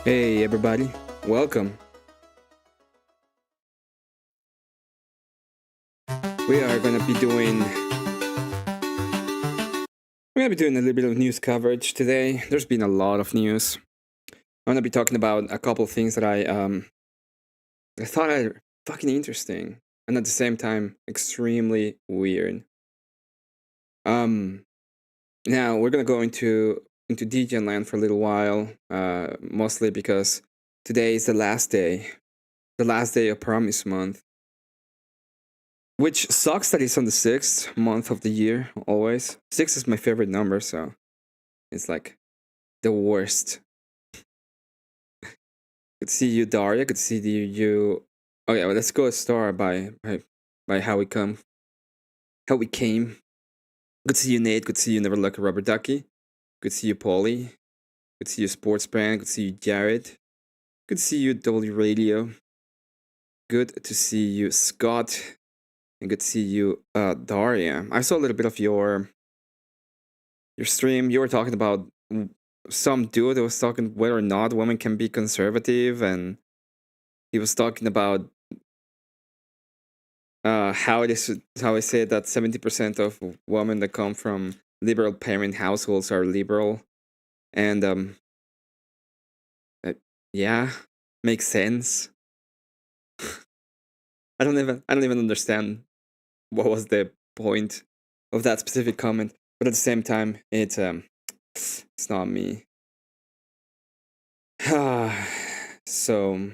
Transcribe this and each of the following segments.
Hey everybody, welcome. We are gonna be doing a little bit of news coverage today. There's been a lot of news. I'm gonna be talking about a couple of things that I thought are fucking interesting and at the same time extremely weird. Um Now we're gonna go into DJ land for a little while, mostly because today is the last day of Promise Month. Which sucks that it's on the 6th month of the year, always. 6 is my favorite number, so it's like the worst. Could see you, Daria. Could see you. Okay, well, let's go start by how we came. Good to see you, Nate. Good to see you, Never Lucky Rubber Ducky. Good to see you, Paulie. Good to see you, Sports Brand. Good to see you, Jared. Good to see you, W Radio. Good to see you, Scott. And good to see you, Daria. I saw a little bit of your stream. You were talking about some dude that was talking whether or not women can be conservative, and he was talking about how I say that 70% of women that come from liberal parent households are liberal, and uh, yeah, makes sense. I don't even understand what was the point of that specific comment, but at the same time, it's not me. So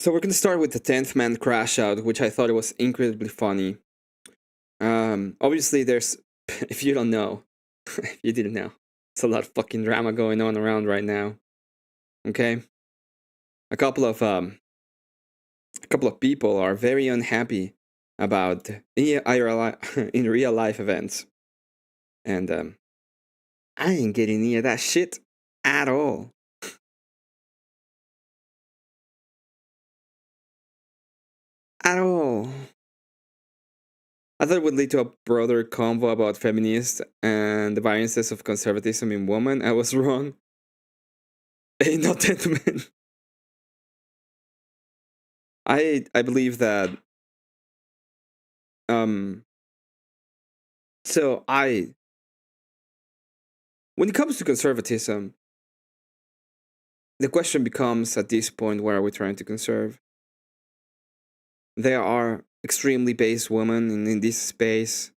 So we're gonna start with the 10th man Crashout, which I thought it was incredibly funny. Obviously, there's if you don't know, if you didn't know, it's a lot of fucking drama going on around right now. Okay, a couple of people are very unhappy about in real life events, and I ain't getting any of that shit at all. At all. I thought it would lead to a broader convo about feminists and the variances of conservatism in women. I was wrong. Hey, not gentlemen. I believe that um so I when it comes to conservatism, the question becomes at this point, where are we trying to conserve? There are extremely base women in this space.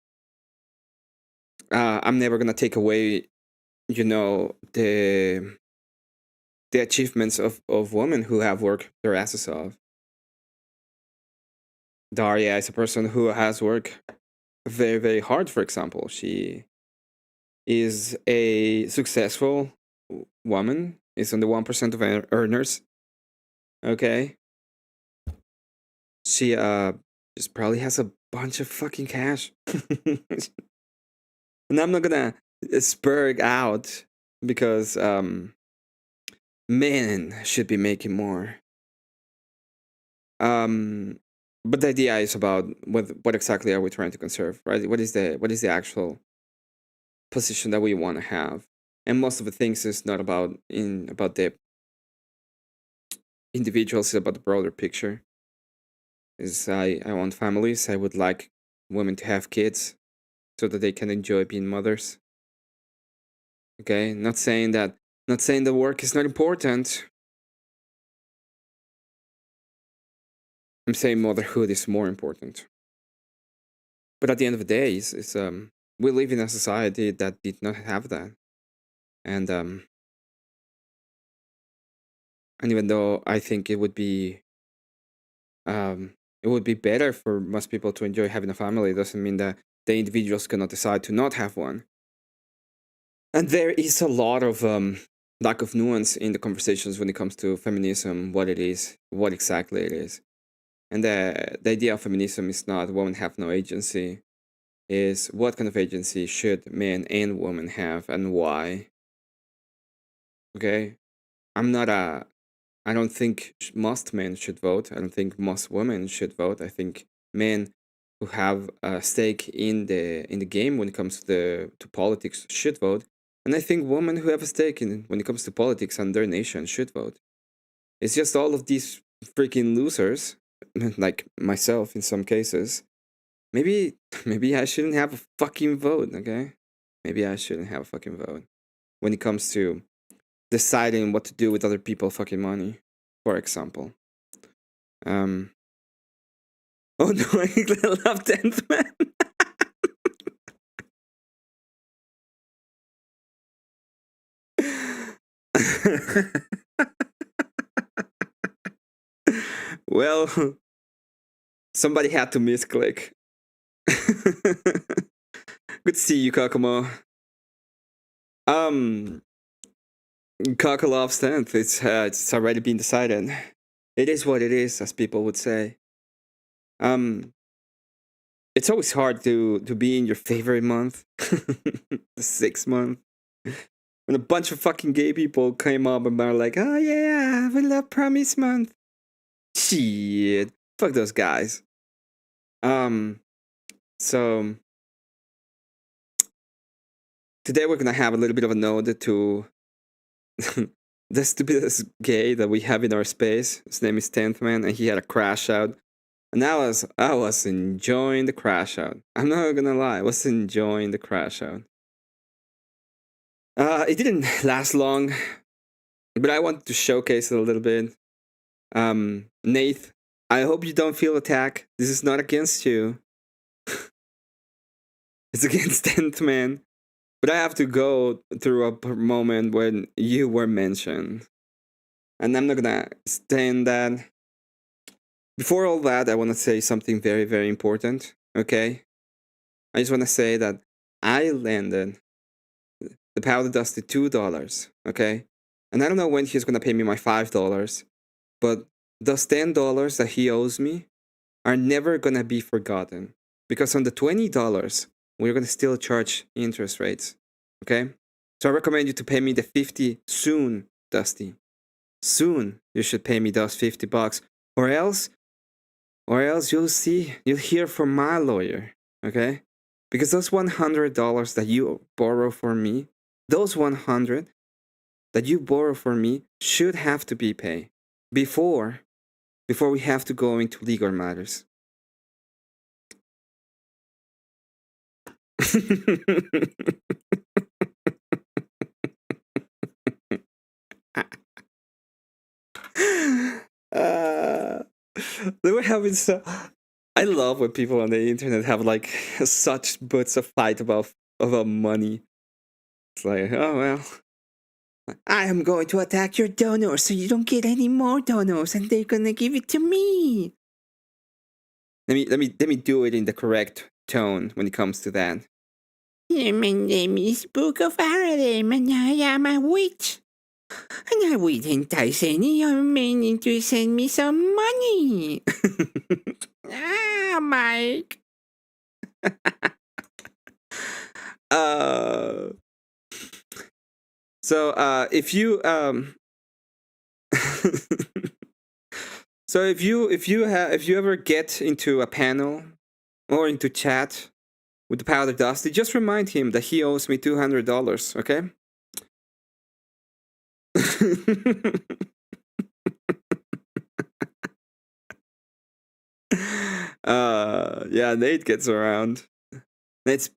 I'm never gonna take away, the achievements of women who have worked their asses off. Daria is a person who has worked very, very hard, for example. She is a successful woman, is on the 1% of earners. Okay. She just probably has a bunch of fucking cash. And I'm not gonna spurg out because men should be making more. But the idea is about what exactly are we trying to conserve, right? What is the actual position that we want to have? And most of the things is not about the individuals, it's about the broader picture. Is I want families. I would like women to have kids so that they can enjoy being mothers. Okay, not saying the work is not important. I'm saying motherhood is more important. But at the end of the day, we live in a society that did not have that, and even though I think it would be better for most people to enjoy having a family, it doesn't mean that the individuals cannot decide to not have one. And there is a lot of lack of nuance in the conversations when it comes to feminism, what it is, what exactly it is. And the idea of feminism is not women have no agency, is what kind of agency should men and women have and why. Okay? I'm not a I don't think most men should vote. I don't think most women should vote. I think men who have a stake in the game when it comes to politics should vote. And I think women who have a stake in when it comes to politics and their nation should vote. It's just all of these freaking losers, like myself in some cases. Maybe maybe I shouldn't have a fucking vote, okay? Maybe I shouldn't have a fucking vote when it comes to deciding what to do with other people's fucking money, for example. Um. Oh no, I love 10th Man. Well, somebody had to misclick. Good to see you, Kakumo. Kakulov's 10th. It's already been decided. It is what it is, as people would say. It's always hard to be in your favorite month, the 6th month, when a bunch of fucking gay people came up and were like, "Oh yeah, we love Promise Month." Shit, fuck those guys. So today we're gonna have a little bit of a nod to the stupidest gay that we have in our space. His name is 10th Man, and he had a crash out. And I was enjoying the crash out. I'm not gonna lie, I was enjoying the crash out. It didn't last long, but I wanted to showcase it a little bit. Nate, I hope you don't feel attacked. This is not against you. It's against 10th Man. But I have to go through a moment when you were mentioned. And I'm not gonna stand that. Before all that, I want to say something very, very important, okay? I just want to say that I landed the powder dust to $2, okay? And I don't know when he's gonna pay me my $5, but those $10 that he owes me are never gonna be forgotten. Because on the $20, we're gonna still charge interest rates, okay? So I recommend you to pay me the 50 soon, Dusty. Soon you should pay me those $50, or else you'll hear from my lawyer, okay? Because those $100 that you borrow from me, those 100 that you borrow from me should have to be paid before we have to go into legal matters. They were having so. I love when people on the internet have like such butts of fight about money. It's like, oh well, I am going to attack your donors so you don't get any more donors, and they're gonna give it to me. Let me do it in the correct tone when it comes to that. Yeah, my name is Book of Harlem, and I am a witch. And I will entice any young man into send me some money. Mike. So if you so if you ever get into a panel or into chat with the Powder Dusty, just remind him that he owes me $200, okay? Yeah, Nate gets around. Nate's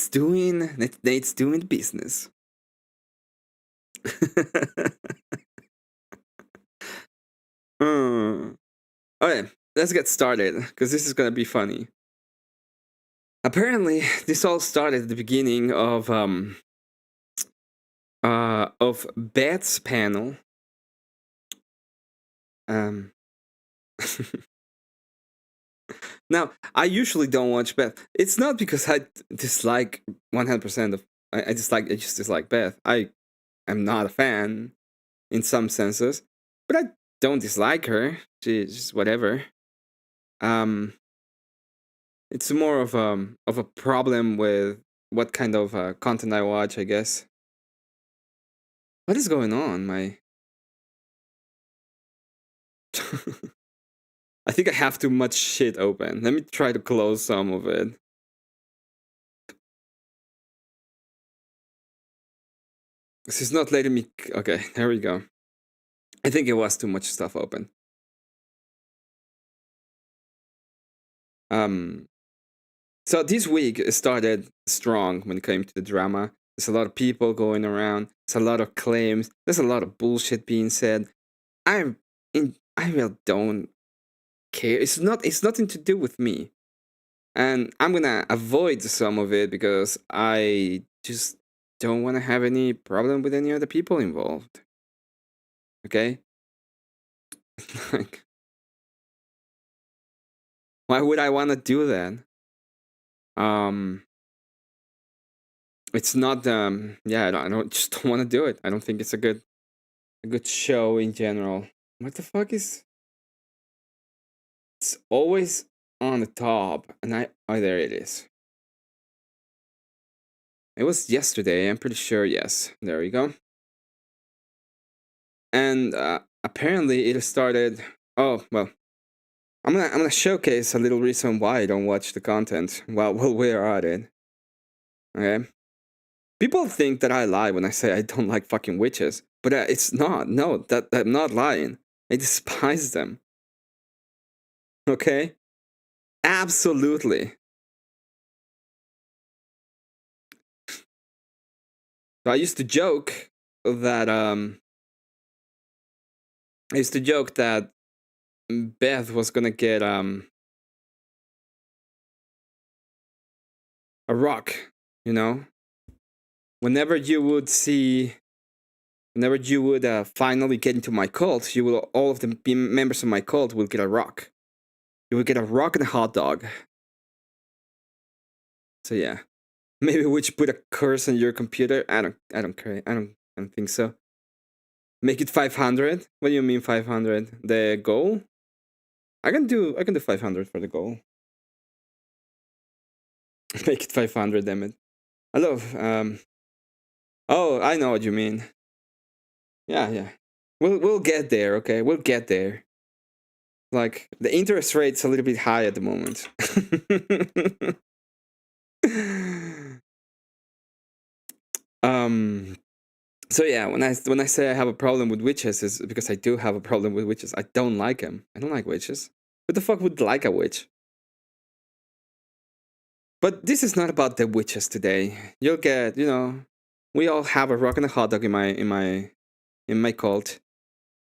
doing business. Okay, let's get started, because this is gonna be funny. Apparently, this all started at the beginning of Beth's panel. Now, I usually don't watch Beth. It's not because I dislike 100% of. I just dislike Beth. I am not a fan in some senses, but I don't dislike her. She's just whatever. It's more of a problem with what kind of content I watch, I guess. What is going on? My I think I have too much shit open. Let me try to close some of it. This is not letting me. Okay, there we go. I think it was too much stuff open. So this week started strong when it came to the drama. There's a lot of people going around. There's a lot of claims. There's a lot of bullshit being said. I really don't care. It's nothing to do with me. And I'm gonna avoid some of it because I just don't want to have any problem with any other people involved. Okay? Like, why would I want to do that? It's not yeah, I don't just don't want to do it. I don't think it's a good show in general. What the fuck is? It's always on the top, and oh, there it is. It was yesterday. I'm pretty sure. Yes, there we go. And apparently, it started. Oh well, I'm gonna showcase a little reason why I don't watch the content while we're at it. Okay. People think that I lie when I say I don't like fucking witches, but it's not. No, that I'm not lying. I despise them. Okay? Absolutely. So I used to joke that Beth was gonna get a rock, you know? Whenever you would finally get into my cult, all of the members of my cult will get a rock. You will get a rock and a hot dog. So yeah. Maybe we should put a curse on your computer. I don't care. I don't think so. Make it 500? What do you mean 500? The goal? I can do 500 for the goal. Make it 500, damn it. I love oh, I know what you mean. Yeah. We'll get there, okay? We'll get there. Like, the interest rate's a little bit high at the moment. So yeah, when I say I have a problem with witches, is because I do have a problem with witches. I don't like them. I don't like witches. Who the fuck would like a witch? But this is not about the witches today. You'll get, we all have a rock and a hot dog in my cult.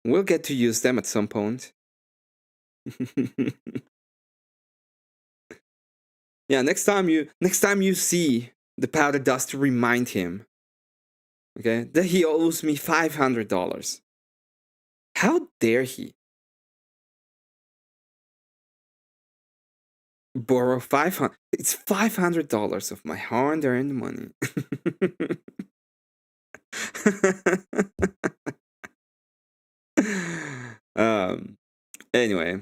We'll get to use them at some point. Yeah, next time you see the powder dust, remind him, okay, that he owes me $500. How dare he borrow 500? It's $500 of my hard-earned money. Anyway,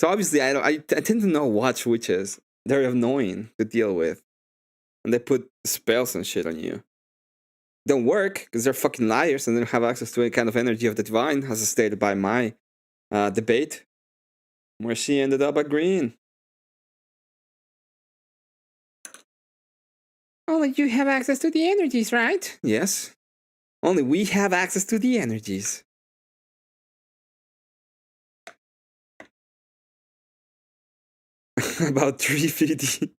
so obviously I tend to not watch witches. They're annoying to deal with, and they put spells and shit on you. Don't work because they're fucking liars and they don't have access to any kind of energy of the divine, as stated by my debate, where she ended up agreeing. Only you have access to the energies, right? Yes. Only we have access to the energies. About 350.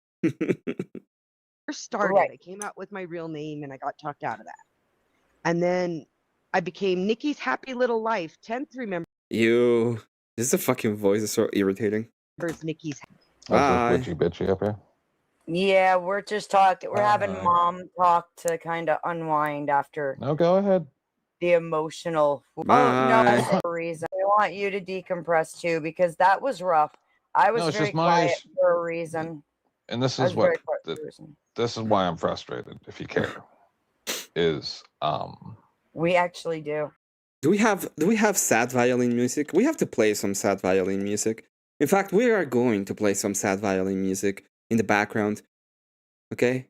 First started, right. I came out with my real name and I got talked out of that. And then I became Nikki's Happy Little Life. 10th remember. Ew. This is a fucking voice. It's so irritating. Nikki's. Bye. Is this bitchy up here? Yeah, we're just talking. We're having mom talk to kind of unwind after. No, go ahead. The emotional. Bye. Oh, no, for a reason. I want you to decompress too, because that was rough. I was very quiet for a reason. And this is what this is why I'm frustrated, if you care. Is we actually do. Do we have sad violin music? We have to play some sad violin music. In fact, we are going to play some sad violin music in the background. Okay?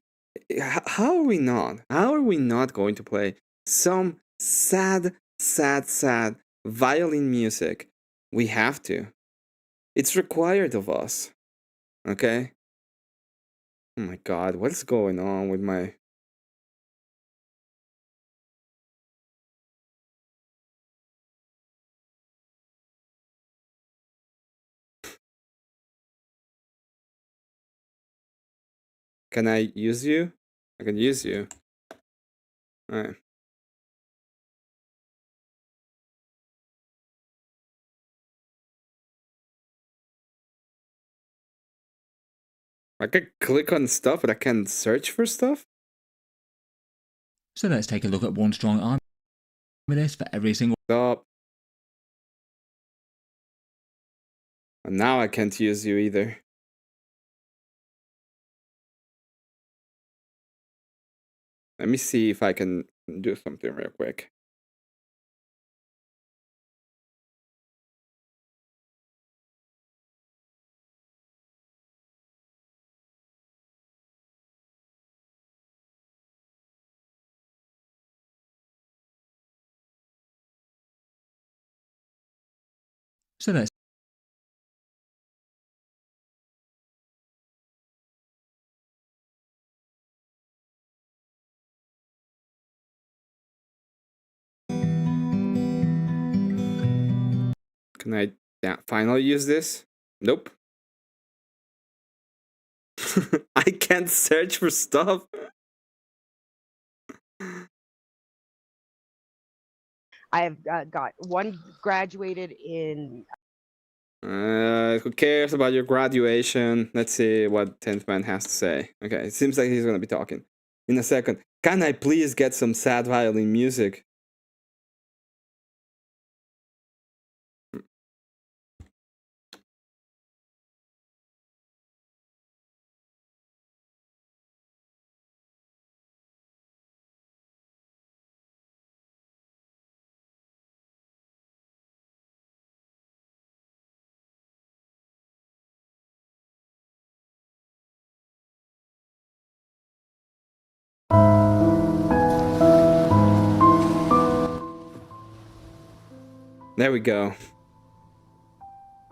How are we not? How are we not going to play some sad violin music? We have to. It's required of us. Okay? Oh my god, what is going on with my... Can I use you? I can use you. Alright. I can click on stuff, but I can't search for stuff? So let's take a look at one strong army list for every single... Stop. And now I can't use you either. Let me see if I can do something real quick. So let's... Can I finally use this? Nope. I can't search for stuff. I have got one graduated in... Who cares about your graduation? Let's see what 10th man has to say. Okay, it seems like he's gonna be talking in a second. Can I please get some sad violin music? There we go.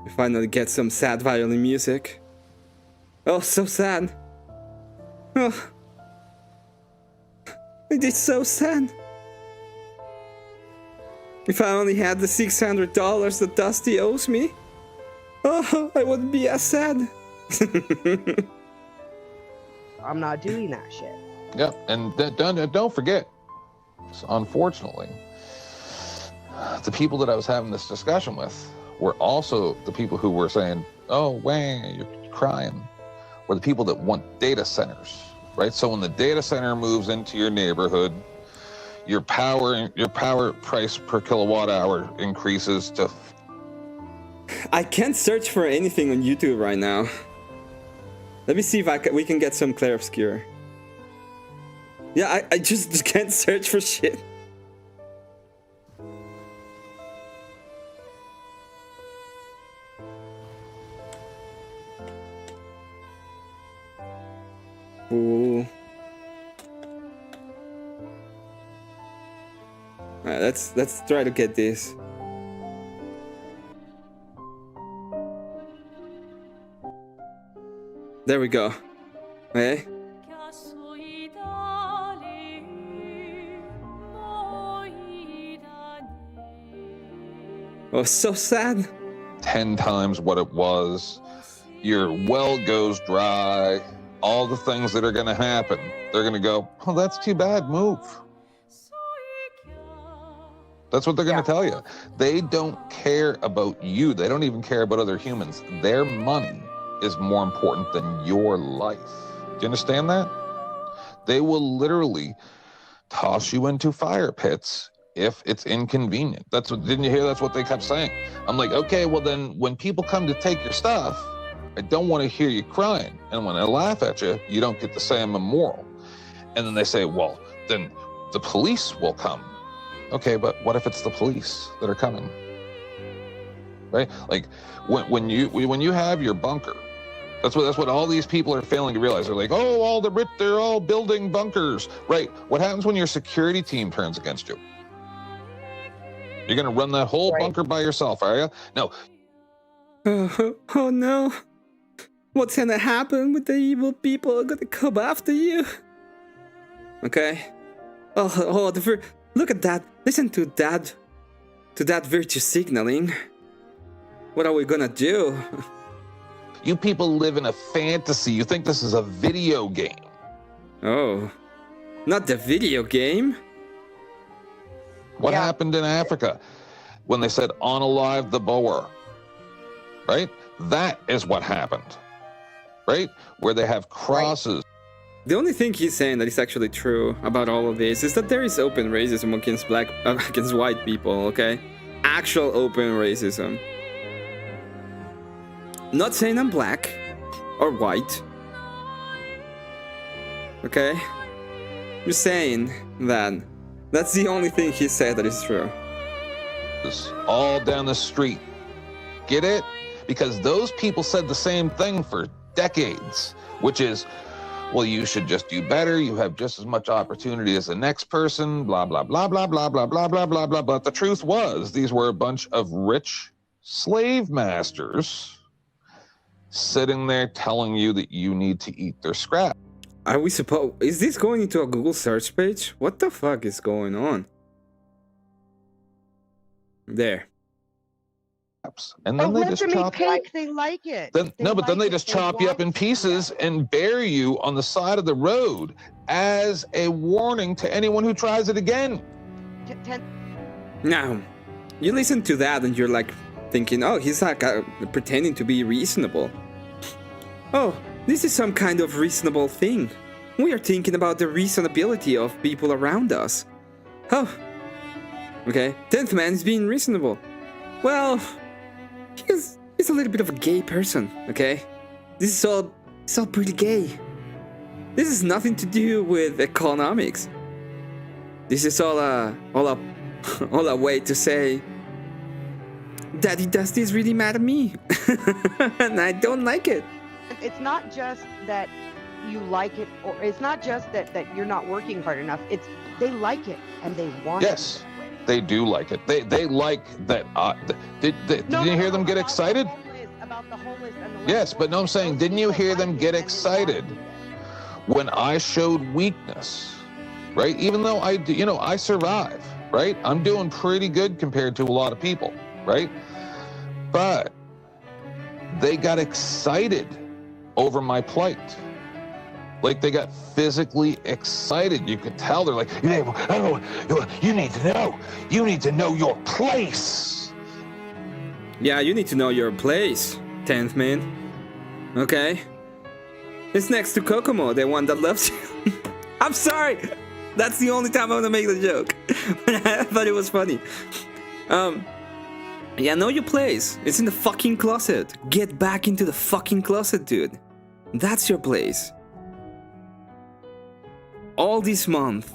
We finally get some sad violin music. Oh, so sad. Oh. It is so sad. If I only had the $600 that Dusty owes me, oh, I wouldn't be as sad. I'm not doing that shit. Yeah, and don't forget, unfortunately, the people that I was having this discussion with were also the people who were saying, oh, Wang, you're crying, were the people that want data centers, right? So when the data center moves into your neighborhood, your power price per kilowatt hour increases to... I can't search for anything on YouTube right now. Let me see if we can get some clear obscure. Yeah, I just can't search for shit. Ooh. Alright, let's try to get this. There we go. Okay. Oh, so sad. 10 times what it was. Your well goes dry. All the things that are going to happen. They're going to go, oh, that's too bad. Move. That's what they're going to tell you. They don't care about you. They don't even care about other humans. Their money is more important than your life. Do you understand that? They will literally toss you into fire pits if it's inconvenient. That's what, didn't you hear? That's what they kept saying. I'm like, okay, well then when people come to take your stuff, I don't want to hear you crying. And when I laugh at you, you don't get the same moral. And then they say, well, then the police will come. Okay, but what if it's the police that are coming? right? Like when you have your bunker, that's what all these people are failing to realize. They're like, oh, all the rich, they're all building bunkers, right? What happens when your security team turns against you? You're gonna run that whole bunker by yourself, are you? No. Oh no. What's gonna happen with the evil people are gonna come after you? Okay. Look at that. Listen to that. To that virtue signaling. What are we gonna do? You people live in a fantasy. You think this is a video game. Oh. Not the video game. What happened in Africa when they said unalive the Boer? Right? That is what happened. Right? Where they have crosses. The only thing he's saying that is actually true about all of this is that there is open racism against white people, okay? Actual open racism. Not saying I'm black or white. Okay? Just saying that that's the only thing he said that is true. All down the street. Get it? Because those people said the same thing for decades, which is, well, you should just do better. You have just as much opportunity as the next person, blah, blah, blah, blah, blah, blah, blah, blah, blah, blah. But the truth was, these were a bunch of rich slave masters sitting there telling you that you need to eat their scrap. Are we supposed... Is this going into a Google search page? What the fuck is going on? There. And then they just chop cake. They like it. Then they just chop you up in pieces and bury you on the side of the road as a warning to anyone who tries it again. Now, you listen to that and you're like thinking, oh, he's like pretending to be reasonable. Oh, this is some kind of reasonable thing. We are thinking about the reasonability of people around us. Oh, okay. 10th man is being reasonable. Well, he's a little bit of a gay person, okay? This is all pretty gay. This is nothing to do with economics. This is all a way to say, Daddy, does this really matter to me? And I don't like it. It's not just that you like it, or it's not just that you're not working hard enough. It's they like it and they want it. Yes, they do like it. They like that. Did you hear them get excited? About the homeless and the yes, but no, I'm saying, didn't you hear them get excited when I showed weakness? Right? Even though I survive. Right? I'm doing pretty good compared to a lot of people. Right? But they got excited over my plight. Like they got physically excited. You could tell they're like, you need to know. You need to know your place. Yeah, you need to know your place, 10th man. Okay? It's next to Kokomo, the one that loves you. I'm sorry. That's the only time I'm gonna make the joke. But I thought it was funny. Yeah, know your place. It's in the fucking closet. Get back into the fucking closet, dude. That's your place. All this month,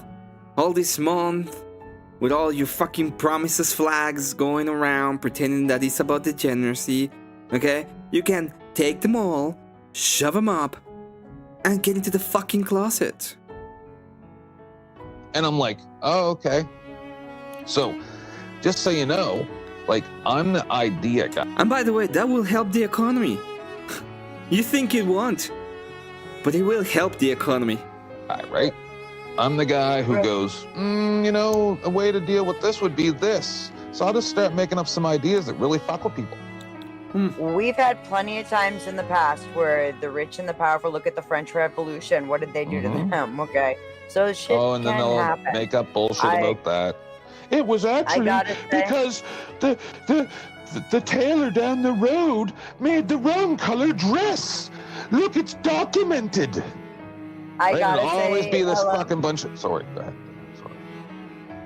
with all your fucking promises flags going around, pretending that it's about degeneracy, okay? You can take them all, shove them up, and get into the fucking closet. And I'm like, oh, okay. So, just so you know, like, I'm the idea guy. And by the way, that will help the economy. You think it won't, but it will help the economy. Right? I'm the guy who goes, a way to deal with this would be this. So I'll just start making up some ideas that really fuck with people. We've had plenty of times in the past where the rich and the powerful look at the French Revolution. What did they do to them? Okay. So shit and then they'll happen. make up bullshit about that. It was actually because the tailor down the road made the wrong color dress. Look, it's documented. I gotta It'll say, always be this fucking bunch of... Sorry, go ahead. Sorry.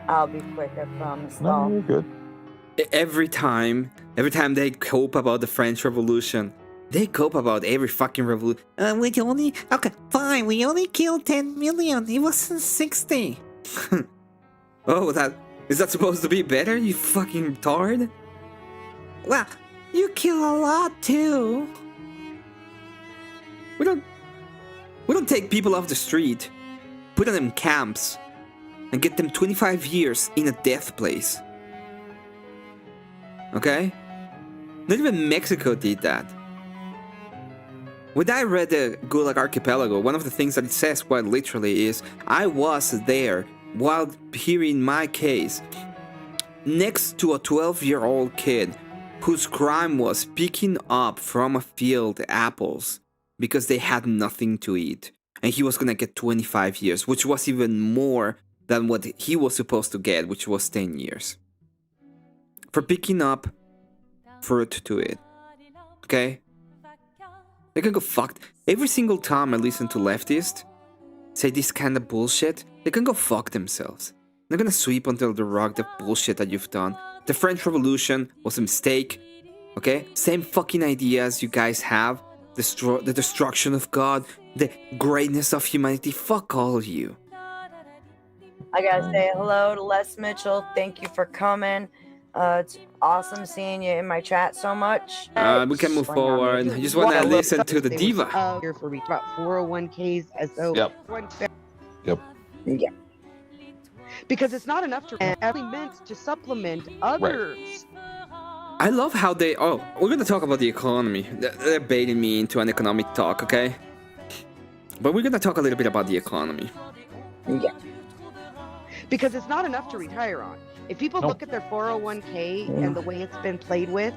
I'll be quick, I promise. No, you're good. Every time they cope about the French Revolution, they cope about every fucking revolution. We only killed 10 million. It wasn't 60. Oh, is that supposed to be better? You fucking retard. Well, You kill a lot too. We don't take people off the street, put them in camps, and get them 25 years in a death place. Okay? Not even Mexico did that. When I read the Gulag Archipelago, one of the things that it says quite literally is, I was there while hearing my case next to a 12-year-old kid whose crime was picking up from a field apples because they had nothing to eat. And he was gonna get 25 years, which was even more than what he was supposed to get, which was 10 years. For picking up fruit to eat. Okay? They can go fucked. Every single time I listen to leftists say this kind of bullshit, they can go fuck themselves. They're gonna sweep under the rug the bullshit that you've done. The French Revolution was a mistake. Okay? Same fucking ideas you guys have. The destruction of God, the greatness of humanity. Fuck all of you. I gotta say hello to Les Mitchell. Thank you for coming. It's awesome seeing you in my chat so much. We can move forward. I just want to listen to the diva. Here for about 401ks as though. Yep. Yeah. Because it's not enough to only meant to supplement others. I love how they... Oh, we're going to talk about the economy. They're baiting me into an economic talk, okay? But we're going to talk a little bit about the economy. Yeah. Because it's not enough to retire on. If people look at their 401k and the way it's been played with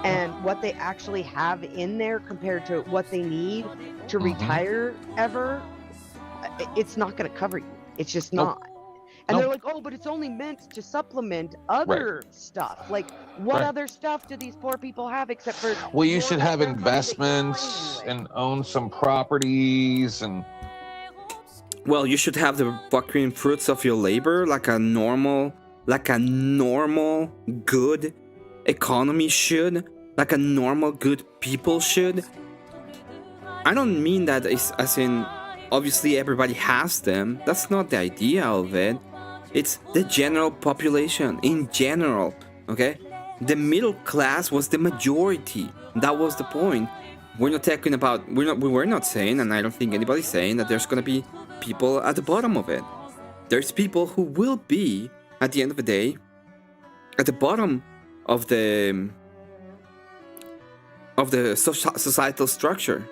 and what they actually have in there compared to what they need to retire ever, it's not going to cover you. It's just not. And they're like, oh, but it's only meant to supplement other stuff. Like, what other stuff do these poor people have except for... Well, you should have investments and own some properties and... Well, you should have the fucking fruits of your labor like a normal, good economy should. Like a normal, good people should. I don't mean that as in, obviously everybody has them. That's not the idea of it. It's the general population in general, okay? The middle class was the majority. That was the point. We're not talking about, we were not saying, and I don't think anybody's saying that there's gonna be people at the bottom of it. There's people who will be, at the end of the day, at the bottom of the societal structure.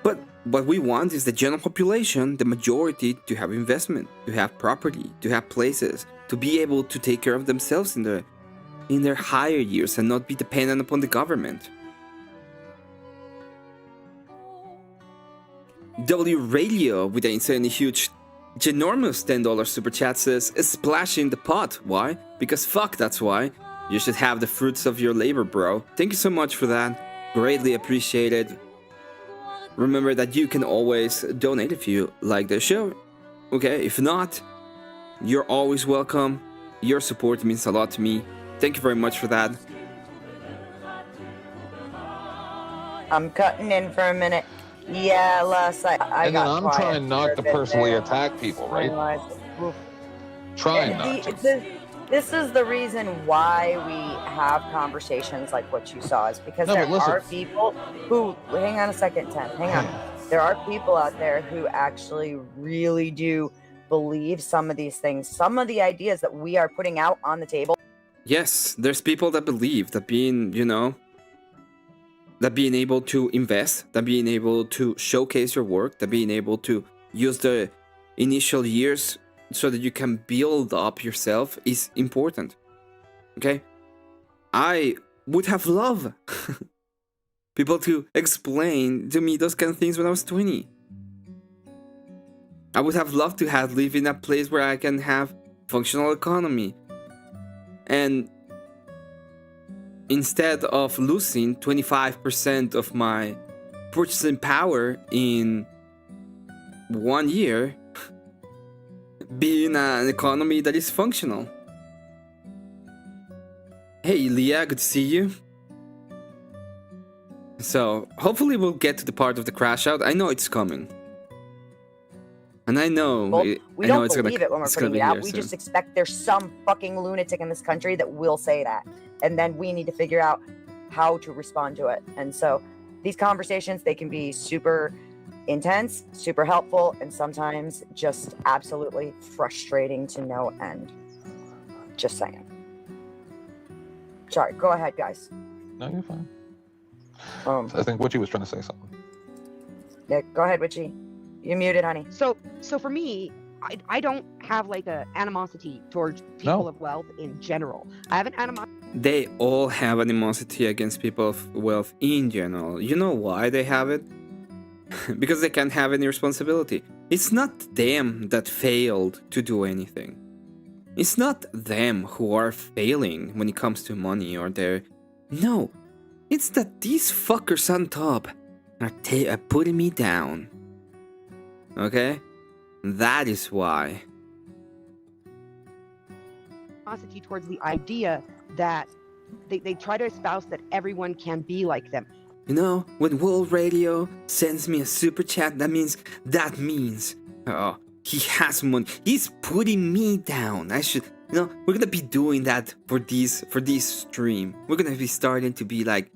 But what we want is the general population, the majority, to have investment, to have property, to have places, to be able to take care of themselves in their higher years and not be dependent upon the government. W Radio with an insanely huge, ginormous $10 super chat says, splash in the pot. Why? Because fuck, that's why. You should have the fruits of your labor, bro. Thank you so much for that. Greatly appreciated. Remember that you can always donate if you like the show. Okay, if not, you're always welcome. Your support means a lot to me. Thank you very much for that. I'm cutting in for a minute. Yeah, Les, I and then I'm trying not to personally attack people, right? Trying not to. This is the reason why we have conversations like what you saw, is because there are people who, hang on a second, Tim, hang on. There are people out there who actually really do believe some of these things, some of the ideas that we are putting out on the table. Yes, there's people that believe that being, that being able to invest, that being able to showcase your work, that being able to use the initial years so that you can build up yourself is important. Okay? I would have loved people to explain to me those kind of things when I was 20. I would have loved to have lived in a place where I can have functional economy. And instead of losing 25% of my purchasing power in 1 year, be in an economy that is functional. Hey Leah, good to see you. So hopefully we'll get to the part of the crash out. I know it's coming. And I know, we don't believe it when we're putting it out. We just expect there's some fucking lunatic in this country that will say that. and then we need to figure out how to respond to it. And so these conversations, they can be super intense, super helpful, and sometimes just absolutely frustrating to no end. Just saying. Sorry, go ahead, guys. No, you're fine. I think Witchy was trying to say something. Yeah, go ahead, Witchy. You muted, honey. So for me, I don't have like a animosity towards people of wealth in general. I have an animosity. They all have animosity against people of wealth in general. You know why they have it? Because they can't have any responsibility. It's not them that failed to do anything. It's not them who are failing when it comes to money or their... No, it's that these fuckers on top are putting me down. Okay? That is why. Animosity towards the idea that they try to espouse that everyone can be like them. You know, when World Radio sends me a super chat, that means, oh, he has money. He's putting me down. We're gonna be doing that for this stream. We're gonna be starting to be like,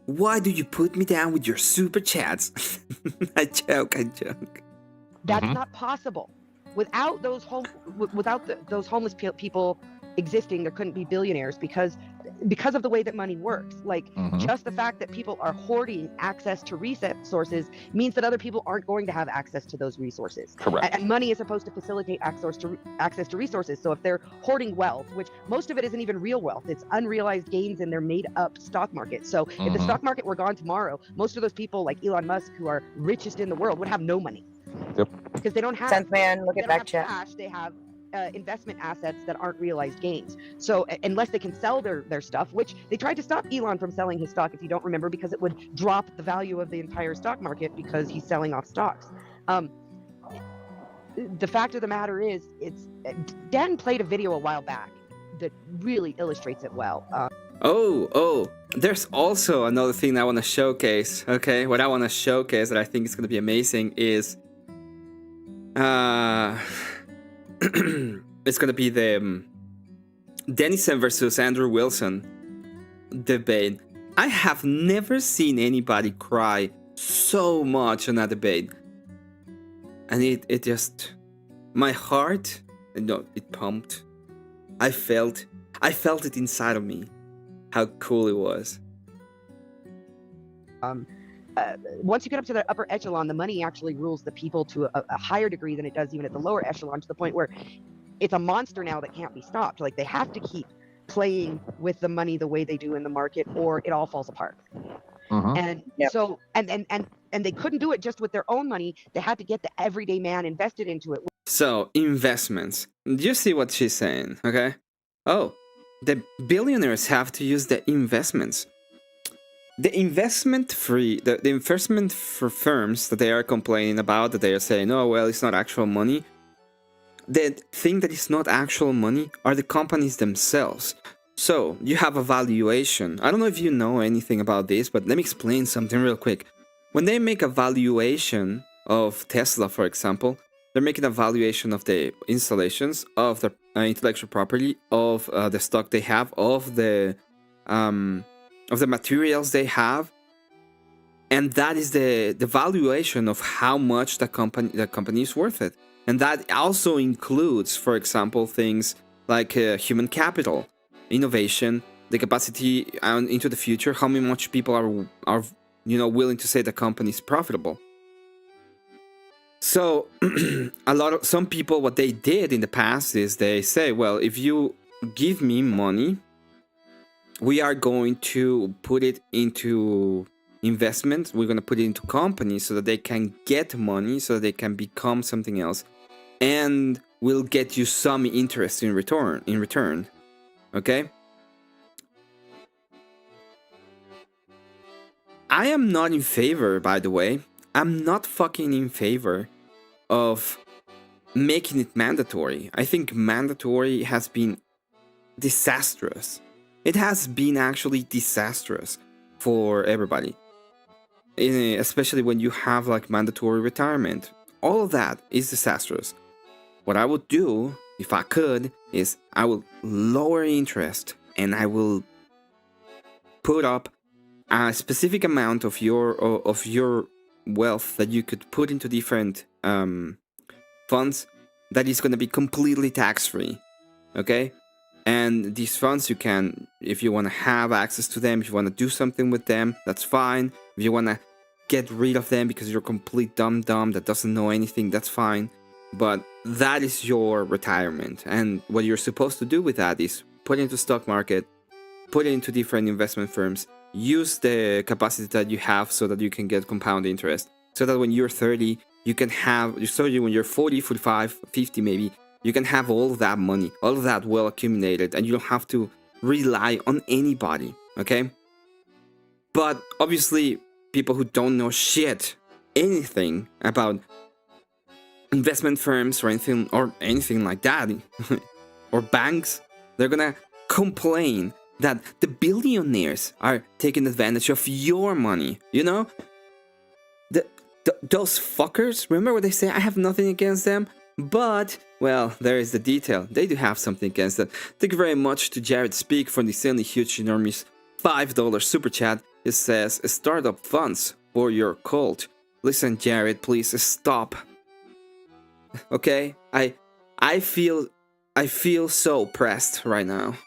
why do you put me down with your super chats? I joke. That's not possible. Without those those homeless people existing, there couldn't be billionaires because of the way that money works. Just the fact that people are hoarding access to resources means that other people aren't going to have access to those resources. Correct. And money is supposed to facilitate access to resources. So if they're hoarding wealth, which most of it isn't even real wealth, it's unrealized gains in their made-up stock market. So if the stock market were gone tomorrow, most of those people like Elon Musk, who are richest in the world, would have no money. Yep. Because they don't have. Sense man, look at back chat. Cash, they have investment assets that aren't realized gains. So unless they can sell their stuff, which they tried to stop Elon from selling his stock, if you don't remember, because it would drop the value of the entire stock market because he's selling off stocks. The fact of the matter is, Dan played a video a while back that really illustrates it well. There's also another thing that I want to showcase. Okay, what I want to showcase that I think is going to be amazing is it's gonna be the Denison versus Andrew Wilson debate. I have never seen anybody cry so much on that debate, and it just, my heart, it pumped. I felt it inside of me, how cool it was. Once you get up to the upper echelon, the money actually rules the people to a higher degree than it does even at the lower echelon, to the point where it's a monster now that can't be stopped. Like, they have to keep playing with the money the way they do in the market, or it all falls apart. And so, and they couldn't do it just with their own money. They had to get the everyday man invested into it. So, investments. Do you see what she's saying? Okay. Oh, the billionaires have to use the investments. The investment for firms that they are complaining about, that they are saying, oh, well, it's not actual money. The thing that is not actual money are the companies themselves. So, you have a valuation. I don't know if you know anything about this, but let me explain something real quick. When they make a valuation of Tesla, for example, they're making a valuation of the installations, of the intellectual property, of the stock they have, of the materials they have, and that is the valuation of how much the company is worth it. And that also includes, for example, things like human capital, innovation, the capacity into the future, how much people are willing to say the company is profitable. So some people, what they did in the past is they say, well, if you give me money, we are going to put it into investments. We're going to put it into companies so that they can get money, so that they can become something else, and we'll get you some interest in return. Okay? I am not in favor, by the way. I'm not fucking in favor of making it mandatory. I think mandatory has been disastrous. It has been actually disastrous for everybody. Especially when you have like mandatory retirement. All of that is disastrous. What I would do, if I could, is I will lower interest and I will put up a specific amount of your wealth that you could put into different funds that is going to be completely tax-free, okay? And these funds, you can, if you want to have access to them, if you want to do something with them, that's fine. If you want to get rid of them because you're a complete dumb that doesn't know anything, that's fine. But that is your retirement, and what you're supposed to do with that is put it into stock market, put it into different investment firms, use the capacity that you have so that you can get compound interest, so that when you're 30, you can have, so when you're 40, 45, 50 maybe, you can have all of that money, all of that well accumulated, and you don't have to rely on anybody, okay? But obviously, people who don't know anything about investment firms or anything like that, or banks, they're gonna complain that the billionaires are taking advantage of your money, you know? Those fuckers, remember what they say? I have nothing against them, but, well, there is the detail. They do have something against them. Thank you very much to Jared Speak for the insanely huge, enormous $5 super chat. It says, startup funds for your cult. Listen, Jared, please stop. Okay? I feel so pressed right now.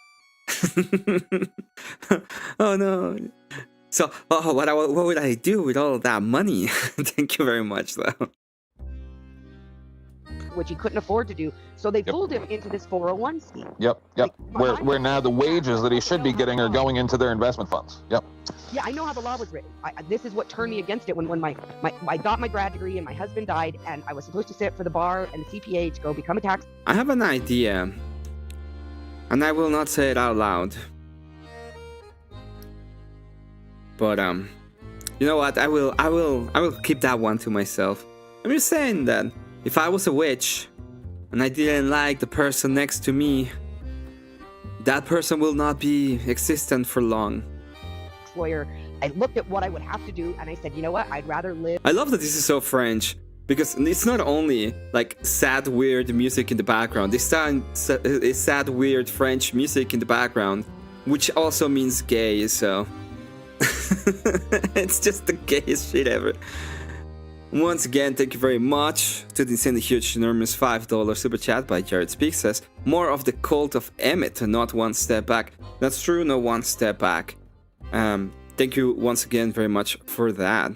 Oh no. So, what would I do with all of that money? Thank you very much, though. Which he couldn't afford to do, so they pulled him into this 401 scheme. Yep. Like, where now the wages that he should be getting are going into their investment funds. Yep. Yeah, I know how the law was written. This is what turned me against it when I got my grad degree and my husband died, and I was supposed to sit for the bar and the CPA to go become a tax. I have an idea, and I will not say it out loud. But you know what? I will keep that one to myself. I'm just saying that if I was a witch and I didn't like the person next to me, that person will not be existent for long. Lawyer, I looked at what I would have to do, and I said, you know what? I'd rather live. I love that this is so French, because it's not only like sad, weird music in the background. It's sad, weird French music in the background, which also means gay. So it's just the gayest shit ever. Once again, thank you very much to the insanely huge, enormous $5 super chat by Jared Speak. Says, more of the cult of Emmet, not one step back. That's true, no one step back. Thank you once again very much for that.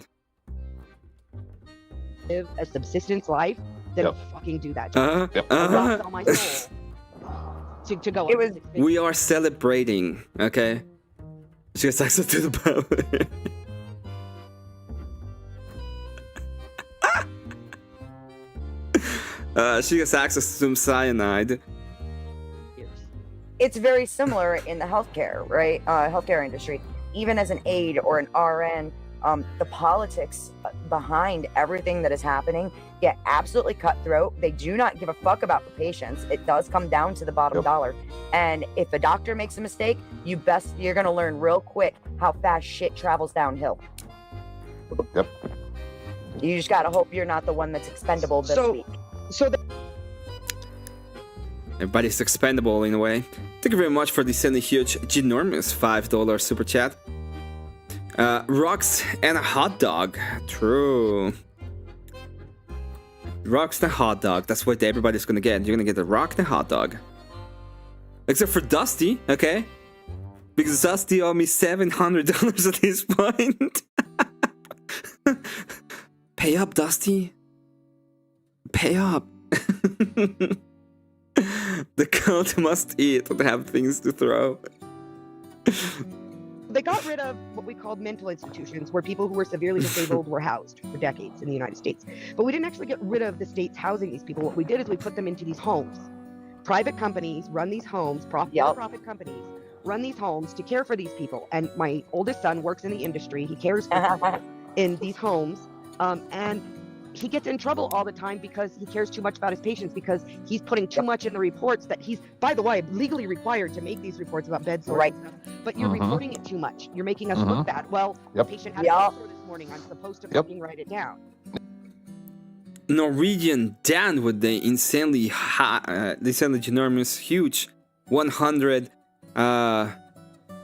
Live a subsistence life, then fucking do that. I lost all my soul to go. We are celebrating, okay? She gets access to the power. She gets access to some cyanide. It's very similar in the healthcare, right? Healthcare industry. Even as an aide or an RN, the politics behind everything that is happening get absolutely cutthroat. They do not give a fuck about the patients. It does come down to the bottom dollar. And if a doctor makes a mistake, you're going to learn real quick how fast shit travels downhill. Yep. You just got to hope you're not the one that's expendable this week. Everybody's expendable in a way. Thank you very much for the insanely huge, ginormous $5 super chat. Rocks and a hot dog. True. Rocks and a hot dog. That's what everybody's gonna get. You're gonna get a rock and a hot dog. Except for Dusty, okay? Because Dusty owed me $700 at this point. Pay up, Dusty. Pay up. The cult must eat and have things to throw. They got rid of what we called mental institutions, where people who were severely disabled were housed for decades in the United States. But we didn't actually get rid of the states housing these people. What we did is we put them into these homes. Private companies run these homes, profit companies run these homes to care for these people. And my oldest son works in the industry. He cares for people in these homes. And he gets in trouble all the time because he cares too much about his patients, because he's putting too much in the reports that he's, by the way, legally required to make these reports about bed sores and stuff, but you're reporting it too much. You're making us look bad. Well, the patient had a bed sore this morning. I'm supposed to fucking write it down. Norwegian Dan with the insanely ginormous, huge 100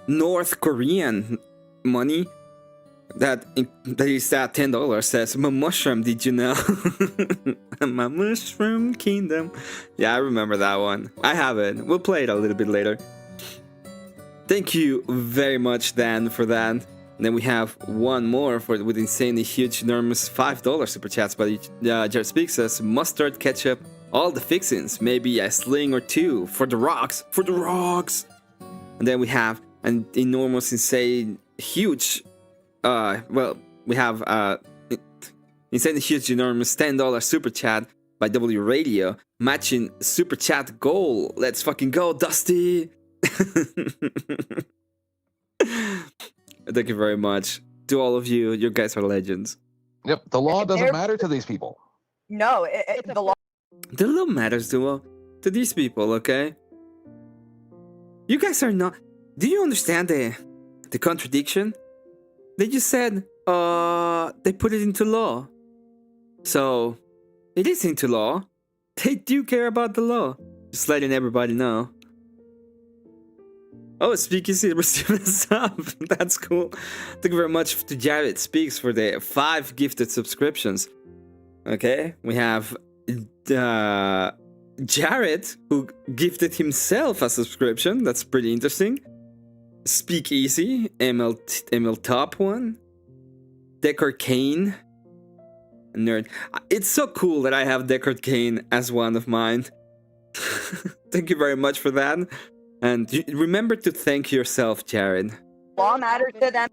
North Korean money that is at $10 says, "My mushroom, did you know?" My mushroom kingdom. Yeah, I remember that one. I have it. We'll play it a little bit later. Thank you very much, Dan, for that. And then we have one more with insanely huge, enormous $5 super chats. But Jared Speaks says, "Mustard, ketchup, all the fixings, maybe a sling or two for the rocks, for the rocks." And then we have an enormous, insane, huge. We have insanely huge, enormous $10 super chat by W Radio, matching super chat goal. Let's fucking go, Dusty. Thank you very much to all of you. You guys are legends. Yep, the law doesn't matter to these people. No, the law. The law matters to these people, okay? You guys are not. Do you understand the contradiction? They just said, they put it into law. So, it is into law. They do care about the law. Just letting everybody know. Oh, Speakeasy received a sub. That's cool. Thank you very much to Jared Speaks for the 5 gifted subscriptions. Okay, we have Jared, who gifted himself a subscription. That's pretty interesting. Speakeasy, ML Top 1, Deckard Kane, Nerd. It's so cool that I have Deckard Kane as one of mine. Thank you very much for that. And remember to thank yourself, Jared. Law matters to them.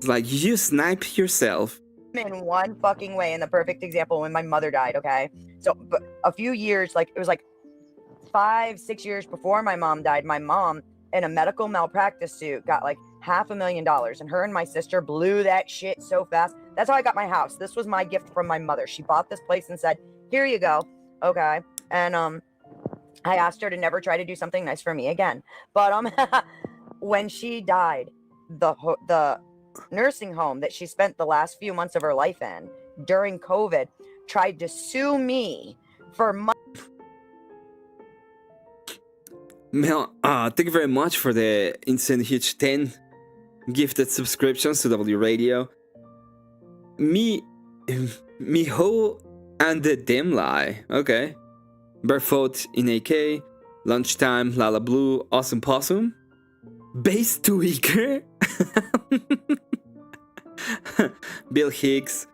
Like, you snipe yourself. In one fucking way. In the perfect example, when my mother died, okay? So, but a few years, like, it was like 5-6 years before my mom died, my mom, in a medical malpractice suit, got like $500,000. And her and my sister blew that shit so fast. That's how I got my house. This was my gift from my mother. She bought this place and said, "Here you go." Okay. And, I asked her to never try to do something nice for me again. But when she died, the nursing home that she spent the last few months of her life in during COVID tried to sue me for money. Mel, thank you very much for the insane huge 10 gifted subscriptions to W Radio. Miho and the Demly. Okay. Barefoot in AK, Lunchtime, Lala Blue, Awesome Possum, Base Tweaker, Bill Hicks,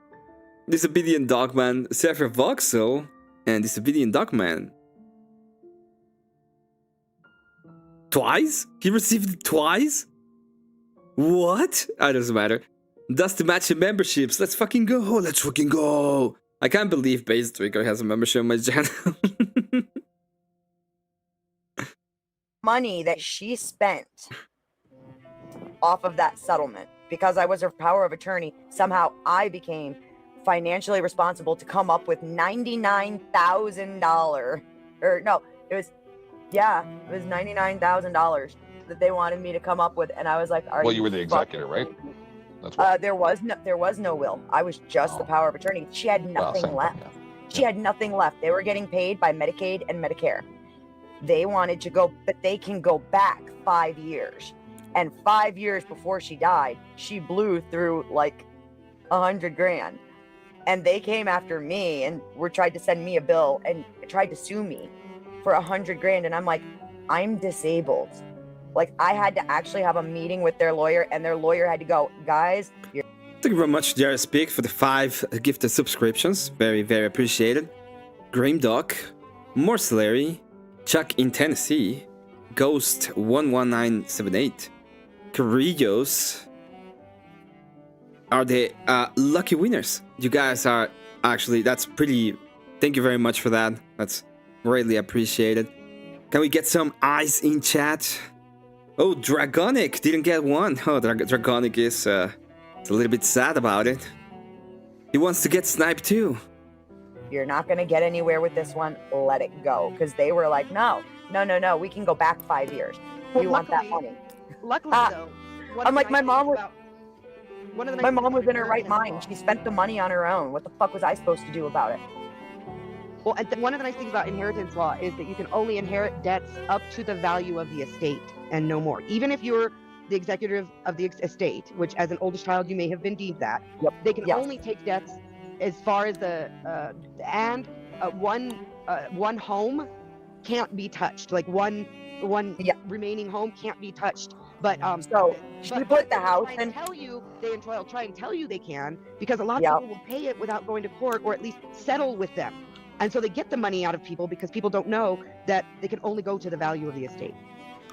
Disobedient Dogman, Zephyr Voxel, and Disobedient Dogman. Twice? He received it twice? What? It doesn't matter. Dusty Matching memberships. Let's fucking go. Let's fucking go. I can't believe Base Tweaker has a membership on my channel. Money that she spent off of that settlement, because I was her power of attorney, somehow I became financially responsible to come up with $99,000. Or no, it was $99,000 that they wanted me to come up with, and I was like, well, you were the executor, right? That's right. There was no will. I was just the power of attorney. She had nothing left. Yeah. She had nothing left. They were getting paid by Medicaid and Medicare. They wanted to go, but they can go back 5 years. And 5 years before she died, she blew through like $100,000. And they came after me and tried to send me a bill and tried to sue me for $100,000. And I'm like, I'm disabled. Like, I had to actually have a meeting with their lawyer, and their lawyer had to go, guys, you're... Thank you very much, Jared Speak, for the 5 gifted subscriptions. Very, very appreciated. Grimdoc, Morcellary, Chuck in Tennessee, Ghost 11978, Carrillos are the lucky winners. You guys are actually, that's pretty, thank you very much for that. That's greatly appreciated. Can we get some eyes in chat? Oh, Dragonic didn't get one. Oh, Dragonic is a little bit sad about it. He wants to get sniped too. You're not going to get anywhere with this one. Let it go. Because they were like, no. We can go back 5 years. We want that money. Luckily, though. I'm like, my mom was in her right mind. She spent the money on her own. What the fuck was I supposed to do about it? Well, and one of the nice things about inheritance law is that you can only inherit debts up to the value of the estate and no more. Even if you're the executive of the estate, which as an oldest child you may have been deemed that. Yep. They can Yes. only take debts as far as one home can't be touched. Like one Yeah. remaining home can't be touched. But So she put the house in. They'll try and tell you they can, because a lot of Yep. people will pay it without going to court, or at least settle with them. And so they get the money out of people because people don't know that they can only go to the value of the estate.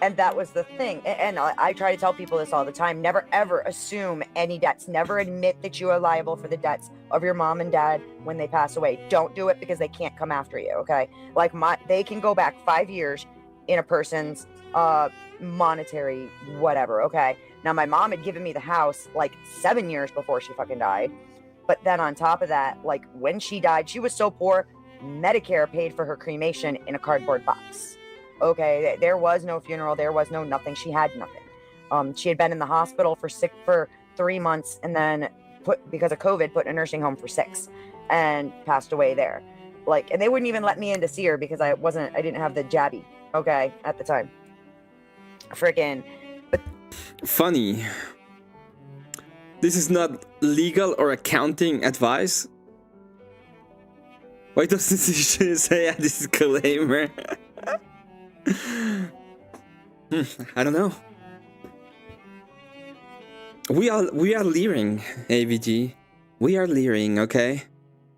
And that was the thing. And I try to tell people this all the time. Never, ever assume any debts. Never admit that you are liable for the debts of your mom and dad when they pass away. Don't do it because they can't come after you, okay? Like, they can go back 5 years in a person's monetary whatever, okay? Now, my mom had given me the house like 7 years before she fucking died. But then on top of that, like, when she died, she was so poor, Medicare paid for her cremation in a cardboard box. Okay, there was no funeral, there was no nothing. She had nothing. She had been in the hospital for 3 months, and then because of COVID, put in a nursing home for 6, and passed away there. Like, and they wouldn't even let me in to see her because I didn't have the jabby, okay, at the time. Freaking, but funny. This is not legal or accounting advice. Why doesn't it say a disclaimer? I don't know. We are leering, AVG. We are leering, okay?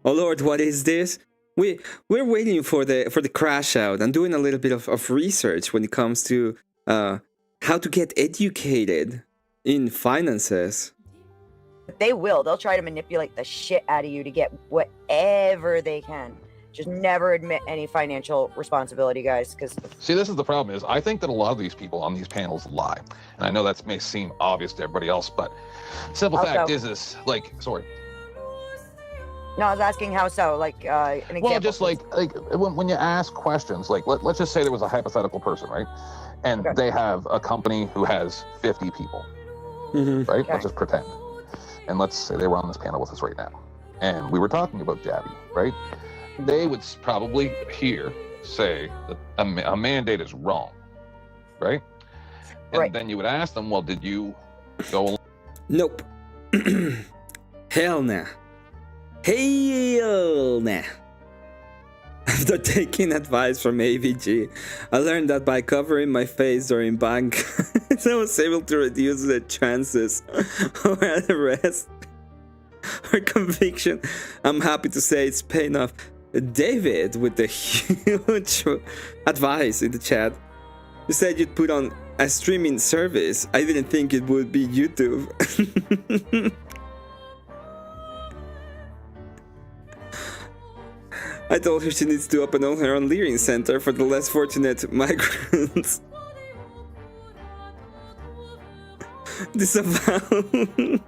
Oh Lord, what is this? We're waiting for the crash out and doing a little bit of research when it comes to how to get educated in finances. they will. They'll try to manipulate the shit out of you to get whatever they can. Just never admit any financial responsibility, guys. Because see, this is the problem. Is I think that a lot of these people on these panels lie, and I know that may seem obvious to everybody else, but simple fact is like, sorry. No, I was asking how so, like an example. Well, just like when you ask questions, like let's just say there was a hypothetical person, right? And they have a company who has 50 people, right? Okay. Let's just pretend. And let's say they were on this panel with us right now. And we were talking about Jabby, right? They would probably here say that a mandate is wrong, right? And then you would ask them, well, did you go along? Nope. Hell nah. Hell nah. After taking advice from AVG, I learned that by covering my face during bank, I was able to reduce the chances of an arrest or conviction. I'm happy to say it's paying off. David with the huge advice in the chat. You said you'd put on a streaming service. I didn't think it would be YouTube. I told her she needs to open her own leering center for the less fortunate migrants. Disavow.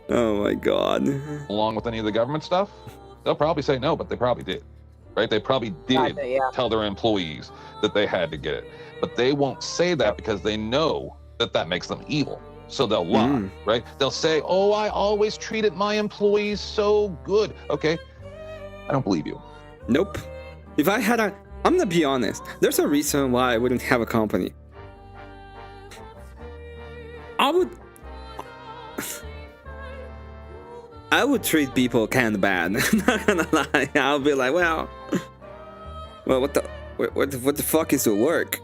Oh my god. Along with any of the government stuff? They'll probably say no, but they probably did. Right? They probably did tell their employees that they had to get it. But they won't say that because they know that that makes them evil. So they'll lie, right? They'll say, oh, I always treated my employees so good. Okay, I don't believe you. Nope. If I had I'm gonna be honest. There's a reason why I wouldn't have a company. I would treat people kind of bad. Not gonna lie. I'll be like, well, what the fuck is the work?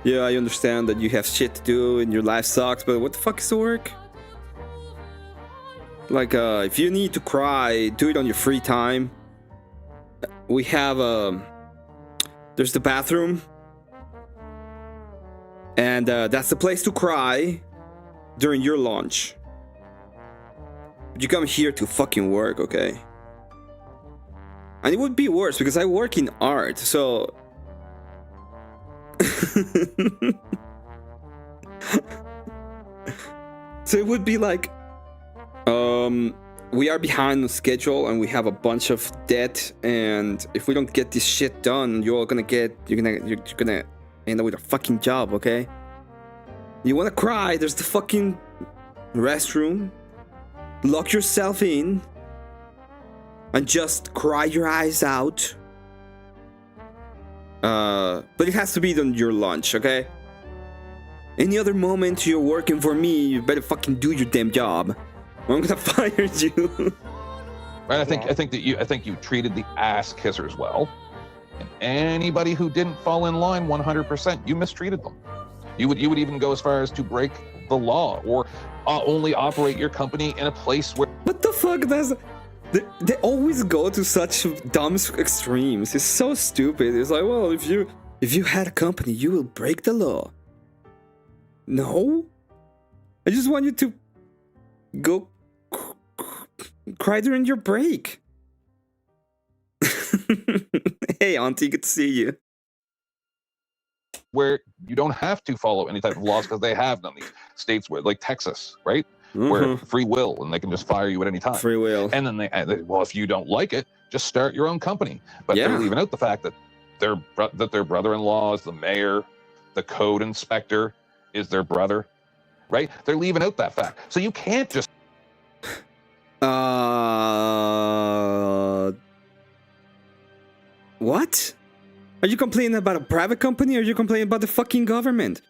Yeah, I understand that you have shit to do and your life sucks, but what the fuck is the work? Like, if you need to cry, do it on your free time. We have there's the bathroom, and that's the place to cry during your lunch. But you come here to fucking work, okay? And it would be worse because I work in art, so so it would be like, we are behind the schedule and we have a bunch of debt, and if we don't get this shit done, you're gonna end up with a fucking job, okay? You wanna cry? There's the fucking restroom. Lock yourself in and just cry your eyes out. But it has to be on your lunch, okay? Any other moment you're working for me, you better fucking do your damn job, or I'm gonna fire you. Right? I think you treated the ass kissers well. And anybody who didn't fall in line 100%, you mistreated them. You would even go as far as to break the law or only operate your company in a place where. What the fuck does? They always go to such dumb extremes. It's so stupid. It's like, well, if you had a company, you will break the law. No, I just want you to go cry during your break. Hey, Auntie, good to see you. Where you don't have to follow any type of laws because they have none. These states where, like Texas, right? Where free will, and they can just fire you at any time. Free will. And then they well, if you don't like it, just start your own company. But they're leaving out the fact that their brother-in-law is the mayor, the code inspector is their brother, right? They're leaving out that fact. So you can't just. What? Are you complaining about a private company, or are you complaining about the fucking government?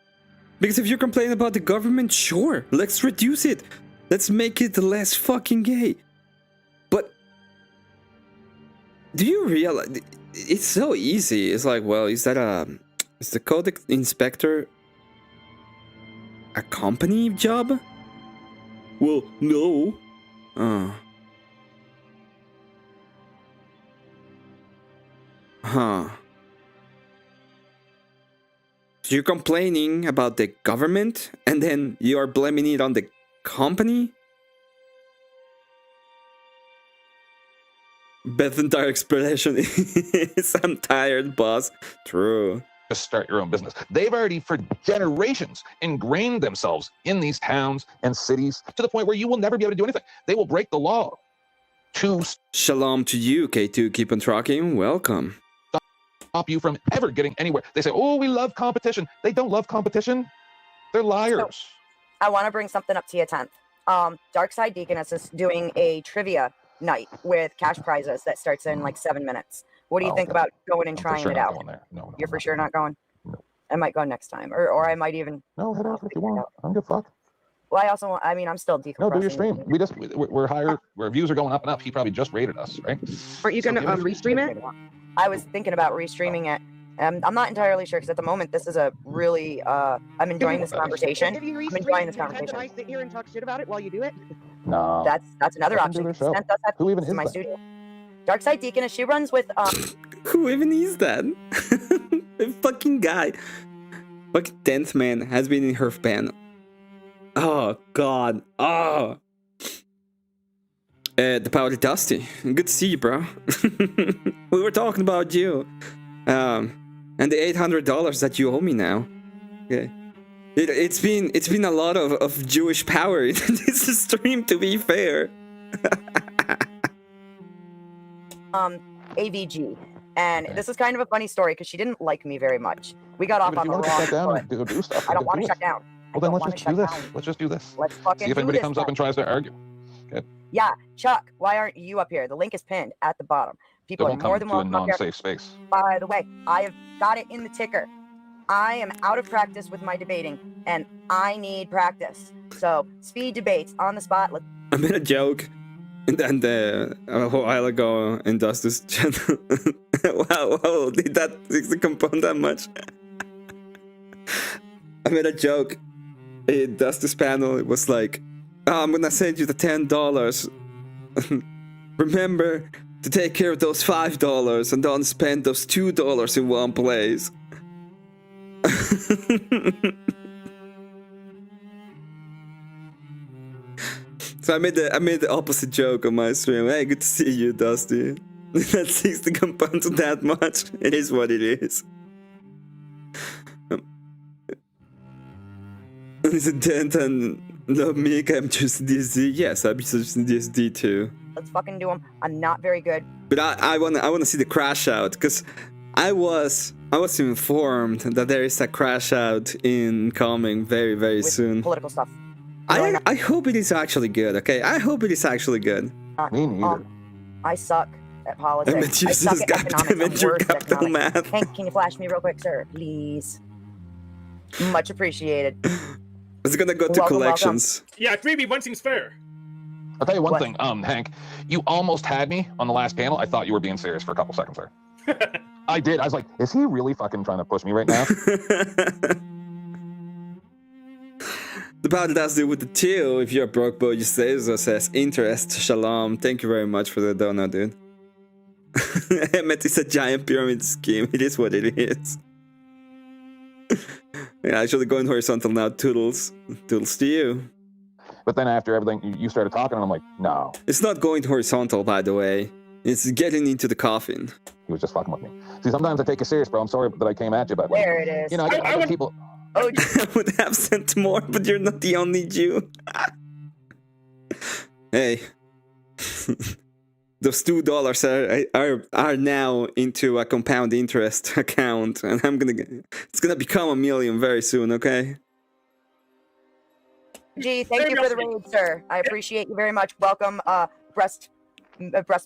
Because if you're complaining about the government, sure, let's reduce it. Let's make it less fucking gay. But do you realize it's so easy? It's like, well, is the code inspector a company job? Well, no. Huh. So you're complaining about the government, and then you are blaming it on the company? Beth's entire expression is, I'm tired, boss. True. Just start your own business. They've already, for generations, ingrained themselves in these towns and cities to the point where you will never be able to do anything. They will break the law to Shalom to you, K2. Keep on trucking. Welcome. Stop you from ever getting anywhere. They say, oh, we love competition. They don't love competition. They're liars. So, I want to bring something up to you, 10th. Darkside Deaconess is doing a trivia night with cash prizes that starts in like 7 minutes. What do you think about going and trying it out? No, You're for sure not going? No. I might go next time, or I might even. No, head off if you want. I'm good. Fuck. Well, I also want. I mean, I'm still decompressing. No, do your stream. We're higher. Our views are going up and up. He probably just rated us, right? Aren't you gonna restream it? I was thinking about restreaming it. I'm not entirely sure because at the moment this is a really. I'm enjoying this conversation. If you I'm enjoying this conversation. Can I sit here and talk shit about it while you do it? No. That's another option. Who even is my that? studio? Darkside Deaconess. She runs with. Who even is that? The fucking guy. Fucking 10th man has been in her fan. Oh god. Oh. The Powder Dusty. Good to see you, bro. We were talking about you. And the $800 that you owe me now. Okay. It's been a lot of Jewish power in this stream, to be fair. AVG. And this is kind of a funny story because she didn't like me very much. We got off on the wrong foot. I don't want to shut down. Well, then let's just do this. Let's just do this. Let's fucking see if anybody comes up and tries to argue. Okay. Yeah, Chuck, why aren't you up here? The link is pinned at the bottom. People are more than welcome up here. Non-safe space. By the way, I have got it in the ticker. I am out of practice with my debating, and I need practice. So, speed debates on the spot. I made a joke. And a while ago in Dusty's channel. wow, did that compound that much? I made a joke in Dusty's panel. It was like, oh, I'm gonna send you the $10. Remember to take care of those $5 and don't spend those $2 in one place. So I made the opposite joke on my stream. Hey, good to see you, Dusty. That 60 compounds that much. It is what it is. Is it Dent and no Mika? I'm just DSD. Yes, I'm just DSD too. Let's fucking do them. I'm not very good. But I wanna see the crash out, because I was informed that there is a crash out incoming very with soon. Political stuff. I hope it is actually good. Okay, I hope it is actually good. Me neither. I suck at politics. Emmett I suck uses at economics. I'm venture worse at capital economics. math. Hank, can you flash me real quick, sir? Please. Much appreciated. It's gonna go to Welcome, collections. Yeah, 3v1 seems fair. I'll tell you one What? thing, Hank. You almost had me on the last panel. I thought you were being serious for a couple seconds there. I did. I was like, is he really fucking trying to push me right now? The battle does do with the 2. If you're a broke boy, you say so, says interest. Shalom. Thank you very much for the donut, dude. Emmet is a giant pyramid scheme. It is what it is. Yeah, actually going horizontal now. Toodles. Toodles to you. But then after everything, you started talking, and I'm like, no. It's not going horizontal, by the way. It's getting into the coffin. He was just fucking with me. See, sometimes I take it serious, bro. I'm sorry that I came at you, but There it is. you know, I get people. Oh, I would have sent more, but you're not the only Jew. Hey. Those $2 are now into a compound interest account, and it's gonna become $1 million very soon, okay? Gee, thank you for the raid, sir. I appreciate you very much. Welcome, breast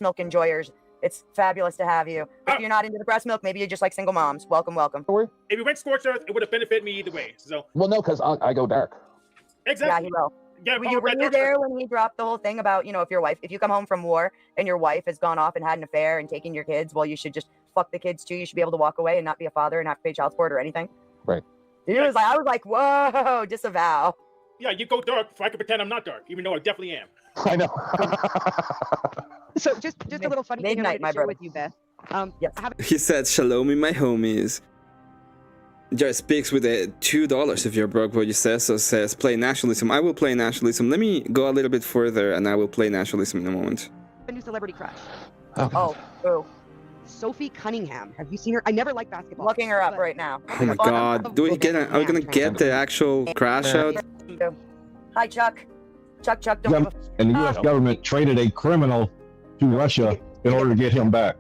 milk enjoyers. It's fabulous to have you. If you're not into the breast milk, maybe you're just like single moms. Welcome, welcome. If we went Scorched Earth, it would have benefited me either way. So. Well, no, because I go dark. Exactly. Yeah, he will. Yeah, Were you there when he dropped the whole thing about, you know, if you come home from war and your wife has gone off and had an affair and taken your kids, well, you should just fuck the kids too. You should be able to walk away and not be a father and have to pay child support or anything. Right. I was like, whoa, disavow. Yeah, you go dark so I can pretend I'm not dark, even though I definitely am. I know. So just a little funny thing I wanted to share with you, Beth. Yes. He said, "Shalom, my homies." Jared speaks with the $2 if you're broke, what you says. So says, play nationalism. I will play nationalism. Let me go a little bit further, and I will play nationalism in a moment. A new celebrity crush. Oh, Sophie Cunningham. Have you seen her? I never liked basketball. Looking her up right now. Oh my God! Are we gonna get the actual crash out? Hi, Chuck. Chuck, don't. And the U.S. government traded a criminal to Russia in order to get him back.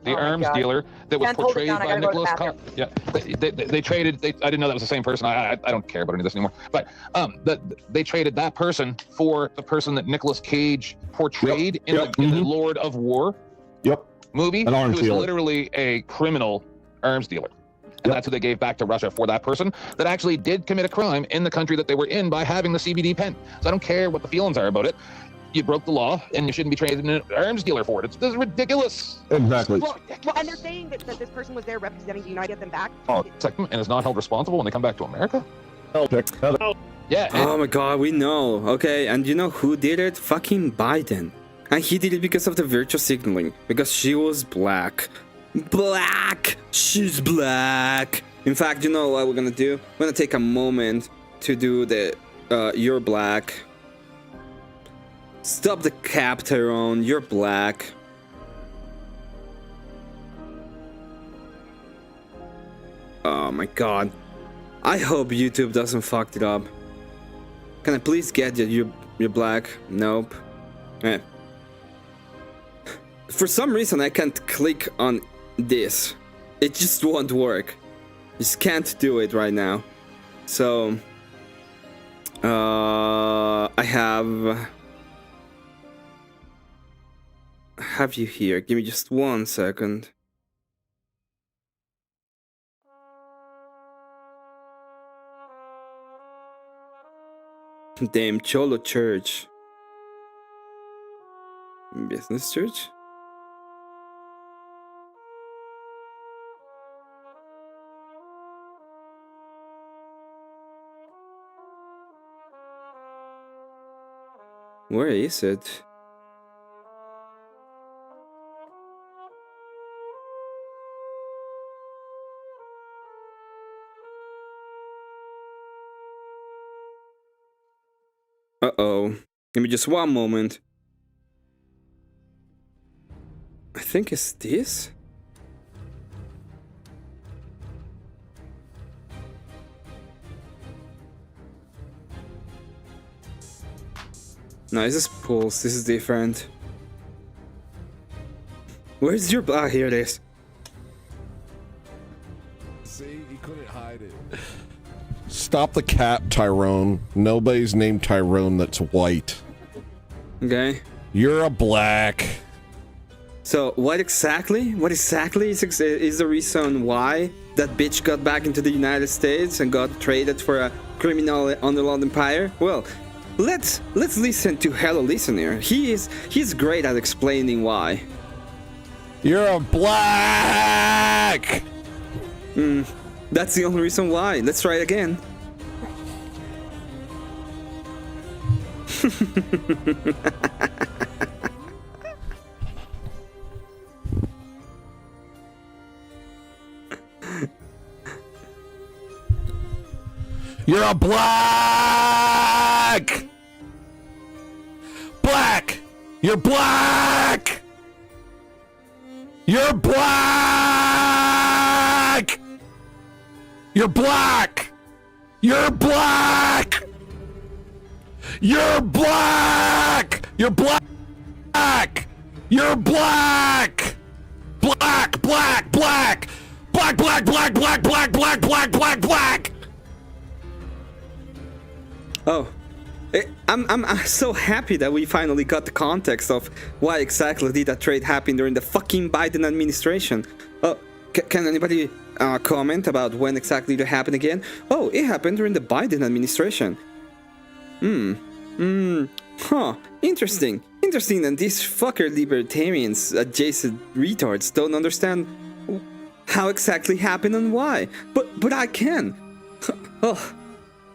The arms dealer that was portrayed by Nicholas Cobb. Yeah, they traded. I didn't know that was the same person. I don't care about any of this anymore. But they traded that person for the person that Nicolas Cage portrayed in the Lord of War movie, who is literally a criminal arms dealer. And that's who they gave back to Russia for that person that actually did commit a crime in the country that they were in by having the CBD pen. So I don't care what the feelings are about it. You broke the law, and you shouldn't be trading an arms dealer for it. This is ridiculous. Exactly. Well, and they're saying that this person was there representing the United, get them back. And is not held responsible when they come back to America? Yeah. Oh my God, we know. Okay, and you know who did it? Fucking Biden. And he did it because of the virtue signaling. Because she was black. Black! She's black! In fact, you know what we're gonna do? We're gonna take a moment to do the you're black. Stop the cap, Tyrone. You're black. Oh my God. I hope YouTube doesn't fuck it up. Can I please get you? You're black? Nope. Eh. For some reason, I can't click on this. It just won't work. Just can't do it right now. So, I have you here. Give me just 1 second. Damn, Cholo Church. Business church? Where is it? Uh-oh. Give me just 1 moment. I think it's this? No, this is Pulse. This is different. Where's your... Ah, here it is. See, he couldn't hide it. Stop the cap, Tyrone. Nobody's named Tyrone that's white. Okay. You're a black. So what exactly is the reason why that bitch got back into the United States and got traded for a criminal underworld empire? Well, let's listen to Hello Listener. He's great at explaining why. You're a black! That's the only reason why. Let's try it again. You're a black! Black! You're black! You're black! You're black! You're black! You're black! You're black! You're black! Black, black, black! Black, black, black, black, black, black, black, black, black! Oh, I'm so happy that we finally got the context of why exactly did that trade happen during the fucking Biden administration. Oh, can anybody comment about when exactly it happened again? Oh, it happened during the Biden administration. Huh, interesting. Interesting that these fucker libertarians, adjacent retards, don't understand how exactly happened and why. But I can. Oh.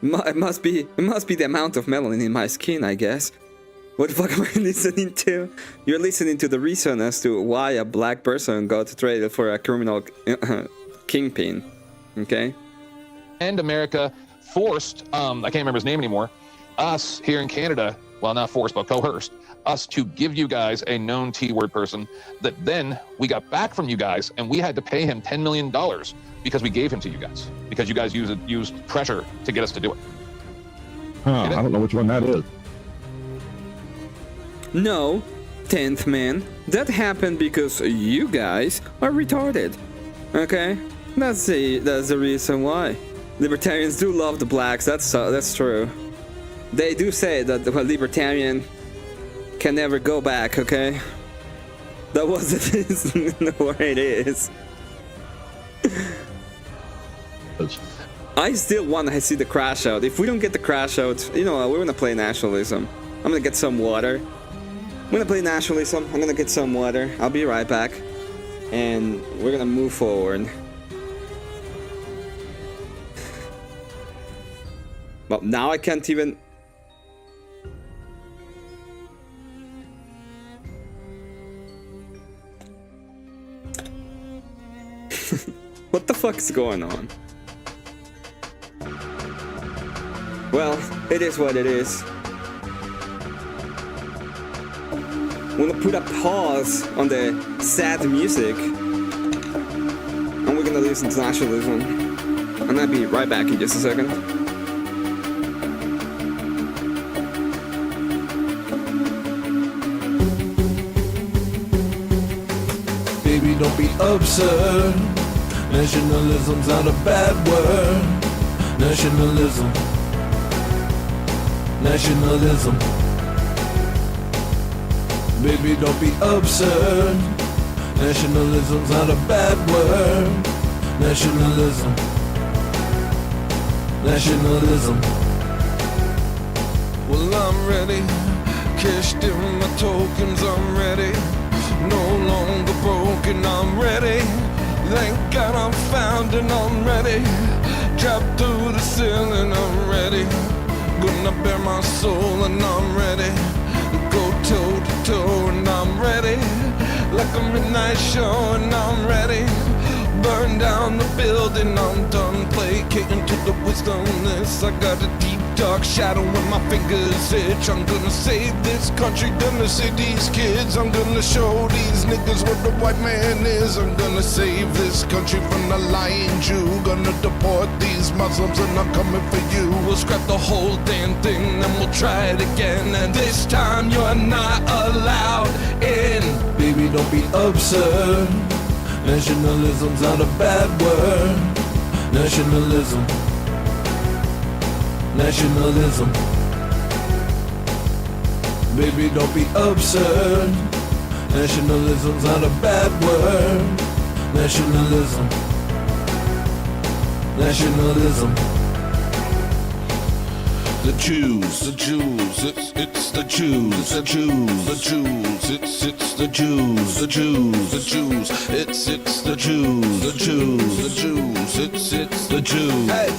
It must be the amount of melanin in my skin, I guess. What the fuck am I listening to? You're listening to the reason as to why a black person got traded for a criminal kingpin. Okay? And America forced, I can't remember his name anymore, us here in Canada, well, not forced, but coerced, us to give you guys a known T-word person that then we got back from you guys and we had to pay him $10 million because we gave him to you guys. Because you guys used pressure to get us to do it. Huh, I don't know which one that is. No, 10th man. That happened because you guys are retarded. Okay? That's the reason why. Libertarians do love the blacks, that's true. They do say that the libertarian can never go back, okay? That was the reason why it is. I still want to see the Crashout. If we don't get the Crashout, you know, we're gonna play nationalism. I'm gonna get some water. I'm gonna play nationalism. I'm gonna get some water. I'll be right back. And we're gonna move forward. Well, now I can't even... What the fuck is going on? Well, it is what it is. I'm gonna put a pause on the sad music. And we're gonna listen to nationalism. And I'll be right back in just a second. Baby, don't be absurd. Nationalism's not a bad word. Nationalism. Nationalism. Baby, don't be absurd. Nationalism's not a bad word. Nationalism. Nationalism. Well, I'm ready. Cashed in my tokens, I'm ready. No longer broken, I'm ready. Thank God I'm found and I'm ready. Drop through the ceiling, I'm ready. Gonna bare my soul and I'm ready. Go toe to toe and I'm ready. Like a midnight show and I'm ready. Burn down the building, I'm done placating to the wisdomless. I got a deep dark shadow when my fingers itch. I'm gonna save this country, gonna save these kids. I'm gonna show these niggas what the white man is. I'm gonna save this country from the lying Jew. Gonna deport these Muslims and I'm coming for you. We'll scrap the whole damn thing and we'll try it again. And this time you're not allowed in. Baby, don't be absurd. Nationalism's not a bad word. Nationalism. Nationalism. Baby, don't be absurd. Nationalism's not a bad word. Nationalism. Nationalism. The Jews, it's the Jews, the Jews, the Jews, it's the Jews, the Jews, the Jews, it's the Jews, the Jews, the Jews, it's the Jews. Hey.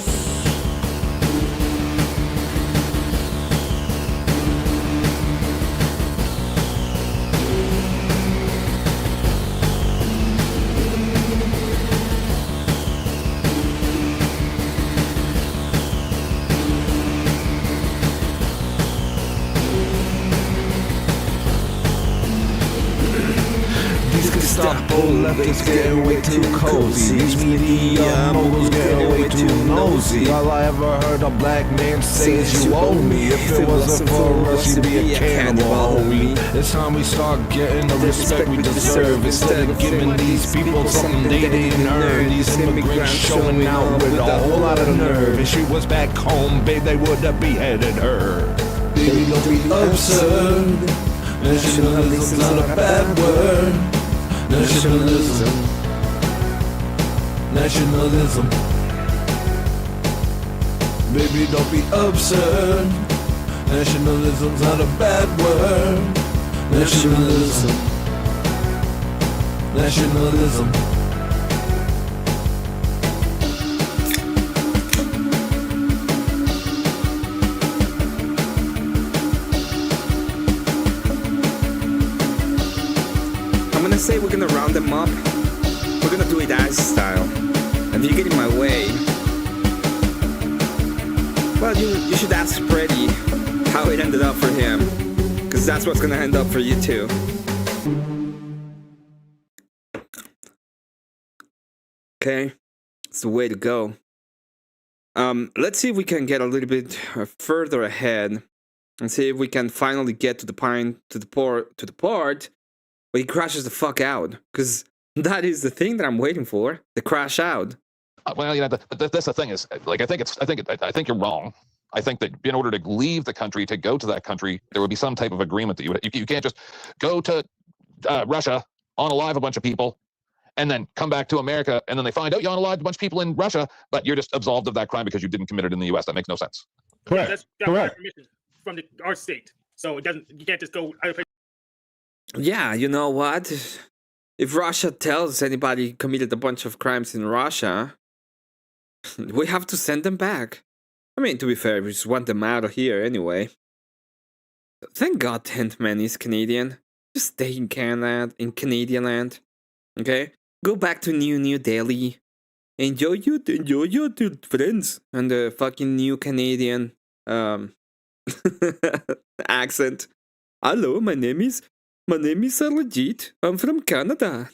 Leftists getting way too cozy. These media moguls getting way too nosy. All I ever heard a black man say is you owe me. If it wasn't for us, you'd be a cannibal, homie. It's time we start getting the respect we deserve. Instead of giving these people something they didn't earn. These immigrants showing out with a whole lot of nerve. If she was back home, babe, they would have beheaded her. Baby, don't be absurd. Nationalism's not a bad word. Nationalism. Nationalism. Baby, don't be absurd. Nationalism's not a bad word. Nationalism. Nationalism. Say we're gonna round them up. We're gonna do it as style. And if you get in my way, well, you should ask Freddy how it ended up for him, because that's what's gonna end up for you too. Okay, it's the way to go. Let's see if we can get a little bit further ahead and see if we can finally get to the part where he crashes the fuck out, because that is the thing that I'm waiting for, the crash out. Well, you know, that's the thing is, like, I think you're wrong. I think that in order to leave the country, to go to that country, there would be some type of agreement that you can't just go to Russia, unalive a bunch of people, and then come back to America, and then they find out you unalived a bunch of people in Russia, but you're just absolved of that crime because you didn't commit it in the U.S. That makes no sense. Correct. That's Correct. permission from our state, so it doesn't. You can't just go. Yeah, you know what? If Russia tells anybody committed a bunch of crimes in Russia, we have to send them back. I mean, to be fair, we just want them out of here anyway. Thank God Ant-Man is Canadian. Just stay in Canada, in Canadian land. Okay? Go back to New Delhi. Enjoy your friends. And the fucking new Canadian accent. Hello, my name is Legit. I'm from Canada.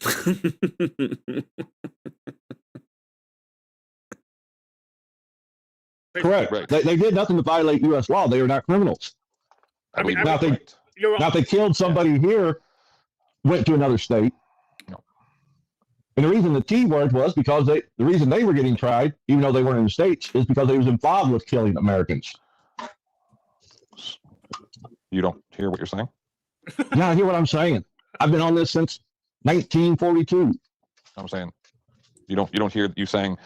Correct. Right. They did nothing to violate U.S. law. They are not criminals. Now they killed somebody here, went to another state. No. And the reason the T word was because the reason they were getting tried, even though they weren't in the States, is because they was involved with killing Americans. You don't hear what you're saying? Yeah, I hear what I'm saying. I've been on this since 1942. I'm saying you don't hear you saying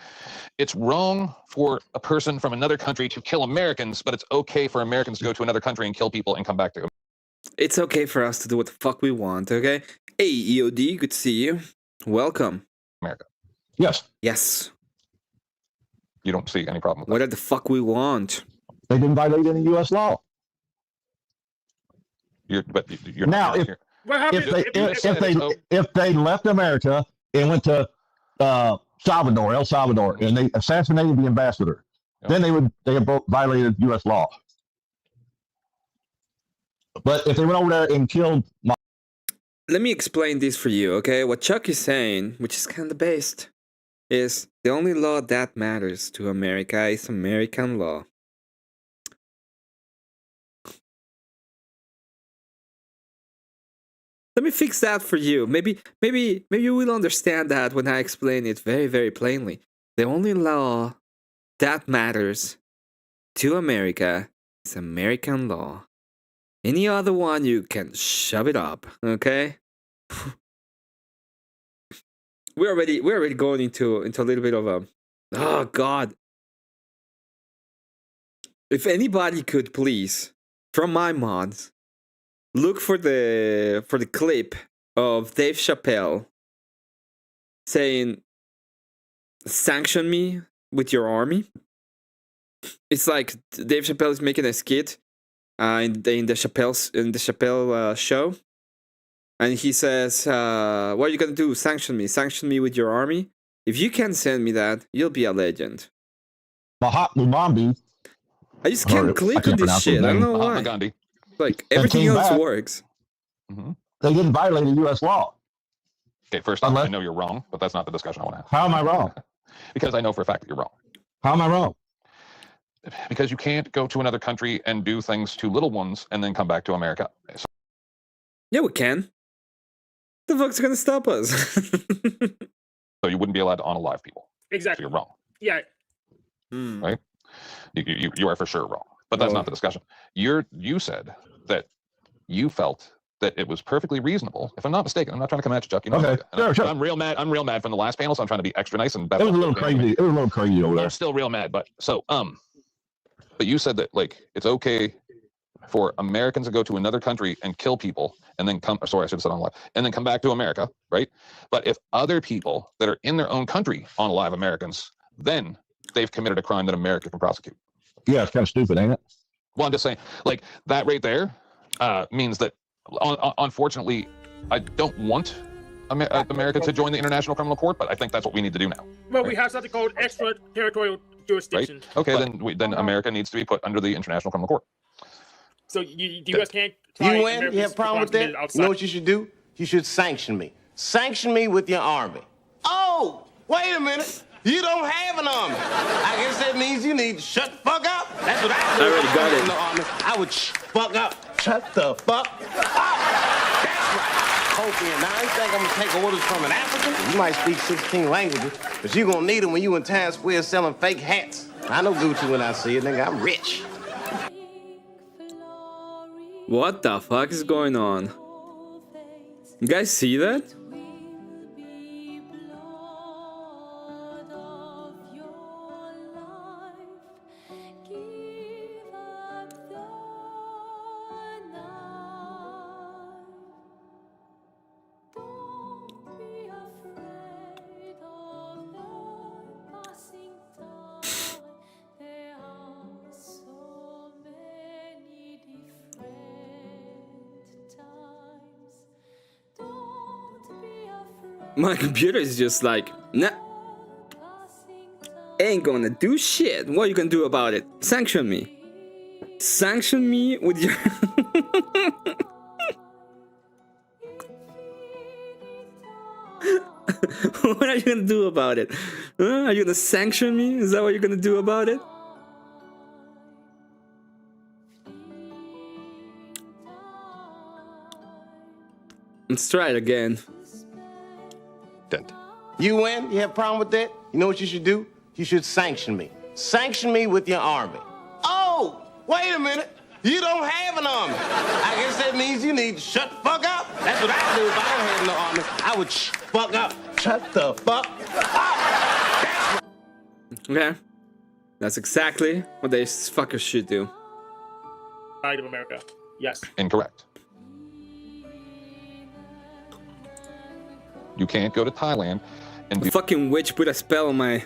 it's wrong for a person from another country to kill Americans, but it's okay for Americans to go to another country and kill people and come back to them. It's okay for us to do what the fuck we want, okay? Hey, EOD, good to see you. Welcome. America. Yes. Yes. You don't see any problem with that. Whatever the fuck we want. They didn't violate any U.S. law. You're Now, not here. if they left America and went to El Salvador, and they assassinated the ambassador, then they have violated U.S. law. But if they went over there and killed, let me explain this for you, okay? What Chuck is saying, which is kind of based, is the only law that matters to America is American law. Let me fix that for you. Maybe you will understand that when I explain it very, very plainly. The only law that matters to America is American law. Any other one, you can shove it up, okay? we're already going into a little bit of a, oh god. If anybody could please, from my mods, look for the clip of Dave Chappelle saying, "Sanction me with your army." It's like Dave Chappelle is making a skit in the Chappelle show, and he says, "What are you gonna do? Sanction me with your army. If you can send me that, you'll be a legend." Mahatma Gandhi. I just can't click on this shit. I don't know why. Gandhi. Like everything else back. works. Mm-hmm. They didn't violate a U.S. law. Okay, first off, I know you're wrong, but that's not the discussion I want to have. How am I wrong? Because I know for a fact that you're wrong. How am I wrong? Because you can't go to another country and do things to little ones and then come back to America. So, yeah, we can. The fuck's gonna stop us? so you wouldn't be allowed to unalive people. Exactly. So you're wrong. Yeah. Right? You are for sure wrong. But that's not the discussion. You said that you felt that it was perfectly reasonable. If I'm not mistaken, I'm not trying to come at you, Chuck. You know, okay, sure. I'm real mad from the last panel, so I'm trying to be extra nice and better. It was a little crazy. It was a little crazy over there. I'm still real mad, but but you said that like it's okay for Americans to go to another country and kill people and then come. Sorry, I should have said unalive. And then come back to America, right? But if other people that are in their own country unalive Americans, then they've committed a crime that America can prosecute. Yeah, it's kind of stupid, ain't it? Well, I'm just saying, like that right there means that. Unfortunately, I don't want America to join the International Criminal Court, but I think that's what we need to do now. Well, we have something called extraterritorial jurisdiction. Right? Okay, then America needs to be put under the International Criminal Court. So the U.S. can't. You win? You have a problem with that? You know what you should do? You should sanction me. Sanction me with your army. Oh, wait a minute. You don't have an army. I guess that means you need to shut the fuck up. That's what I do. I already got it. In the army. I would fuck up. Shut the fuck up. That's right. Hopian. Now, I think I'm going to take orders from an African. You might speak 16 languages, but you're going to need them when you in Times Square selling fake hats. I know Gucci when I see it, nigga. I'm rich. What the fuck is going on? You guys see that? My computer is just like, nah, ain't gonna do shit. What are you gonna do about it? Sanction me. Sanction me with your... What are you gonna do about it? Are you gonna sanction me? Is that what you're gonna do about it? Let's try it again. You win? You have a problem with that? You know what you should do? You should sanction me. Sanction me with your army. Oh, wait a minute. You don't have an army. I guess that means you need to shut the fuck up. That's what I do if I don't have no army. I would fuck up. Shut the fuck up. Okay. That's exactly what these fuckers should do. Side of America. Yes. Incorrect. You can't go to Thailand and the fucking witch put a spell on my...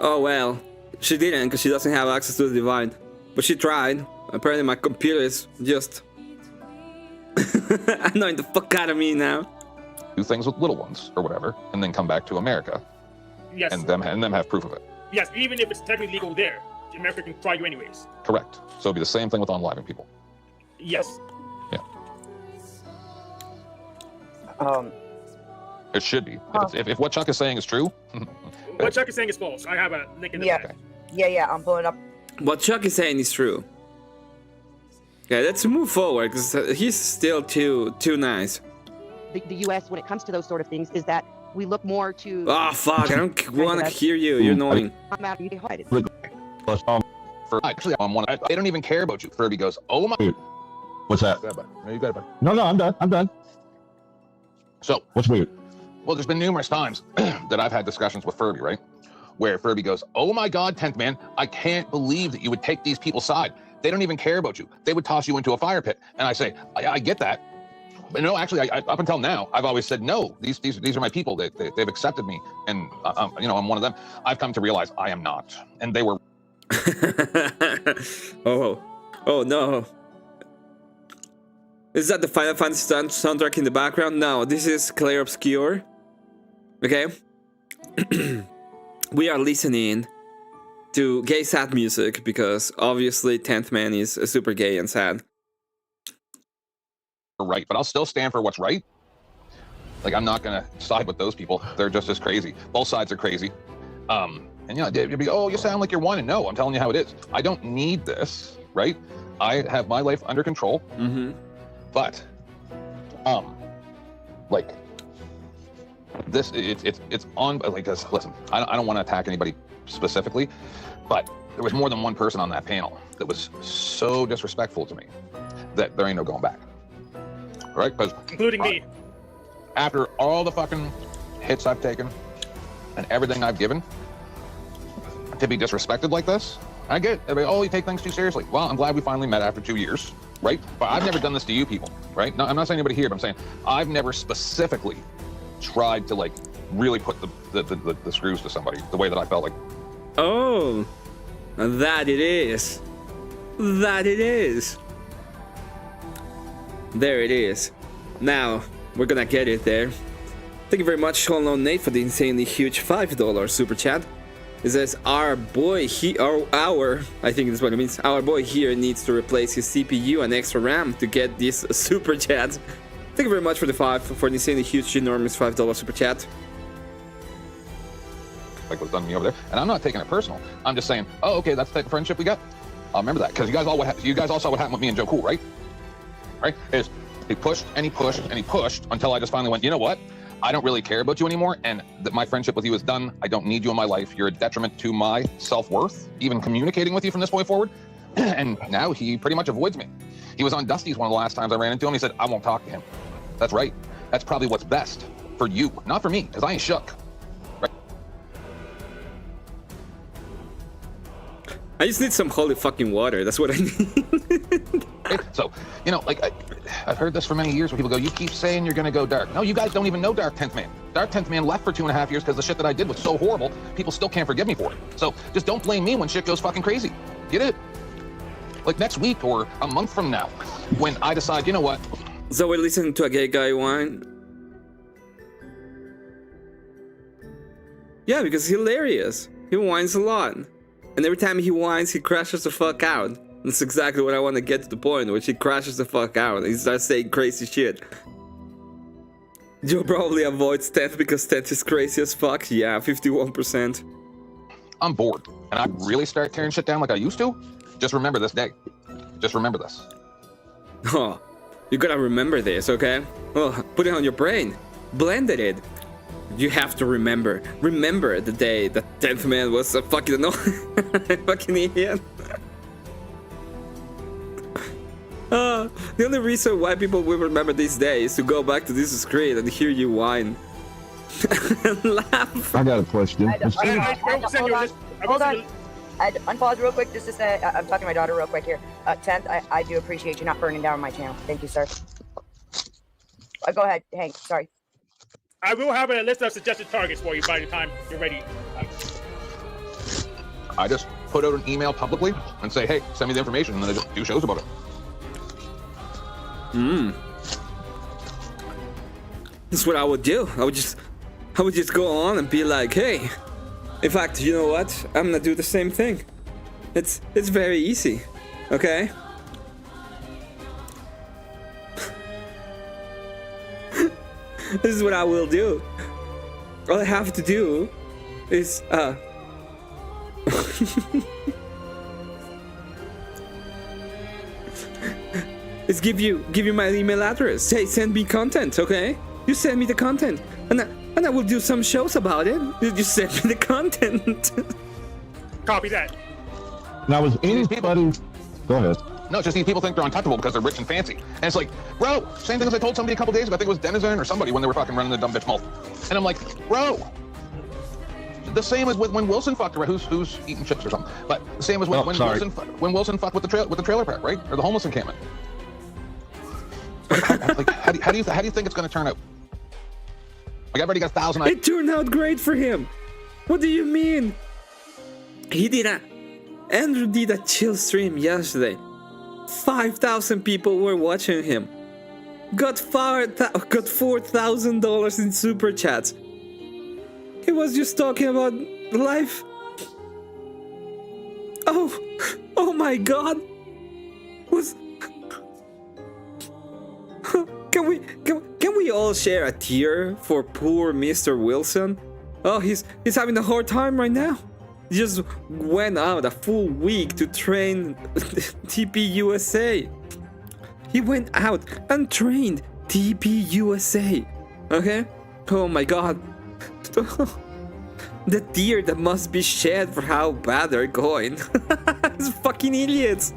Oh well, she didn't because she doesn't have access to the divine. But she tried. Apparently my computer is just... annoying the fuck out of me now. Do things with little ones or whatever, and then come back to America. Yes. And them have proof of it. Yes, even if it's technically legal there, America can try you anyways. Correct. So it'd be the same thing with unaliving people. Yes. Yeah. It should be. If what Chuck is saying is true. What Chuck is saying is false. I have a link in the back. Yeah, I'm pulling up. What Chuck is saying is true. Okay, let's move forward because he's still too nice. The U.S. when it comes to those sort of things is that we look more to. Oh fuck! I don't want to hear you. You're annoying. Actually, they don't even care about you. Furby goes, "Oh my." What's that? No, you got it, buddy. No, I'm done. So what's weird? Well, there's been numerous times that I've had discussions with Furby, right? Where Furby goes, "Oh my God, 10th man, I can't believe that you would take these people's side. They don't even care about you. They would toss you into a fire pit." And I say, I get that. But no, actually, up until now, I've always said, no, these are my people. They've accepted me. And, I'm one of them. I've come to realize I am not. And they were. Oh no. Is that the Final Fantasy soundtrack in the background? No, this is Claire Obscure. Okay? We are listening to gay sad music because obviously 10th man is super gay and sad. Right, but I'll still stand for what's right. Like, I'm not gonna side with those people. They're just as crazy. Both sides are crazy. And you'll be, oh, you sound like you're one. And no, I'm telling you how it is. I don't need this, right? I have my life under control. Mm-hmm. But, like, this, it's on, like this. Listen, I don't want to attack anybody specifically, but there was more than one person on that panel that was so disrespectful to me that there ain't no going back. Right? Because including me. After all the fucking hits I've taken and everything I've given, to be disrespected like this, I get it. Oh, you take things too seriously. Well, I'm glad we finally met after 2 years, right? But I've never done this to you people, right? No, I'm not saying anybody here, but I'm saying I've never specifically tried to, like, really put the screws to somebody the way that I felt like. Oh, that it is. That it is. There it is. Now, we're gonna get it there. Thank you very much, Hollow Nate, for the insanely huge $5 super chat. It says, our boy, I think that's what it means. Our boy here needs to replace his CPU and extra RAM to get this super chat. Thank you very much for the insanely huge, enormous $5 super chat. Like what's done to me over there, and I'm not taking it personal. I'm just saying, oh, okay, that's the type of friendship we got. I'll remember that, because you guys all saw what happened with me and Joe Cool, right? Right? Is he pushed and he pushed and he pushed until I just finally went, you know what? I don't really care about you anymore, and that my friendship with you is done. I don't need you in my life. You're a detriment to my self-worth, even communicating with you from this point forward. And now he pretty much avoids me. He was on Dusty's one of the last times I ran into him. He said, I won't talk to him. That's right. That's probably what's best for you, not for me, because I ain't shook. Right? I just need some holy fucking water. That's what I need. So, like, I've heard this for many years where people go, you keep saying you're going to go dark. No, you guys don't even know Dark 10th Man. Dark 10th Man left for 2.5 years because the shit that I did was so horrible, people still can't forgive me for it. So just don't blame me when shit goes fucking crazy. Get it? Like next week or a month from now, when I decide, you know what? So we're listening to a gay guy whine. Yeah, because he's hilarious. He whines a lot. And every time he whines, he crashes the fuck out. That's exactly what I want to get to the point, which he crashes the fuck out. He starts saying crazy shit. Joe probably avoids 10th because 10th is crazy as fuck. Yeah, 51%. I'm bored. And I really start tearing shit down like I used to. Just remember this day. Just remember this. Oh, you gotta remember this, okay? Well, put it on your brain. Blend it. You have to remember. Remember the day that 10th man was a fucking fucking idiot. The only reason why people will remember this day is to go back to this screen and hear you whine. And laugh. I got a question. Hold on. I'd unpause real quick just to say, I'm talking to my daughter real quick here. 10th, I do appreciate you not burning down my channel. Thank you, sir. Go ahead, Hank. Sorry. I will have a list of suggested targets for you by the time you're ready. I just put out an email publicly and say, hey, send me the information, and then I just do shows about it. That's what I would do. I would just go on and be like, hey, in fact, you know what? I'm gonna do the same thing. It's very easy, okay? This is what I will do. All I have to do is is give you my email address. Hey, send me content, okay? You send me the content, and I will do some shows about it. You just send me the content. Copy that. Now, was anybody? Go ahead. No, it's just these people think they're untouchable because they're rich and fancy. And it's like, bro, same thing as I told somebody a couple days ago. I think it was Denizen or somebody when they were fucking running the dumb bitch mouth. And I'm like, bro, the same as with when Wilson fucked around. Who's eating chips or something? But the same as when Wilson fucked with the trailer park, right? Or the homeless encampment. Like, how do you think it's going to turn out? Like, I've already got 1,000. It turned out great for him. What do you mean? Andrew did a chill stream yesterday. 5,000 people were watching him. Got $4,000 in super chats. He was just talking about life. Oh my God. Can we all share a tear for poor Mr. Wilson? Oh, he's having a hard time right now. He just went out a full week to train TP USA. He went out and trained TP USA. Okay? Oh my God. The tear that must be shed for how bad they're going. These fucking idiots.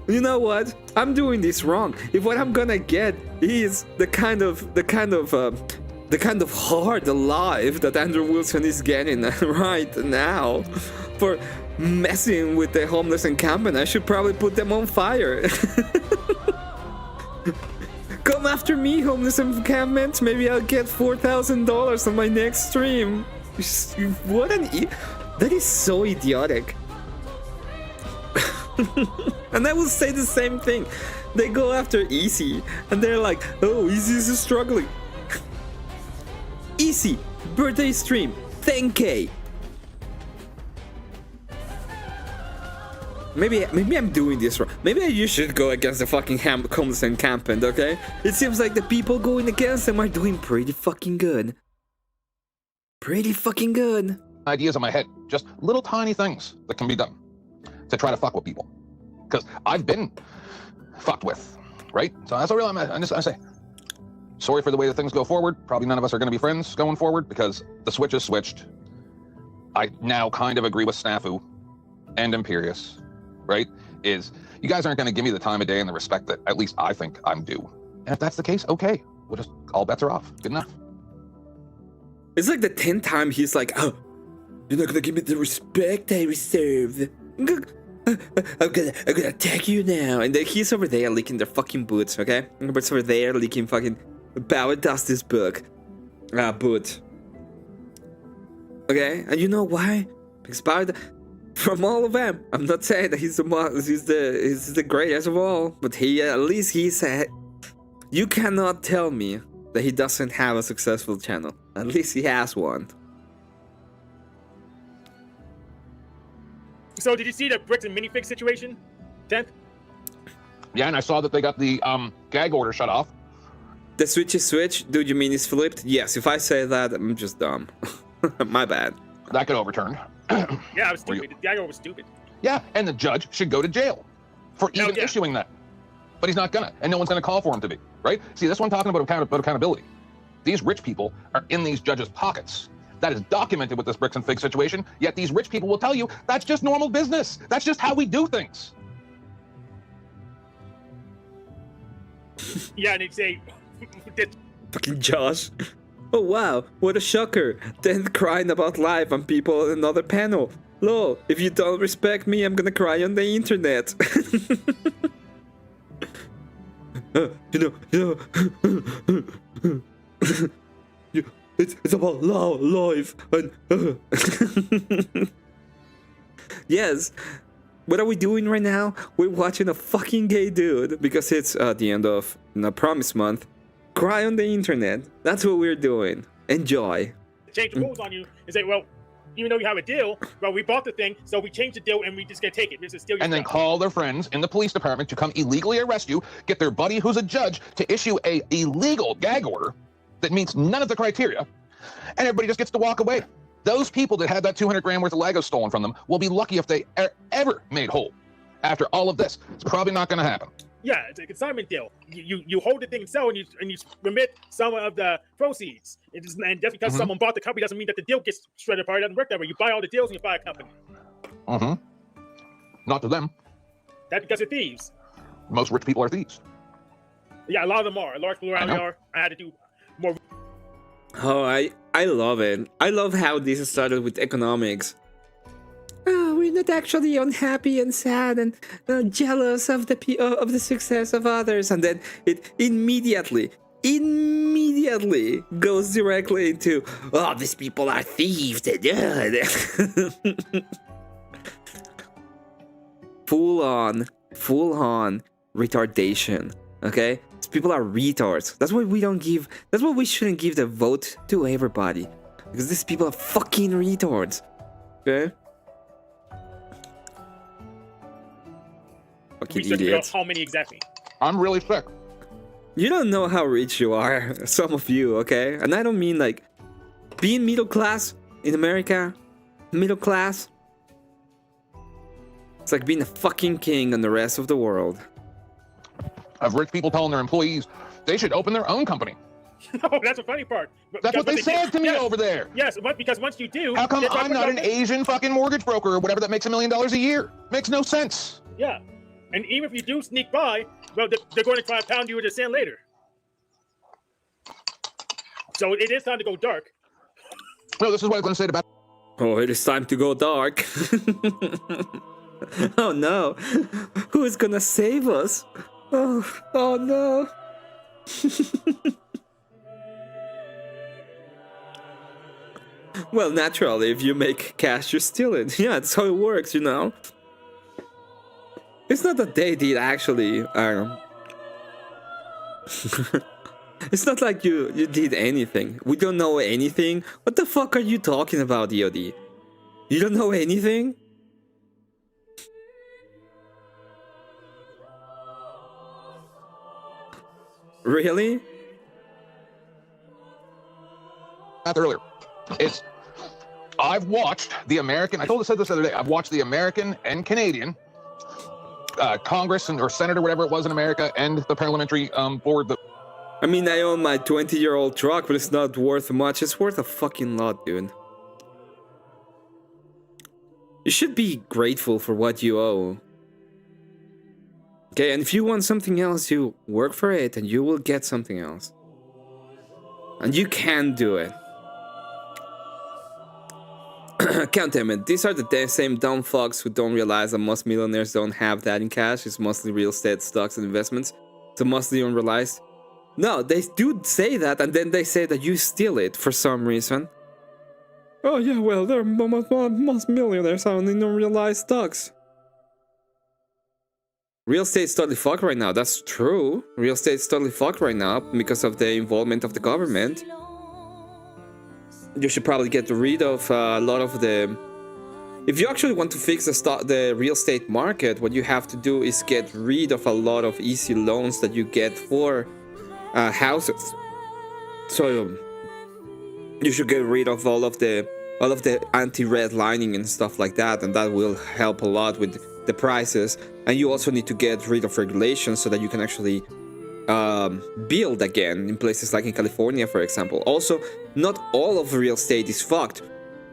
You know what? I'm doing this wrong. If what I'm gonna get is the kind of hard life that Andrew Wilson is getting right now for messing with the homeless encampment, I should probably put them on fire. Come after me, homeless encampment. Maybe I'll get $4,000 on my next stream. That is so idiotic. And I will say the same thing. They go after Easy, and they're like, oh, Easy is struggling. Easy, birthday stream, 10K. Maybe I'm doing this wrong. Maybe you should go against the fucking homeless encampment, okay? It seems like the people going against them are doing pretty fucking good. Pretty fucking good. Ideas in my head, just little tiny things that can be done to try to fuck with people. Because I've been fucked with, right? So that's a real, I say, sorry for the way that things go forward. Probably none of us are going to be friends going forward because the switch is switched. I now kind of agree with Snafu and Imperious, right? Is you guys aren't going to give me the time of day and the respect that at least I think I'm due. And if that's the case, okay. We'll just, all bets are off. Good enough. It's like the 10th time he's like, oh, you're not going to give me the respect I deserve. I'm gonna attack you now. And then he's over there licking their fucking boots, okay? Robert's over there licking fucking Power Dusty's boot. Okay? And you know why? Because from all of them, I'm not saying that he's the greatest of all, but at least he said, you cannot tell me that he doesn't have a successful channel. At least he has one. So did you see the bricks and minifig situation, 10th? Yeah, and I saw that they got the gag order shut off. The switch is switched? Dude, you mean it's flipped? Yes, if I say that, I'm just dumb. My bad. That got overturned. Yeah, I was stupid. The gag order was stupid. Yeah, and the judge should go to jail for even issuing that. But he's not gonna, and no one's gonna call for him to be, right? See, that's what I'm talking about accountability. These rich people are in these judges' pockets. That is documented with this bricks and fig situation, yet these rich people will tell you that's just normal business. That's just how we do things. Yeah, and they say... Fucking Josh. Oh wow, what a shocker. 10th crying about life on people on another panel. Lol, if you don't respect me, I'm gonna cry on the internet. It's about life and yes. What are we doing right now? We're watching a fucking gay dude because it's the end of Promise Month. Cry on the internet. That's what we're doing. Enjoy. Change the rules on you and say, well, even though you have a deal, well, we bought the thing, so we changed the deal and we just gonna take it. This is still your and then call their friends in the police department to come illegally arrest you, get their buddy who's a judge to issue a illegal gag order that meets none of the criteria, and everybody just gets to walk away. Those people that had that 200 grand worth of Legos stolen from them will be lucky if they are ever made whole. After all of this, it's probably not going to happen. Yeah, it's a consignment deal. You hold the thing and sell, and you remit some of the proceeds. And just because someone bought the company doesn't mean that the deal gets shredded apart. It doesn't work that way. You buy all the deals and you buy a company. Not to them. That's because they're thieves. Most rich people are thieves. Yeah, a lot of them are. A large plurality are. I had to do more. Oh, I love it. I love how this started with economics. Oh, we're not actually unhappy and sad and jealous of the success of others, and then it immediately goes directly into, oh, these people are thieves. full on retardation. Okay, these people are retards. That's why we don't give. That's why we shouldn't give the vote to everybody, because these people are fucking retards. Okay. Fucking idiots. How many exactly? I'm really sick. You don't know how rich you are, some of you, okay? And I don't mean like being middle class in America. Middle class. It's like being a fucking king on the rest of the world. I have rich people telling their employees they should open their own company. Oh, that's the funny part. That's what they said to me over there. Yes, but because once you do, how come I'm not an Asian fucking mortgage broker or whatever that makes $1 million a year? Makes no sense. Yeah. And even if you do sneak by, well, they're going to try to pound you with the sand later. So it is time to go dark. No, this is what I was going to say about... Oh, it is time to go dark. Oh no. Who is going to save us? Oh no. Well, naturally, if you make cash, you steal it. Yeah, that's how it works, you know. It's not that they did actually. It's not like you did anything. We don't know anything. What the fuck are you talking about, EOD? You don't know anything? Really? Earlier, I've watched the American. I said this the other day. I've watched the American and Canadian Congress or Senate or whatever it was in America and the parliamentary board. I mean, I own my 20-year-old truck, but it's not worth much. It's worth a fucking lot, dude. You should be grateful for what you owe. Okay, and if you want something else, you work for it and you will get something else. And you can do it. Count them. These are the same dumb fucks who don't realize that most millionaires don't have that in cash. It's mostly real estate, stocks, and investments. So mostly unrealized. No, they do say that, and then they say that you steal it for some reason. Oh yeah, well, they're most millionaires are in unrealized stocks. Real estate's totally fucked right now. That's true. Real estate's totally fucked right now because of the involvement of the government. You should probably get rid of a lot of the... If you actually want to fix the real estate market, what you have to do is get rid of a lot of easy loans that you get for houses. So you should get rid of all of the anti-redlining and stuff like that, and that will help a lot with the prices. And you also need to get rid of regulations so that you can actually build again in places like in California, for example. Also, not all of real estate is fucked.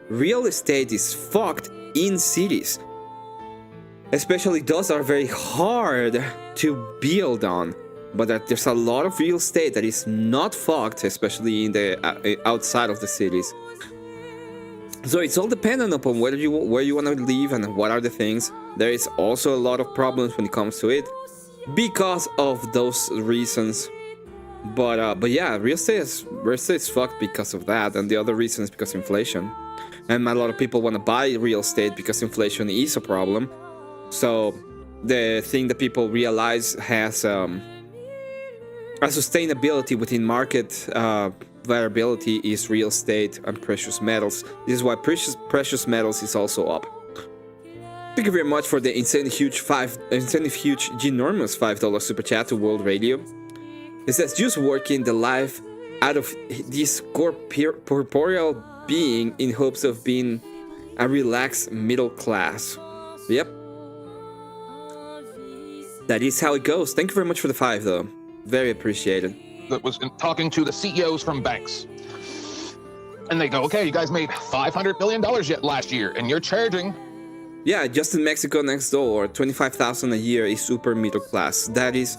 Real estate is fucked in cities. Especially those are very hard to build on. But there's a lot of real estate that is not fucked, especially in the outside of the cities. So it's all dependent upon where you want to live and what are the things. There is also a lot of problems when it comes to it because of those reasons. But yeah, real estate is fucked because of that, and the other reason is because of inflation. And a lot of people want to buy real estate because inflation is a problem. So the thing that people realize has a sustainability within market variability is real estate and precious metals. This is why precious metals is also up. Thank you very much for the insanely huge ginormous $5 super chat to World Radio. It says, just working the life out of this corporeal being in hopes of being a relaxed middle class. Yep. That is how it goes. Thank you very much for the 5, though. Very appreciated. That was talking to the CEOs from banks. And they go, okay, you guys made $500 million yet last year, and you're charging. Yeah, just in Mexico next door, 25,000 a year is super middle class. That is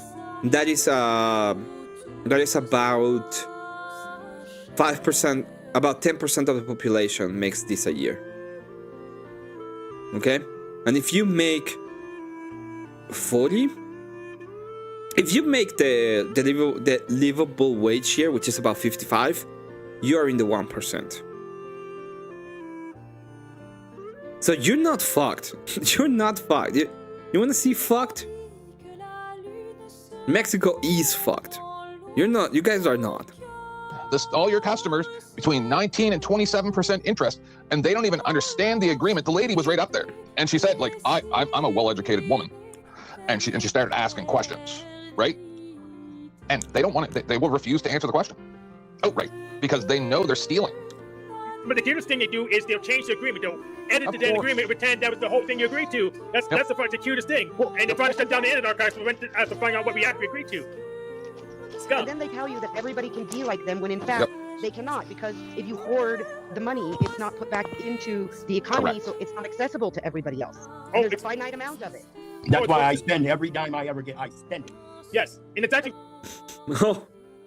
about 5%, about 10% of the population makes this a year. Okay? And if you make 40, if you make the livable wage here, which is about 55, you are in the 1%. So you're not fucked. You're not fucked. You want to see fucked? Mexico is fucked. You're not. You guys are not. All your customers between 19 and 27% interest, and they don't even understand the agreement. The lady was right up there, and she said, like, I'm a well-educated woman, and she started asking questions, right? And they don't want it. They will refuse to answer the question outright because they know they're stealing. But the cutest thing they do is they'll change the agreement. They'll edit the dead agreement and pretend that was the whole thing you agreed to. That's the cutest thing. And they try to shut down the internet archives to find out what we actually agreed to. And then they tell you that everybody can be like them when in fact they cannot, because if you hoard the money, it's not put back into the economy, so it's not accessible to everybody else. There's a finite amount of it. That's why I spend every dime I ever get. I spend it. Yes, and it's actually.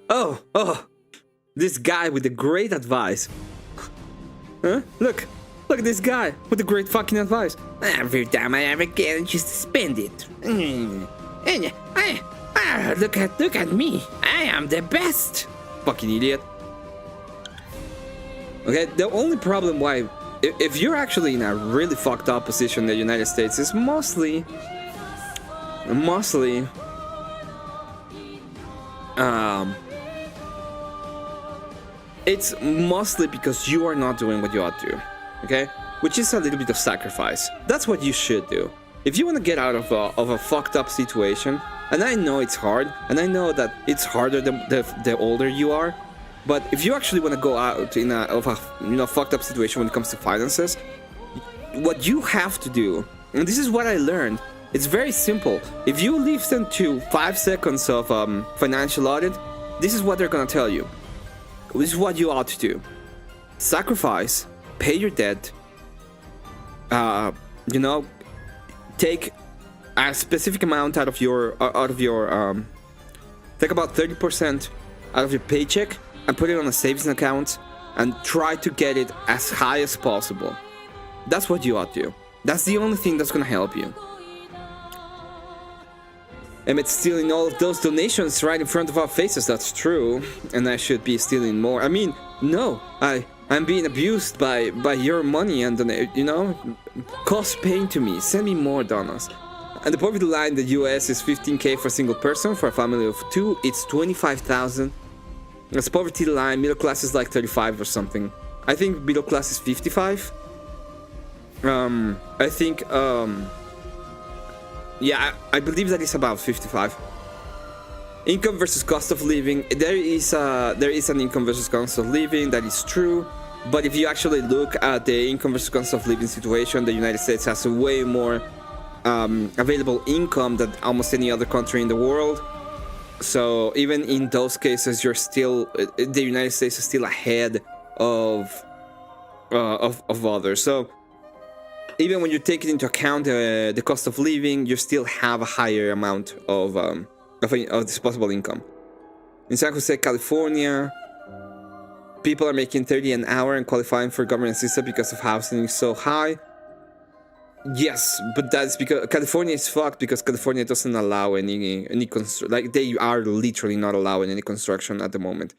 Oh! This guy with the great advice. Huh? Look at this guy with the great fucking advice. Every time I ever get it, just spend it. Look at me. I am the best. Fucking idiot. Okay, the only problem why, if you're actually in a really fucked up position in the United States, is mostly, it's mostly because you are not doing what you ought to, okay? Which is a little bit of sacrifice. That's what you should do. If you want to get out of a fucked up situation, and I know it's hard, and I know that it's harder the older you are, but if you actually want to go out in a fucked up situation when it comes to finances, what you have to do, and this is what I learned, it's very simple. If you listen to 5 seconds of financial audit, this is what they're gonna tell you. This is what you ought to do. Sacrifice, pay your debt, take a specific amount out of your take about 30% out of your paycheck and put it on a savings account and try to get it as high as possible. That's what you ought to do. That's the only thing that's gonna help you. Emmet's stealing all of those donations right in front of our faces. That's true, and I should be stealing more. I mean, no, I'm being abused by your money, and cause pain to me. Send me more dollars. And the poverty line in the US is 15K for a single person. For a family of 2, it's 25,000. That's poverty line. Middle class is like 35 or something. I think middle class is 55. I think yeah, I believe that is about 55. Income versus cost of living. There is an income versus cost of living. That is true. But if you actually look at the income versus cost of living situation, the United States has a way more available income than almost any other country in the world. So even in those cases, the United States is still ahead of others. So even when you take it into account the cost of living, you still have a higher amount of disposable income. In San Jose, California, people are making $30 an hour and qualifying for government assistance because of housing is so high. Yes, but that's because California is fucked because California doesn't allow any like they are literally not allowing any construction at the moment.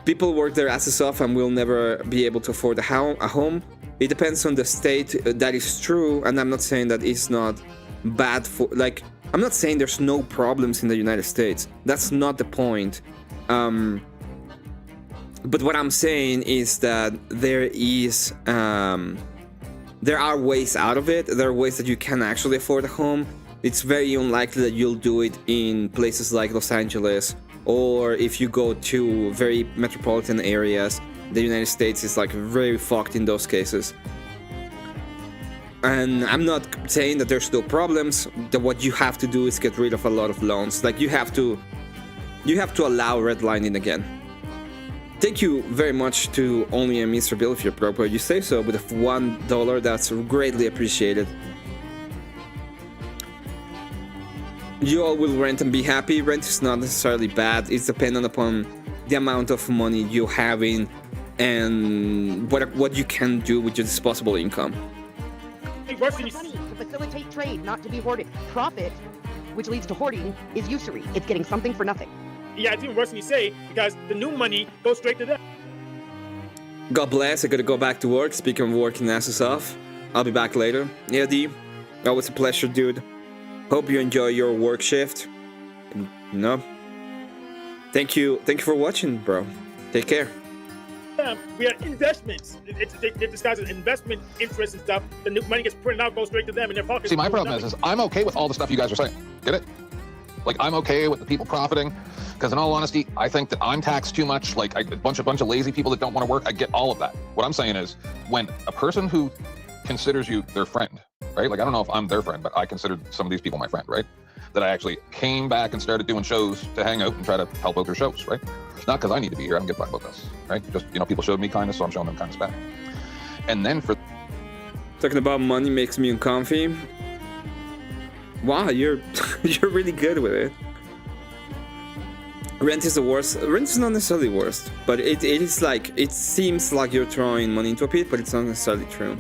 People work their asses off and will never be able to afford a home. It depends on the state. That is true, and I'm not saying that it's not bad for, like, I'm not saying there's no problems in the United States. That's not the point. But what I'm saying is that there are ways out of it. There are ways that you can actually afford a home. It's very unlikely that you'll do it in places like Los Angeles, or if you go to very metropolitan areas. The United States is like very fucked in those cases. And I'm not saying that there's no problems. That what you have to do is get rid of a lot of loans. Like you have to allow redlining again. Thank you very much to Only a Mr. Bill if you're proper. You say so with $1. That's greatly appreciated. You all will rent and be happy. Rent is not necessarily bad. It's dependent upon the amount of money you have in and what you can do with your disposable income. Money to facilitate trade, not to be hoarded. Profit, which leads to hoarding, is usury. It's getting something for nothing. Yeah, it's even worse than you say, because the new money goes straight to them. God bless. I gotta go back to work. Speaking of working asses off, I'll be back later. Yeah, D, always a pleasure, dude. Hope you enjoy your work shift. No. Thank you for watching, bro. Take care. We have investments. They disguise as investment interest and stuff. The new money gets printed out, goes straight to them in their pockets. See, my problem is I'm okay with all the stuff you guys are saying. Get it? Like, I'm okay with the people profiting, because in all honesty, I think that I'm taxed too much. Like, a bunch of lazy people that don't want to work. I get all of that. What I'm saying is, when a person who considers you their friend, right? Like, I don't know if I'm their friend, but I considered some of these people my friend, right? That I actually came back and started doing shows to hang out and try to help out their shows, right? Not because I need to be here. I don't give a fuck about this, right? Just, people showed me kindness, so I'm showing them kindness back. And then for... Talking about money makes me uncomfy. Wow, you're really good with it. Rent is the worst. Rent is not necessarily worst, but it is like, it seems like you're throwing money into a pit, but it's not necessarily true.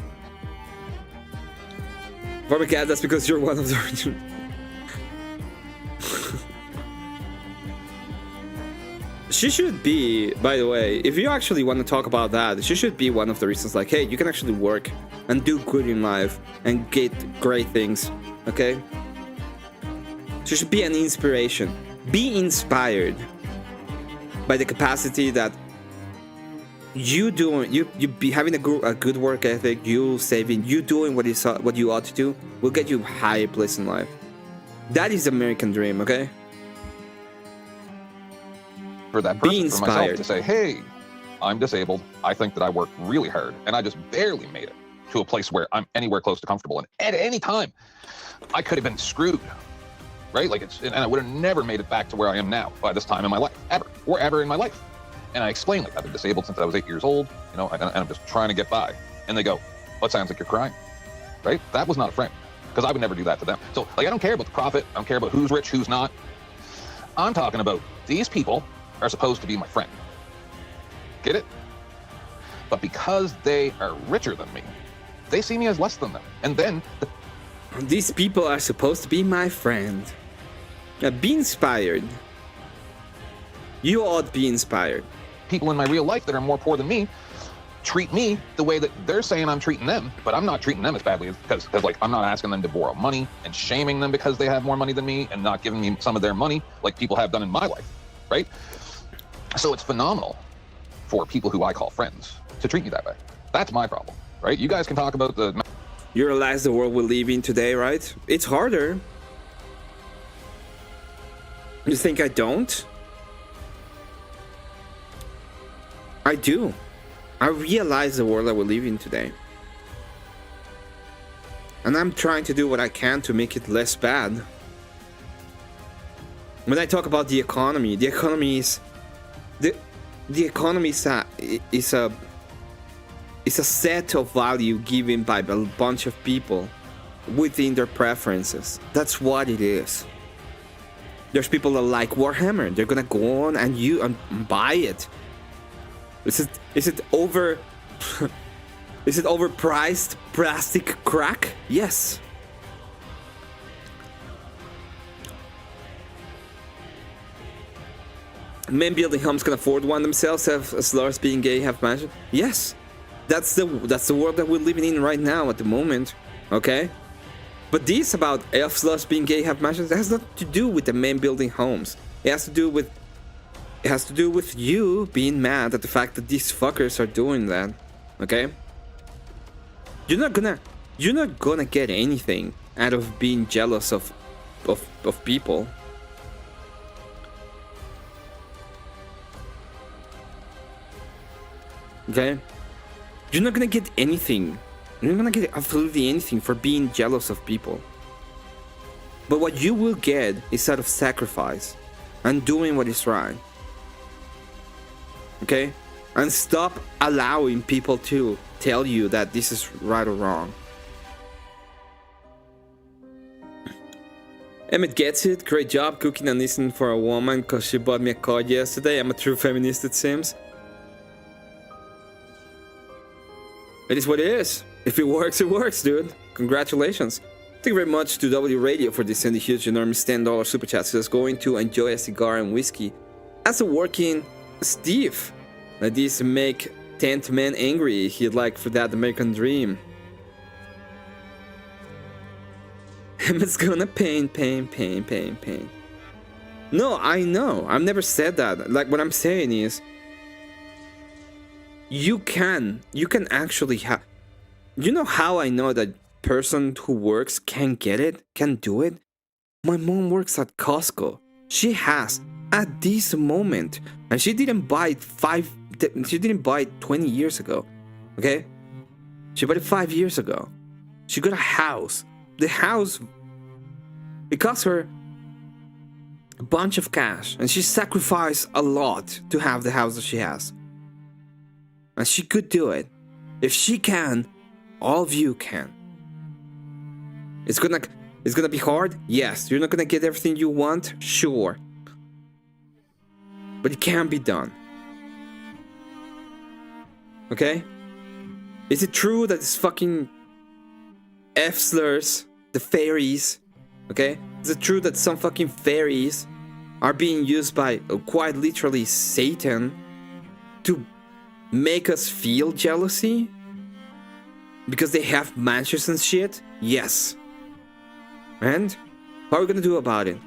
Barbecue, that's because you're one of the original. She should be, by the way, if you actually want to talk about that, she should be one of the reasons, like, hey, you can actually work and do good in life and get great things, okay? She should be an inspiration. Be inspired by the capacity that you doing, you be having a good work ethic, you saving, you doing what you ought to do will get you a higher place in life. That is the American dream, okay? For that person, for myself to say, hey, I'm disabled. I think that I worked really hard and I just barely made it to a place where I'm anywhere close to comfortable. And at any time, I could have been screwed, right? Like and I would have never made it back to where I am now by this time in my life, ever in my life. And I explain, like, I've been disabled since I was 8 years old, and I'm just trying to get by. And they go, well, it sounds like you're crying, right? That was not a friend, because I would never do that to them. So, like, I don't care about the profit. I don't care about who's rich, who's not. I'm talking about these people are supposed to be my friend. Get it? But because they are richer than me, they see me as less than them. And then... These people are supposed to be my friend. Be inspired. You ought to be inspired. People in my real life that are more poor than me treat me the way that they're saying I'm treating them, but I'm not treating them as badly because like, I'm not asking them to borrow money and shaming them because they have more money than me and not giving me some of their money like people have done in my life, right? So it's phenomenal for people who I call friends to treat me that way. That's my problem, right? You guys can talk about the... You realize the world we live in today, right? It's harder. You think I don't? I do. I realize the world that we live in today. And I'm trying to do what I can to make it less bad. When I talk about the economy is... The economy is a set of value given by a bunch of people within their preferences. That's what it is. There's people that like Warhammer. They're gonna go on and buy it. Is it over? Is it overpriced plastic crack? Yes. Men building homes can afford one themselves, as slurs being gay have mentioned. Yes, that's the world that we're living in right now at the moment. Okay, but this about elf slurs being gay have mentioned has nothing to do with the men building homes. It has to do with you being mad at the fact that these fuckers are doing that. Okay, you're not gonna get anything out of being jealous of people. Okay, you're not gonna get anything You're not gonna get absolutely anything for being jealous of people. But what you will get is out of sacrifice and doing what is right. Okay? And stop allowing people to tell you that this is right or wrong. Emmett gets it. Great job cooking and listening for a woman because she bought me a card yesterday. I'm a true feminist, it seems. It is what it is. If it works, dude. Congratulations. Thank you very much to W Radio for this sending huge, enormous $10 super chat. Says going to enjoy a cigar and whiskey as a working Steve. Like this make 10th man angry. He'd like for that American dream. Emmett's gonna pain. No, I know. I've never said that. Like what I'm saying is, you can actually have. You know how I know that person who works can get it, can do it? My mom works at Costco. She has at this moment, and she didn't buy it 20 years ago. Okay? She bought it 5 years ago. She got a house. The house, it cost her a bunch of cash, and she sacrificed a lot to have the house that she has. And she could do it. If she can, all of you can. It's gonna be hard? Yes. You're not gonna get everything you want? Sure. But it can be done. Okay? Is it true that this fucking F-slurs, the fairies, okay? Is it true that some fucking fairies are being used by quite literally Satan to make us feel jealousy? Because they have mansions and shit? Yes. And what are we gonna do about it?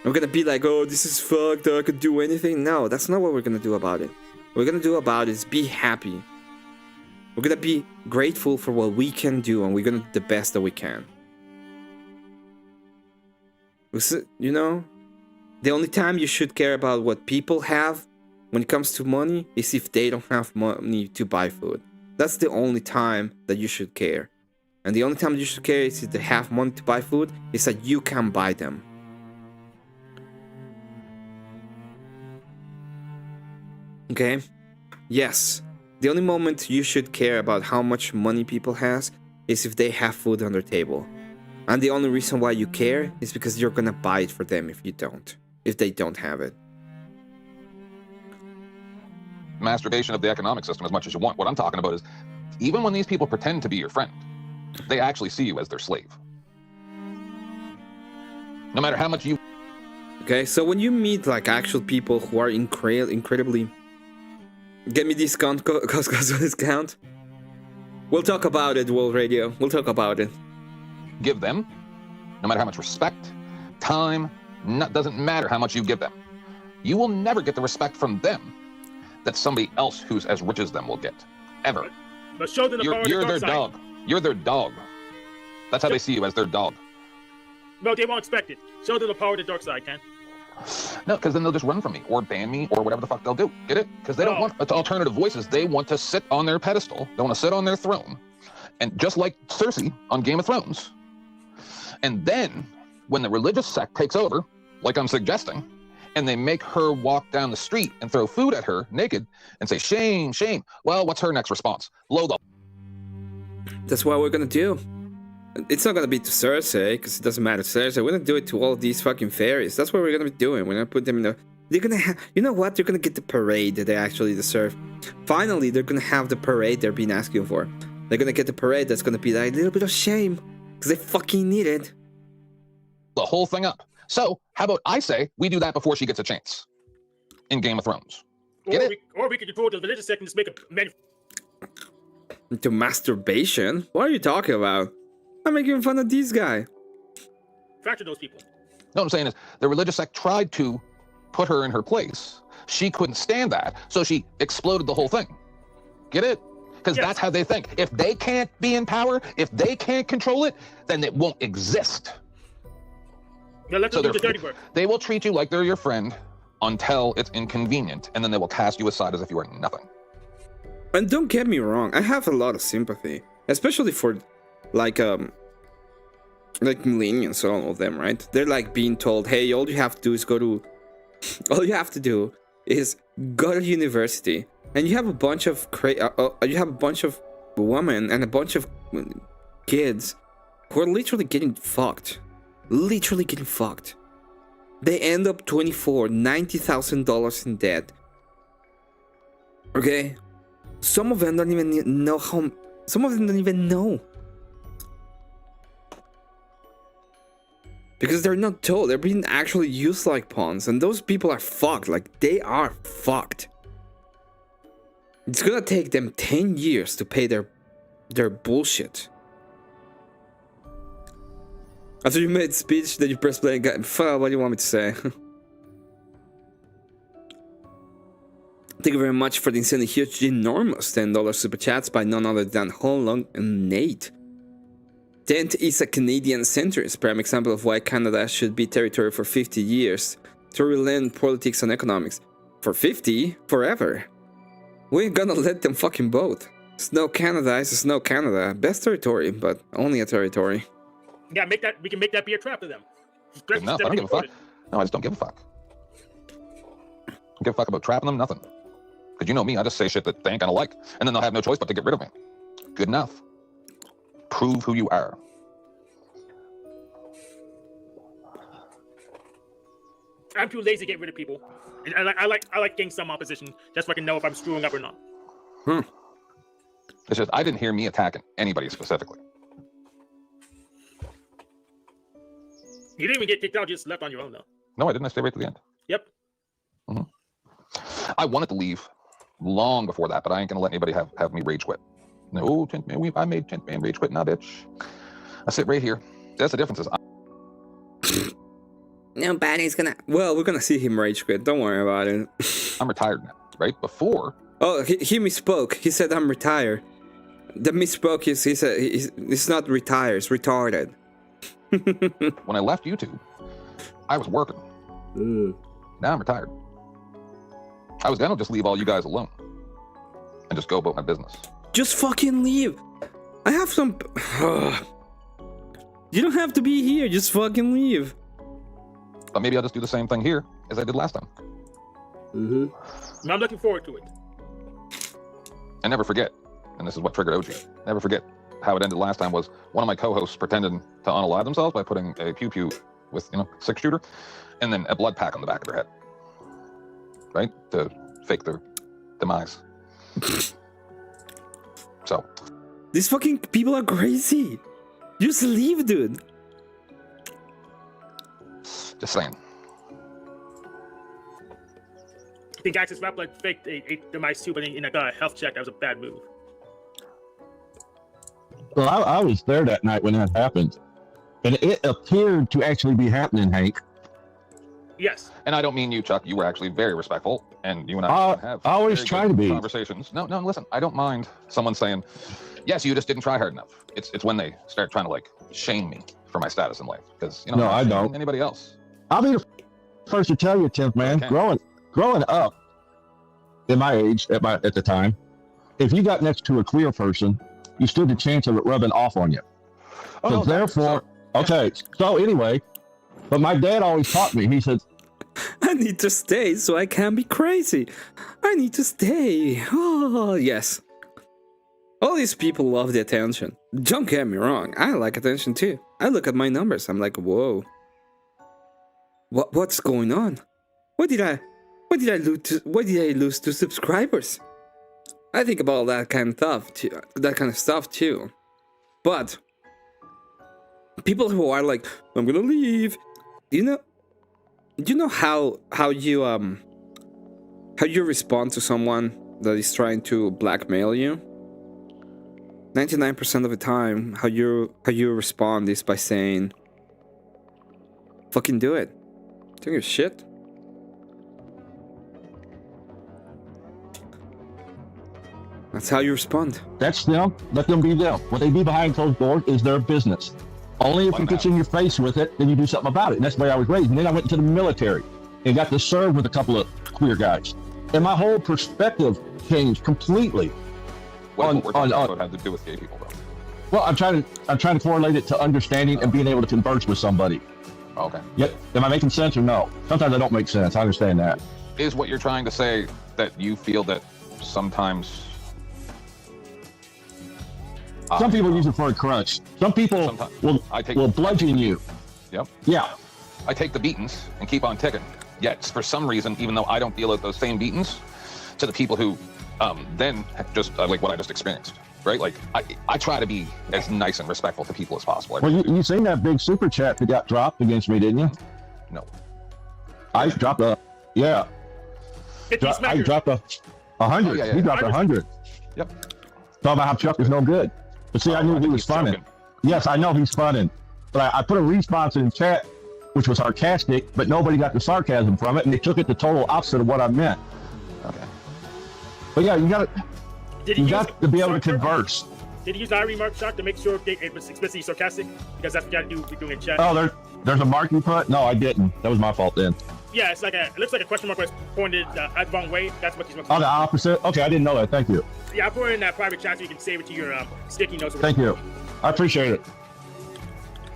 We're gonna be like, oh, this is fucked, I could do anything? No, that's not what we're gonna do about it. What we're gonna do about it is be happy. We're gonna be grateful for what we can do, and we're gonna do the best that we can. You know, the only time you should care about what people have when it comes to money is if they don't have money to buy food. That's the only time that you should care. And the only time you should care is if they have money to buy food, is that you can buy them. Okay? Yes. The only moment you should care about how much money people has is if they have food on their table. And the only reason why you care is because you're gonna buy it for them if you don't. If they don't have it. Masturbation of the economic system as much as you want. What I'm talking about is, even when these people pretend to be your friend, they actually see you as their slave. No matter how much you... Okay, so when you meet like actual people who are incredibly... Get me discount, Costco discount. We'll talk about it, World Radio. We'll talk about it. Give them, no matter how much respect, time, doesn't matter how much you give them. You will never get the respect from them that somebody else who's as rich as them will get. Ever. But show them the power You're of the their dark dog. You're their dog. That's how they see you, as their dog. No, they won't expect it. Show them the power of the dark side, Ken. No, because then they'll just run from me or ban me or whatever the fuck they'll do. Get it? Because they don't want alternative voices. They want to sit on their pedestal. They want to sit on their throne. And just like Cersei on Game of Thrones. And then when the religious sect takes over, like I'm suggesting, and they make her walk down the street and throw food at her naked and say, shame, shame. Well, what's her next response? Blow the... That's what we're gonna do. It's not gonna be to Cersei, because it doesn't matter to Cersei. We're gonna do it to all of these fucking fairies. That's what we're gonna be doing. We're gonna put them in the... They're gonna have... You know what? They're gonna get the parade that they actually deserve. Finally, they're gonna have the parade they've been asking for. They're gonna get the parade that's gonna be like a little bit of shame. Because they fucking need it. The whole thing up. So, how about I say we do that before she gets a chance in Game of Thrones? Or we could control the religious sect and just make a... To masturbation? What are you talking about? I'm making fun of this guy. Fracture those people. No, what I'm saying is the religious sect tried to put her in her place. She couldn't stand that, so she exploded the whole thing. Get it? Because that's how they think. If they can't be in power, if they can't control it, then it won't exist. Yeah, let them do the dirty work. They will treat you like they're your friend until it's inconvenient, and then they will cast you aside as if you are nothing. And don't get me wrong, I have a lot of sympathy, especially for like millennials, all of them, right? They're like being told, hey, all you have to do is go to university, and you have a bunch of women and a bunch of kids who are literally getting fucked. They end up 24, $90,000 in debt. Okay? Some of them don't even know how. Some of them don't even know. Because they're not told. They're being actually used like pawns. And those people are fucked. Like, they are fucked. It's gonna take them 10 years to pay their bullshit. After you made speech, then you press play and got, what do you want me to say? Thank you very much for the insanely huge, enormous $10 super chats by none other than Holong and Nate. Dent is a Canadian centrist, prime example of why Canada should be territory for 50 years to relent politics and economics. For 50? Forever. We ain't gonna let them fucking both. Snow Canada is Snow Canada. Best territory, but only a territory. Yeah, we can make that be a trap to them. Good enough. I don't give a fuck. No, I just don't give a fuck. Don't give a fuck about trapping them, nothing. Because you know me, I just say shit that they ain't gonna like. And then they'll have no choice but to get rid of me. Good enough. Prove who you are. I'm too lazy to get rid of people. I like getting some opposition just so I can know if I'm screwing up or not. It's just, I didn't hear me attacking anybody specifically. You didn't even get kicked out, you just left on your own, though. No, I didn't. I stayed right to the end. Yep. I wanted to leave long before that, but I ain't going to let anybody have me rage quit. No, Tint Man, I made Tint Man rage quit. Nah, bitch. I sit right here. That's the difference. Nobody's gonna... Well, we're gonna see him rage quit. Don't worry about it. I'm retired now, right? Before... Oh, he misspoke. He said I'm retired. The misspoke is he said he's not retired, it's retarded. When I left YouTube, I was working. Now I'm retired. I was gonna just leave all you guys alone and just go about my business. Just fucking leave. I have some... You don't have to be here, just fucking leave. But maybe I'll just do the same thing here as I did last time. I'm looking forward to it. And never forget, and this is what triggered OG, never forget how it ended last time was one of my co-hosts pretending to unalive themselves by putting a pew-pew with, 6-shooter and then a blood pack on the back of their head. Right? To fake their demise. So. These fucking people are crazy. Just leave, dude. Just saying. I think Access Rap like faked a demise too, but in a health check, that was a bad move. Well, I was there that night when that happened, and it appeared to actually be happening, Hank. Yes. And I don't mean you, Chuck. You were actually very respectful, and you and I have I always try to be conversations. No, listen. I don't mind someone saying, "Yes, you just didn't try hard enough." It's when they start trying to shame me for my status in life, because no, I don't. Anybody else? I'll be the first to tell you, Tim, man. Okay. Growing up, in my age, at the time, if you got next to a queer person, you stood the chance of it rubbing off on you. So therefore, So anyway, but my dad always taught me. He said, "I need to stay so I can't be crazy. I need to stay." Oh yes. All these people love the attention. Don't get me wrong. I like attention too. I look at my numbers. I'm like, whoa. What's going on? Why did I lose to subscribers? I think about that kind of stuff too. But people who are like, I'm gonna leave. Do you know how you respond to someone that is trying to blackmail you? 99% of the time, how you respond is by saying, "Fucking do it." Don't give a shit. That's how you respond. That's them. Let them be them. What they do behind closed doors is their business. Only if it gets in your face with it, then you do something about it. And that's the way I was raised. And then I went into the military and got to serve with a couple of queer guys. And my whole perspective changed completely. what we're talking about had to do with gay people, though. Well, I'm trying to correlate it to understanding and being able to converse with somebody. Okay. Yep. Am I making sense or no? Sometimes I don't make sense. I understand that. Is what you're trying to say that you feel that sometimes some people use it for a crutch. Some people will bludgeon you. Yep. Yeah. I take the beatings and keep on ticking. Yet, for some reason, even though I don't deal with those same beatings, to the people who then just like what I just experienced, right? Like I try to be as nice and respectful to people as possible. Well, you seen that big super chat that got dropped against me, didn't you? No. I dropped a I dropped a 100. Yeah. He dropped 100. Yep. Talking about how Chuck is no good. But see, I knew he was funning. Yes, I know he's funning. But I put a response in chat, which was sarcastic, but nobody got the sarcasm from it, and they took it the total opposite of what I meant. Okay. But yeah, you got to be able to converse. Did you use our remark shot to make sure it was explicitly sarcastic? Because that's what you got to do. We're doing in chat. Oh, there's a mark you put? No, I didn't. That was my fault then. Yeah, it looks like a question mark was pointed the wrong way. That's what he's looking for. Oh, the opposite? Okay, I didn't know that. Thank you. Yeah, I put it in that private chat so you can save it to your sticky notes. Thank you. I appreciate it.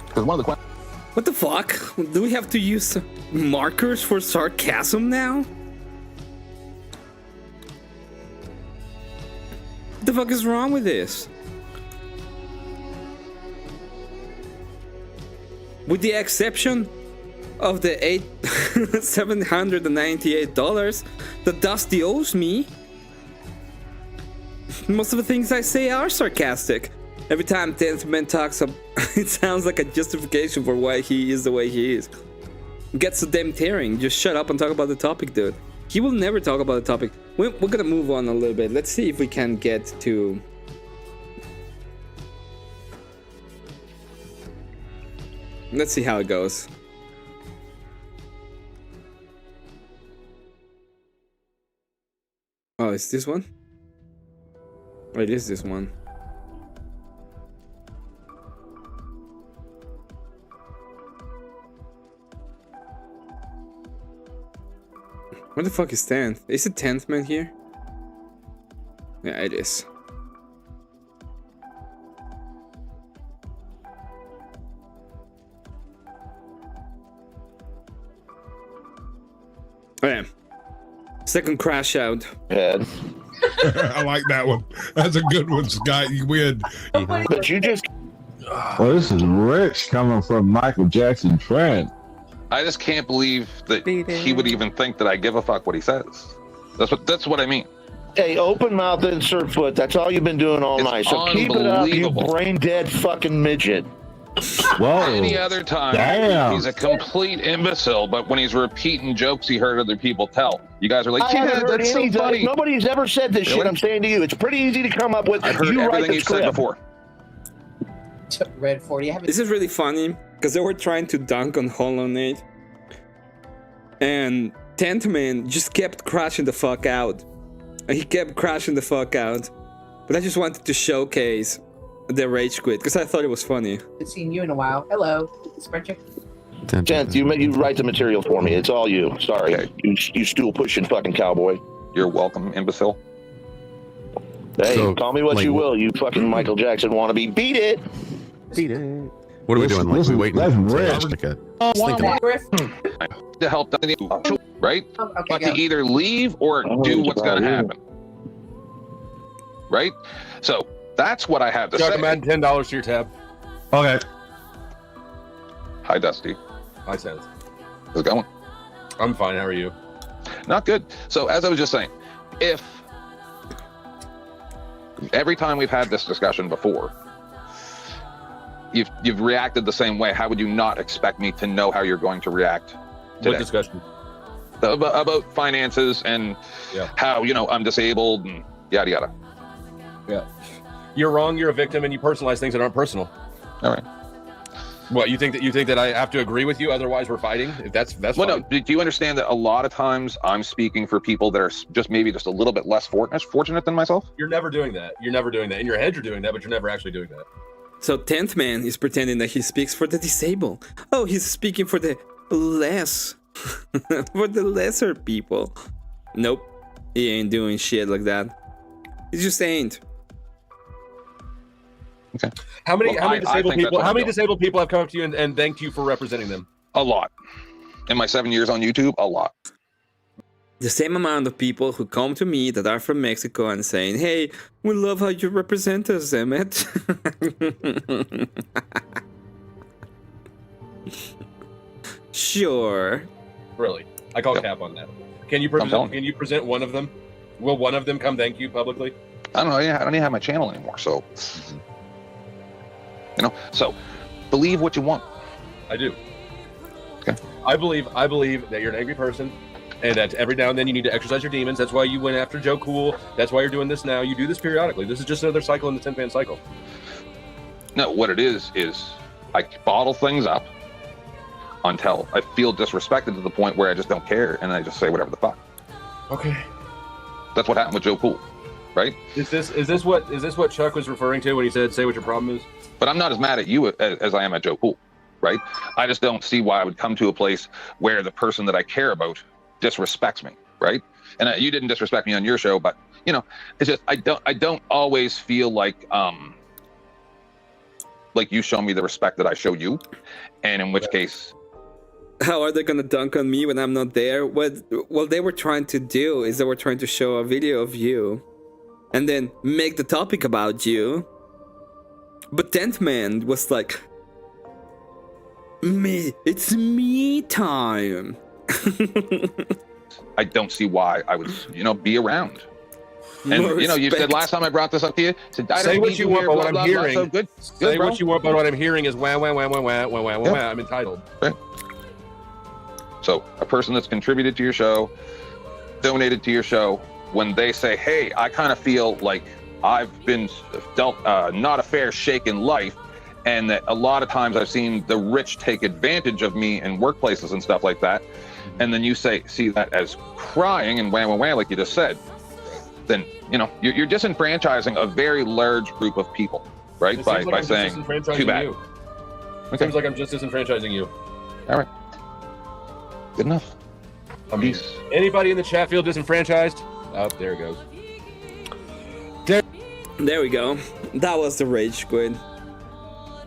Because one of the questions. What the fuck? Do we have to use markers for sarcasm now? What the fuck is wrong with this? With the exception of the $798 that Dusty owes me, most of the things I say are sarcastic. Every time 10th Man talks up, it sounds like a justification for why he is the way he is. It gets so damn tearing. Just shut up and talk about the topic, dude. He will never talk about the topic. We're gonna move on a little bit. Let's see if we can get to... Let's see how it goes. Oh, it's this one? Oh, it is this one. Where the fuck is 10th? Is it 10th man here? Yeah, it is. Okay. Second crash out. Head. I like that one. That's a good one, Scott. You win. But you just. Well, this is rich coming from Michael Jackson Trent. I just can't believe that he would even think that I give a fuck what he says. That's what I mean. Hey, open mouth, insert foot. That's all you've been doing all night. So keep it up, you brain dead fucking midget. Whoa. Any other time, he's a complete imbecile. But when he's repeating jokes he heard other people tell, you guys are like, "Yeah, that's so funny." Nobody's ever said this shit. I'm saying to you, it's pretty easy to come up with. I've heard everything you've said before. Red 40. This is really funny because they were trying to dunk on Hollow Knight, and 10th Man just kept crashing the fuck out. And he kept crashing the fuck out. But I just wanted to showcase the rage quit because I thought it was funny. Haven't seen you in a while. Hello, Spreadcheck. Tenth, you write the material for me. It's all you. Sorry, okay. You stool pushing fucking cowboy. You're welcome, imbecile. Hey, so, call me what you will. You fucking Michael Jackson wannabe. Beat it. Beat it. What are we doing? Like we waiting? That's rich. To help them, right? Okay, but to either leave or do what's going to happen, right? So that's what I have to say. Man, $10 to your tab. Okay. Hi, Dusty. Hi, Seth. How's it going? I'm fine. How are you? Not good. So as I was just saying, if every time we've had this discussion before, you've reacted the same way, how would you not expect me to know how you're going to react today? What discussion? About finances and how, I'm disabled and yada yada. Yeah. You're wrong, you're a victim, and you personalize things that aren't personal. All right. What, you think that I have to agree with you, otherwise we're fighting? That's well, fine. No, do you understand that a lot of times I'm speaking for people that are maybe just a little bit less fortunate than myself? You're never doing that. You're never doing that. In your head you're doing that, but you're never actually doing that. So 10th Man is pretending that he speaks for the disabled. Oh, he's speaking for the for the lesser people. Nope, he ain't doing shit like that. He just ain't. Okay. How many disabled people? How many doing. disabled people have come up to you and thanked you for representing them? A lot. In my 7 years on YouTube, a lot. The same amount of people who come to me that are from Mexico and saying, "Hey, we love how you represent us, Emmet." Sure. Really, I call cap on that. Can you present one of them? Will one of them come thank you publicly? I don't know. Yeah, I don't even have my channel anymore, so you know. So believe what you want. I do. Okay. I believe that you're an angry person, and that every now and then you need to exercise your demons. That's why you went after Joe Cool. That's why you're doing this now. You do this periodically. This is just another cycle in the 10-fan cycle. No, what it is I bottle things up until I feel disrespected to the point where I just don't care, and I just say whatever the fuck. Okay. That's what happened with Joe Cool, right? Is this what Chuck was referring to when he said, "Say what your problem is"? But I'm not as mad at you as I am at Joe Cool, right? I just don't see why I would come to a place where the person that I care about disrespects me, right? And you didn't disrespect me on your show, but you know, it's just I don't always feel like you show me the respect that I show you, and in which case. How are they gonna dunk on me when I'm not there? What they were trying to do is they were trying to show a video of you and then make the topic about you. But 10th Man was like, it's me time. I don't see why I would, be around. And you said last time I brought this up to you, said, I say don't what you want, but what I'm hearing. So good. Say what you want, but what I'm hearing is wah. I'm entitled. Right. So a person that's contributed to your show, donated to your show, when they say, hey, I kind of feel like I've been dealt not a fair shake in life, and that a lot of times I've seen the rich take advantage of me in workplaces and stuff like that, and then you see that as crying and wah, like you just said, then, you're disenfranchising a very large group of people, right? By saying, too bad. It seems like I'm just disenfranchising you. All right. Good enough. Peace. Anybody in the chat feel disenfranchised? Oh, there it goes. There we go. That was the rage quit.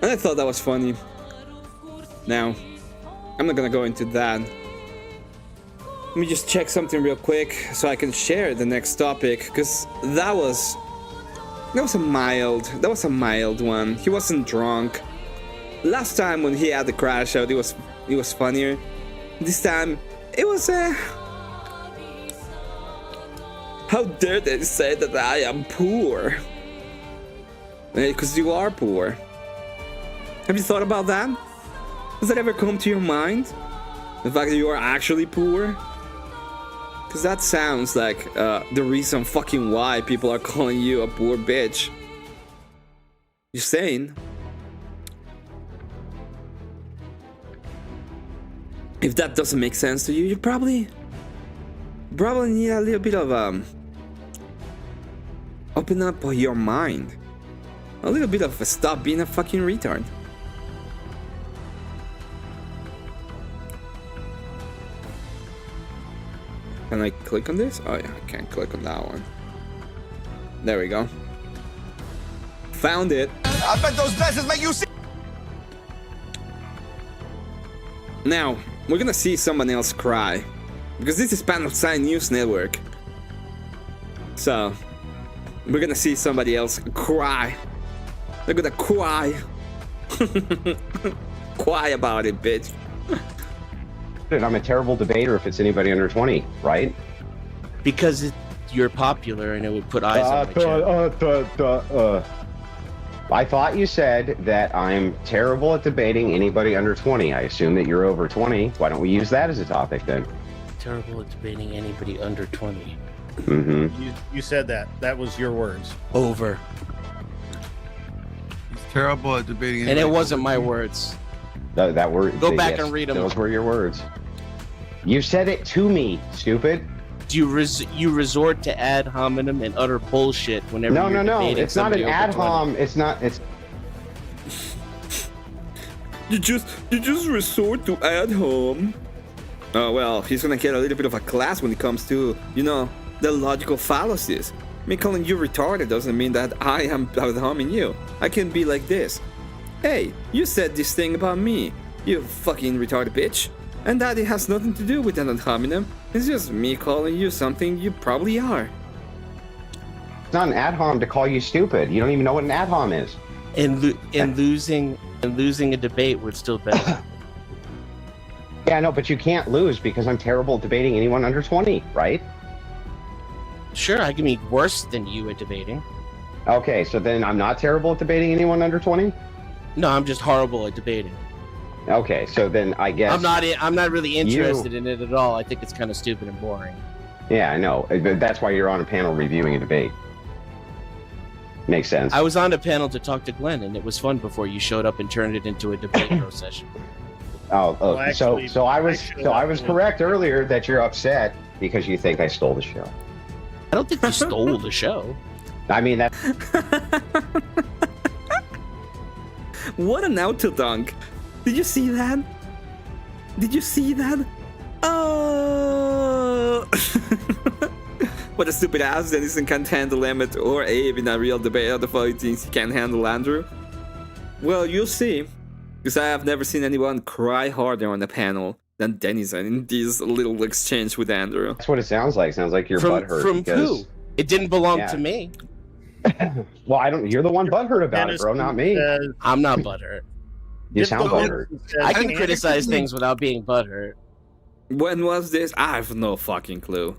And I thought that was funny. Now, I'm not gonna go into that. Let me just check something real quick so I can share the next topic, because that was a mild one. He wasn't drunk. Last time when he had the crash out, it was funnier. This time, it was how dare they say that I am poor? Because you are poor. Have you thought about that? Does that ever come to your mind? The fact that you are actually poor? Because that sounds like the reason fucking why people are calling you a poor bitch. You're saying? If that doesn't make sense to you, you probably need a little bit of open up your mind. A little bit of stop being a fucking retard. Can I click on this? Oh yeah, I can't click on that one. There we go. Found it. I bet those glasses make you see. Now, we're gonna see someone else cry. Because this is Panel Sign News Network. So, we're gonna see somebody else cry. They're gonna cry. Cry about it, bitch. I'm a terrible debater if it's anybody under 20, right? Because you're popular and it would put eyes on my channel. I thought you said that I'm terrible at debating anybody under 20. I assume that you're over 20. Why don't we use that as a topic then? Terrible at debating anybody under 20. Mm-hmm. You said that. That was your words. Over. He's terrible at debating. And it wasn't my words. That word. Go back and read them. Those were your words. You said it to me, stupid. You resort to ad hominem and utter bullshit whenever No. It's not an ad hom. It's not. It's. You just resort to ad hom. Oh well, he's gonna get a little bit of a class when it comes to the logical fallacies. Me calling you retarded doesn't mean that I am harming you. I can be like this. Hey, you said this thing about me, you fucking retarded bitch. And that it has nothing to do with an ad hominem. It's just me calling you something you probably are. It's not an ad hom to call you stupid. You don't even know what an ad hom is. And losing a debate would still benefit. Yeah, no, but you can't lose because I'm terrible at debating anyone under 20, right? Sure, I can be worse than you at debating. Okay, so then I'm not terrible at debating anyone under 20? No, I'm just horrible at debating. Okay, so then I guess I'm not really interested in it at all. I think it's kind of stupid and boring. Yeah, I know. That's why you're on a panel reviewing a debate. Makes sense. I was on a panel to talk to Glenn, and it was fun before you showed up and turned it into a debate pro session. So I was correct earlier that you're upset because you think I stole the show. I don't think you stole the show. I mean that. What an auto dunk! Did you see that? Did you see that? Oh! What a stupid ass Dennison can't handle Emmett or Abe in a real debate of the funny things he can't handle Andrew. Well, you'll see. Because I have never seen anyone cry harder on a panel than Dennison in this little exchange with Andrew. That's what it sounds like. Sounds like you're butthurt. From because... who? It didn't belong to me. Well, I don't. You're the one butthurt about it, bro, not me. I'm not butthurt. You sound butthurt. I can criticize things without being butthurt. When was this? I have no fucking clue.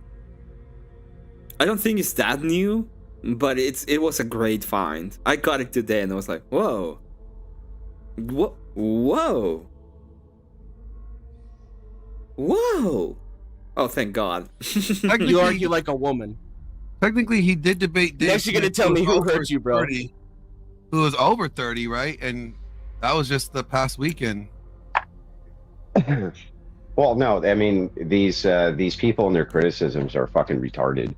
I don't think it's that new, but it was a great find. I got it today and I was like, whoa. Whoa. Whoa. Oh, thank God. You argue like a woman. Technically, he did debate Dave. Next, you're going to tell me who hurt you, bro. 30, who was over 30, right? And that was just the past weekend. Well, no, I mean, these people and their criticisms are fucking retarded.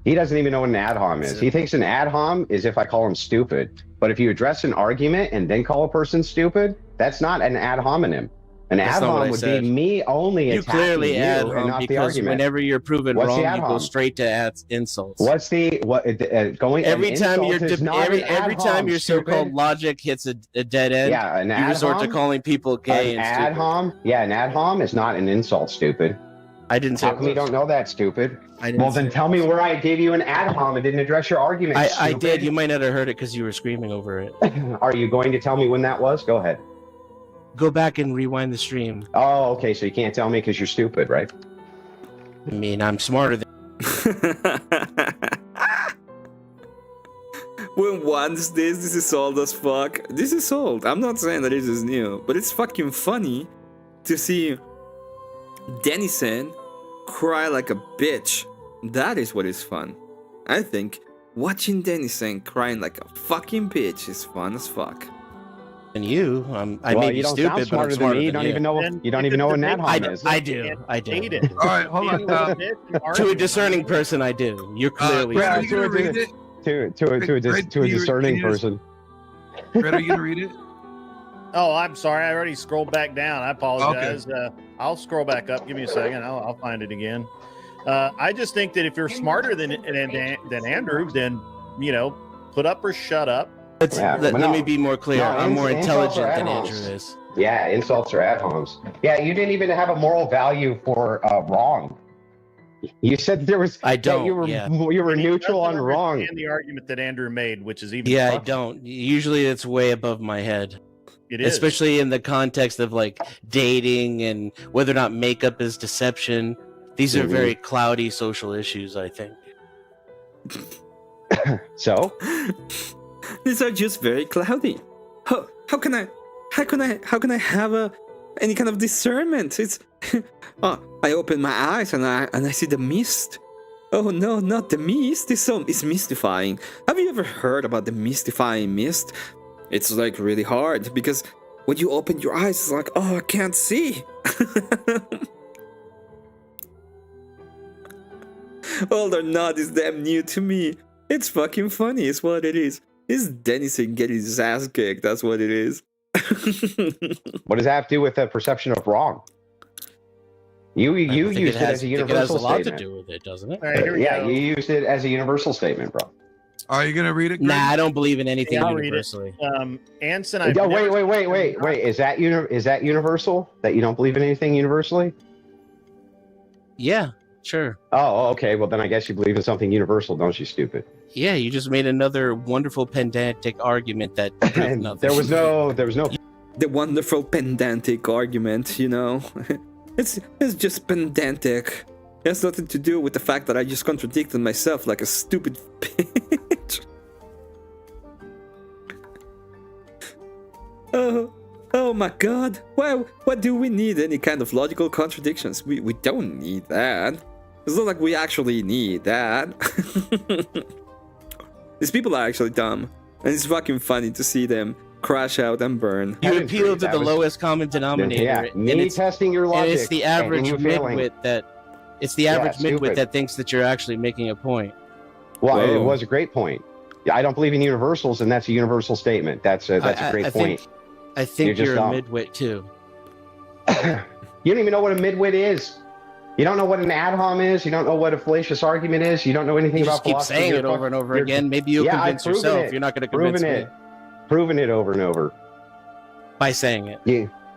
He doesn't even know what an ad hom is. He thinks an ad hom is if I call him stupid. But if you address an argument and then call a person stupid, that's not an ad hominem. An ad hom would be me only attacking clearly you ad and not the because argument. whenever you're proven What's wrong, the ad you go hom? straight to insults. What's the going? Every time you're every time your so-called logic hits a dead end, yeah, an you ad resort to hom? calling people gay An and ad stupid. hom? Yeah, an ad hom is not an insult, stupid. I didn't say. How come you don't know that, stupid? I didn't Well, then tell me where I gave you an ad hom and didn't address your argument. I did. You might not have heard it because you were screaming over it. Are you going to tell me when that was? Go ahead. Go back and rewind the stream. Oh, okay. So you can't tell me because you're stupid, right? I mean, I'm smarter than. When once this is old as fuck. This is old. I'm not saying that this is new, but it's fucking funny to see Dennison cry like a bitch. That is what is fun. I think watching Dennison crying like a fucking bitch is fun as fuck. And you, I may be stupid, but I'm smarter than you. You don't even know. You don't even know what an ad hom is. I do. I do. All right, hold on. To a discerning person, I do. You're clearly Brad, are you gonna read it? To a discerning person. Brad, are you gonna read it? Oh, I'm sorry. I already scrolled back down. I apologize. I'll scroll back up. Give me a second. I'll find it again. I just think that if you're smarter than Andrew, then put up or shut up. Let me be more clear. I'm more intelligent than Andrew is. Yeah, insults are ad homs. Yeah, you didn't even have a moral value for wrong. You said there was. I don't. You were neutral on wrong. And the argument that Andrew made, which is even. Yeah, I don't. Usually, it's way above my head. It is, especially in the context of like dating and whether or not makeup is deception. These are very cloudy social issues, I think. So. These are just very cloudy. How can I have any kind of discernment? It's I open my eyes and I see the mist. Oh no, not the mist. It's mystifying. Have you ever heard about the mystifying mist? It's like really hard because when you open your eyes, it's like, oh, I can't see. Whether or not is damn new to me. It's fucking funny. It's what it is. It's Dennison getting his ass kicked. That's what it is. What does that have to do with the perception of wrong? You used it as a universal statement. It has a lot to do with it, doesn't it? You used it as a universal statement, bro. Are you gonna read it? Greg? Nah, I don't believe in anything Yeah, I'll read it. universally. Anson, Wait. Is that universal? That you don't believe in anything universally? Yeah, sure. Oh, okay. Well, then I guess you believe in something universal, don't you, stupid? Yeah, you just made another wonderful pedantic argument that proved nothing. There was no. The wonderful pedantic argument, you know. It's just pedantic. It has nothing to do with the fact that I just contradicted myself like a stupid bitch. Oh my god. Well, what do we need? Any kind of logical contradictions? We don't need that. It's not like we actually need that. These people are actually dumb. And it's fucking funny to see them crash out and burn. You appeal to the lowest common denominator. Yeah, me testing your logic. And it's the average midwit stupid. that thinks that you're actually making a point. Well, it was a great point. I don't believe in universals, and that's a universal statement. That's a great point. I think you're a dumb. midwit too. You don't even know what a midwit is. You don't know what an ad hom is. You don't know what a fallacious argument is. You don't know anything about philosophy. Keep saying it over and over again. Maybe you'll convince yourself. You're not going to convince me. Proven it over and over. By saying it.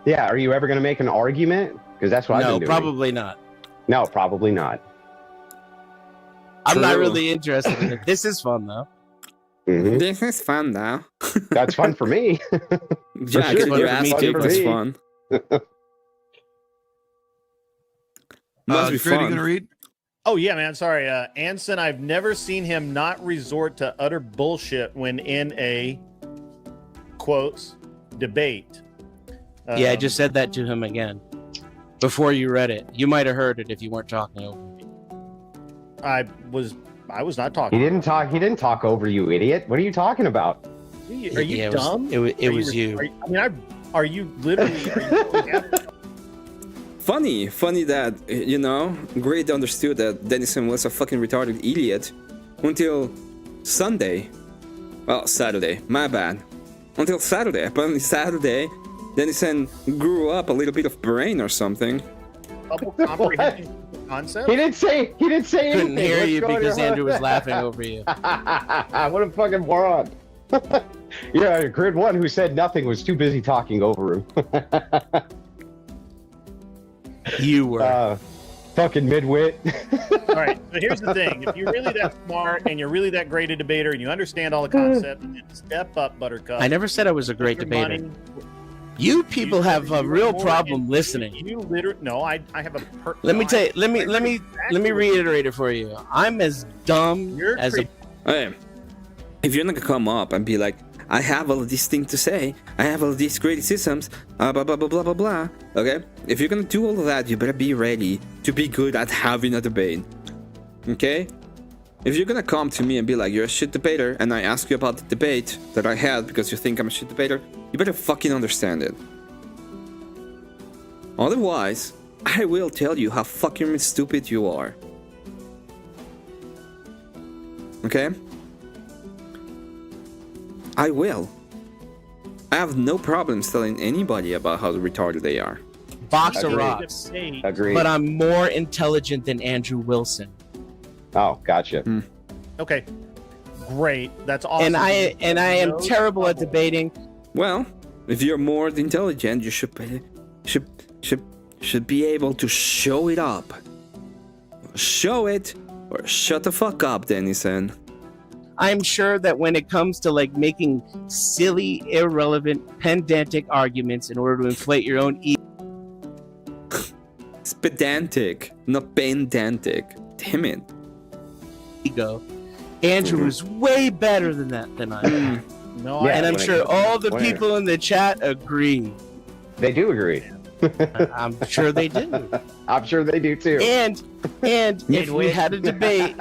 Yeah. Are you ever going to make an argument? Because that's what I've been doing. No, probably not. No, probably not. I'm not really interested in it. This is fun, though. Mm-hmm. This is fun, though. That's fun for me. Yeah, your ass kick was fun. Must be fun. Gonna read? Oh yeah, man. Sorry, Anson. I've never seen him not resort to utter bullshit when in a quotes debate. Yeah, I just said that to him again before you read it. You might have heard it if you weren't talking over me. I was not talking. He didn't talk over you, idiot. What are you talking about? Are you dumb? It was you. Are you literally? Funny that, you know, Great understood that Dennison was a fucking retarded idiot until Sunday. Well, Saturday, my bad. Until Saturday. Apparently Saturday, Dennison grew up a little bit of brain or something. Concept? He didn't say anything. Couldn't hear you because Andrew was laughing over you. What a fucking moron. Yeah, Grid 1 who said nothing was too busy talking over him. You were. Fucking midwit. All right, so here's the thing. If you're really that smart and you're really that great a debater and you understand all the concepts, then step up, Buttercup. I never said I was a great debater. You people have a real problem listening. You literally I have a. Let me reiterate it for you. I'm as dumb as a. Hey, if you're not gonna come up and be like, I have all of these things to say, I have all of these criticisms, blah blah blah blah blah blah. Okay, if you're gonna do all of that, you better be ready to be good at having a debate. Okay, if you're gonna come to me and be like, you're a shit debater, and I ask you about the debate that I had because you think I'm a shit debater, you better fucking understand it. Otherwise, I will tell you how fucking stupid you are. Okay? I will. I have no problems telling anybody about how retarded they are. Box of rocks. Agreed. But I'm more intelligent than Andrew Wilson. Oh, gotcha. Okay, great. That's awesome. And I am terrible at debating. Well, if you're more intelligent, you should be able to show it up. Show it or shut the fuck up, Dennison. I'm sure that when it comes to like making silly, irrelevant, pedantic arguments in order to inflate your own It's pedantic, not pedantic. Damn it. Ego. Andrew is way better than that than I am. No, and I'm sure all the people in the chat agree. They do agree. I'm sure they do. I'm sure they do too. And if we had a debate,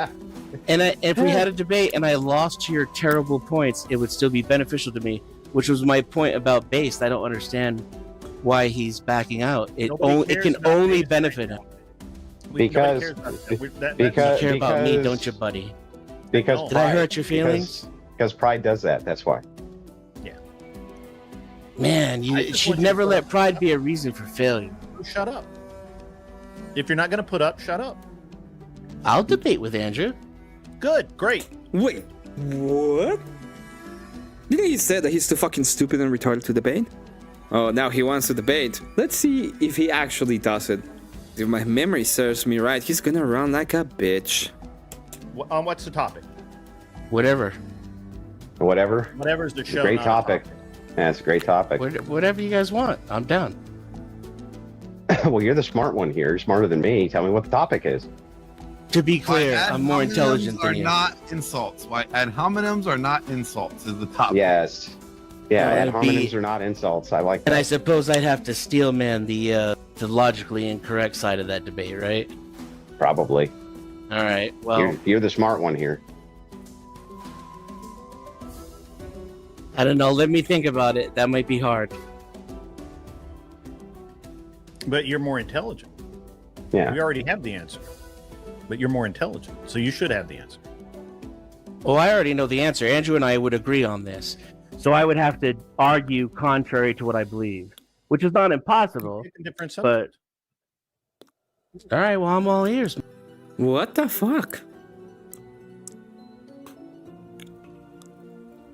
and I lost to your terrible points, it would still be beneficial to me, which was my point about based. I don't understand why he's backing out. It can only benefit him. Because you care about me, don't you, buddy? Because did I hurt your feelings? Because pride does that. That's why. Yeah. Man, you should never let pride be a reason for failure. Shut up. If you're not going to put up, shut up. I'll debate with Andrew. Good, great. Wait, What? Didn't he say that he's too fucking stupid and retarded to debate? Oh, now he wants to debate. Let's see if he actually does it. If my memory serves me right, he's gonna run like a bitch. What's the topic? Whatever. Whatever's the show. Great topic. Yeah, it's a great topic. Whatever you guys want. I'm down. Well, you're the smart one here. You're smarter than me. Tell me what the topic is. To be clear, Why I'm more intelligent are than you. not insults. Why ad hominems are not insults is the topic. Yes. Yeah, ad It'd be- hominems are not insults. I like And that. I suppose I'd have to steel man the logically incorrect side of that debate, right? Probably. All right. Well, You're the smart one here. I don't know. Let me think about it. That might be hard. But you're more intelligent. Yeah. We already have the answer. But you're more intelligent, so you should have the answer. Well, I already know the answer. Andrew and I would agree on this. So I would have to argue contrary to what I believe, which is not impossible. Different But all right, well, I'm all ears. What the fuck?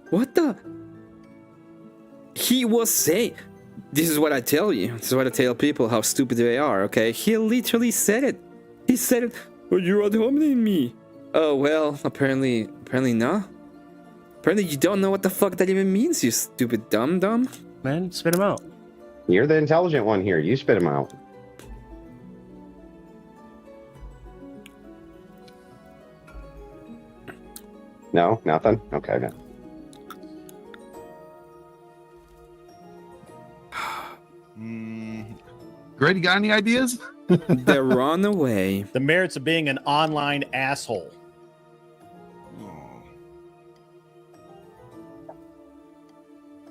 What the? He was saying, this is what I tell you. This is what I tell people how stupid they are, okay? He literally said it. He said it. Oh, you're ad hominem me. Oh, well, apparently not. Apparently you don't know what the fuck that even means, you stupid dum-dum. Man, spit him out. You're the intelligent one here. You spit them out. No, nothing. Okay, no. Grady, got any ideas? The runaway. The merits of being an online asshole.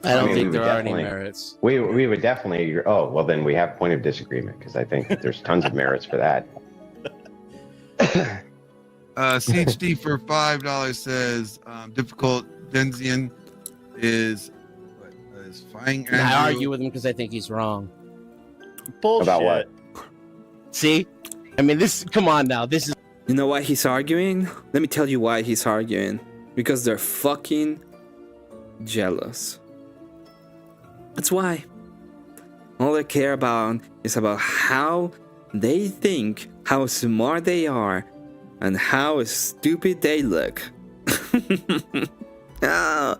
I don't mean, think we there would are any definitely- merits. We would definitely agree. Oh, well, then we have point of disagreement because I think there's tons of merits for that. CHD for $5 says difficult Denzian is fine. And I argue with him because I think he's wrong. Bullshit. About what? See? I mean, this. Come on now. This is. You know why he's arguing? Let me tell you why he's arguing. Because they're fucking jealous. That's why. All they care about is about how they think, how smart they are, and how stupid they look. Oh,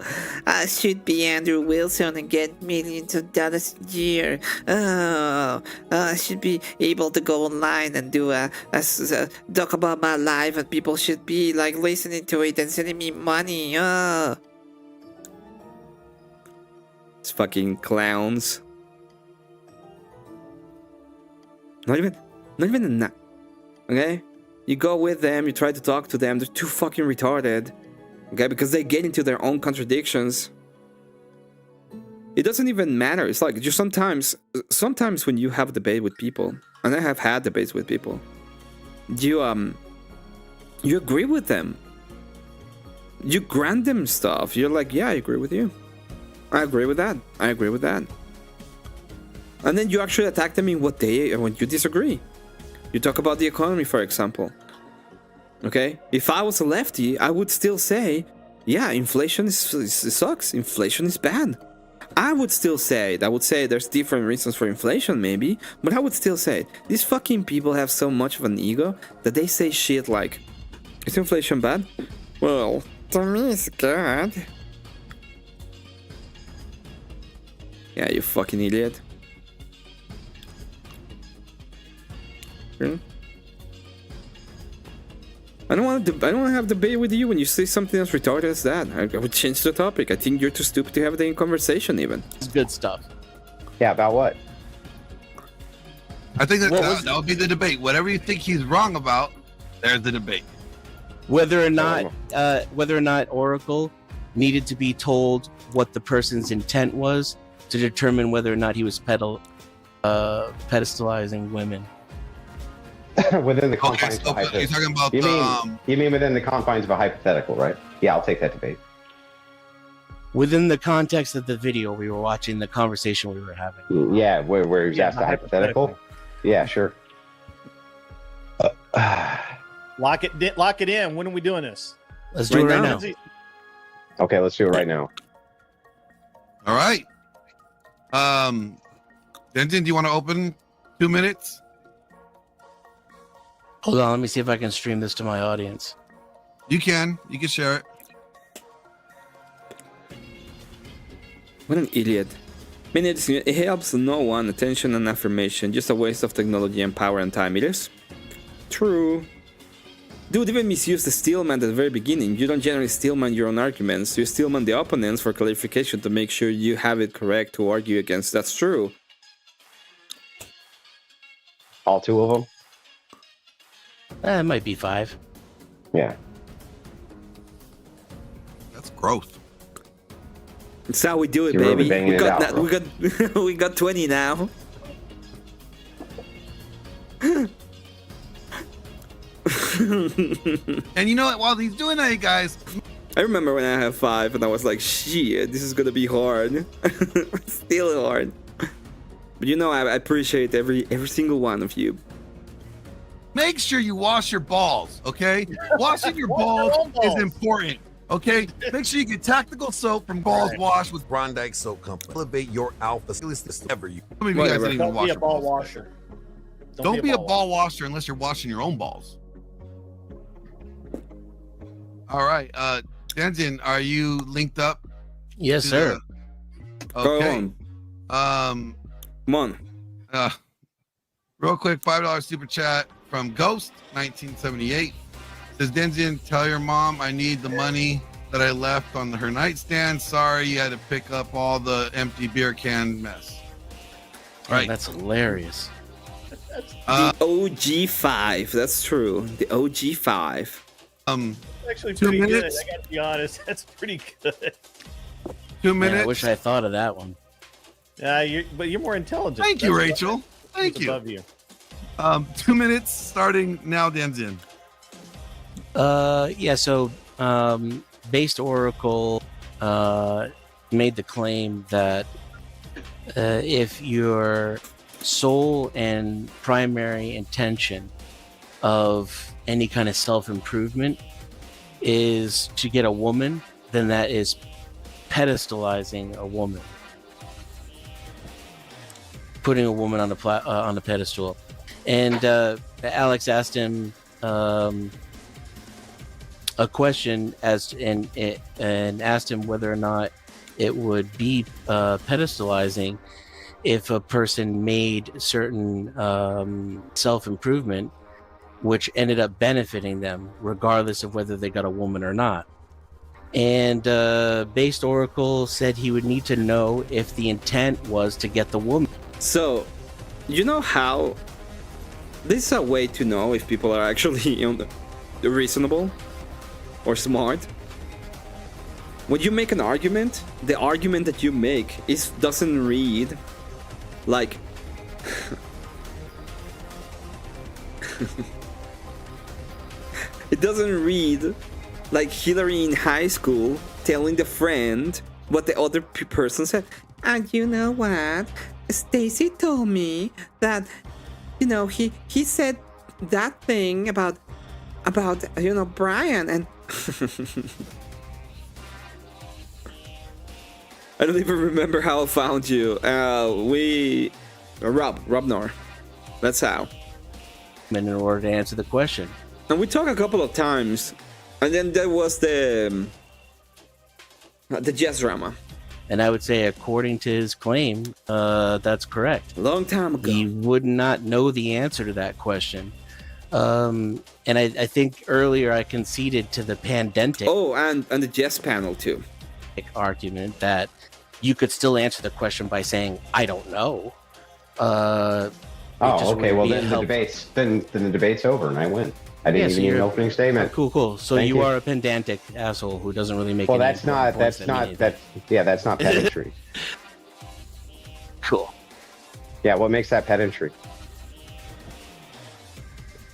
I should be Andrew Wilson and get millions of dollars a year. Oh, I should be able to go online and do a talk about my life, and people should be like listening to it and sending me money. Oh, It's fucking clowns. Not even that. Okay? You go with them, you try to talk to them, they're too fucking retarded. Okay, because they get into their own contradictions. It doesn't even matter. It's like just sometimes when you have a debate with people, and I have had debates with people, you agree with them. You grant them stuff. You're like, yeah, I agree with you. I agree with that. I agree with that. And then you actually attack them in when you disagree. You talk about the economy, for example. Okay? If I was a lefty, I would still say, yeah, inflation sucks. Inflation is bad. I would still say it. I would say there's different reasons for inflation, maybe, but I would still say it. These fucking people have so much of an ego that they say shit like, is inflation bad? Well, to me it's good. Yeah, you fucking idiot. I don't want to have debate with you when you say something as retarded as that. I would change the topic. I think you're too stupid to have the conversation even. It's good stuff. Yeah, about what? I think that would be the debate. Whatever you think he's wrong about, there's the debate. Whether or not Oracle needed to be told what the person's intent was to determine whether or not he was pedestalizing women. Within the confines of a you're talking about you mean within the confines of a hypothetical, right? Yeah, I'll take that debate. Within the context of the video we were watching, the conversation we were having. Yeah, where he's asked the hypothetical. Yeah, sure. Lock it in. When are we doing this? Let's do it right now. Okay, let's do it right now. All right. Denton, do you want to open 2 minutes? Hold on, let me see if I can stream this to my audience. You can share it. What an idiot. Minutes, it helps no one, attention and affirmation, just a waste of technology and power and time. It is true. Dude, even misuse the steelman at the very beginning. You don't generally steelman your own arguments. You steelman the opponents for clarification to make sure you have it correct to argue against. That's true. All 2 of them? It might be 5. Yeah. That's growth. That's how we do it, You're baby. really We got 20 now. And you know what? While he's doing that, guys, I remember when I had 5 and I was like, shit, this is gonna be hard. Still hard. But you know, I appreciate every single one of you. make sure you wash your balls, okay? Washing your balls is important, okay? Make sure you get tactical soap from Balls Wash with Klondike Soap Company. Elevate your alpha system ever you. How many of you guys didn't even Don't wash be a your ball balls? washer. Don't be a ball washer unless you're washing your own balls. All right, Denton, are you linked up? Yes, sir. Okay. Come on. Real quick, $5 super chat from Ghost 1978. Says, Denton, tell your mom I need the money that I left on her nightstand. Sorry, you had to pick up all the empty beer can mess. All right, that's hilarious. The OG5, that's true. The OG5. Actually, 2 pretty good. minutes? I gotta be honest, that's pretty good. 2 minutes. Man, I wish I thought of that one. Yeah, but you're more intelligent. Thank you, That's Rachel. Thank you. Above you. 2 minutes starting now, Denton. Yeah, so Based Oracle made the claim that if your sole and primary intention of any kind of self-improvement is to get a woman, then that is pedestalizing a woman, putting a woman on a pedestal. And Alex asked him a question and asked him whether or not it would be pedestalizing if a person made certain self-improvement which ended up benefiting them regardless of whether they got a woman or not. And Based Oracle said he would need to know if the intent was to get the woman. So, you know how this is a way to know if people are actually reasonable or smart. When you make an argument, the argument that you make doesn't read like it doesn't read like Hillary in high school telling the friend what the other person said. And you know what? Stacy told me that, you know, he said that thing about you know, Brian, and I don't even remember how I found you. Rob Nor. That's how. In order to answer the question. And we talked a couple of times, and then there was the jazz drama. And I would say, according to his claim, that's correct. A long time ago. He would not know the answer to that question. And I think earlier I conceded to the Pandentic. Oh, and the Jess panel too. Argument that you could still answer the question by saying, I don't know. Okay. Well, then the debate's over and I win. I didn't even need an opening statement. Cool. So you are a pedantic asshole who doesn't really make. Well, that's not pedantry. Cool. Yeah, what makes that pedantry?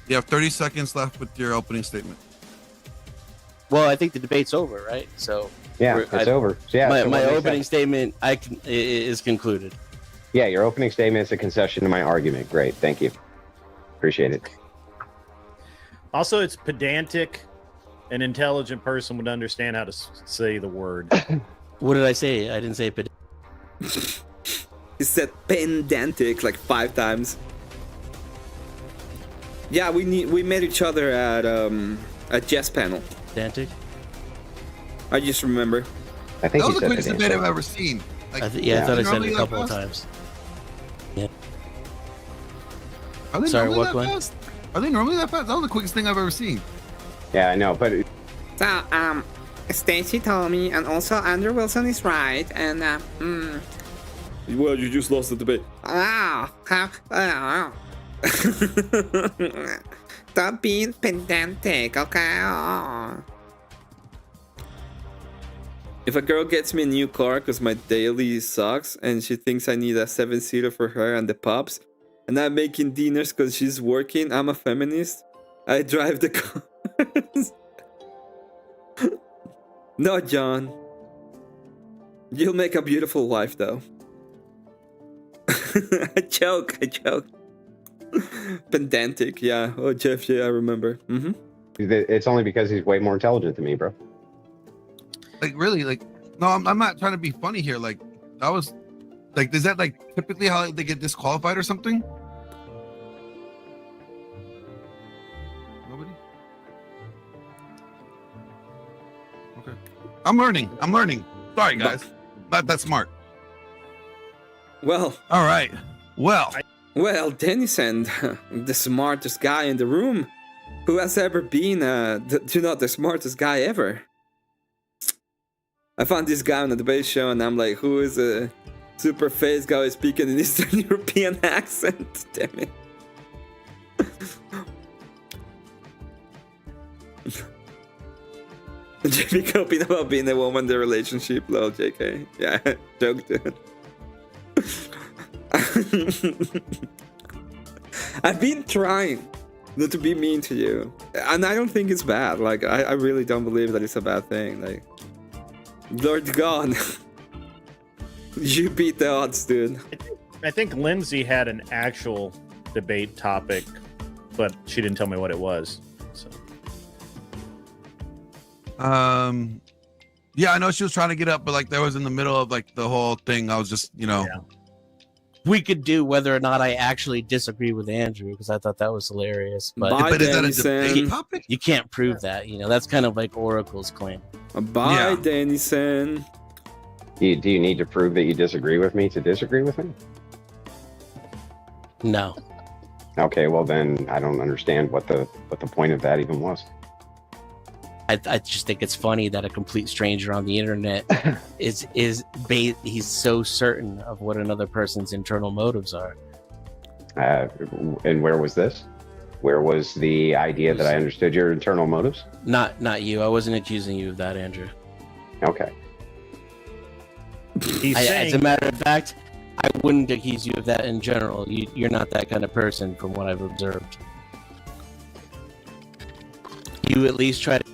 You have 30 seconds left with your opening statement. Well, I think the debate's over, right? So yeah, it's over. So, yeah, my opening statement is concluded. Yeah, your opening statement is a concession to my argument. Great, thank you. Appreciate it. Also, it's pedantic an intelligent person would understand how to say the word. What did I say? I didn't say pedantic. He said pedantic like 5 times. Yeah, we met each other at Jess panel. Pedantic? I just remember. I think that was the quickest debate I've ever seen. Like, I thought I said it a couple of times. Yeah. Are they Sorry, normally what, that Glenn? fast? Are they normally that fast? That was the quickest thing I've ever seen. Yeah, I know, but So, Stacy told me, and also Andrew Wilson is right, and Well, you just lost the debate. Stop being pedantic, okay? If a girl gets me a new car because my daily sucks and she thinks I need a 7-seater for her and the pups, and I'm making dinners because she's working, I'm a feminist. I drive the cars. No, John. You'll make a beautiful wife, though. I joke. Pedantic, yeah. Oh, Jeff, yeah, I remember. It's only because he's way more intelligent than me, bro. Like, really? Like, no, I'm not trying to be funny here. Like, that was, like, is that, like, typically how they get disqualified or something? Nobody? Okay. I'm learning. Sorry, guys. Not that smart. Well. All right. Well, Dennison, the smartest guy in the room, who has ever been, the smartest guy ever. I found this guy on the debate show, and I'm like, who is a super face guy speaking in Eastern European accent? Damn it. Jamie coping about being a woman in the relationship. Lol, JK. Yeah, joke, dude. I've been trying not to be mean to you, and I don't think it's bad. Like, I really don't believe that it's a bad thing. Like, Lord God, you beat the odds, dude. I think Lindsay had an actual debate topic, but she didn't tell me what it was. So. Yeah, I know she was trying to get up, but like that was in the middle of like the whole thing. I was just, Yeah. We could do whether or not I actually disagree with Andrew, because I thought that was hilarious. But is that a debate topic? You can't prove that. That's kind of like Oracle's claim. Bye, Dennison. Do you need to prove that you disagree with me to disagree with me? No. Okay, well then I don't understand what the point of that even was. I just think it's funny that a complete stranger on the internet he's so certain of what another person's internal motives are. And where was this? Where was the idea that I understood your internal motives? Not you. I wasn't accusing you of that, Andrew. Okay. As a matter of fact, I wouldn't accuse you of that in general. You're not that kind of person, from what I've observed. You at least try to.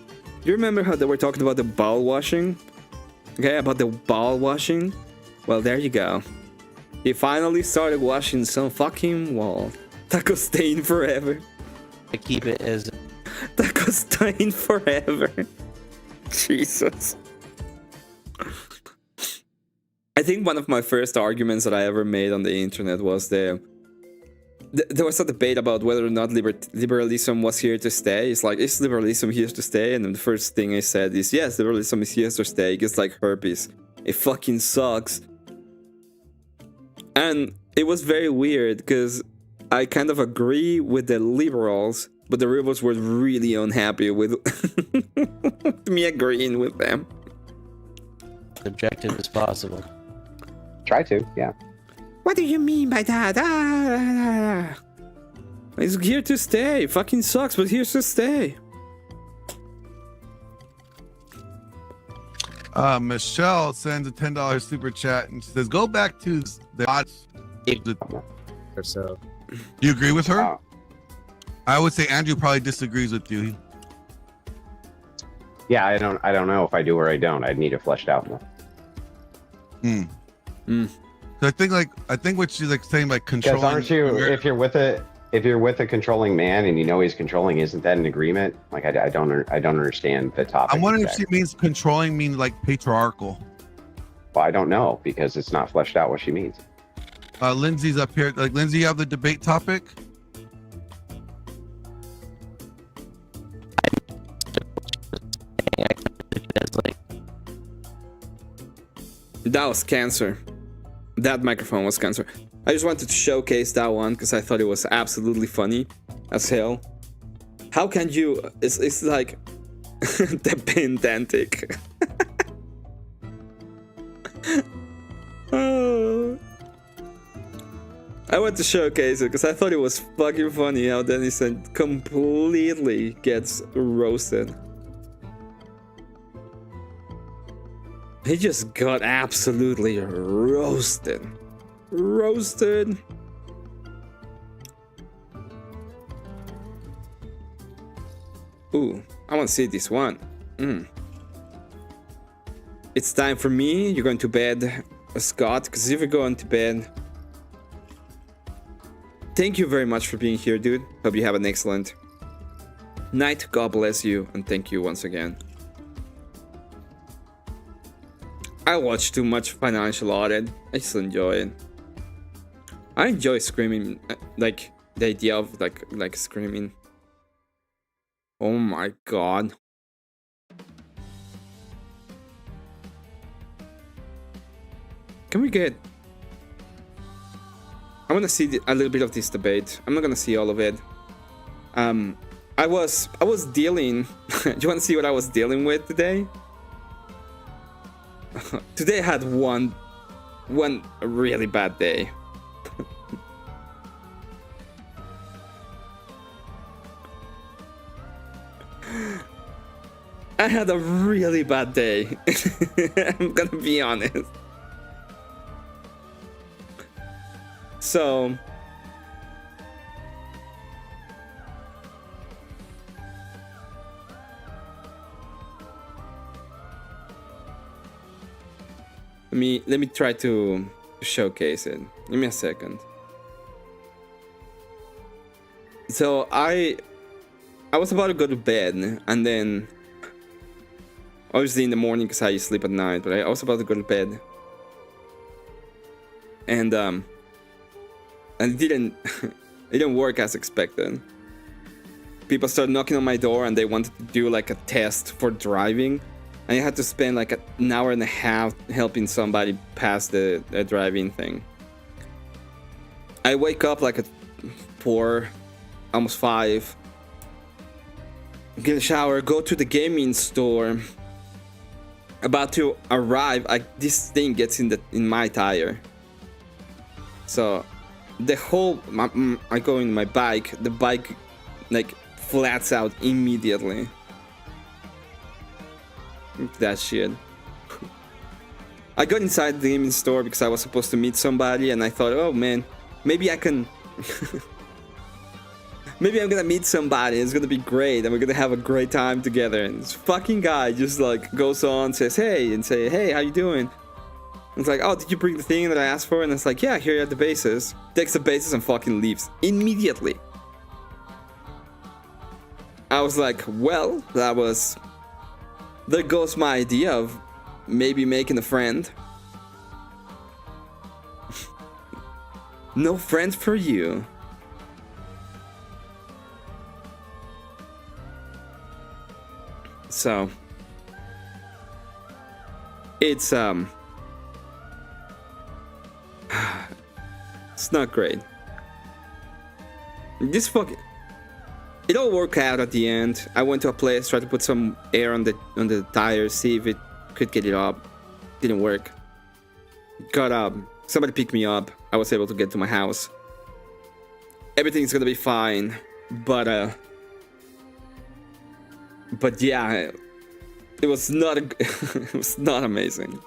You remember how they were talking about the ball washing? Okay, about the ball washing? Well, there you go. He finally started washing some fucking wall. Taco stain forever. I keep it as... Taco stain forever. Jesus. I think one of my first arguments that I ever made on the internet was there was a debate about whether or not liberalism was here to stay. It's like, is liberalism here to stay? And then the first thing I said is, yes, liberalism is here to stay. It's like herpes. It fucking sucks. And it was very weird because I kind of agree with the liberals, but the liberals were really unhappy with me agreeing with them. Objective as possible. Try to, yeah. What do you mean by that? It's here to stay. Fucking sucks, but here to stay. Michelle sends a $10 super chat and she says, "Go back to the odds." So, do you agree with her? I would say Andrew probably disagrees with you. Yeah, I don't know if I do or I don't. I'd need it fleshed out more. So I think what she's like saying, like controlling. Because aren't you, if if you're with a controlling man and you know he's controlling, isn't that an agreement? Like I don't understand the topic. I'm wondering if she means controlling, mean like patriarchal. Well, I don't know because it's not fleshed out what she means. Lindsay's up here. Like, Lindsay, you have the debate topic? That was cancer. That microphone was cancer. I just wanted to showcase that one because I thought it was absolutely funny as hell. How can you... It's like... the pedantic. Oh. I want to showcase it because I thought it was fucking funny how Denison completely gets roasted. He just got absolutely roasted. Roasted. Ooh, I want to see this one. It's time for me. You're going to bed, Scott, because if you're going to bed... Thank you very much for being here, dude. Hope you have an excellent night. God bless you, and thank you once again. I watch too much Financial Audit. I just enjoy it. I enjoy screaming, like the idea of like screaming. Oh my god. Can we get... I want to see a little bit of this debate. I'm not gonna see all of it. I was dealing... Do you want to see what I was dealing with today? Today I had one really bad day. I had a really bad day. I'm gonna be honest. So let me try to showcase it. Give me a second. So I was about to go to bed, and then obviously in the morning because I sleep at night, but I was about to go to bed, and it didn't work as expected. People started knocking on my door and they wanted to do like a test for driving. And I had to spend like an hour and a half helping somebody pass the driving thing. I wake up like at 4, almost 5. Get a shower, go to the gaming store. About to arrive, this thing gets in my tire. So the whole... I go in my bike, the bike like flats out immediately. That shit. I got inside the gaming store because I was supposed to meet somebody, and I thought, oh man, maybe I can... maybe I'm gonna meet somebody, it's gonna be great, and we're gonna have a great time together. And this fucking guy just like goes on, says hey, and say, hey, how you doing? And it's like, oh, did you bring the thing that I asked for? And it's like, yeah, here are the bases. Takes the bases and fucking leaves immediately. I was like, well, that was... There goes my idea of maybe making a friend. No friend for you. So it's it's not great. This fucking... It all worked out at the end. I went to a place, tried to put some air on the tires, see if it could get it up. Didn't work. Got up. Somebody picked me up. I was able to get to my house. Everything's gonna be fine. But yeah, it was not it was not amazing.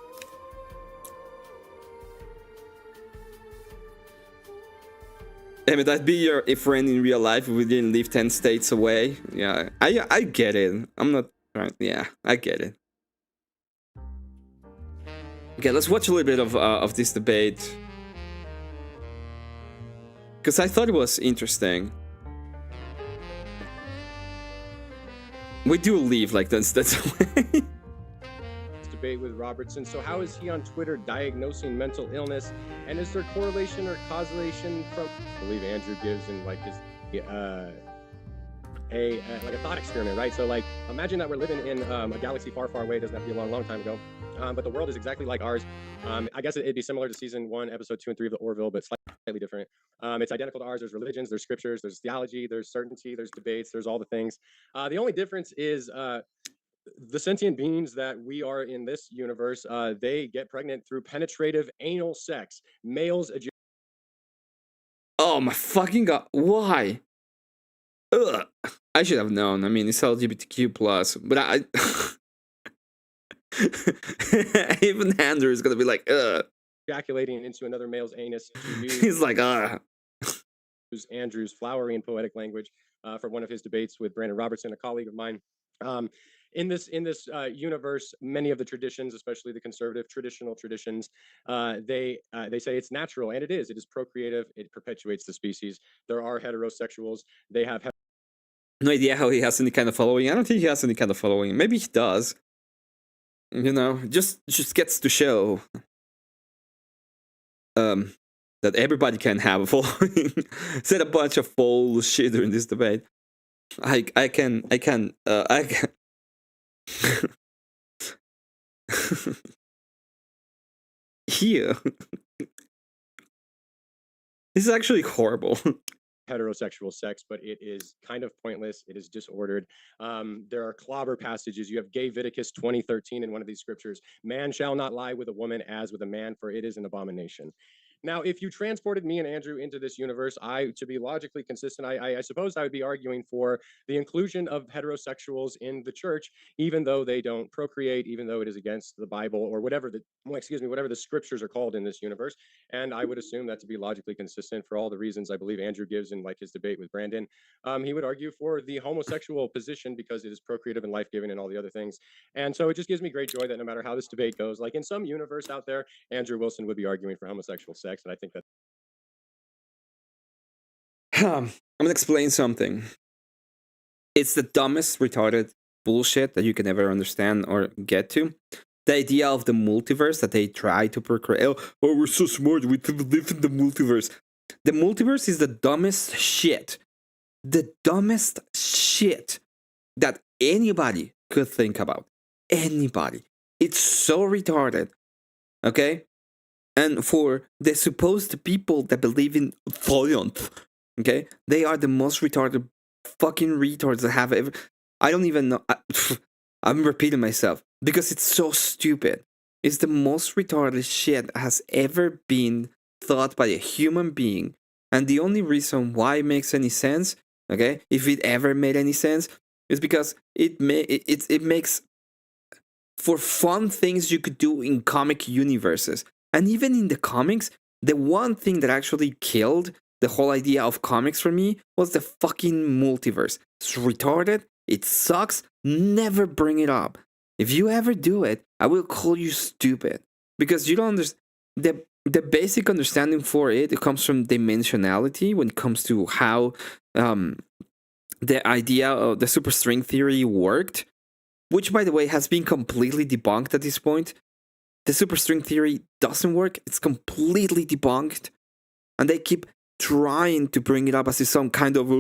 Emmett, I'd be your friend in real life if we didn't live 10 states away. Yeah, I get it. I'm not trying... Yeah, I get it. Okay, let's watch a little bit of this debate. because I thought it was interesting. We do leave like that's way. Debate with Robertson. So how is he on Twitter diagnosing mental illness, and is there correlation or causation from? I believe Andrew gives in like his like a thought experiment, right? So like imagine that we're living in a galaxy far, far away. It doesn't have to be a long, long time ago, but the world is exactly like ours. I guess it'd be similar to season 1, episode 2 and 3 of the Orville, but slightly different. It's identical to ours. There's religions, there's scriptures, there's theology, there's certainty, there's debates, there's all the things. The only difference is the sentient beings that we are in this universe, they get pregnant through penetrative anal sex. Males. Oh my fucking god! Why? Ugh. I should have known. I mean, it's LGBTQ plus, but I even Andrew is gonna be like, ugh. Ejaculating into another male's anus. He's like, Use Andrew's flowery and poetic language for one of his debates with Brandon Robertson, a colleague of mine. In this universe, many of the traditions, especially the conservative traditional traditions, they say it's natural, and it is. It is procreative. It perpetuates the species. There are heterosexuals. They have no idea how he has any kind of following. I don't think he has any kind of following. Maybe he does. You know, just gets to show that everybody can have a following. Said a bunch of full shit during this debate. I can. Here. This is actually horrible. Heterosexual sex, but it is kind of pointless. It is disordered. There are clobber passages. You have Gay Viticus 20:13 in one of these scriptures. Man shall not lie with a woman as with a man, for it is an abomination. Now, if you transported me and Andrew into this universe, to be logically consistent, I suppose I would be arguing for the inclusion of heterosexuals in the church, even though they don't procreate, even though it is against the Bible or whatever the scriptures are called in this universe. And I would assume that to be logically consistent for all the reasons I believe Andrew gives in like his debate with Brandon. He would argue for the homosexual position because it is procreative and life-giving and all the other things. And so it just gives me great joy that no matter how this debate goes, like in some universe out there, Andrew Wilson would be arguing for homosexual sex. And I think that I'm gonna explain something. It's the dumbest retarded bullshit that you can ever understand or get to. The idea of the multiverse that they try to procreate. Oh, we're so smart, we can live in the multiverse. The multiverse is the dumbest shit. The dumbest shit that anybody could think about. Anybody. It's so retarded. Okay? And for the supposed people that believe in science, okay, they are the most retarded fucking retards that have ever. I don't even know. I'm repeating myself because it's so stupid. It's the most retarded shit that has ever been thought by a human being. And the only reason why it makes any sense, okay, if it ever made any sense, is because it makes for fun things you could do in comic universes. And even in the comics, the one thing that actually killed the whole idea of comics for me was the fucking multiverse. It's retarded. It sucks. Never bring it up. If you ever do it, I will call you stupid. Because you don't understand. The basic understanding for it comes from dimensionality when it comes to how the idea of the superstring theory worked. Which, by the way, has been completely debunked at this point. The superstring theory doesn't work. It's completely debunked. And they keep trying to bring it up as some kind of,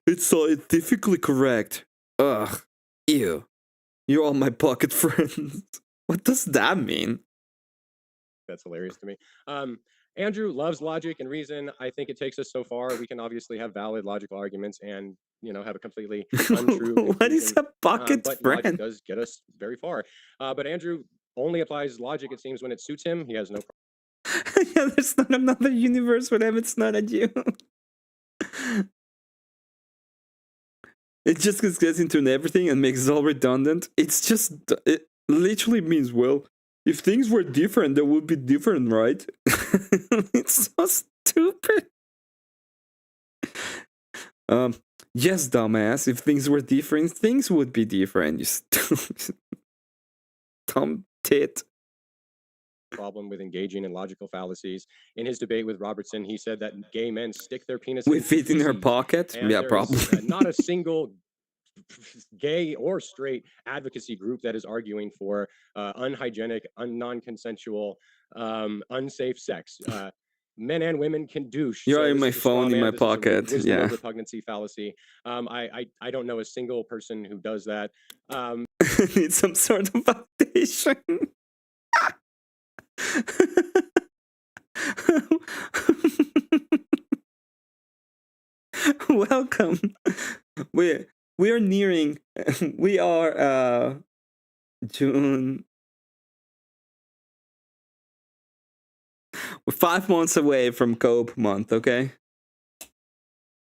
it's scientifically correct. Ugh. Ew. You're all my pocket friends. What does that mean? That's hilarious to me. Andrew loves logic and reason. I think it takes us so far. We can obviously have valid logical arguments and, have a completely untrue What is a pocket but friend? Logic does get us very far. But Andrew only applies logic, it seems, when it suits him. He has no problem. Yeah, there's not another universe for them. It's not a Jew. It just gets into everything and makes it all redundant. It literally means, well, if things were different, they would be different, right? It's so stupid. Yes, dumbass. If things were different, things would be different. You dumb tit. problem with engaging in logical fallacies. In his debate with Robertson, he said that gay men stick their penis with feet in her pocket. and Yeah, there probably. is not a single gay or straight advocacy group that is arguing for unhygienic, non-consensual, unsafe sex. Men and women can douche. You're so in this my is a straw phone in man. my This is a pocket. wisdom Yeah. of repugnancy fallacy. I don't know a single person who does that. Need some sort of validation. Welcome. We are nearing. We are June. We're 5 months away from Cope month. Okay.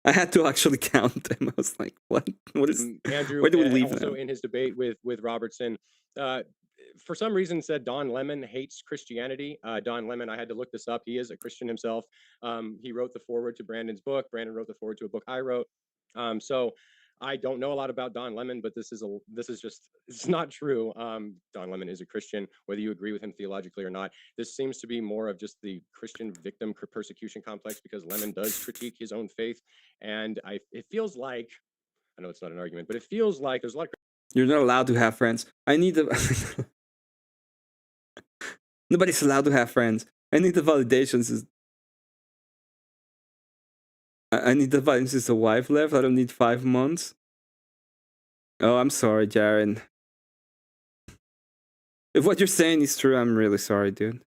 I had to actually count them. I was like, "What? What is?" Andrew, Where do we leave also them? in his debate with Robertson, for some reason said Don Lemon hates Christianity. Don Lemon, I had to look this up. He is a Christian himself. He wrote the foreword to Brandon's book. Brandon wrote the foreword to a book I wrote. So I don't know a lot about Don Lemon, but this is just, it's not true. Don Lemon is a Christian, whether you agree with him theologically or not. This seems to be more of just the Christian victim persecution complex, because Lemon does critique his own faith, and it feels like, I know it's not an argument, but it feels like there's a lot of... You're not allowed to have friends. I need the. Nobody's allowed to have friends. I need the validations. I need the validations. Is a wife left? I don't need 5 months. Oh, I'm sorry, Jaren. If what you're saying is true, I'm really sorry, dude.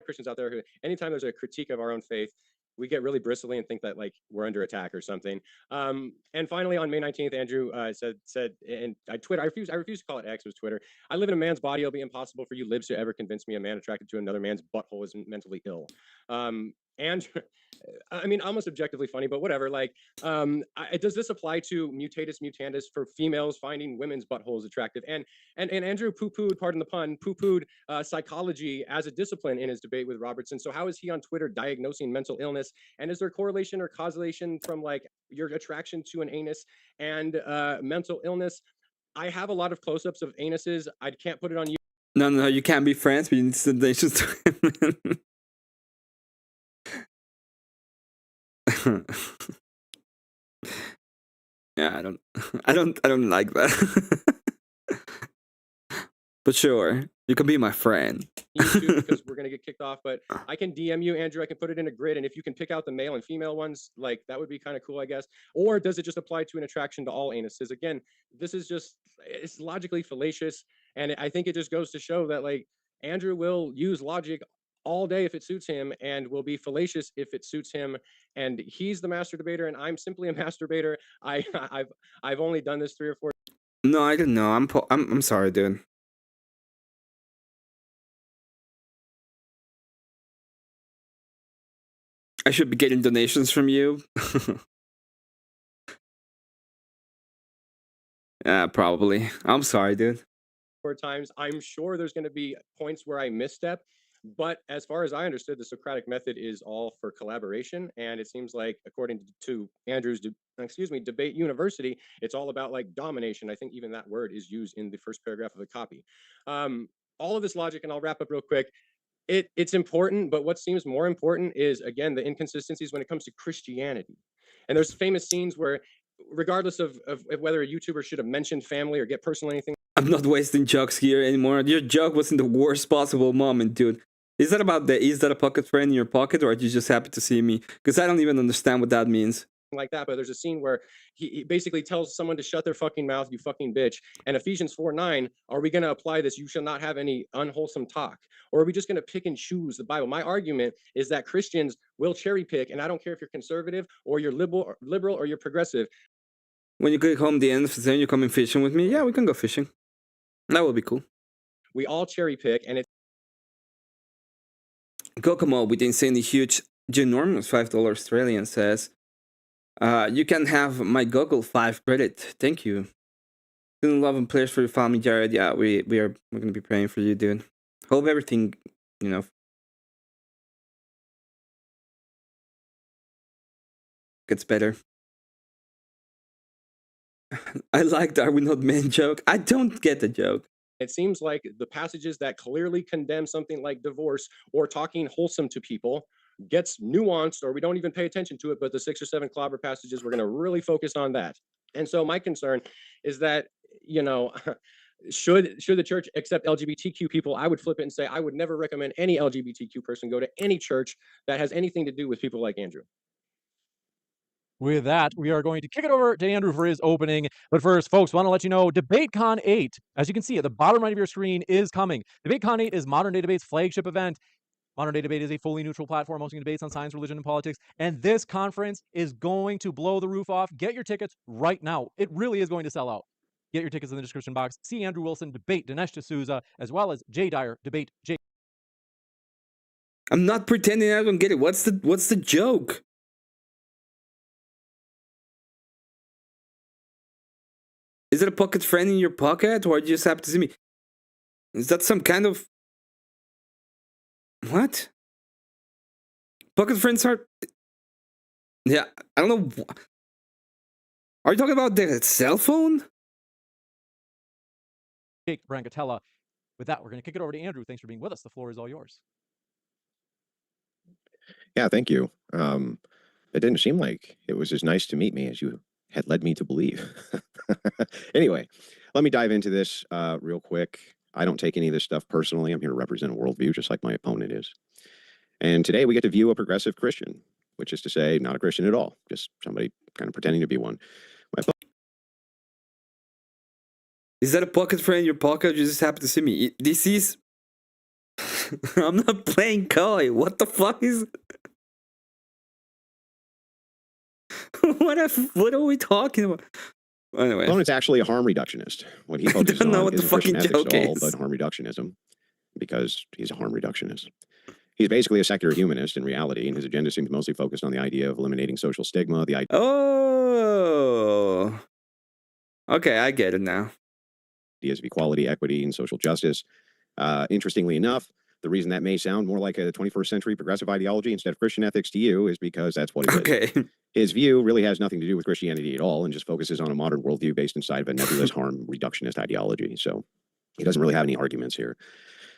Christians out there who, anytime there's a critique of our own faith, we get really bristly and think that like we're under attack or something. And finally, on May 19th, Andrew said, and I refuse to call it X, it was Twitter. I live in a man's body. It'll be impossible for you libs to ever convince me a man attracted to another man's butthole is mentally ill. And I mean, almost objectively funny, but whatever. Like, does this apply to mutatis mutandis for females finding women's buttholes attractive? And Andrew poo-pooed, pardon the pun, poo-pooed psychology as a discipline in his debate with Robertson. So how is he on Twitter diagnosing mental illness? And is there correlation or causation from like your attraction to an anus and mental illness? I have a lot of close-ups of anuses. I can't put it on you. No, you can't be friends, but you need sensations to him. Yeah, I don't like that. But sure, you can be my friend. Because we're gonna get kicked off, but I can DM you, Andrew. I can put it in a grid, and if you can pick out the male and female ones, like that would be kind of cool, I guess. Or does it just apply to an attraction to all anuses? Again, this is just, it's logically fallacious, and I think it just goes to show that like Andrew will use logic all day if it suits him, and will be fallacious if it suits him. And he's the master debater, and I'm simply a masturbator. I've only done this 3 or 4. No, I don't know. I'm sorry, dude. I should be getting donations from you. Yeah, probably. I'm sorry, dude. 4 times. I'm sure there's going to be points where I misstep, but as far as I understood, the Socratic method is all for collaboration, and it seems like, according to Andrew's, Debate University, it's all about like domination. I think even that word is used in the first paragraph of the copy. All of this logic, and I'll wrap up real quick. It's important, but what seems more important is, again, the inconsistencies when it comes to Christianity. And there's famous scenes where, regardless of whether a YouTuber should have mentioned family or get personal anything. I'm not wasting jokes here anymore. Your joke was in the worst possible moment, dude. Is that a pocket friend in your pocket, or are you just happy to see me? Because I don't even understand what that means. Like that, but there's a scene where he basically tells someone to shut their fucking mouth, you fucking bitch. And Ephesians 4:9, are we going to apply this? You shall not have any unwholesome talk, or are we just going to pick and choose the Bible? My argument is that Christians will cherry pick, and I don't care if you're conservative or you're liberal or you're progressive. When you get home the end of the day, you're coming fishing with me. Yeah, we can go fishing. That would be cool. We all cherry pick, and it's Kokomo with the insanely huge, ginormous $5 Australian says, you can have my Google 5 credit. Thank you. Feeling love and prayers for your family, Jared. Yeah, we're gonna be praying for you, dude. Hope everything, gets better. I like the "Are we not men" joke. I don't get the joke. It seems like the passages that clearly condemn something like divorce or talking wholesome to people gets nuanced, or we don't even pay attention to it, but the 6 or 7 clobber passages, we're going to really focus on that. And so my concern is that, you know, should the church accept LGBTQ people? I would flip it and say I would never recommend any LGBTQ person go to any church that has anything to do with people like Andrew. With that, we are going to kick it over to Andrew for his opening. But first, folks, want to let you know, DebateCon 8, as you can see at the bottom right of your screen, is coming. DebateCon 8 is Modern Day Debate's flagship event. Modern Day Debate is a fully neutral platform hosting debates on science, religion, and politics. And this conference is going to blow the roof off. Get your tickets right now. It really is going to sell out. Get your tickets in the description box. See Andrew Wilson debate Dinesh D'Souza, as well as Jay Dyer debate Jay. I'm not pretending I don't get it. What's the joke? Is it a pocket friend in your pocket, or you just happen to see me? Is that some kind of... What? Pocket friends are... Yeah, I don't know. Are you talking about the cell phone? Jake Brancatella. With that, we're going to kick it over to Andrew. Thanks for being with us. The floor is all yours. Yeah, thank you. It didn't seem like it was as nice to meet me as you had led me to believe. Anyway, let me dive into this real quick. I don't take any of this stuff personally. I'm here to represent a worldview, just like my opponent is. And today we get to view a progressive Christian, which is to say, not a Christian at all, just somebody kind of pretending to be one. Is that a pocket friend in your pocket? You just happen to see me. This is... I'm not playing coy. What the fuck is... What are we talking about? Anyway. Opponent's actually a harm reductionist. What he focuses on isn't Christian ethics at all, but harm reductionism, because he's a harm reductionist. He's basically a secular humanist in reality, and his agenda seems mostly focused on the idea of eliminating social stigma, the idea... Oh! Okay, I get it now. Ideas of equality, equity, and social justice. Interestingly enough, the reason that may sound more like a 21st century progressive ideology instead of Christian ethics to you is because that's what it is. His view really has nothing to do with Christianity at all and just focuses on a modern worldview based inside of a nebulous harm reductionist ideology. So he doesn't really have any arguments here.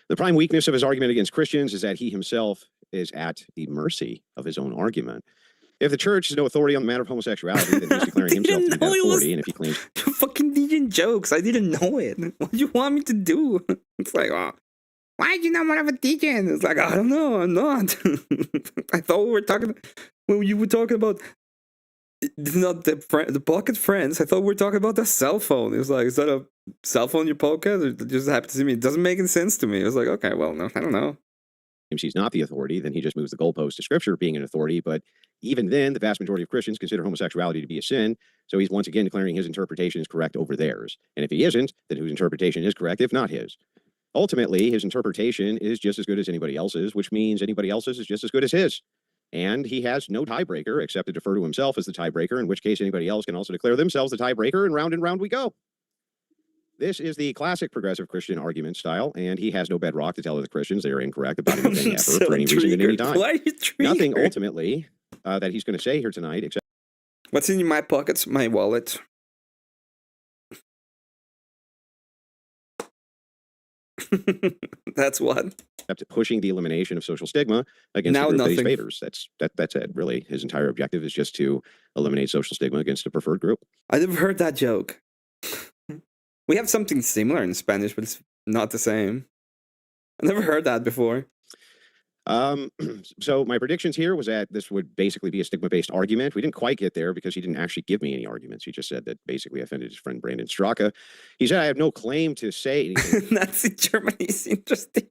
The prime weakness of his argument against Christians is that he himself is at the mercy of his own argument. If the church has no authority on the matter of homosexuality, then he's declaring himself to be that authority. And if he claims... Fucking DJ jokes. I didn't know it. What do you want me to do? It's like, oh, why did you not want to have a DJ? It's like, I don't know. I'm not. I thought we were talking... When you were talking about... Not the pocket friends. I thought we were talking about the cell phone. It was like, is that a cell phone in your pocket? Or just happened to see me? It doesn't make any sense to me. It was like, okay, well, no, I don't know. He's not the authority, then he just moves the goalpost to Scripture being an authority. But even then, the vast majority of Christians consider homosexuality to be a sin. So he's once again declaring his interpretation is correct over theirs. And if he isn't, then whose interpretation is correct, if not his? Ultimately, his interpretation is just as good as anybody else's, which means anybody else's is just as good as his. And he has no tiebreaker except to defer to himself as the tiebreaker, in which case anybody else can also declare themselves the tiebreaker, and round we go. This is the classic progressive Christian argument style, and he has no bedrock to tell other Christians they are incorrect about anything ever, for any reason at any time. Why are you triggered? Nothing ultimately that he's going to say here tonight, except... What's in my pockets? My wallet. That's what? Except pushing the elimination of social stigma against the group that he's favors. That's it, really. His entire objective is just to eliminate social stigma against a preferred group. I never heard that joke. We have something similar in Spanish, but it's not the same. I never heard that before. So my predictions here was that this would basically be a stigma-based argument. We didn't quite get there because he didn't actually give me any arguments. He just said that basically I offended his friend Brandon Straka. He said I have no claim to say anything. Nazi Germany is interesting.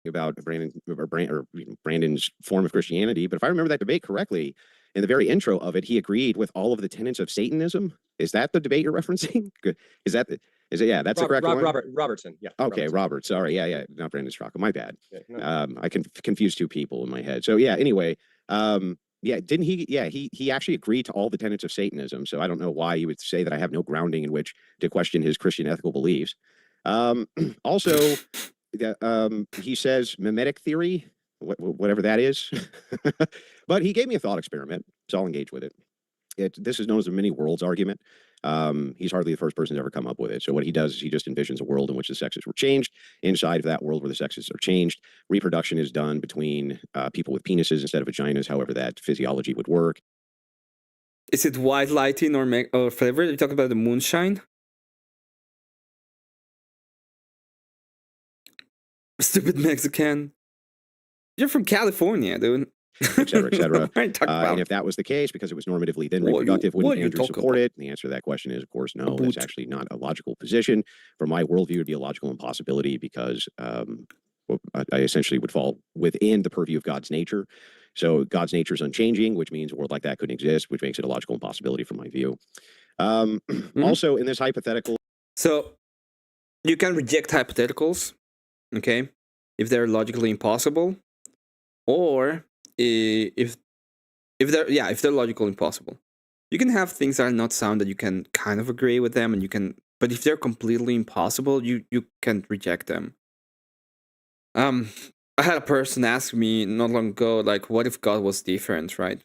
About Brandon's form of Christianity. But if I remember that debate correctly, in the very intro of it, he agreed with all of the tenets of Satanism. Is that the debate you're referencing? Good. Is it? Yeah, that's the correct one. Robertson. Yeah. Okay, Robert. Sorry. Yeah. Not Brandon Straka. My bad. Yeah, no. I can confuse two people in my head. So yeah. Anyway. Yeah. Didn't he? Yeah. He actually agreed to all the tenets of Satanism. So I don't know why you would say that I have no grounding in which to question his Christian ethical beliefs. Also, he says mimetic theory, whatever that is. But he gave me a thought experiment, so I'll engage with it. this is known as the many worlds argument. He's hardly the first person to ever come up with it. So what he does is he just envisions a world in which the sexes were changed. Inside of that world where the sexes are changed, reproduction is done between people with penises instead of vaginas, however that physiology would work. Is it white lighting or flavor? You talk about the moonshine? Stupid Mexican. You're from California, dude. Et cetera, et cetera. And if that was the case, because it was normatively then reproductive, wouldn't Andrew support it? And the answer to that question is, of course, no. That's actually not a logical position. From my worldview, it would be a logical impossibility because I essentially would fall within the purview of God's nature. So God's nature is unchanging, which means a world like that couldn't exist, which makes it a logical impossibility from my view. Also, in this hypothetical... So, you can reject hypotheticals, okay, if they're logically impossible, or if they're logically impossible. You can have things that are not sound that you can kind of agree with them, and you can, but if they're completely impossible, you can reject them. I had a person ask me not long ago, like, what if God was different, right?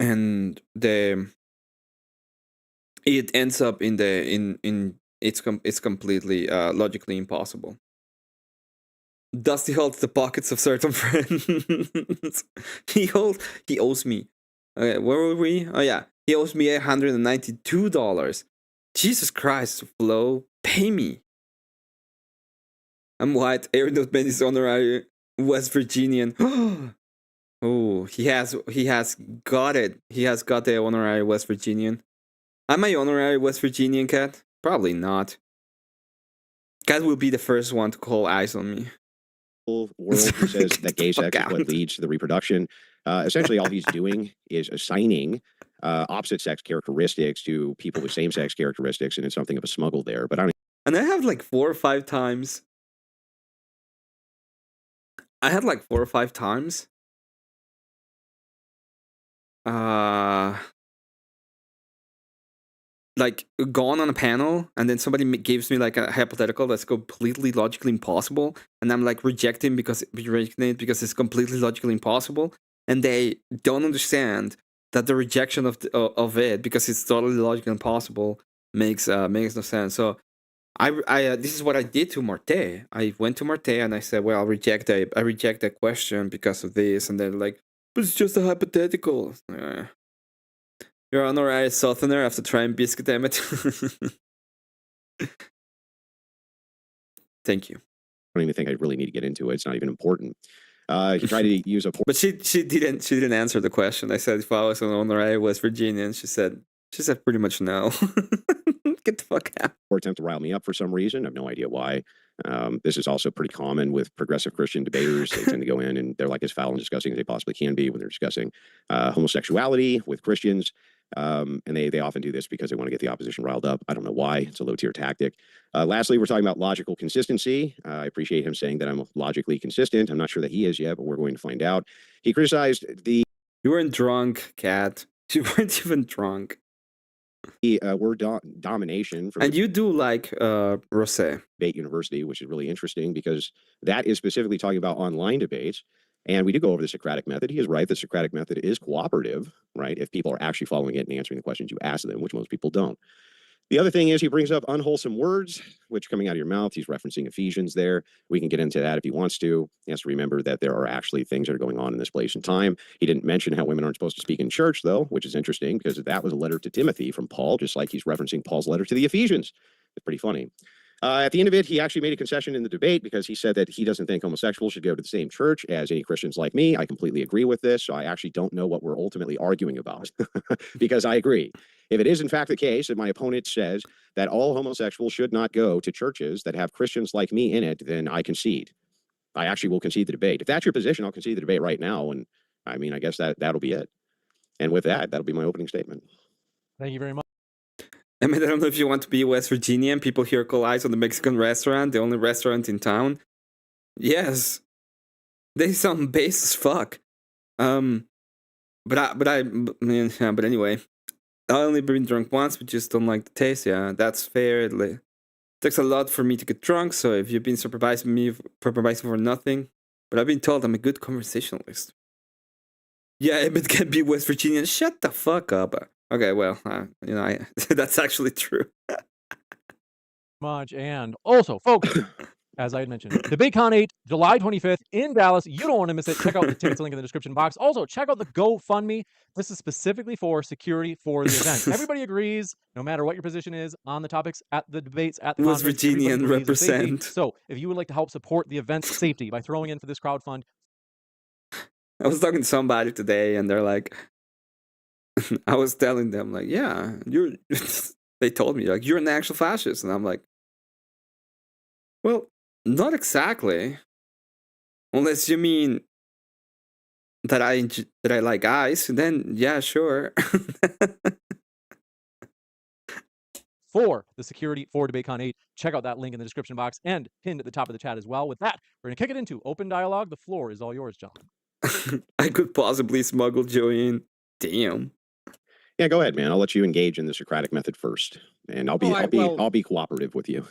And it ends up it's completely logically impossible. Dusty holds the pockets of certain friends. he owes me. Okay, where were we? Oh yeah, he owes me $192. Jesus Christ, Flo, pay me. I'm white. Aaron Ben is honorary West Virginian. Oh, he has got it. He has got the honorary West Virginian. Am I honorary West Virginian, Cat? Probably not. Cat will be the first one to call eyes on me. World who says that gay sex is what leads to the reproduction. Essentially, all he's doing is assigning opposite sex characteristics to people with same sex characteristics, and it's something of a smuggle there. But I don't. And I have like 4 or 5 times. I had like 4 or 5 times. Like gone on a panel, and then somebody gives me like a hypothetical that's completely logically impossible, and I'm like rejecting it because it's completely logically impossible, and they don't understand that the rejection of it because it's totally logically impossible makes no sense. So I this is what I did to Marte. I went to Marte and I said, well, I reject that question because of this, and they're like, but it's just a hypothetical. You're honorary Southerner after trying biscuit, Emmet. Thank you. I don't even think I really need to get into it. It's not even important. He tried to use a... But she didn't answer the question. I said if I was an honorary West Virginian, she said pretty much no. Get the fuck out. Or attempt to rile me up for some reason. I have no idea why. This is also pretty common with progressive Christian debaters. They tend to go in and they're like as foul and disgusting as they possibly can be when they're discussing homosexuality with Christians. And they often do this because they want to get the opposition riled up. I don't know why. It's a low-tier tactic. Lastly, we're talking about logical consistency. I appreciate him saying that I'm logically consistent. I'm not sure that he is yet, but we're going to find out. He criticized the... You weren't drunk, Cat. You weren't even drunk. The word domination. From and you do like Rosé. Debate University, which is really interesting because that is specifically talking about online debates. And we did go over the Socratic method. He is right. The Socratic method is cooperative, right? If people are actually following it and answering the questions you ask them, which most people don't. The other thing is he brings up unwholesome words, which coming out of your mouth, he's referencing Ephesians there. We can get into that if he wants to. He has to remember that there are actually things that are going on in this place and time. He didn't mention how women aren't supposed to speak in church, though, which is interesting because that was a letter to Timothy from Paul, just like he's referencing Paul's letter to the Ephesians. It's pretty funny. At the end of it, he actually made a concession in the debate because he said that he doesn't think homosexuals should go to the same church as any Christians like me. I completely agree with this. So I actually don't know what we're ultimately arguing about because I agree. If it is in fact the case that my opponent says that all homosexuals should not go to churches that have Christians like me in it, then I concede. I actually will concede the debate. If that's your position, I'll concede the debate right now. And I mean, I guess that'll be it. And with that, that'll be my opening statement. Thank you very much. I mean, I don't know if you want to be West Virginian. People here call eyes on the Mexican restaurant, the only restaurant in town. Yes. They sound base as fuck. But anyway, I only been drunk once, but just don't like the taste. Yeah, that's fair. It takes a lot for me to get drunk, so if you've been supervising me for nothing, but I've been told I'm a good conversationalist. Yeah, Emmett can be West Virginia. Shut the fuck up. Okay, well, that's actually true. Much. And also, folks, as I had mentioned, DebateCon 8, July 25th in Dallas. You don't want to miss it. Check out the tickets link in the description box. Also, check out the GoFundMe. This is specifically for security for the event. Everybody agrees, no matter what your position is on the topics at the debates at the West conference, Virginian everybody agrees with safety. represent. So, if you would like to help support the event's safety by throwing in for this crowdfund, I was talking to somebody today, and they're like, I was telling them, like, yeah, they told me, like, you're an actual fascist. And I'm like, well, not exactly. Unless you mean that I like guys, then yeah, sure. for the security for DebateCon 8, check out that link in the description box and pinned at the top of the chat as well. With that, we're going to kick it into open dialogue. The floor is all yours, John. I could possibly smuggle Joey in. Damn. Yeah, go ahead, man. I'll let you engage in the Socratic method first, and I'll be cooperative with you.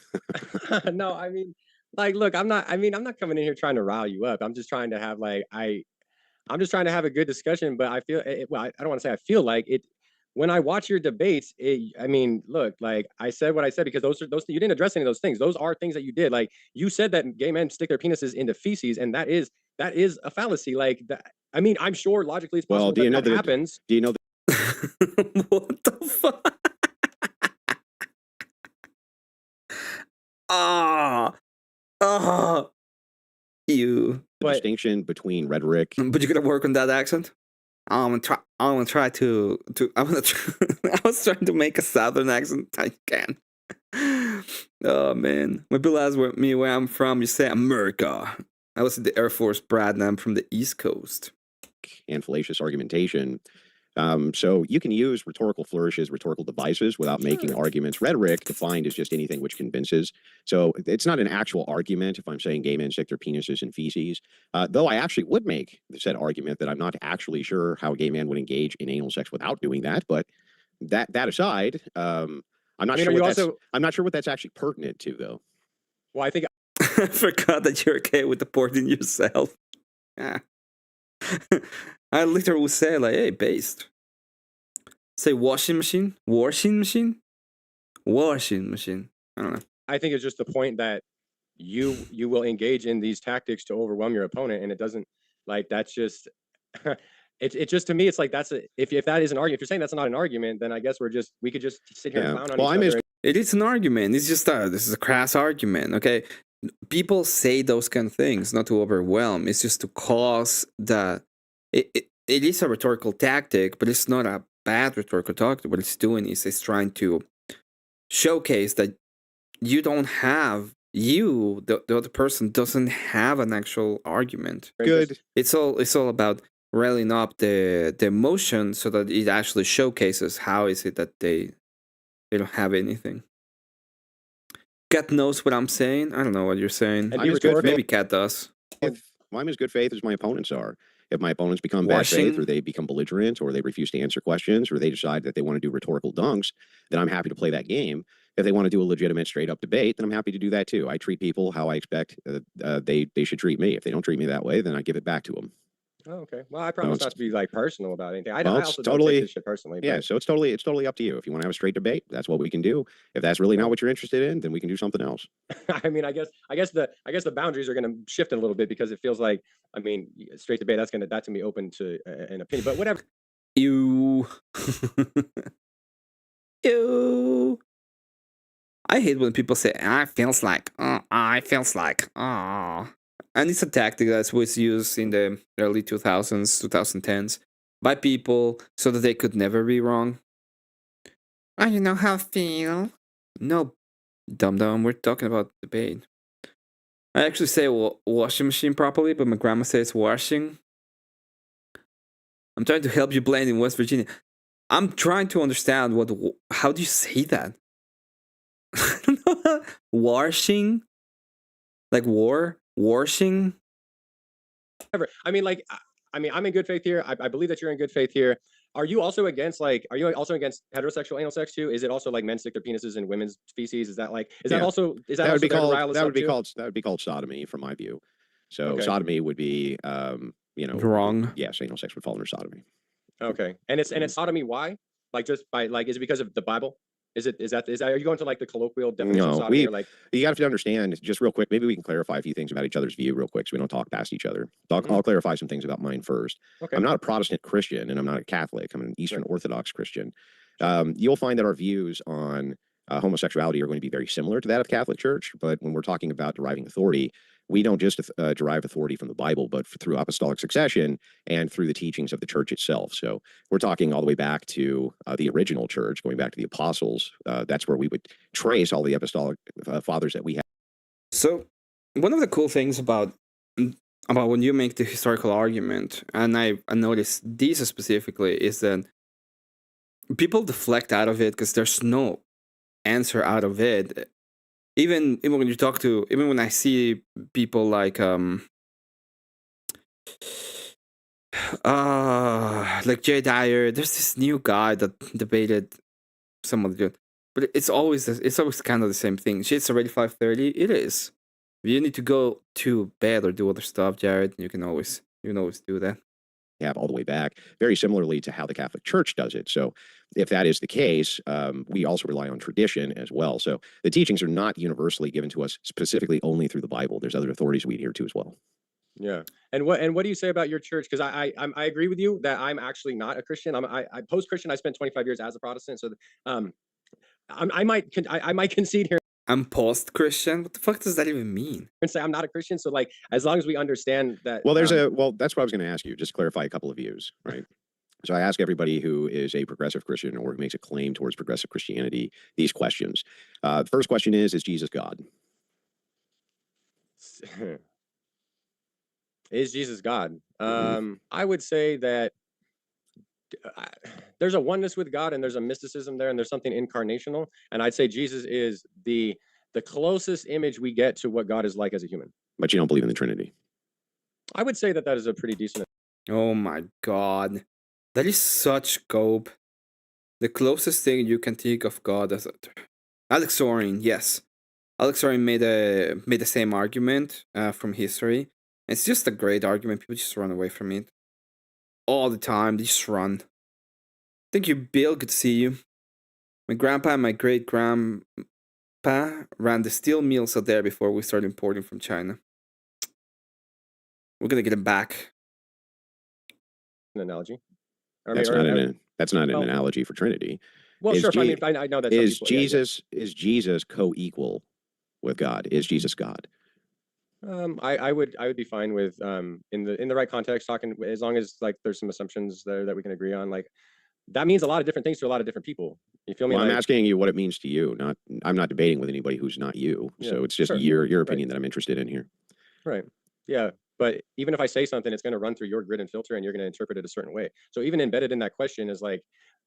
No, I mean, like, look, I'm not coming in here trying to rile you up. I'm just trying to have I'm just trying to have a good discussion. But I feel, well, I don't want to say I feel like it. When I watch your debates, I mean, look, like I said what I said because those you didn't address any of those things. Those are things that you did. Like you said that gay men stick their penises into feces, and that is a fallacy. Like that. I mean, I'm sure logically it's possible that happens. Do you know what the fuck? You. The distinction between rhetoric. But you gotta work on that accent. I was trying to make a southern accent. I can't. Oh man, when people ask me where I'm from, you say America. I was in the Air Force, Brad, and I'm from the East Coast. And fallacious argumentation. So you can use rhetorical flourishes, rhetorical devices without making arguments. Rhetoric defined as just anything which convinces. So it's not an actual argument if I'm saying gay men stick their penises in feces. Though I actually would make the said argument that I'm not actually sure how a gay man would engage in anal sex without doing that. But that aside, I'm not sure. I'm not sure what that's actually pertinent to, though. Well, I think I forgot that you're okay with deporting yourself. Yeah. I literally would say, like, hey, based. Say washing machine? Washing machine? Washing machine. I don't know. I think it's just the point that you will engage in these tactics to overwhelm your opponent, and it doesn't, like, that's just it just, to me, it's like if that is an argument, if you're saying that's not an argument, then I guess we could just sit here and clown on each other. It is an argument. It's just this is a crass argument, okay? People say those kind of things not to overwhelm. It's just to cause it is a rhetorical tactic, but it's not a bad rhetorical tactic. What it's doing is it's trying to showcase that you don't have the other person doesn't have an actual argument. Good. It's all about rallying up the emotion so that it actually showcases how is it that they don't have anything. Cat knows what I'm saying. I don't know what you're saying. Maybe Cat does. I'm as good faith as my opponents are. If my opponents become bad faith, or they become belligerent, or they refuse to answer questions, or they decide that they want to do rhetorical dunks, then I'm happy to play that game. If they want to do a legitimate, straight-up debate, then I'm happy to do that too. I treat people how I expect they should treat me. If they don't treat me that way, then I give it back to them. Oh, okay. Well, I promise not to be like personal about anything. I Well, also don't take this shit personally. Yeah, but- so it's totally up to you. If you want to have a straight debate, that's what we can do. If that's really not what you're interested in, then we can do something else. I mean, I guess the boundaries are going to shift a little bit because it feels like, I mean, straight debate, that's to be open to an opinion, but whatever. Ew. Ew. I hate when people say, I feels like. And it's a tactic that was used in the early 2000s, 2010s by people so that they could never be wrong. Oh, you know how I feel? No, dum-dum, we're talking about debate. I actually say washing machine properly, but my grandma says washing. I'm trying to help you blend in West Virginia. I'm trying to understand how do you say that? I don't know. Washing? Like washing? I mean, I'm in good faith here. I believe that you're in good faith here. Are you also against heterosexual anal sex too? Is it also like men stick their penises in women's feces? That would be called sodomy from my view. So Okay. sodomy would be wrong. Yes, anal sex would fall under sodomy. Okay, and it's sodomy. Why? Like just by like, is it because of the Bible? Is that are you going to like the colloquial definition of sodomy? Or like, you have to understand just real quick. Maybe we can clarify a few things about each other's view real quick, so we don't talk past each other. I'll clarify some things about mine first. Okay. I'm not a Protestant Christian, and I'm not a Catholic. I'm an Eastern Orthodox Christian. You'll find that our views on homosexuality are going to be very similar to that of the Catholic Church. But when we're talking about deriving authority, we don't just derive authority from the Bible, but through apostolic succession and through the teachings of the church itself. So we're talking all the way back to the original church, going back to the apostles. That's where we would trace all the apostolic fathers that we have. So one of the cool things about when you make the historical argument, and I noticed this specifically, is that people deflect out of it because there's no answer out of it. Even when you talk to, even when I see people like Jay Dyer, there's this new guy that debated someone good, but it's always kind of the same thing. Shit's already 5:30. It is. If you need to go to bed or do other stuff, Jared, you can always do that. Have all the way back, very similarly to how the Catholic Church does it. So if that is the case, we also rely on tradition as well. So the teachings are not universally given to us specifically only through the Bible. There's other authorities we adhere to as well. Yeah. And what do you say about your church? Because I agree with you that I'm actually not a Christian. I post-Christian. I spent 25 years as a Protestant. So I might concede here. I'm post-Christian. What the fuck does that even mean? And say I'm not a Christian. So like, as long as we understand that. Well, that's what I was going to ask you. Just clarify a couple of views, right? So I ask everybody who is a progressive Christian or who makes a claim towards progressive Christianity these questions. The first question is Jesus God? Is Jesus God? I would say that there's a oneness with God and there's a mysticism there and there's something incarnational. And I'd say Jesus is the closest image we get to what God is like as a human. But you don't believe in the Trinity? I would say that is a pretty decent. Oh my God. That is such scope. The closest thing you can think of God as Alex Sorin, yes. Alex Sorin made the same argument from history. It's just a great argument. People just run away from it all the time. They just run. Thank you, Bill. Good to see you. My grandpa and my great grandpa ran the steel mills out there before we started importing from China. We're gonna get them back. An analogy. That's not an analogy for Trinity. Well, sure. I know that. Is Jesus co-equal with God? Is Jesus God? I would be fine with in the right context talking, as long as like there's some assumptions there that we can agree on. Like that means a lot of different things to a lot of different people. You feel me? Well, I'm asking you what it means to you. I'm not debating with anybody who's not you. Yeah, so it's just your opinion that I'm interested in here. Right. Yeah. But even if I say something, it's going to run through your grid and filter, and you're going to interpret it a certain way. So even embedded in that question is like,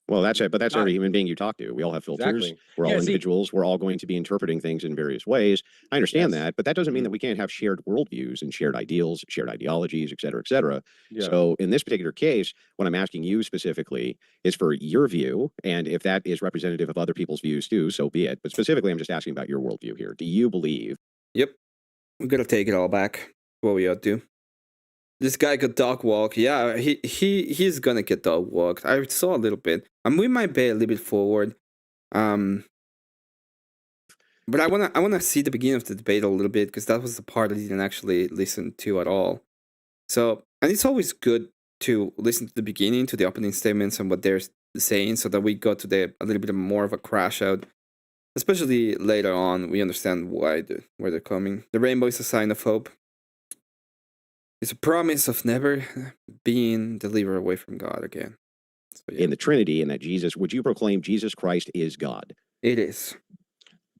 well, that's it. But that's every human being you talk to. We all have filters. Exactly. We're all individuals. We're all going to be interpreting things in various ways. I understand that, but that doesn't mean that we can't have shared worldviews and shared ideals, shared ideologies, et cetera, et cetera. Yeah. So in this particular case, what I'm asking you specifically is for your view, and if that is representative of other people's views too, so be it. But specifically, I'm just asking about your worldview here. Do you believe? Yep. We're gonna take it all back. What we ought to do. This guy got dog walk. Yeah, he's gonna get dog walked. I saw a little bit. I'm moving my bed a little bit forward. But I wanna see the beginning of the debate a little bit because that was the part I didn't actually listen to at all. So, and it's always good to listen to the beginning, to the opening statements and what they're saying, so that we go to a little bit more of a crash out. Especially later on, we understand where they're coming. The rainbow is a sign of hope. It's a promise of never being delivered away from God again. So, yeah. In the Trinity, and that Jesus, would you proclaim Jesus Christ is God? It is.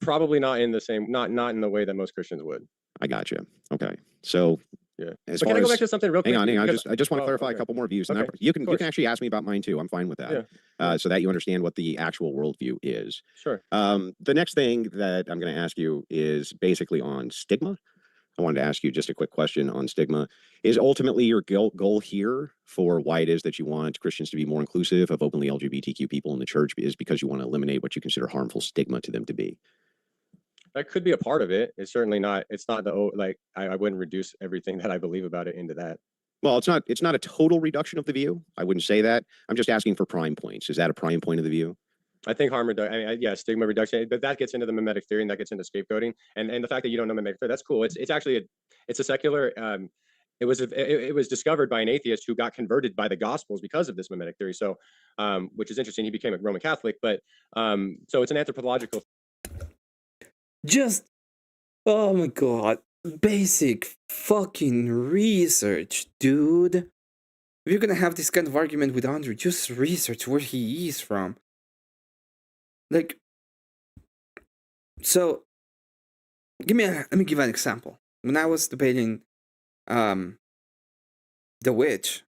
Probably not in the same, not in the way that most Christians would. I got you. Okay. So, yeah. But can I go back to something real quick? Hang on. I just want to clarify a couple more views. Okay. You can actually ask me about mine too. I'm fine with that. Yeah. So that you understand what the actual worldview is. Sure. The next thing that I'm going to ask you is basically on stigma. I wanted to ask you just a quick question on stigma. Is ultimately your goal here for why it is that you want Christians to be more inclusive of openly LGBTQ people in the church is because you want to eliminate what you consider harmful stigma to them to be? That could be a part of it. It's certainly not. It's not I wouldn't reduce everything that I believe about it into that. Well, it's not a total reduction of the view. I wouldn't say that. I'm just asking for prime points. Is that a prime point of the view? I think harm reduction, I mean, yeah, stigma reduction, but that gets into the mimetic theory and that gets into scapegoating. And the fact that you don't know mimetic theory, that's cool. It's actually it's a secular. It was discovered by an atheist who got converted by the Gospels because of this mimetic theory. So, which is interesting. He became a Roman Catholic, but so it's an anthropological. Just, oh my god, basic fucking research, dude. If you're gonna have this kind of argument with Andrew, just research where he is from. Like, so, let me give an example. When I was debating The Witch,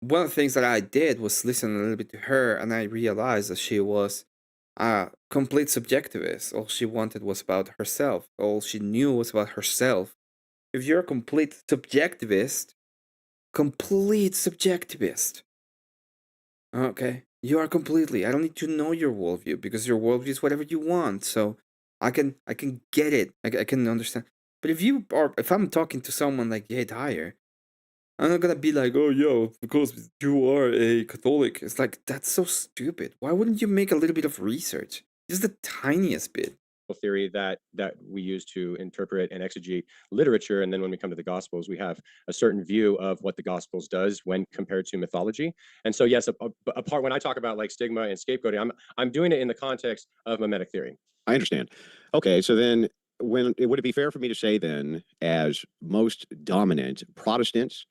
one of the things that I did was listen a little bit to her, and I realized that she was a complete subjectivist. All she wanted was about herself. All she knew was about herself. If you're a complete subjectivist, okay, you are completely. I don't need to know your worldview because your worldview is whatever you want. So I can get it. I can understand. But if I'm talking to someone like Jay Dyer, I'm not gonna be like, oh, yo, because you are a Catholic. It's like, that's so stupid. Why wouldn't you make a little bit of research? Just the tiniest bit. Theory that we use to interpret and exegete literature, and then when we come to the Gospels, we have a certain view of what the Gospels does when compared to mythology. And so, yes, a part when I talk about like stigma and scapegoating, I'm doing it in the context of mimetic theory. I understand. Okay, so then would it be fair for me to say then, as most dominant Protestants,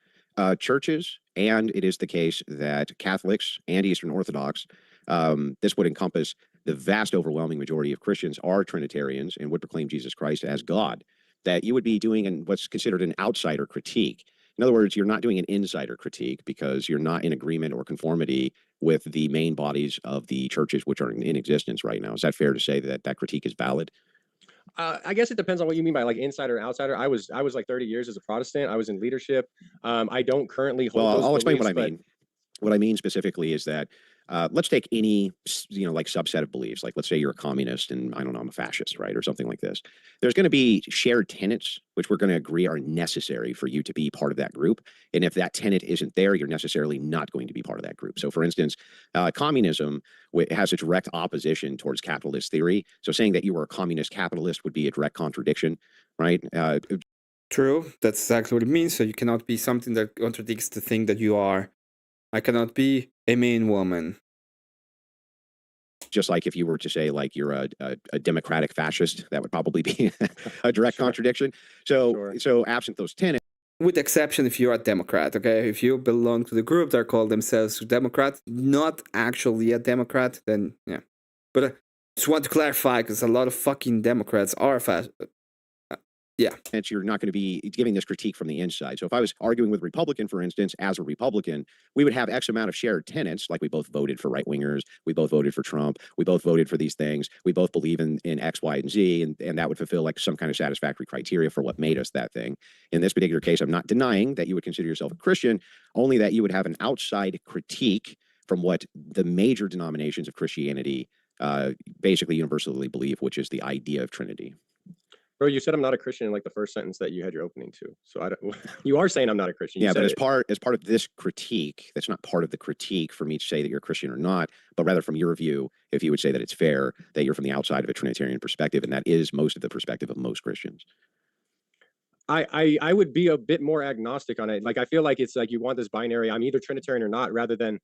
churches, and it is the case that Catholics and Eastern Orthodox, this would encompass the vast overwhelming majority of Christians are Trinitarians and would proclaim Jesus Christ as God, that you would be doing what's considered an outsider critique. In other words, you're not doing an insider critique because you're not in agreement or conformity with the main bodies of the churches which are in existence right now. Is that fair to say that that critique is valid? I guess it depends on what you mean by like insider and outsider. I was like 30 years as a Protestant. I was in leadership. I don't currently hold. Well, those I'll explain beliefs, what I mean. What I mean specifically is that let's take any like subset of beliefs. Like let's say you're a communist and I don't know, I'm a fascist, right, or something like this. There's going to be shared tenets which we're going to agree are necessary for you to be part of that group. And if that tenet isn't there, you're necessarily not going to be part of that group. So, for instance, communism has a direct opposition towards capitalist theory. So, saying that you were a communist capitalist would be a direct contradiction, right? True. That's exactly what it means. So you cannot be something that contradicts the thing that you are. I cannot be a main woman. Just like if you were to say like you're a democratic fascist, that would probably be a direct contradiction. So so absent those tenets. With exception if you're a Democrat, okay? If you belong to the group that call themselves Democrat, not actually a Democrat, then yeah. But just want to clarify because a lot of fucking Democrats are yeah. And you're not going to be giving this critique from the inside. So if I was arguing with a Republican, for instance, as a Republican, we would have X amount of shared tenets, like we both voted for right wingers, we both voted for Trump, we both voted for these things, we both believe in X, Y, and Z, and that would fulfill like some kind of satisfactory criteria for what made us that thing. In this particular case, I'm not denying that you would consider yourself a Christian, only that you would have an outside critique from what the major denominations of Christianity basically universally believe, which is the idea of Trinity. Bro, you said I'm not a Christian in like the first sentence that you had your opening to. So I don't. You are saying I'm not a Christian. Yeah, but as part of this critique, that's not part of the critique for me to say that you're a Christian or not, but rather from your view, if you would say that it's fair that you're from the outside of a Trinitarian perspective, and that is most of the perspective of most Christians. I would be a bit more agnostic on it. Like I feel like it's like you want this binary. I'm either Trinitarian or not, rather than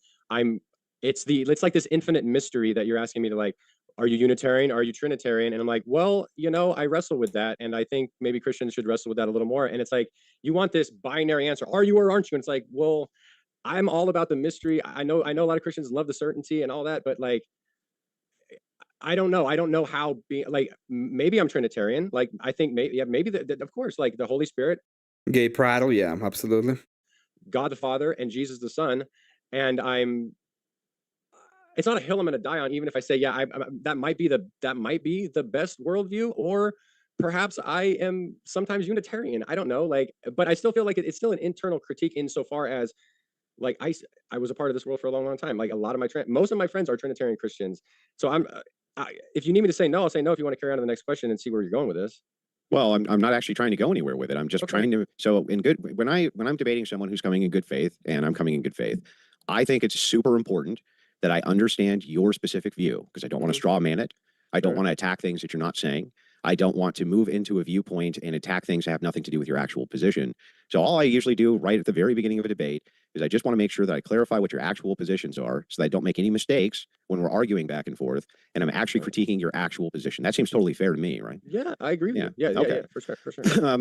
it's like this infinite mystery that you're asking me to like. Are you Unitarian? Are you Trinitarian? And I'm like, well, I wrestle with that. And I think maybe Christians should wrestle with that a little more. And it's like, you want this binary answer. Are you or aren't you? And it's like, well, I'm all about the mystery. I know a lot of Christians love the certainty and all that, but like, I don't know. I don't know how like, maybe I'm Trinitarian. Like, I think maybe of course, like the Holy Spirit. Gay prattle. Yeah, absolutely. God the Father and Jesus the Son. And it's not a hill I'm going to die on, even if I say, yeah, that might be the best worldview, or perhaps I am sometimes Unitarian. I don't know, like, but I still feel like it's still an internal critique insofar as, like, I was a part of this world for a long, long time. Like, most of my friends are Trinitarian Christians. So if you need me to say no, I'll say no. If you want to carry on to the next question and see where you're going with this. Well, I'm not actually trying to go anywhere with it. I'm just trying to. So when I'm debating someone who's coming in good faith, and I'm coming in good faith, I think it's super important that I understand your specific view, because I don't want to straw man it. I don't want to attack things that you're not saying. I don't want to move into a viewpoint and attack things that have nothing to do with your actual position. So all I usually do right at the very beginning of a debate is I just want to make sure that I clarify what your actual positions are so that I don't make any mistakes when we're arguing back and forth, and I'm actually critiquing your actual position. That seems totally fair to me, right? Yeah, I agree with you. Yeah, Okay. for sure.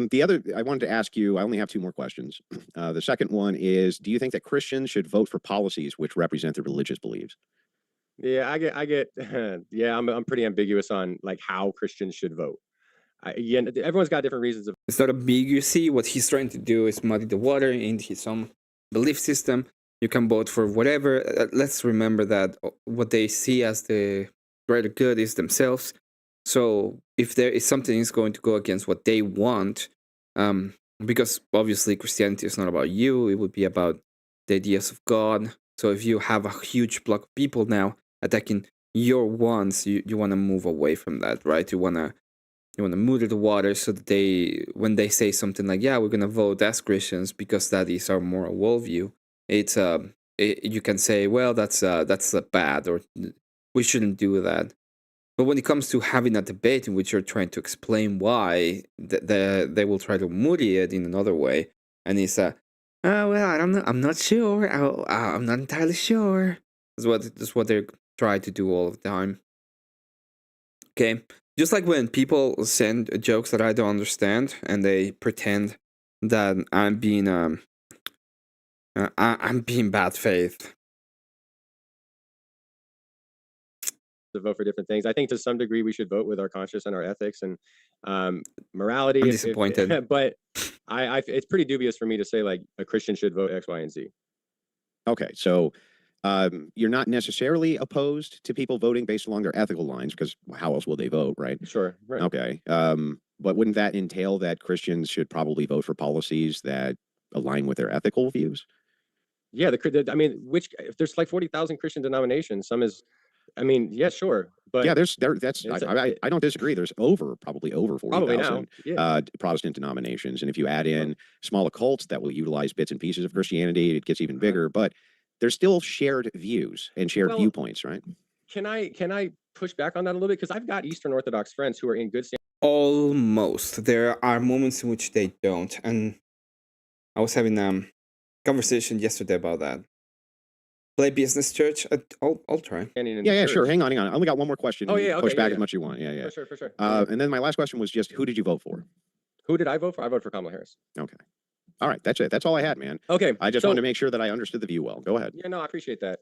The other, I wanted to ask you, I only have 2 more questions. The second one is, do you think that Christians should vote for policies which represent their religious beliefs? Yeah, I get. Yeah, I'm pretty ambiguous on like how Christians should vote. Yeah, everyone's got different reasons. It's not ambiguity. What he's trying to do is muddy the water in his own belief system. You can vote for whatever. Let's remember that what they see as the greater good is themselves. So if there is something is going to go against what they want, because obviously Christianity is not about you, it would be about the ideas of God. So if you have a huge block of people now attacking your wants, you want to move away from that, right? You want to muddy the water so that when they say something like, yeah, we're going to vote as Christians because that is our moral worldview, you can say, well, that's bad, or we shouldn't do that. But when it comes to having a debate in which you're trying to explain why, they will try to muddy it in another way. And it's, well, I don't know, I'm not sure, I'm not entirely sure. That's what they try to do all the time. Okay, just like when people send jokes that I don't understand and they pretend that I'm being bad faith. To vote for different things. I think to some degree we should vote with our conscience and our ethics and morality. I'm disappointed. But it's pretty dubious for me to say like a Christian should vote X, Y, and Z. Okay, so you're not necessarily opposed to people voting based along their ethical lines, because how else will they vote, right? Sure. Right. Okay. But wouldn't that entail that Christians should probably vote for policies that align with their ethical views? Yeah, I mean, if there's like 40,000 Christian denominations, yeah, sure. But yeah, I don't disagree. There's probably over 40,000 Protestant denominations. And if you add in smaller cults that will utilize bits and pieces of Christianity, it gets even bigger. But there's still shared views and shared viewpoints, right? Can I push back on that a little bit? Because I've got Eastern Orthodox friends who are in good standing. Almost. There are moments in which they don't. And I was having a conversation yesterday about that. Play business church. I'll try. Yeah, sure. Hang on. I only got one more question. Oh, yeah. Okay, push back as much as you want. Yeah. For sure. And then my last question was just, who did you vote for? Who did I vote for? I voted for Kamala Harris. Okay. All right. That's it. That's all I had, man. Okay. I just wanted to make sure that I understood the view well. Go ahead. Yeah, no, I appreciate that.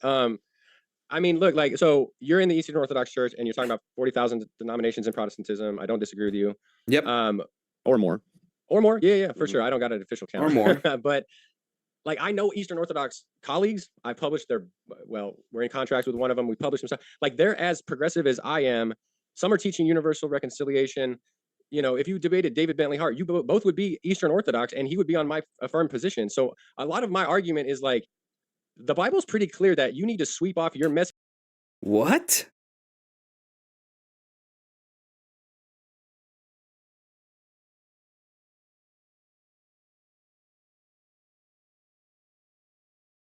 I mean, look, like, so you're in the Eastern Orthodox Church and you're talking about 40,000 denominations in Protestantism. I don't disagree with you. Yep. Or more. Or more. Yeah, for sure. I don't got an official count. Or more. But like, I know Eastern Orthodox colleagues. I published we're in contracts with one of them. We published some stuff. Like, they're as progressive as I am. Some are teaching universal reconciliation. You know, if you debated David Bentley Hart, you both would be Eastern Orthodox and he would be on my affirmed position. So a lot of my argument is like, the Bible's pretty clear that you need to sweep off your mess. What?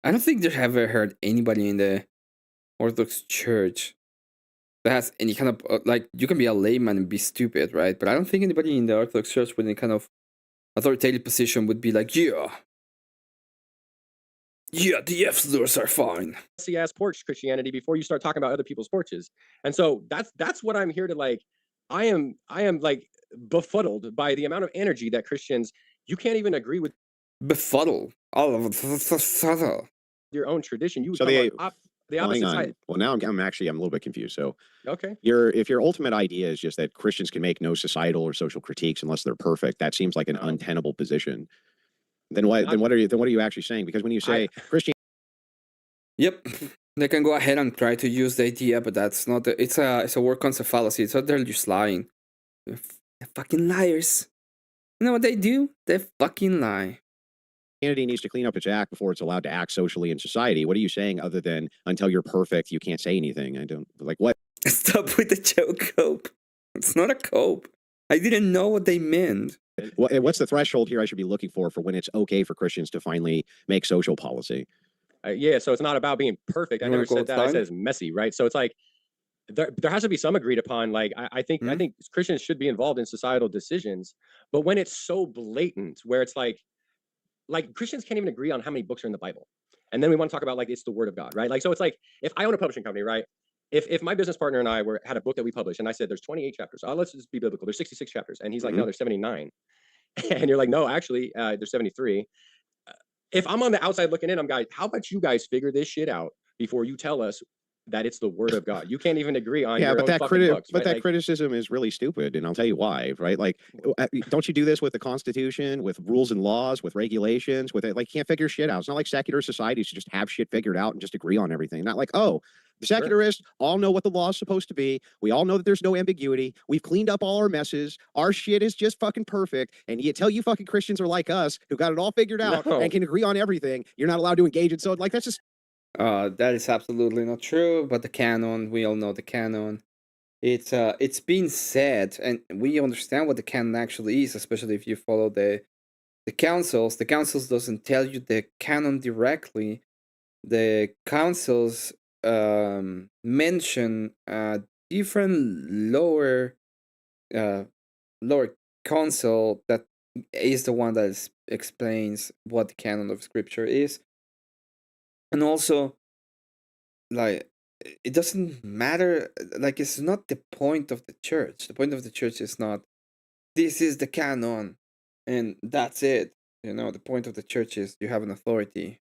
I don't think I've ever heard anybody in the Orthodox Church that has any kind of, like, you can be a layman and be stupid, right? But I don't think anybody in the Orthodox Church with any kind of authoritative position would be like, yeah, the F-slurs are fine. See ass porch Christianity before you start talking about other people's porches. And so that's what I'm here to, like, I am like befuddled by the amount of energy that Christians, you can't even agree with. Befuddle. All of it. Your own tradition. You would So the opposite side. Well, now I'm a little bit confused. So okay. If your ultimate idea is just that Christians can make no societal or social critiques unless they're perfect, that seems like an untenable position. Then what are you actually saying? Because when you say Christian, yep, they can go ahead and try to use the idea, but that's not. It's a word concept fallacy. It's not they're just lying. They're fucking liars. You know what they do? They fucking lie. Christianity needs to clean up its act before it's allowed to act socially in society. What are you saying other than until you're perfect, you can't say anything? I don't like what. Stop with the joke, cope. It's not a cope. I didn't know what they meant. What's the threshold here I should be looking for when it's okay for Christians to finally make social policy? Yeah, so it's not about being perfect. I never said that. I said it's messy, right? So it's like there has to be some agreed upon. Like I think Christians should be involved in societal decisions, but when it's so blatant, where it's like Christians can't even agree on how many books are in the Bible, and then we want to talk about like it's the Word of God, right? Like so, it's like if I own a publishing company, right? If my business partner and I had a book that we published, and I said there's 28 chapters, let's just be biblical. There's 66 chapters, and he's like, no, there's 79, and you're like, no, actually, there's 73. If I'm on the outside looking in, I'm guys, how about you guys figure this shit out before you tell us that it's the Word of God? You can't even agree on your own fucking books, right? That criticism is really stupid, and I'll tell you why, right? Like, don't you do this with the Constitution, with rules and laws, with regulations, with it? Like, can't figure shit out. It's not like secular societies should just have shit figured out and just agree on everything. Not like, oh, the secularists all know what the law is supposed to be. We all know that there's no ambiguity. We've cleaned up all our messes. Our shit is just fucking perfect. And you tell you fucking Christians are like us, who got it all figured out and can agree on everything. You're not allowed to engage in. So, like, that's just. That is absolutely not true. But the canon, we all know the canon. It's been said, and we understand what the canon actually is, especially if you follow the councils. The councils doesn't tell you the canon directly. The councils mention different lower council that is the one that explains what the canon of scripture is. And also, like, it doesn't matter, like, it's not the point of the church. The point of the church is not, this is the canon, and that's it. You know, the point of the church is you have an authority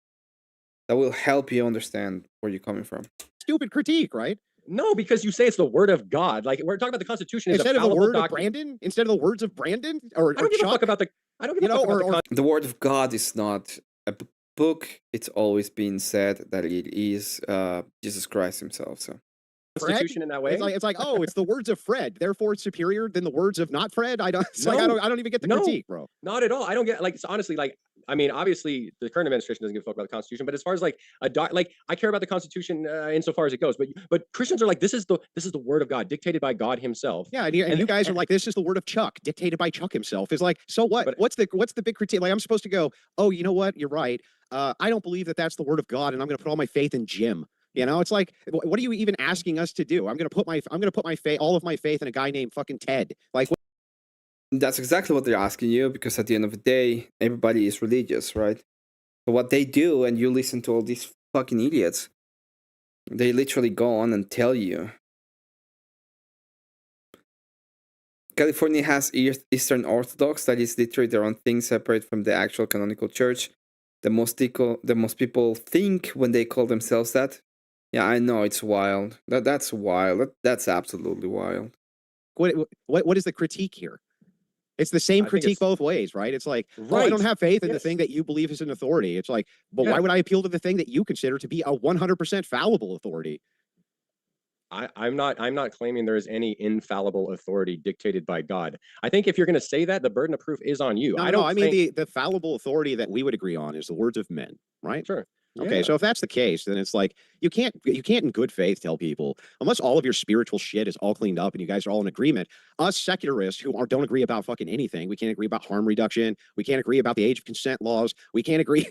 that will help you understand where you're coming from. Stupid critique, right? No, because you say it's the Word of God. Like, we're talking about the Constitution instead of the word of Brandon, instead of the words of Brandon, or I don't give a fuck about the. I don't give a fuck about the Word of God is not a book. It's always been said that it is Jesus Christ himself. So Constitution in that way. It's like, oh, it's the words of Fred, therefore it's superior than the words of not Fred. I don't even get the critique, bro. Not at all. I don't get, like, it's honestly, like, I mean, obviously the current administration doesn't give a fuck about the Constitution, but as far as like like, I care about the Constitution insofar as it goes. But Christians are like, this is the Word of God, dictated by God Himself. Yeah, and you guys are like, this is the word of Chuck, dictated by Chuck himself. Is like, so what? What's the big critique? Like, I'm supposed to go, oh, you know what? You're right. I don't believe that that's the Word of God, and I'm going to put all my faith in Jim. You know, it's like, what are you even asking us to do? I'm going to put my faith, all of my faith, in a guy named fucking Ted. Like. That's exactly what they're asking you, because at the end of the day, everybody is religious, right? So what they do, and you listen to all these fucking idiots, they literally go on and tell you. California has Eastern Orthodox, that is literally their own thing, separate from the actual canonical church. The most people think when they call themselves that. Yeah, I know, it's wild. That's wild. That's absolutely wild. What is the critique here? It's the same critique both ways, right? It's like, oh, I don't have faith in the thing that you believe is an authority. It's like, but why would I appeal to the thing that you consider to be a 100% fallible authority? I'm not claiming there is any infallible authority dictated by God. I think if you're going to say that, the burden of proof is on you. I mean, the fallible authority that we would agree on is the words of men, right? Sure. Okay, so if that's the case, then it's like you can't in good faith tell people, unless all of your spiritual shit is all cleaned up and you guys are all in agreement. Us secularists who don't agree about fucking anything. We can't agree about harm reduction. We can't agree about the age of consent laws. We can't agree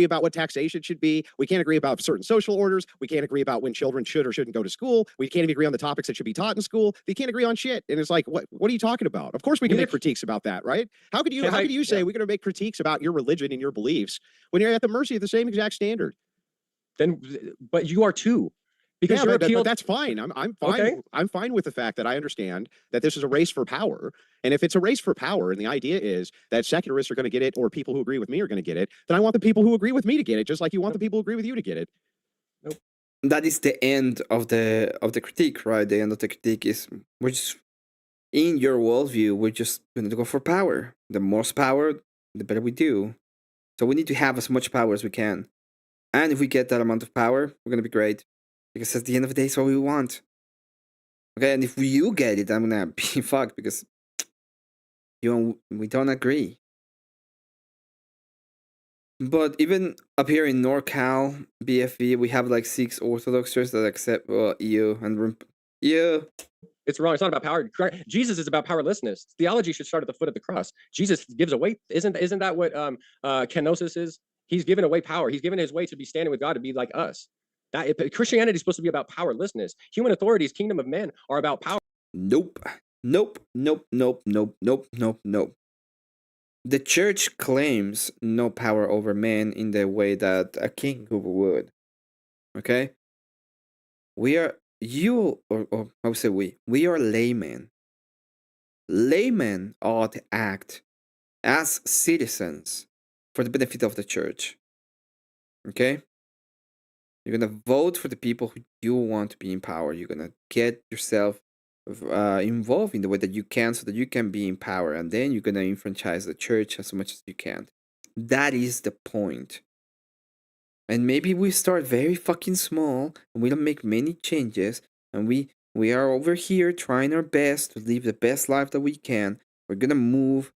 about what taxation should be. We can't agree about certain social orders. We can't agree about when children should or shouldn't go to school. We can't even agree on the topics that should be taught in school. They can't agree on shit. And it's like, what are you talking about? Of course we can make critiques about that, right? How could you say we're going to make critiques about your religion and your beliefs when you're at the mercy of the same exact standard? Then, but you are too, because but that's fine. I'm fine. Okay. I'm fine with the fact that I understand that this is a race for power, and if it's a race for power, and the idea is that secularists are going to get it, or people who agree with me are going to get it, then I want the people who agree with me to get it, just like you want the people who agree with you to get it. Nope. That is the end of the critique, right? The end of the critique is we're just, in your worldview, we're just going to go for power. The most power, the better we do. So we need to have as much power as we can. And if we get that amount of power, we're going to be great. Because at the end of the day, it's what we want. Okay, and if you get it, I'm going to be fucked because we don't agree. But even up here in NorCal, BFE, we have like 6 Orthodox churches that accept you and you. It's wrong. It's not about power. Jesus is about powerlessness. Theology should start at the foot of the cross. Jesus gives away. Isn't that what kenosis is? He's given away power. He's given his way to be standing with God, to be like us. Christianity is supposed to be about powerlessness. Human authorities, kingdom of men, are about power. Nope. Nope. Nope. Nope. Nope. Nope. Nope. Nope. The church claims no power over man in the way that a king would. Okay? We are, or how say we are laymen. Laymen ought to act as citizens for the benefit of the church. Okay? You're going to vote for the people who you want to be in power. You're going to get yourself involved in the way that you can so that you can be in power. And then you're going to enfranchise the church as much as you can. That is the point. And maybe we start very fucking small and we don't make many changes. And we are over here trying our best to live the best life that we can. We're going to move.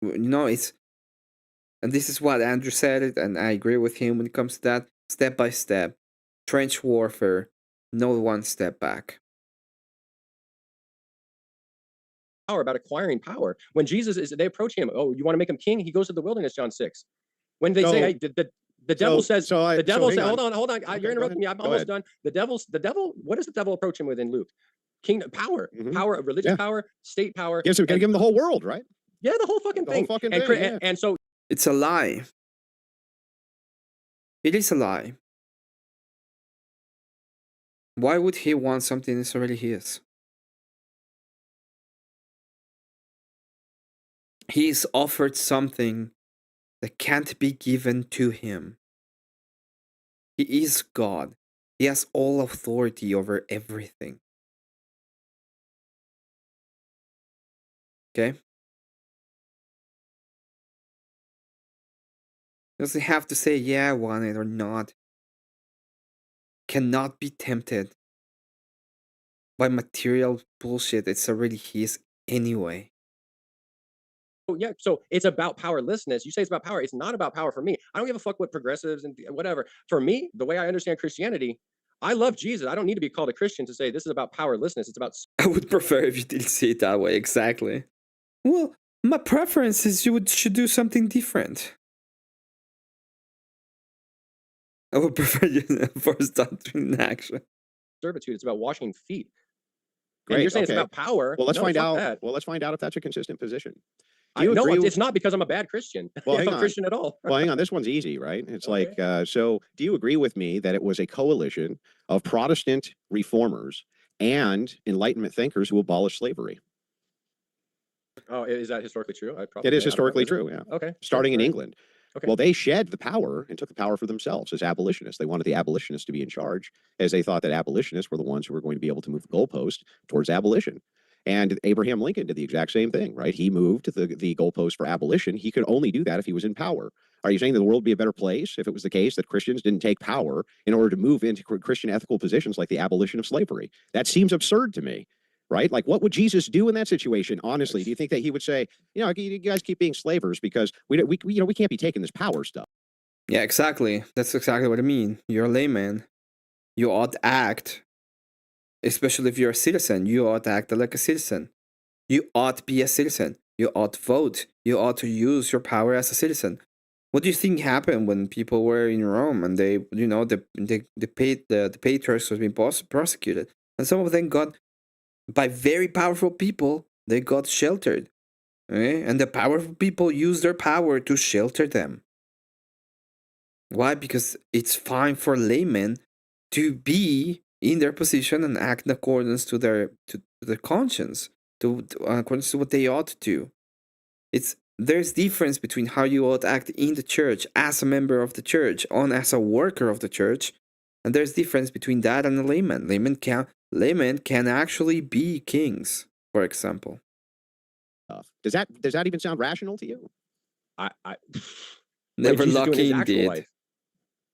You know, and this is what Andrew said it, and I agree with him when it comes to that. Step by step, trench warfare, no one step back. Power, about acquiring power. When they approach him, oh, you want to make him king? He goes to the wilderness, John 6. When they say, hey, the devil says, hold on, you're interrupting me. I'm almost done. The devil, what does the devil approach him with in Luke? Kingdom power, power, religious power, state power. Yes, we're gonna give him the whole world, right? Yeah, the whole fucking thing. And so it's a lie. It is a lie. Why would he want something that's already his? He's offered something that can't be given to him. He is God. He has all authority over everything. Okay? Doesn't have to say, yeah, I want it or not. Cannot be tempted by material bullshit. It's already his anyway. Oh, yeah, so it's about powerlessness. You say it's about power. It's not about power for me. I don't give a fuck what progressives and whatever. For me, the way I understand Christianity, I love Jesus. I don't need to be called a Christian to say this is about powerlessness. It's about... I would prefer if you didn't see it that way, exactly. Well, my preference is you should do something different. I would prefer you first doctrine in action. Servitude. It's about washing feet. Great. And you're saying it's about power. Well, let's find out. That. Well, let's find out if that's a consistent position. No, it's not because I'm a bad Christian. Well, I'm a Christian at all. Well, hang on. This one's easy, right? It's like, so do you agree with me that it was a coalition of Protestant reformers and Enlightenment thinkers who abolished slavery? Oh, is that historically true? It is historically true, yeah. Okay. Starting in England. Okay. Well, they shed the power and took the power for themselves as abolitionists. They wanted the abolitionists to be in charge, as they thought that abolitionists were the ones who were going to be able to move the goalpost towards abolition. And Abraham Lincoln did the exact same thing, right? He moved the goalpost for abolition. He could only do that if he was in power. Are you saying that the world would be a better place if it was the case that Christians didn't take power in order to move into Christian ethical positions like the abolition of slavery? That seems absurd to me, right? Like, what would Jesus do in that situation? Honestly, do you think that he would say, you guys keep being slavers because we can't be taking this power stuff? Yeah, exactly. That's exactly what I mean. You're a layman. You ought to act. Especially if you're a citizen, you ought to act like a citizen. You ought to be a citizen. You ought to vote. You ought to use your power as a citizen. What do you think happened when people were in Rome and they, the patriarchs was being prosecuted, and some of them got, by very powerful people, they got sheltered, okay? And the powerful people used their power to shelter them. Why? Because it's fine for laymen to be in their position and act in accordance to their conscience, to accordance to what they ought to do. There's difference between how you ought to act in the church as a member of the church, as a worker of the church, and there's difference between that and a layman. Laymen can actually be kings, for example. Does that even sound rational to you? Never Locking did. Life.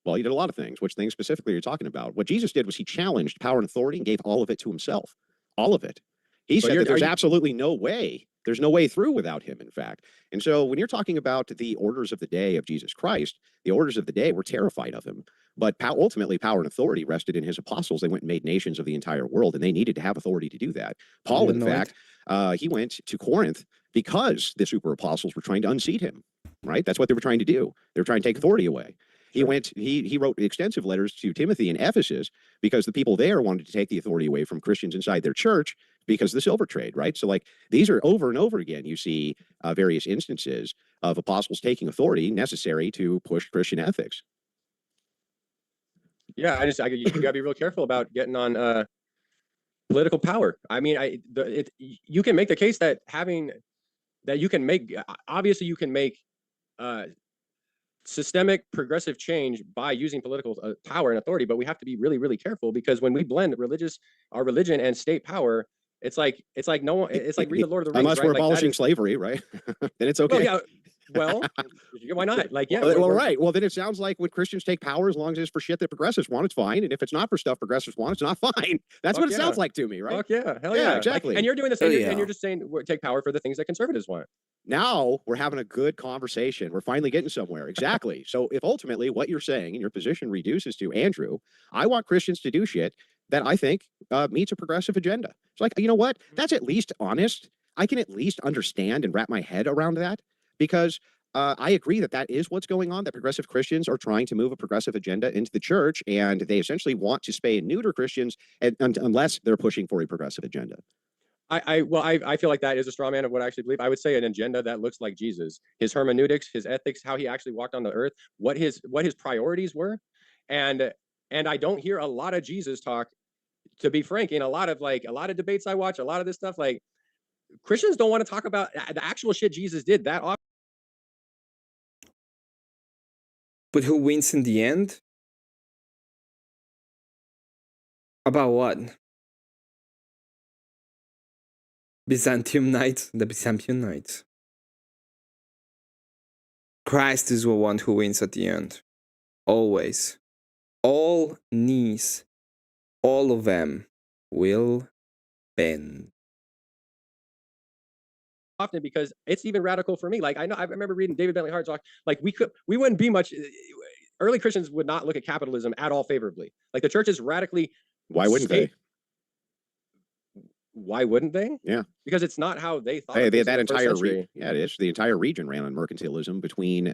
Well, he did a lot of things. Which things specifically you're talking about? What Jesus did was he challenged power and authority and gave all of it to himself. All of it. He said that there's absolutely no way There's no way through without him, in fact. And so when you're talking about the orders of the day of Jesus Christ, the orders of the day were terrified of him. But ultimately, power and authority rested in his apostles. They went and made nations of the entire world, and they needed to have authority to do that. Paul, in fact, he went to Corinth because the super apostles were trying to unseat him, right? That's what they were trying to do. They were trying to take authority away. He went, he wrote extensive letters to Timothy in Ephesus because the people there wanted to take the authority away from Christians inside their church because of the silver trade, right? So like these are over and over again, you see various instances of apostles taking authority necessary to push Christian ethics. Yeah, you gotta be real careful about getting on political power. I mean, you can make the case that you can make, obviously you can make systemic progressive change by using political power and authority, but we have to be really, really careful because when we blend our religion and state power, it's like no one, it's like read the Lord of the Rings. Unless we're abolishing slavery, right? Then it's okay. Well, why not? Like, yeah. Well, right. Well, then it sounds like when Christians take power, as long as it's for shit that progressives want, it's fine. And if it's not for stuff progressives want, it's not fine. That's what it sounds like to me, right? Fuck yeah. Hell yeah. Exactly. And you're doing the same, and you're just saying take power for the things that conservatives want. Now we're having a good conversation. We're finally getting somewhere. Exactly. So if ultimately what you're saying and your position reduces to, Andrew, I want Christians to do shit that I think meets a progressive agenda. It's like, you know what? That's at least honest. I can at least understand and wrap my head around that because I agree that that is what's going on, that progressive Christians are trying to move a progressive agenda into the church, and they essentially want to spay and neuter Christians unless they're pushing for a progressive agenda. I feel like that is a straw man of what I actually believe. I would say an agenda that looks like Jesus, his hermeneutics, his ethics, how he actually walked on the earth, what his priorities were, and I don't hear a lot of Jesus talk. To be frank, in a lot of debates I watch, a lot of this stuff, like Christians don't want to talk about the actual shit Jesus did that often. But who wins in the end? About what? Byzantium Knights? The Byzantium Knights. Christ is the one who wins at the end. Always. All knees, all of them, will bend. Often because it's even radical for me. Like I remember reading David Bentley Hart talk. Like we wouldn't be much. Early Christians would not look at capitalism at all favorably. Like the church is radically. Why wouldn't they? Why wouldn't they? Yeah, because it's not how they thought. Hey, that entire region. Yeah, it is. The entire region ran on mercantilism between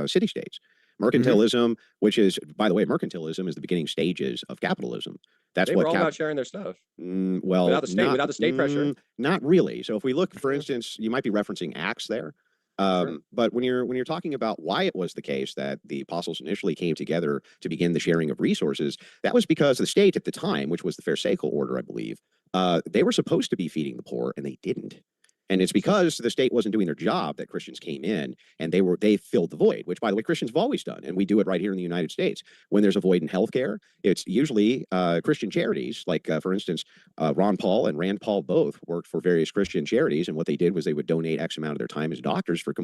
city states. Mercantilism, which is, by the way, mercantilism is the beginning stages of capitalism. That's they what were all about sharing their stuff. Well, without the state pressure. Not really. So if we look, for instance, you might be referencing Acts there. Sure. But when you're talking about why it was the case that the apostles initially came together to begin the sharing of resources, that was because the state at the time, which was the Pharisaical order, I believe, they were supposed to be feeding the poor and they didn't. And it's because the state wasn't doing their job that Christians came in and they filled the void, which, by the way, Christians have always done. And we do it right here in the United States. When there's a void in healthcare, it's usually Christian charities. Like, for instance, Ron Paul and Rand Paul both worked for various Christian charities. And what they did was they would donate X amount of their time as doctors for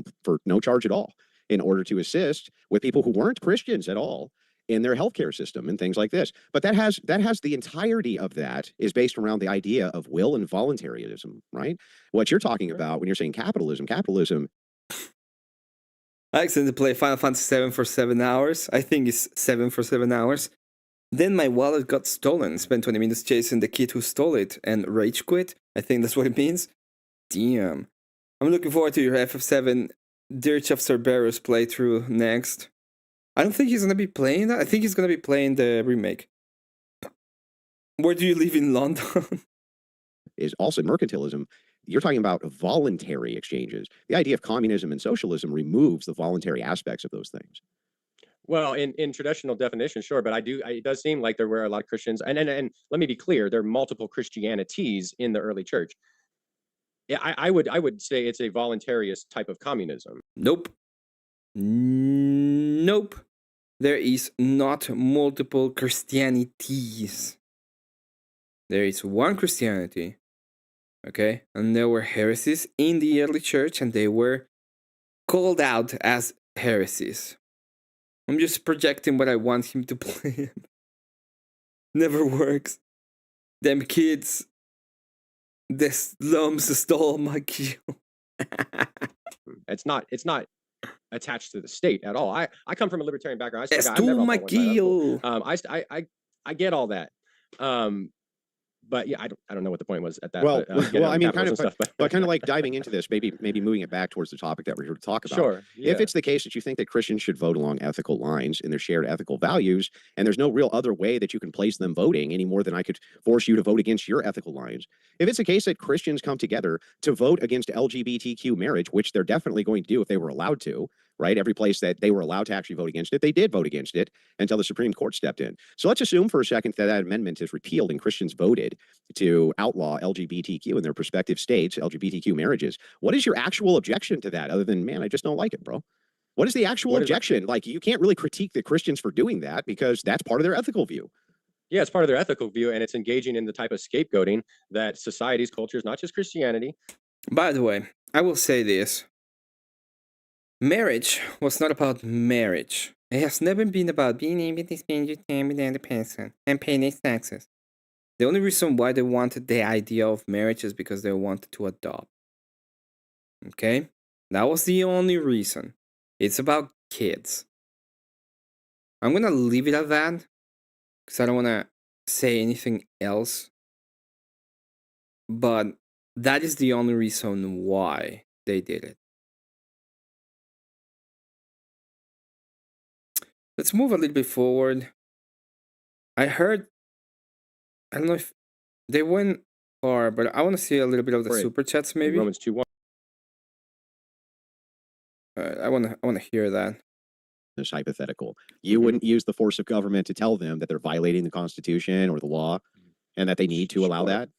no charge at all in order to assist with people who weren't Christians at all in their healthcare system and things like this. But that has the entirety of that is based around the idea of will and voluntarism, right? What you're talking about when you're saying capitalism. I accidentally play Final Fantasy 7 for 7 hours. I think it's 7 for 7 hours. Then my wallet got stolen. Spent 20 minutes chasing the kid who stole it and rage quit. I think that's what it means. Damn. I'm looking forward to your FF7 Dirge of Cerberus playthrough next. I don't think he's going to be playing that. I think he's going to be playing the remake. Where do you live in London? Is also mercantilism. You're talking about voluntary exchanges. The idea of communism and socialism removes the voluntary aspects of those things. Well, in traditional definition, sure, but it does seem like there were a lot of Christians, and let me be clear, there are multiple Christianities in the early church. Yeah, I would say it's a voluntarist type of communism. Nope. Nope. There is not multiple Christianities. There is one Christianity. Okay? And there were heresies in the early church and they were called out as heresies. I'm just projecting what I want him to play. Never works. Them kids. The slums stole my kill. It's not attached to the state at all. I come from a libertarian background. I stole my kill. I get all that. But yeah, I don't know what the point was at that. Well, but, I mean, kind of, stuff, but kind of like diving into this, maybe moving it back towards the topic that we're here to talk about. Sure. Yeah. If it's the case that you think that Christians should vote along ethical lines in their shared ethical values, and there's no real other way that you can place them voting any more than I could force you to vote against your ethical lines. If it's the case that Christians come together to vote against LGBTQ marriage, which they're definitely going to do if they were allowed to, right? Every place that they were allowed to actually vote against it, they did vote against it until the Supreme Court stepped in. So let's assume for a second that that amendment is repealed and Christians voted to outlaw LGBTQ in their respective states, LGBTQ marriages. What is your actual objection to that other than, man, I just don't like it, bro? What is the actual objection? Like, you can't really critique the Christians for doing that because that's part of their ethical view. Yeah, it's part of their ethical view, and it's engaging in the type of scapegoating that society's cultures, not just Christianity. By the way, I will say this. Marriage was not about marriage. It has never been about being able to spend your time with another person and paying its taxes. The only reason why they wanted the idea of marriage is because they wanted to adopt. Okay? That was the only reason. It's about kids. I'm gonna leave it at that because I don't want to say anything else. But that is the only reason why they did it. Let's move a little bit forward. I heard, I don't know if they went far, but I want to see a little bit of the super chats, maybe. Romans 2:1. I want to hear that. This hypothetical. You wouldn't use the force of government to tell them that they're violating the Constitution or the law, and that they need to allow that.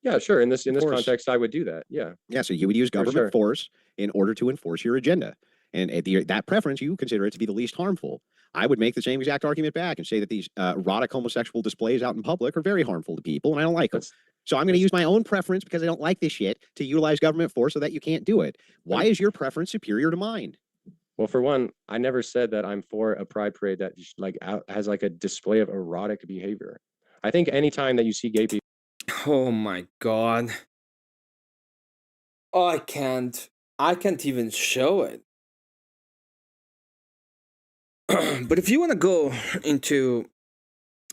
Yeah, sure. In this context, I would do that. Yeah. Yeah. So you would use government force in order to enforce your agenda, and that preference you consider it to be the least harmful. I would make the same exact argument back and say that these erotic homosexual displays out in public are very harmful to people, and I don't like them. So I'm going to use my own preference because I don't like this shit to utilize government force so that you can't do it. Why is your preference superior to mine? Well, for one, I never said that I'm for a pride parade that has like a display of erotic behavior. I think anytime that you see gay people. Oh my God. Oh, I can't even show it. But if you want to go into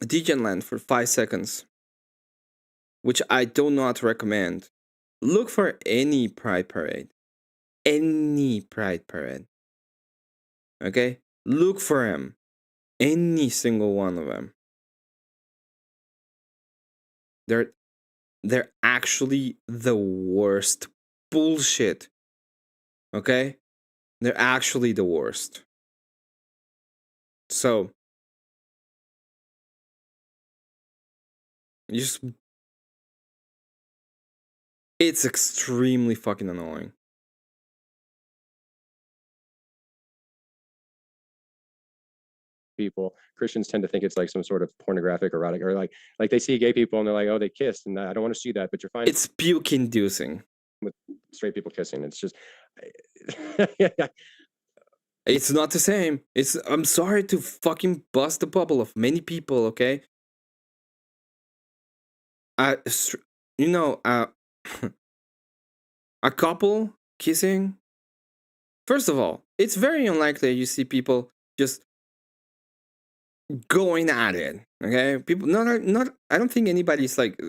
Degen Land for 5 seconds, which I do not recommend, look for any pride parade. Any pride parade. Okay? Look for them. Any single one of them. They're actually the worst bullshit. Okay? They're actually the worst. So, it's extremely fucking annoying. People, Christians tend to think it's like some sort of pornographic, erotic, or like they see gay people and they're like, oh, they kissed, and I don't want to see that. But you're fine. It's puke inducing. With straight people kissing, it's just. It's not the same. I'm sorry to fucking bust the bubble of many people, okay? A couple kissing. First of all, it's very unlikely you see people just going at it, okay? People, not. I don't think anybody's like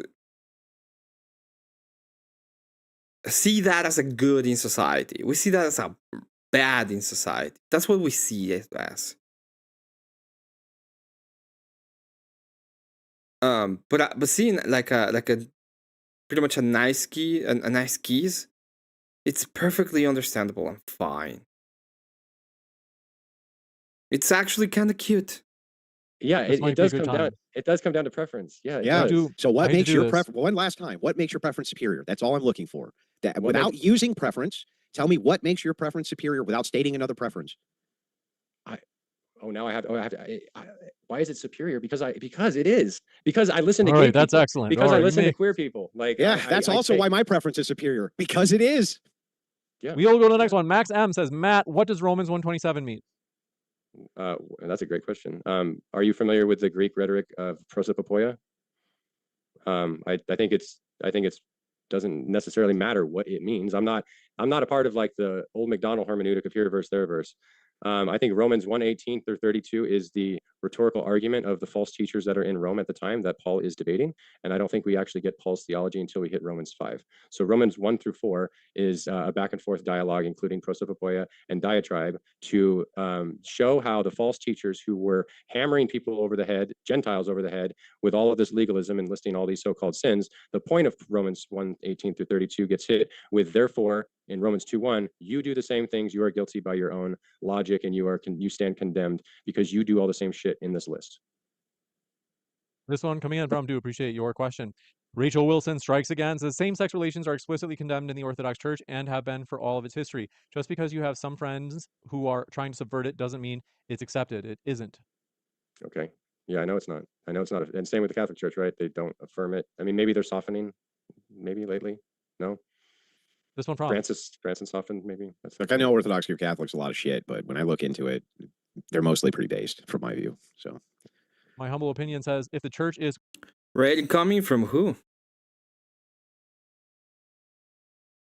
see that as a good in society. We see that as a bad in society. That's what we see it as. But seeing like a pretty much a nice kiss, it's perfectly understandable and fine. It's actually kind of cute. Yeah, it does come down. It does come down to preference. Yeah. Yeah. So what makes your preference? One last time, what makes your preference superior? That's all I'm looking for. That without using preference, tell me what makes your preference superior without stating another preference. Why is it superior? Because it is. Because I listen to gay people. That's excellent. Because I listen to queer people. Like, yeah, that's also why my preference is superior. Because it is. Yeah. We'll go to the next one. Max M says, Matt, what does Romans 1:27 mean? That's a great question. Are you familiar with the Greek rhetoric of prosopopoia? I think it's doesn't necessarily matter what it means. I'm not a part of like the old McDonald hermeneutic of here verse, there verse. I think Romans 1:18 through 32 is the rhetorical argument of the false teachers that are in Rome at the time that Paul is debating. And I don't think we actually get Paul's theology until we hit Romans 5. So Romans 1 through 4 is a back and forth dialogue, including prosopopoia and diatribe, to show how the false teachers who were hammering people over the head, Gentiles over the head, with all of this legalism and listing all these so-called sins, the point of Romans 1:18 through 32 gets hit with, therefore, in Romans 2:1, you do the same things, you are guilty by your own logic, and you stand condemned because you do all the same shit in this list. This one coming in from, do appreciate your question. Rachel Wilson strikes again, says same-sex relations are explicitly condemned in the Orthodox Church and have been for all of its history. Just because you have some friends who are trying to subvert it doesn't mean it's accepted. It isn't. Okay. Yeah, I know it's not. And same with the Catholic Church, right? They don't affirm it. I mean, maybe they're softening, maybe lately. No. This one from Francis softened, maybe. Like, I know Orthodox give Catholics a lot of shit, but when I look into it, they're mostly pretty based, from my view. So, my humble opinion says, if the church is right, coming from who?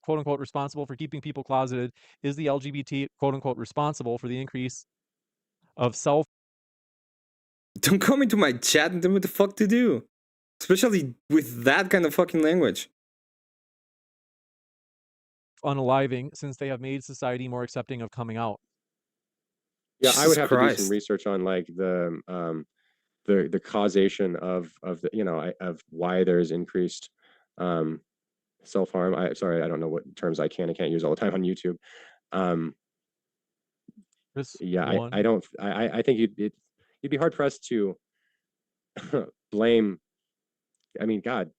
"quote unquote" responsible for keeping people closeted, is the LGBT "quote unquote" responsible for the increase of self? Don't come into my chat and tell me what the fuck to do, especially with that kind of fucking language. Unaliving, since they have made society more accepting of coming out. Yeah, Jesus I would have to do Christ. some research on like the causation of the of why there's increased self-harm. Sorry, I don't know what terms I can and can't use all the time on YouTube. Yeah, I think you'd be hard pressed to blame. I mean, God,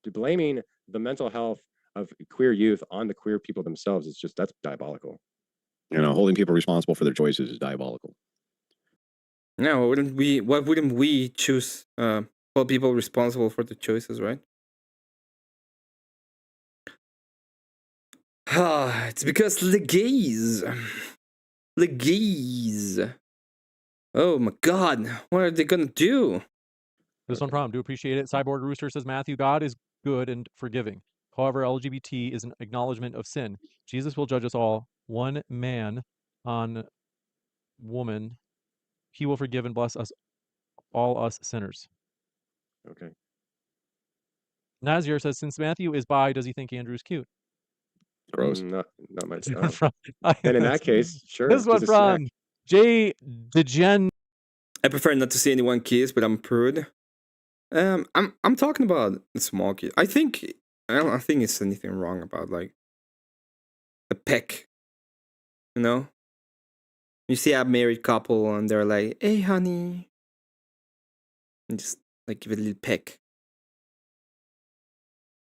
blaming the mental health of queer youth on the queer people themselves is that's diabolical. holding people responsible for their choices is diabolical. No, why wouldn't we choose hold people responsible for the choices, right? It's because the gays. Oh my God, what are they gonna do? This one from, do appreciate it. Cyborg Rooster says, Matthew, God is good and forgiving. However, LGBT is an acknowledgement of sin. Jesus will judge us all, one man on woman. He will forgive and bless us, all us sinners. Okay. Nazir says, since Matthew is bi, does he think Andrew's cute? Gross. Not much. And in that case, sure. This one from Jay Degen. I prefer not to see anyone kiss, but I'm a prude. I'm talking about a small kid. I don't think it's anything wrong about like a peck. You know? You see a married couple and they're like, hey honey. And just like give it a little peck.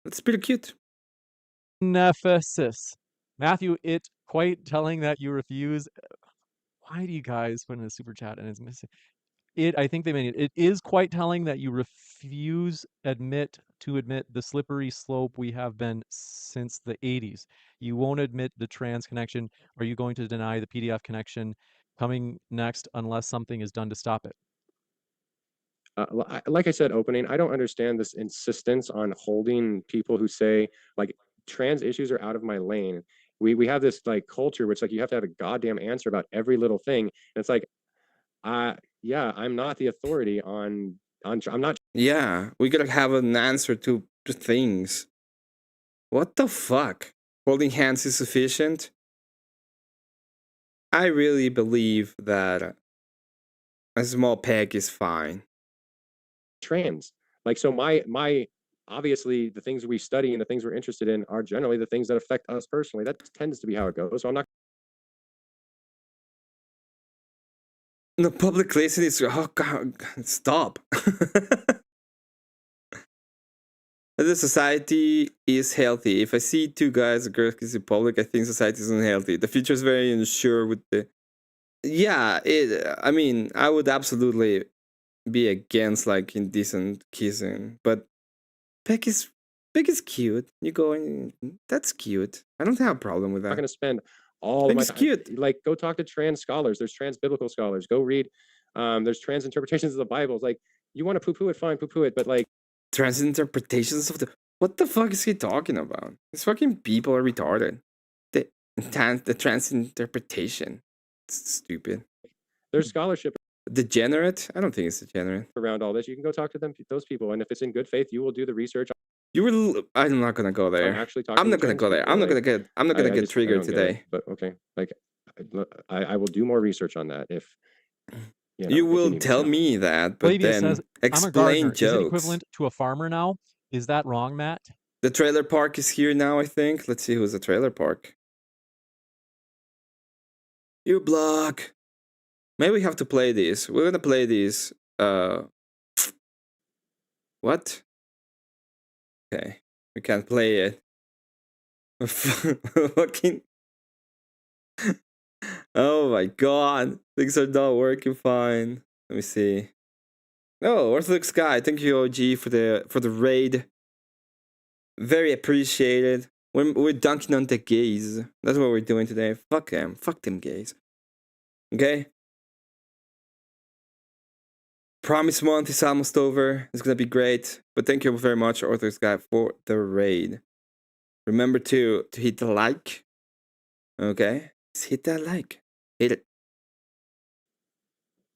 That's pretty cute. Nephesis. Matthew, it's quite telling that you refuse. Why do you guys put in a super chat and it's missing? I think they mean it. It is quite telling that you refuse to admit the slippery slope we have been since the 80s. You won't admit the trans connection. Are you going to deny the PDF connection coming next unless something is done to stop it? Like I said, opening, I don't understand this insistence on holding people who say like trans issues are out of my lane. We have this like culture which like you have to have a goddamn answer about every little thing. And it's like, yeah, I'm not the authority on I'm not. Yeah, we gotta have an answer to things. What the fuck? Holding hands is sufficient? I really believe that a small peg is fine. Trans. Like, so my obviously the things we study and the things we're interested in are generally the things that affect us personally. That tends to be how it goes. So I'm not. No, public places is, oh God, stop. The society is healthy. If I see two guys, a girl kissing in public, I think society is unhealthy. The future is very unsure with the. Yeah, I mean, I would absolutely be against like indecent kissing, but peck is cute. You go and that's cute. I don't have a problem with that. I'm not gonna spend all my time. Cute. Like, go talk to trans scholars. There's trans biblical scholars. Go read. There's trans interpretations of the Bible. Like, you want to poo-poo it, fine, poo-poo it, but like trans interpretations of the What the fuck is he talking about? These fucking people are retarded. The trans interpretation. It's stupid. There's scholarship Degenerate? I don't think it's degenerate. around all this. You can go talk to them, those people, and if it's in good faith, you will do the research. You will. I'm not gonna go there. Actually talking I'm not to gonna trans go there. people, I'm not like, gonna get. I'm not gonna I get just- I triggered don't get it, today. but okay, like I will do more research on that if you, know, You if will need tell to. me that, but Flavia then says, I'm a explain gardener. Is it jokes. equivalent to a farmer now? Is that wrong, Matt? The trailer park is here now, I think. Let's see who's the trailer park. You block. Maybe we have to play these. We're gonna play these. What? Okay. We can't play it. Fucking. Oh my god. Things are not working fine. Let me see. Oh, Orthodox Guy, thank you OG for the raid. Very appreciated. We're dunking on the gays. That's what we're doing today. Fuck them. Fuck them gays. Okay? Promise month is almost over. It's gonna be great. But thank you very much, Orthodox Guy, for the raid. Remember to hit the like. Okay? Just hit that like. Hit it.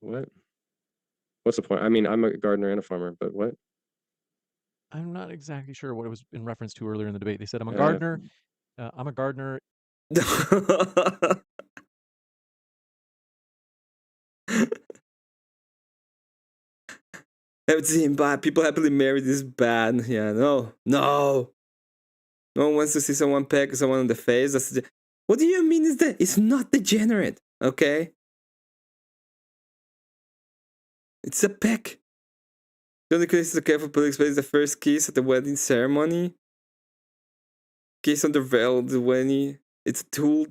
What? What's the point? I mean, I'm a gardener and a farmer, but what? I'm not exactly sure what it was in reference to earlier in the debate. They said, I'm a gardener. I'm a gardener. Haven't seen bad. People happily married is bad. Yeah, no. No. No one wants to see someone peck someone in the face. What do you mean is that? It's not degenerate, okay? It's a peck. The only case is a careful public space, the first kiss at the wedding ceremony. Kiss on the veil of the wedding. It's a tool.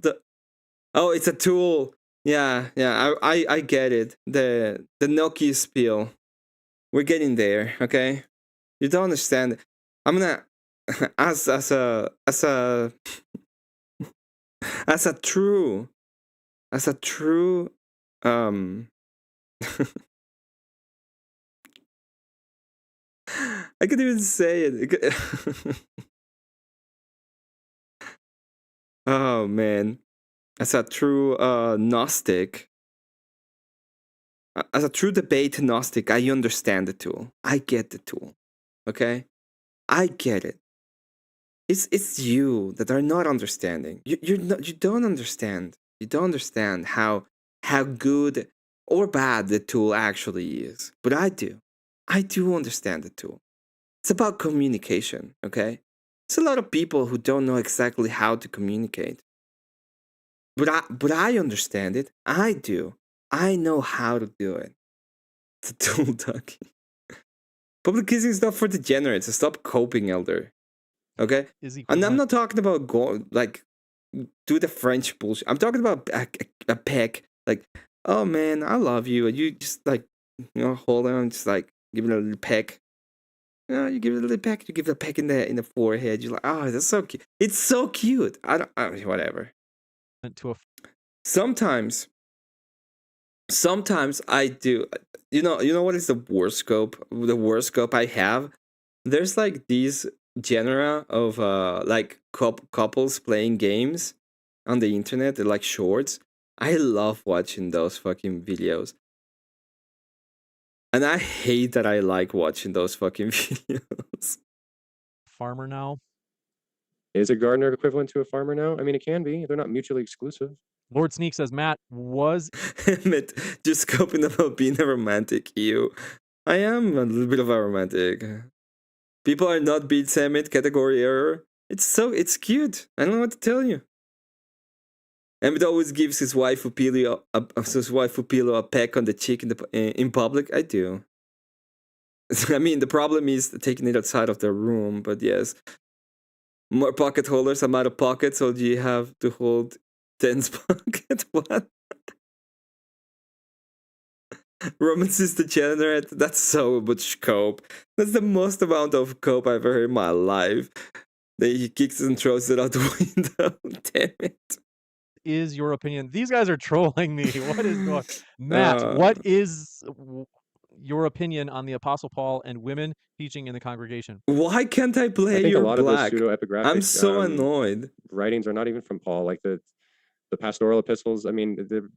Oh, it's a tool. Yeah, I get it. The Nokia spiel. We're getting there, okay? You don't understand. I'm gonna as a true I can't even say it. Oh man. As a true Gnostic, as a true debate Gnostic, I understand the tool. I get the tool. Okay? I get it. It's you that are not understanding. You don't understand. You don't understand how good or bad the tool actually is. But I do. I do understand the tool. It's about communication, okay? There's a lot of people who don't know exactly how to communicate. But I understand it. I do. I know how to do it. It's a tool ducky. Public kissing is not for degenerates. So stop coping, Elder. Okay? And I'm not talking about do the French bullshit. I'm talking about a peck. Like, oh man, I love you. And you just hold on, just like give it a little peck. You give it a little peck. You give it a peck in the forehead. You're like, oh, that's so cute. It's so cute. Whatever. Sometimes I do. You know what is the worst scope? The worst scope I have. There's like these genera of like couples playing games on the internet. They're like shorts. I love watching those fucking videos. And I hate that I like watching those fucking videos. Farmer now? Is a gardener equivalent to a farmer now? I mean, it can be. They're not mutually exclusive. Lord Sneak says, Matt was... Emmett, just scoping about being a romantic. I am a little bit of a romantic. People are not beats Emmett, category error. It's cute. I don't know what to tell you. Emmett always gives his wife Upilio a peck on the cheek in public. I do. I mean, the problem is taking it outside of the room, but yes. More pocket holders. I'm out of pocket, so do you have to hold 10's pocket? What? Romance is the degenerate. That's so much cope. That's the most amount of cope I've ever heard in my life. Then he kicks and throws it out the window. Damn it. Is your opinion? These guys are trolling me. What is going Matt, what is your opinion on the Apostle Paul and women teaching in the congregation. Why can't I play I think a You're lot Black? of those pseudo-epigraphic I'm so annoyed. writings are not even from Paul. Like the pastoral epistles. I mean, the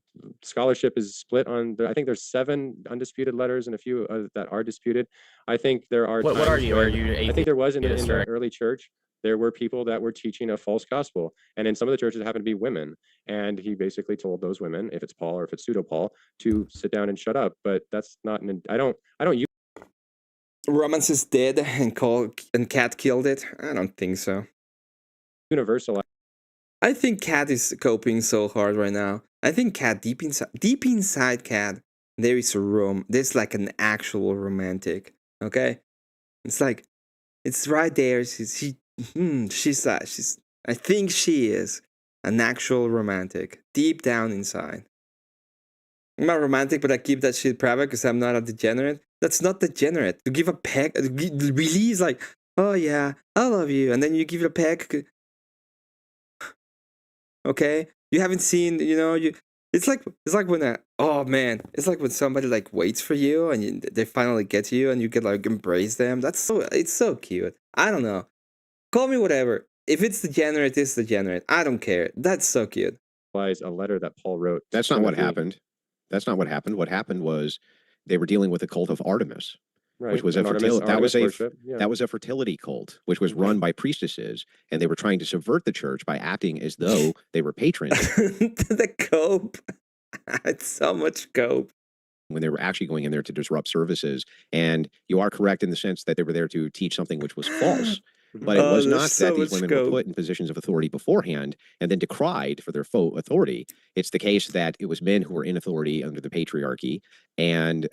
scholarship is split on. I think there's 7 undisputed letters and a few that are disputed. I think there are. What are you? Are you? I think there was in atheist, the or- early church. There were people that were teaching a false gospel, and in some of the churches it happened to be women. And he basically told those women, if it's Paul or if it's pseudo Paul, to sit down and shut up. But that's not an. I don't use. Romance is dead and Cat killed it. I don't think so. Universal. I think Cat is coping so hard right now. I think Cat deep inside Cat, there is a room. There's like an actual romantic. Okay, it's like it's right there. She's I think she is an actual romantic deep down inside. I'm not romantic, but I keep that shit private because I'm not a degenerate. That's not degenerate. To give a peck, release like, oh yeah, I love you, and then you give it a peck. Okay, you haven't seen, it's like when it's like when somebody like waits for you and they finally get to you and you get like embrace them. It's so cute. I don't know. Call me whatever. If it's degenerate, it's degenerate. I don't care. That's so cute. A letter that Paul wrote. That's not what happened. That's not what happened. What happened was they were dealing with the cult of Artemis, Right. which was a And that was a fertility cult, which was run by priestesses, and they were trying to subvert the church by acting as though they were patrons. The cope. It's so much cope. When they were actually going in there to disrupt services. And you are correct in the sense that they were there to teach something which was false. But it was not that these women were put in positions of authority beforehand and then decried for their faux authority. It's the case that it was men who were in authority under the patriarchy, and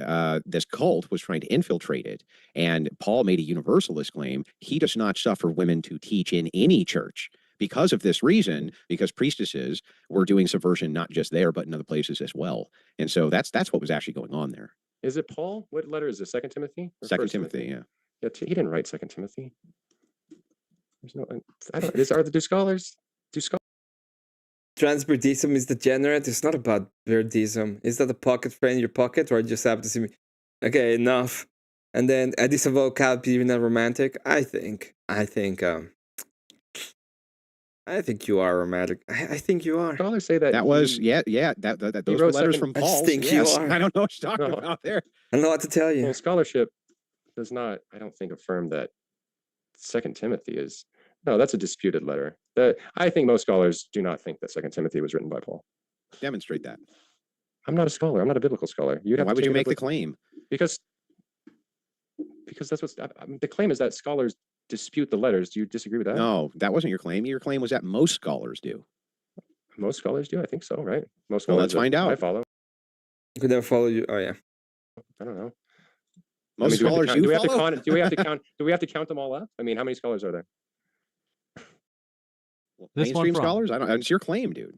this cult was trying to infiltrate it. And Paul made a universalist claim. He does not suffer women to teach in any church because of this reason, because priestesses were doing subversion not just there, but in other places as well. And so that's what was actually going on there. Is it Paul? What letter is it? 2 Timothy? Second Timothy, yeah. Yeah, he didn't write 2 Timothy. There's no. I don't. Do scholars? Transbirdism is degenerate. It's not about birdism. Is that a pocket friend in your pocket, or just have to see me? Okay, enough. And then is a vocal even a romantic? I think you are romantic. I think you are. Scholars say that. That was that those were letters from Paul. I think you are. I don't know what you're talking about there. I don't know what to tell you. Well, scholarship does not, I don't think, affirm that 2 Timothy is. No, that's a disputed letter. I think most scholars do not think that 2 Timothy was written by Paul. Demonstrate that. I'm not a scholar. I'm not a biblical scholar. Why would you make the claim? Because that's what's the claim is that scholars dispute the letters. Do you disagree with that? No, that wasn't your claim. Your claim was that most scholars do. Most scholars do. I think so. Right. Most Well, scholars. let's find out. I follow. You could never follow you. Oh yeah. I don't know. Most scholars do we have to count? Do we have to count? Do we have to count them all up? I mean, how many scholars are there? Mainstream scholars? I don't. It's your claim, dude.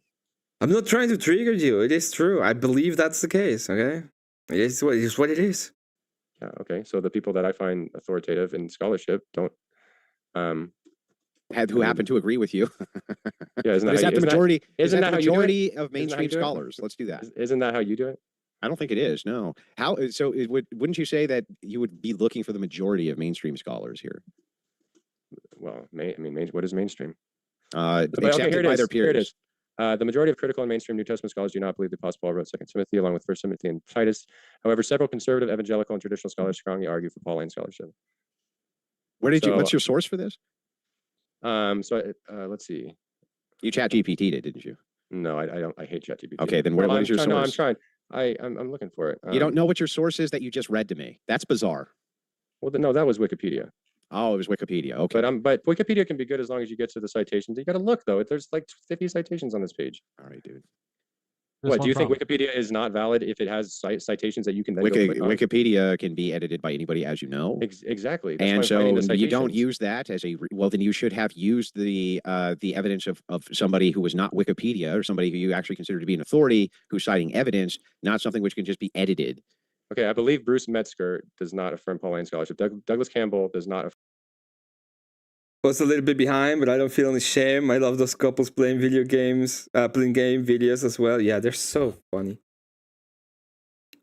I'm not trying to trigger you. It is true. I believe that's the case. Okay. It's what it is. Yeah. Okay. So the people that I find authoritative in scholarship don't. Who happen to agree with you? Yeah. Isn't that the majority? Isn't that the majority of mainstream scholars? Let's do that. Isn't that how you do it? I don't think it is. No. How? So wouldn't you say that you would be looking for the majority of mainstream scholars here? Well, what is mainstream? Accepted by their peers. Here it is. The majority of critical and mainstream New Testament scholars do not believe the Apostle Paul wrote 2 Timothy along with 1 Timothy and Titus. However, several conservative, evangelical, and traditional scholars strongly argue for Pauline scholarship. What's your source for this? Let's see. You chat GPT'd it, didn't you? No, I don't. I hate ChatGPT. Okay, then what is your source? No, I'm trying. I'm looking for it. You don't know what your source is that you just read to me. That's bizarre. Well, no, that was Wikipedia. Oh, it was Wikipedia. Okay. But Wikipedia can be good as long as you get to the citations. You got to look though. There's like 50 citations on this page. All right, dude. What do you think Wikipedia is not valid if it has citations that you can then Wikipedia can be edited by anybody, as you know. Exactly. And so you don't use that as a well. Then you should have used the evidence of somebody who was not Wikipedia or somebody who you actually consider to be an authority who's citing evidence, not something which can just be edited. Okay, I believe Bruce Metzger does not affirm Pauline scholarship. Douglas Campbell does not affirm. I was a little bit behind, but I don't feel any shame. I love those couples playing video games, playing game videos as well. Yeah, they're so funny.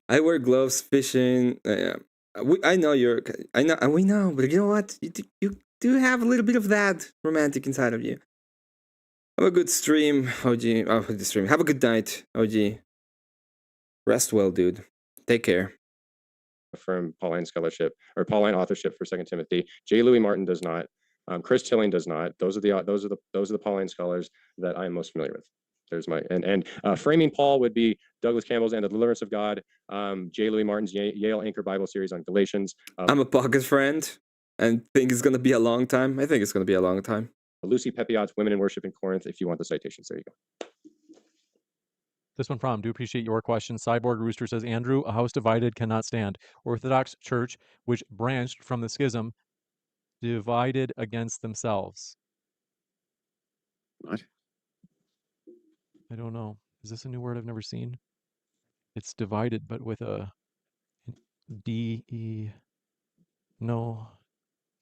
I wear gloves fishing. I know you're. I know. We know. But you know what? You do have a little bit of that romantic inside of you. Have a good stream, OG. Oh, the stream. Have a good night, OG. Rest well, dude. Take care. From Pauline scholarship or Pauline authorship for 2 Timothy. J. Louis Martin does not. Chris Tilling does not. Those are the Pauline scholars that I am most familiar with. There's my and framing Paul would be Douglas Campbell's and the Deliverance of God. J. Louis Martin's Yale Anchor Bible series on Galatians. I'm a pocket friend and think it's gonna be a long time. I think it's gonna be a long time. Lucy Pepiot's Women in Worship in Corinth. If you want the citations, there you go. This one from, do appreciate your question. Cyborg Rooster says, Andrew, a house divided cannot stand. Orthodox Church, which branched from the schism, divided against themselves. What? I don't know. Is this a new word I've never seen? It's divided, but with a D-E. No.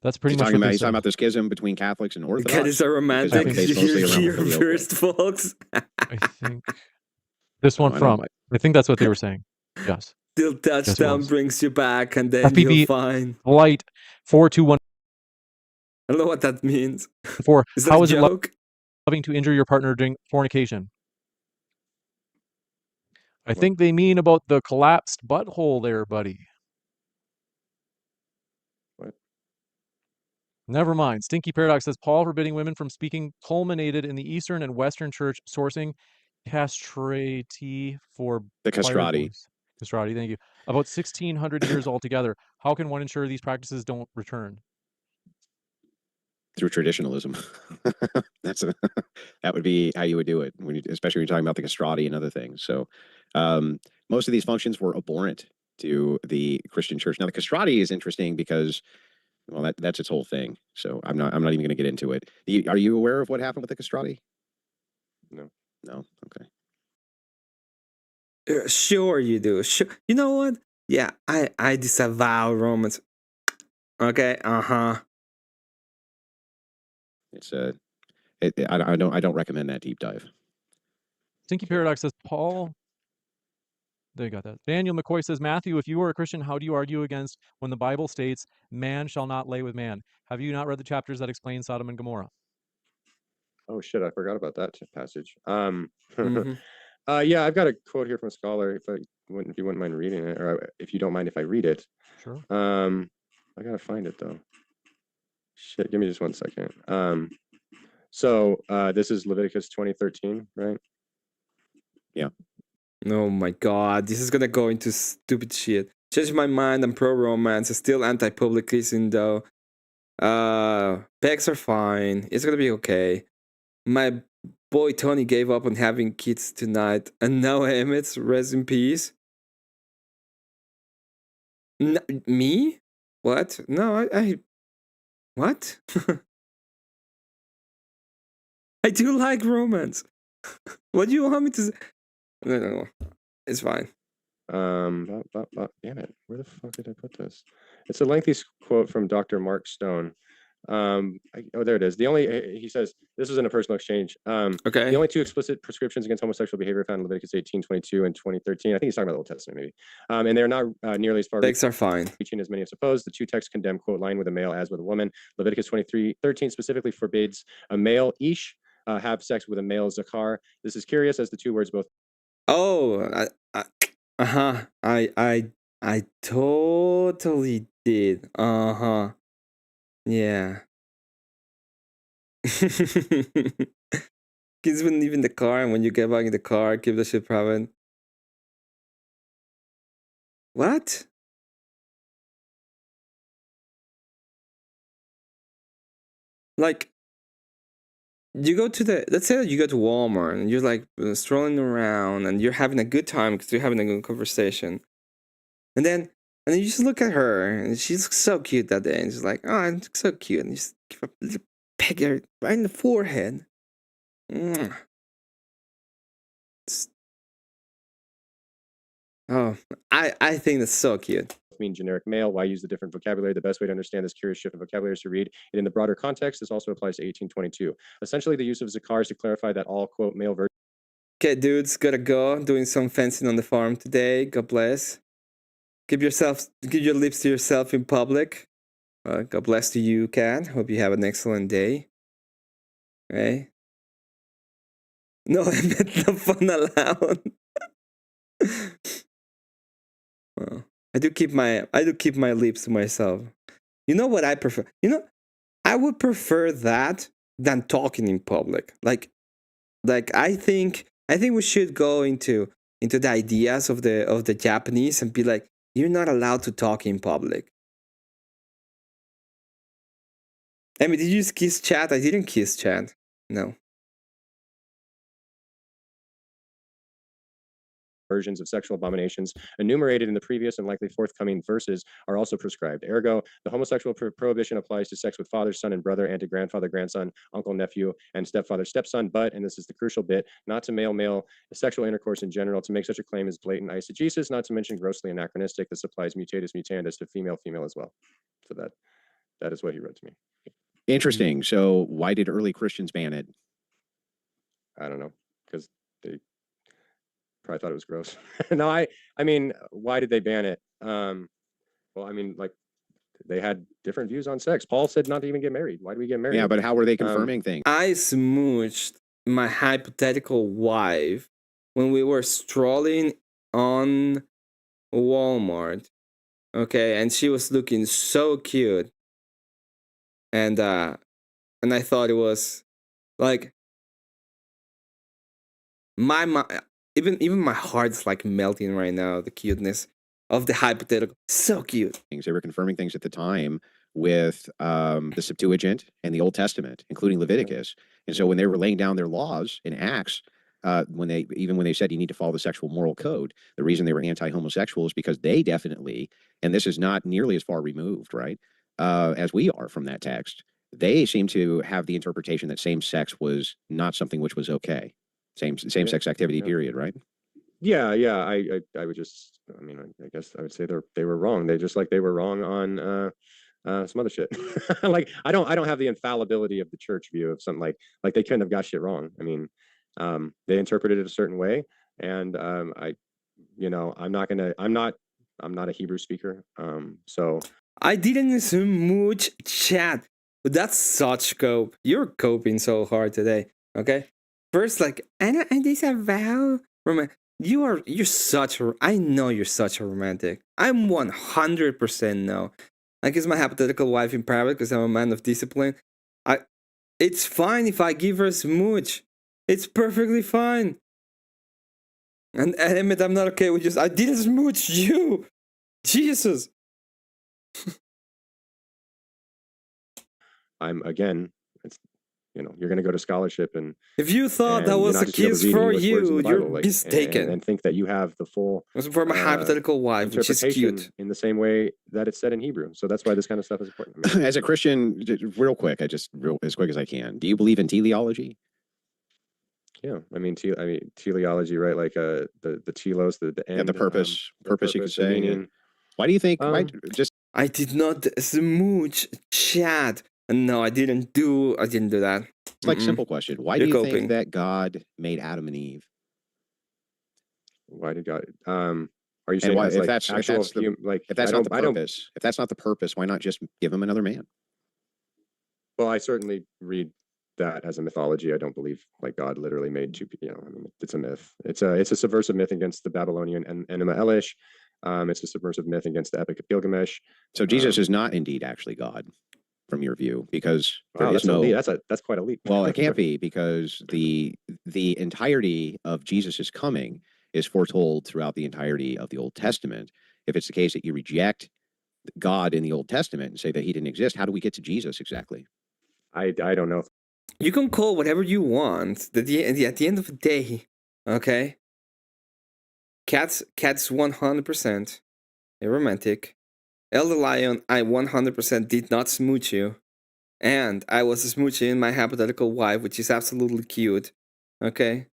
That's pretty much what they He's said. talking about the schism between Catholics and Orthodox. That is a romantic. You're reversed, folks. I think. This one from, I think that's what they were saying. Yes. Till touchdown brings you back, and then FPV you'll find. Flight 421. I don't know what that means. Is that How a is it joke? loving to injure your partner during fornication? I think they mean about the collapsed butthole there, buddy. What? Never mind. Stinky Paradox says Paul forbidding women from speaking culminated in the Eastern and Western Church sourcing castrati for the castrati. Castrati, thank you. About 1,600 years altogether. How can one ensure these practices don't return? Through traditionalism. That would be how you would do it, especially when you're talking about the castrati and other things. So most of these functions were abhorrent to the Christian church. Now the castrati is interesting because, well, that's its whole thing. So I'm not even going to get into it. Are you aware of what happened with the castrati? No. No. Okay. Sure you do. Sure. You know what? Yeah, I disavow Romans. Okay. It's I don't recommend that deep dive. Stinky Paradox says Paul. They got that. Daniel McCoy says, Matthew, if you are a Christian, how do you argue against when the Bible states man shall not lay with man? Have you not read the chapters that explain Sodom and Gomorrah? Oh shit, I forgot about that passage. Yeah, I've got a quote here from a scholar. If you wouldn't mind reading it, or if you don't mind if I read it. Sure. I gotta find it though. Shit, give me just 1 second. So this is Leviticus 20:13, right? Yeah. Oh my god, this is gonna go into stupid shit. Change my mind, I'm pro-romance, still anti-publicism though. Pecs are fine, it's gonna be okay. My boy Tony gave up on having kids tonight, and now Emmett's rest in peace. Me? What? No, I what? I do like romance. What do you want me to say? No. It's fine. Damn it. Where the fuck did I put this? It's a lengthy quote from Dr. Mark Stone. There it is. He says, this was in a personal exchange. Okay. The only two explicit prescriptions against homosexual behavior found in Leviticus 18:22 and 20:13. I think he's talking about the Old Testament, maybe. And they're not nearly as far Pecs are fine. reaching as many have supposed. The two texts condemn, quote, lying with a male as with a woman. Leviticus 23:13 specifically forbids a male ish have sex with a male zakar. This is curious as the two words both. Oh, I totally did. Yeah. Kids wouldn't leave in the car, and when you get back in the car, keep the shit private. What? Like, you go to let's say that you go to Walmart and you're like strolling around and you're having a good time because you're having a good conversation. And then you just look at her and she looks so cute that day. And she's like, oh, I'm so cute. And you just give her a little peg her right in the forehead. Oh, I think that's so cute. Mean generic male. Why use the different vocabulary? The best way to understand this curious shift in vocabulary is to read it in the broader context. This also applies to 18:22. Essentially, the use of zakar is to clarify that all, quote, male versions. Okay, dudes, gotta go. Doing some fencing on the farm today. God bless. Keep your lips to yourself in public. God bless to you, Kat. Hope you have an excellent day. Okay. No, no fun allowed. Well, I do keep my lips to myself. You know what I prefer? You know, I would prefer that than talking in public. Like I think we should go into the ideas of the Japanese and be like, you're not allowed to talk in public. I mean, did you kiss chat? I didn't kiss chat. No. Versions of sexual abominations enumerated in the previous and likely forthcoming verses are also prescribed. Ergo, the homosexual prohibition applies to sex with father, son, and brother, and to grandfather, grandson, uncle, nephew, and stepfather, stepson, but, and this is the crucial bit, not to male-male sexual intercourse in general. To make such a claim is blatant eisegesis, not to mention grossly anachronistic. This applies mutatis mutandis to female as well. So that is what he wrote to me. Interesting. So why did early Christians ban it? I don't know, because they probably thought it was gross. No, I mean, why did they ban it? Well, I mean, like, they had different views on sex. Paul said not to even get married. Why do we get married? Yeah, but how were they confirming things? I smooched my hypothetical wife when we were strolling on Walmart. Okay, and she was looking so cute. And I thought it was like even my heart's like melting right now, the cuteness of the hypothetical. So cute. They were confirming things at the time with the Septuagint and the Old Testament, including Leviticus. And so when they were laying down their laws in Acts, when they said you need to follow the sexual moral code, the reason they were anti-homosexual is because they definitely, and this is not nearly as far removed, right, as we are from that text, they seem to have the interpretation that same-sex was not something which was okay. Same-sex activity, period, right? Yeah. I would just, I mean, I guess I would say they were wrong. They just like they were wrong on some other shit. Like I don't have the infallibility of the church view of something like they couldn't have got shit wrong. I mean, they interpreted it a certain way, and I'm not a Hebrew speaker, so I didn't smooch chat. But that's such cope. You're coping so hard today. Okay. First, like, and disavow. You're such a. I know you're such a romantic. I'm 100% no. I kiss my hypothetical wife in private because I'm a man of discipline. It's fine if I give her a smooch. It's perfectly fine. And Emmett, I'm not okay with just. I didn't smooch you. Jesus. I'm again. It's you're going to go to scholarship and if you thought that was a kiss for you, you're mistaken. And think that you have the full. It was for my hypothetical wife, which is cute. In the same way that it's said in Hebrew. So that's why this kind of stuff is important. I mean, as a Christian, real quick as quick as I can. Do you believe in teleology? Yeah, I mean teleology, right? Like the telos, the end, and the purpose you could say. Meaning, why do you think? I did not smooch chat. No, I didn't do that. It's like simple question. Why do you think that God made Adam and Eve? Why did God? Are you saying if that's not the purpose, why not just give him another man? Well, I certainly read that as a mythology. I don't believe like God literally made two. I mean, it's a myth. It's a subversive myth against the Babylonian Enema Elish. It's a subversive myth against the Epic of Gilgamesh. So Jesus is not indeed actually God, from your view, because there is no. That's quite a leap. Well, it can't be, because the entirety of Jesus's coming is foretold throughout the entirety of the Old Testament. If it's the case that you reject God in the Old Testament and say that he didn't exist, how do we get to Jesus exactly? I don't know. You can call whatever you want. At the end of the day, okay. Cat's 100% a romantic. Elder Lion, I 100% did not smooch you. And I was smooching my hypothetical wife, which is absolutely cute. Okay?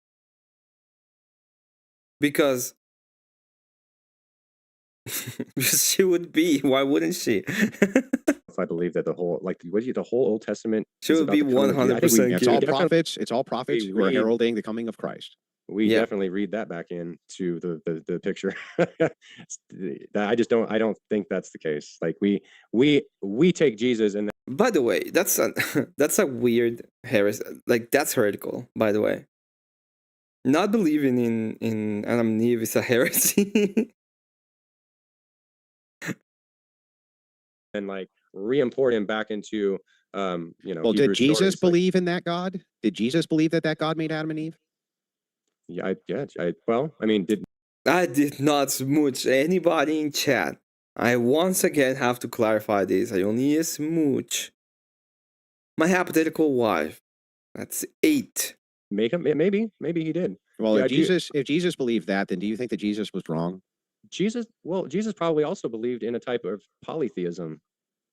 Because she would be. Why wouldn't she? If I believe that the whole Old Testament, she would be 100%. It's all prophets. It's all prophets who are heralding the coming of Christ. We definitely read that back into the picture. I don't think that's the case. Like we take Jesus and. By the way, that's a weird heresy. Like that's heretical. By the way, not believing in Adam and Eve is a heresy. And like re-import him back into you know. Well, Hebrew did Jesus stories, believe in that God? Did Jesus believe that God made Adam and Eve? Yeah, well, I mean, I did not smooch anybody in chat. I once again have to clarify this. I only smooch my hypothetical wife. That's 8. Maybe he did. Well, if Jesus believed that, then do you think that Jesus was wrong? Jesus probably also believed in a type of polytheism.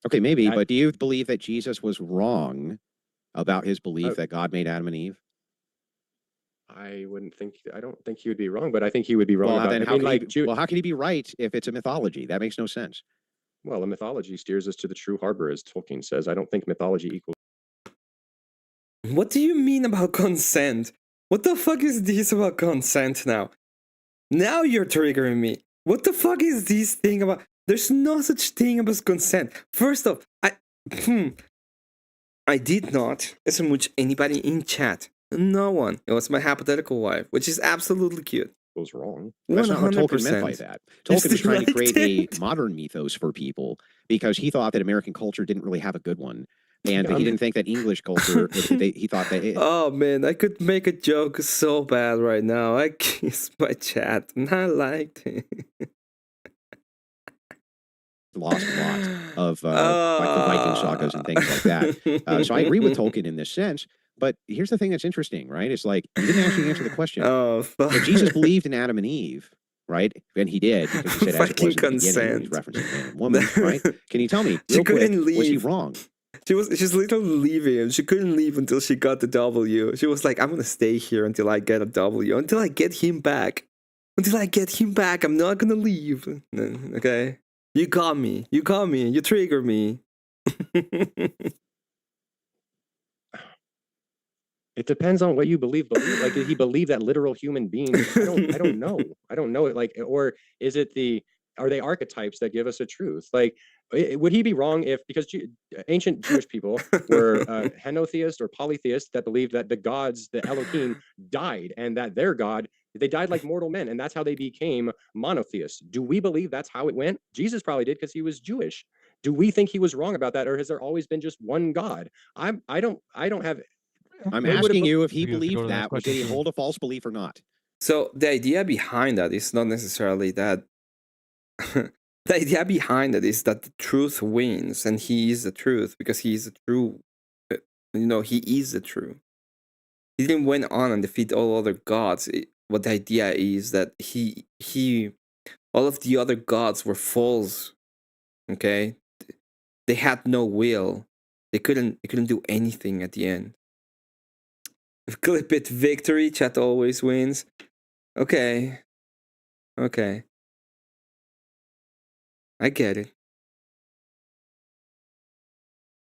Okay, maybe, but do you believe that Jesus was wrong about his belief that God made Adam and Eve? I don't think he would be wrong, but I think he would be wrong about it. How can he be right if it's a mythology? That makes no sense. Well, a mythology steers us to the true harbor, as Tolkien says. I don't think mythology equals. What do you mean about consent? What the fuck is this about consent now? Now you're triggering me. What the fuck is this thing about? There's no such thing as consent. First off, I did not smooch anybody in chat. No one. It was my hypothetical wife, which is absolutely cute. Was wrong. That's not what Tolkien meant by that. Tolkien was trying to create a modern mythos for people because he thought that American culture didn't really have a good one. And he didn't think that English culture, he thought that Oh man, I could make a joke so bad right now. I kissed my chat and I liked it. Lost a lot of like the Viking sagas and things like that. So I agree with Tolkien in this sense. But here's the thing that's interesting, right? It's like you didn't actually answer the question. If Jesus believed in Adam and Eve, right? And he did because he said as it was in the beginning, he's referencing man and woman, right? Can you tell me real quick, was he wrong? She's literally leaving. She couldn't leave until she got the W. She was like, I'm gonna stay here until I get a W, until I get him back. Until I get him back, I'm not gonna leave. Okay? You got me. You trigger me. It depends on what you believe. Like, did he believe that literal human beings? I don't know. I don't know it. Like, or is it are they archetypes that give us a truth? Like, would he be wrong if, because ancient Jewish people were henotheists or polytheists that believed that the gods, the Elohim, died and that their God, they died like mortal men, and that's how they became monotheists. Do we believe that's how it went? Jesus probably did because he was Jewish. Do we think he was wrong about that, or has there always been just one God? I don't have. I'm asking you if he believed that. Did he hold a false belief or not? So the idea behind that is not necessarily that. The idea behind it is that the truth wins, and he is the truth because he is the true. He is the truth. He didn't went on and defeat all other gods. What the idea is that all of the other gods were false. Okay, they had no will. They couldn't do anything at the end. Clip it, victory. Chat always wins. Okay. I get it.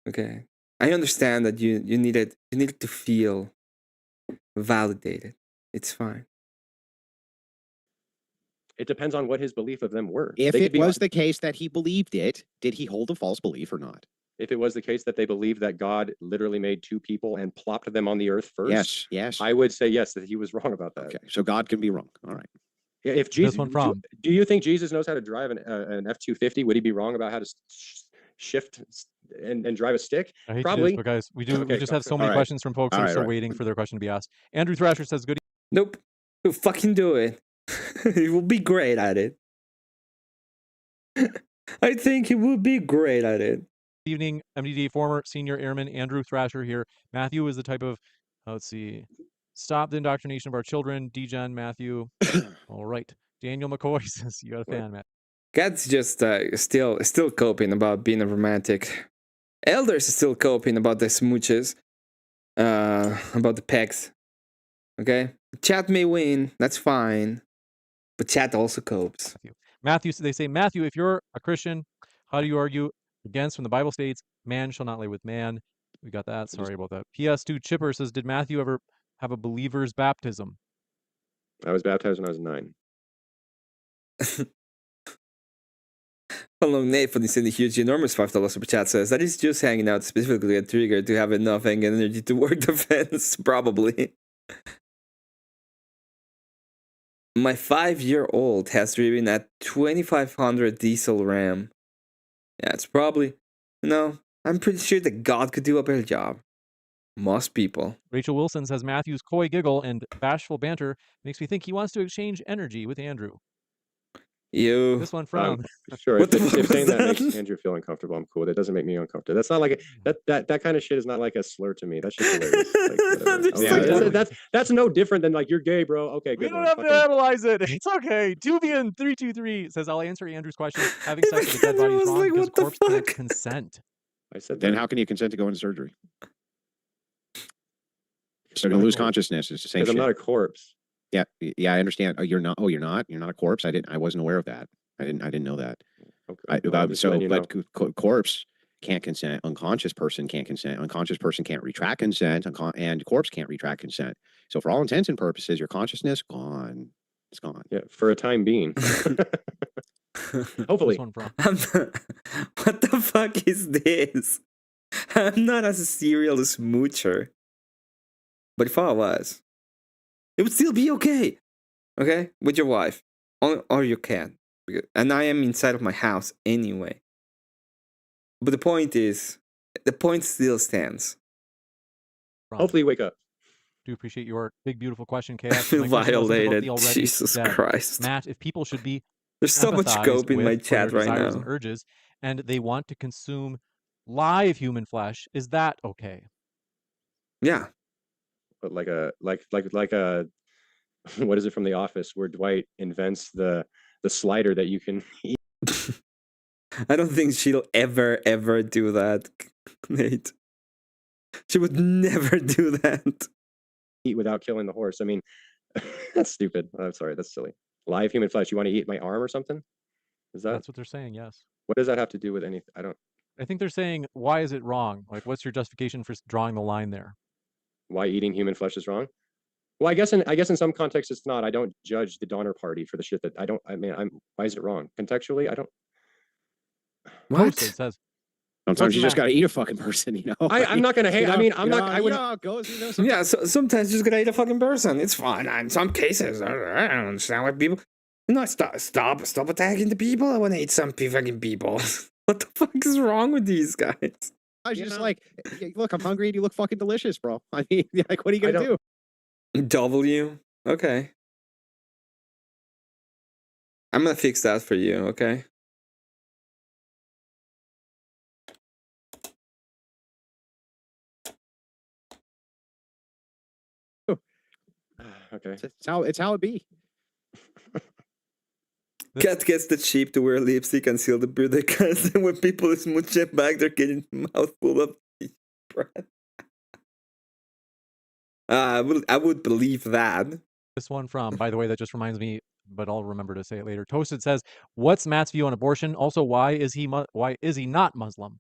Okay. I understand that you needed to feel validated. It's fine. It depends on what his belief of them were. If it was the case that he believed it, did he hold a false belief or not? If it was the case that they believed that God literally made two people and plopped them on the earth first, yes, I would say yes, that he was wrong about that. Okay, so God can be wrong. All right. Yeah, if Jesus, do you think Jesus knows how to drive an F-250? Would he be wrong about how to shift and drive a stick? I hate Probably. To do this, but guys, we just have so many questions from folks who are still waiting for their question to be asked. Andrew Thrasher says, "Good." Nope. You'll fucking do it. He will be great at it. I think he will be great at it. Evening, MDD former senior airman Andrew Thrasher here. Matthew is the type of, let's see, stop the indoctrination of our children. Degen Matthew. All right. Daniel McCoy says you got a fan, Matt. God's just still coping about being a romantic. Elders is still coping about the smooches, about the pecs. Okay, chat may win. That's fine, but chat also copes. Matthew, they say, Matthew, if you're a Christian, how do you argue against when the Bible states man shall not lay with man? We got that. Sorry about that. PS2 Chipper says, did Matthew ever have a believer's baptism? I was baptized when I was 9. Hello, Nate, for the huge, enormous $5 super chat says that he's just hanging out specifically to get triggered to have enough energy to work the fence, probably. My 5-year-old has driven at 2500 diesel RAM. Yeah, it's probably... No, I'm pretty sure that God could do a better job. Most people. Rachel Wilson says Matthew's coy giggle and bashful banter makes me think he wants to exchange energy with Andrew. You. This one from... Sure, What if saying that makes Andrew feel uncomfortable, I'm cool. That doesn't make me uncomfortable. That's not like that kind of shit is not like a slur to me. That shit's hilarious. Like, that's no different than like you're gay, bro. Okay, good. We don't have to analyze it. It's okay. Tubian323 says I'll answer Andrew's question. Having sex with a dead body is wrong because corpse can't consent. I said then how can you consent to go into surgery? So to lose consciousness is the same. Because I'm not a corpse. Yeah, I understand. Oh, you're not. Oh, you're not. You're not a corpse. I wasn't aware of that. I didn't know that. Okay. Corpse can't consent. Unconscious person can't consent. Unconscious person can't retract consent. And corpse can't retract consent. So for all intents and purposes, your consciousness gone. It's gone. Yeah, for a time being. Hopefully. What the fuck is this? I'm not a serial smoocher. But if I was, it would still be okay. Okay? With your wife. Or your cat. And I am inside of my house anyway. But the point still stands. Hopefully you wake up. Do appreciate your big, beautiful question, KF. I feel violated. Jesus Christ. Matt, if people should be There's so much scope in my chat right now. And urges, and they want to consume live human flesh, is that okay? Yeah. But like a what is it from The Office where Dwight invents the slider that you can eat? I don't think she'll ever do that, Nate. She would never do that. Eat without killing the horse. I mean, that's stupid. I'm sorry, that's silly. Live human flesh. You want to eat my arm or something? That's what they're saying, yes. What does that have to do with anything? I think they're saying, why is it wrong? Like, what's your justification for drawing the line there? Why eating human flesh is wrong? Well, I guess in some contexts it's not. I don't judge the Donner Party for the shit that why is it wrong? Contextually, I don't. What? It says. Sometimes you just got to eat a fucking person, you know? I'm not going to hate. I mean, I'm not. I would. Yeah, so sometimes you just gotta eat a fucking person. It's fine. In some cases, I don't understand why people. No, stop attacking the people. I want to eat some fucking people. What the fuck is wrong with these guys? I was just like, look, I'm hungry and you look fucking delicious, bro. I mean, like, what are you gonna do? W. Okay. I'm gonna fix that for you. Okay. Okay. It's how it be. Cat gets the sheep to wear lipstick and seal the beard they can't. And when people smooch it back, they're getting mouthful of breath. I would believe that. This one from, by the way, that just reminds me, but I'll remember to say it later. Toasted says, "What's Matt's view on abortion? Also, why is he not Muslim?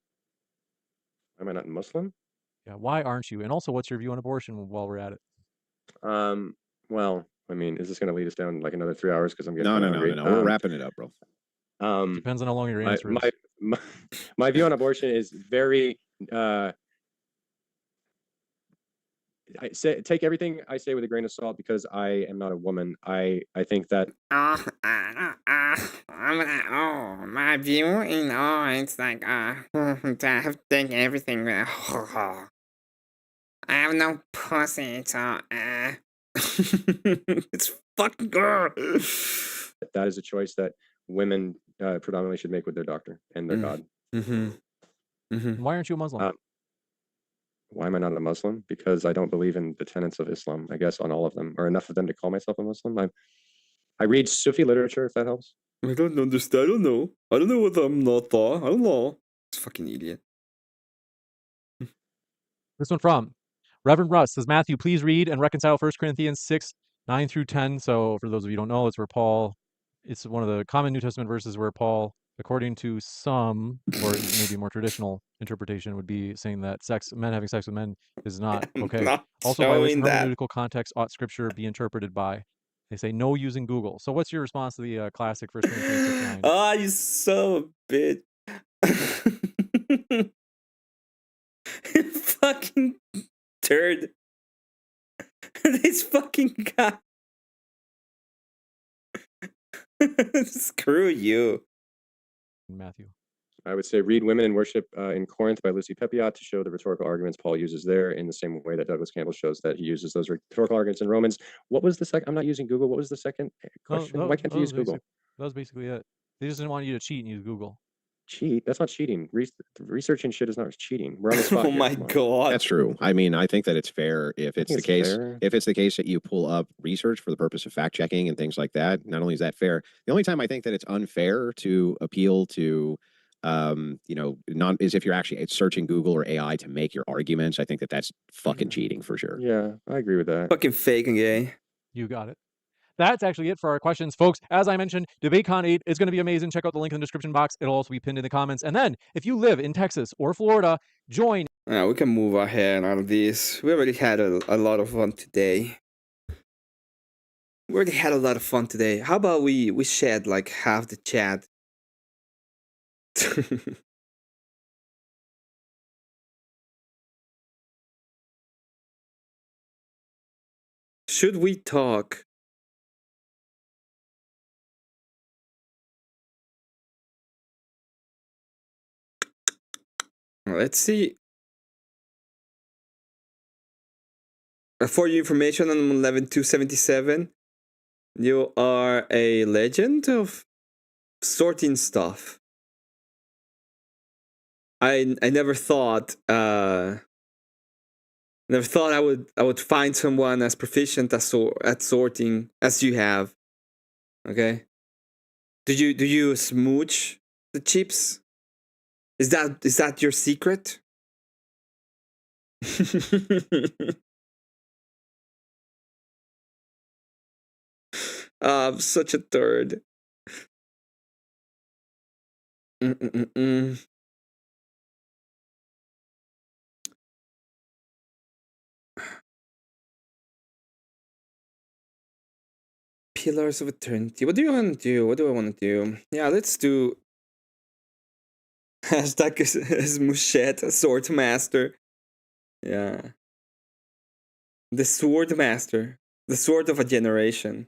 Am I not Muslim? Yeah, why aren't you? And also, what's your view on abortion while we're at it?" Well, I mean, is this going to lead us down like another 3 hours? Because I'm getting no. We're wrapping it up, bro. Depends on how long your answer is. My view on abortion is very. Take everything I say with a grain of salt because I am not a woman. I think that. My view, it's like I have to take everything. I have no pussy, so it's fucking girl. That is a choice that women predominantly should make with their doctor and their God. Why aren't you a Muslim? Why am I not a Muslim? Because I don't believe in the tenets of Islam, I guess, on all of them, or enough of them to call myself a Muslim. I read Sufi literature, if that helps. I don't understand. I don't know. I don't know what I'm not. I don't know. It's fucking idiot. This one from Reverend Russ says, "Matthew, please read and reconcile 1 Corinthians 6:9-10. So for those of you who don't know, it's where Paul, it's one of the common New Testament verses where Paul, according to some, or maybe more traditional interpretation, would be saying that men having sex with men is not okay. Also, by which hermeneutical context ought Scripture be interpreted by? They say no using Google. So what's your response to the classic for Screen 369? Ah, you so bitch. Fucking turd. This fucking guy. Screw you. Matthew. I would say read Women in Worship in Corinth by Lucy Pepiot to show the rhetorical arguments Paul uses there in the same way that Douglas Campbell shows that he uses those rhetorical arguments in Romans. What was the second? I'm not using Google. What was the second question? Why can't you use Google? That was basically it. They just didn't want you to cheat and use Google. Cheat? That's not cheating. Researching shit is not cheating. We're on the spot. Oh here. my god. That's true. I mean, I think that it's fair if it's the it's case. fair. If it's the case that you pull up research for the purpose of fact checking and things like that, not only is that fair, the only time I think that it's unfair to appeal to, is if you're actually searching Google or AI to make your arguments. I think that that's fucking cheating for sure. Yeah, I agree with that. Fucking fake and gay. You got it. That's actually it for our questions, folks. As I mentioned, DebateCon 8 is going to be amazing. Check out the link in the description box. It'll also be pinned in the comments. And then, if you live in Texas or Florida, join. Yeah, we can move ahead out of this. We already had a lot of fun today. How about we shed like half the chat? Should we talk? Let's see. For your information, on 11-277, you are a legend of sorting stuff. I never thought I would find someone as proficient at sorting as you have. Okay. Do you smooch the chips? Is that your secret? I'm such a turd. Pillars of Eternity. What do you want to do? What do I want to do? Yeah, let's do hashtag Smushette, Sword Master. Yeah. The Sword Master. The sword of a generation.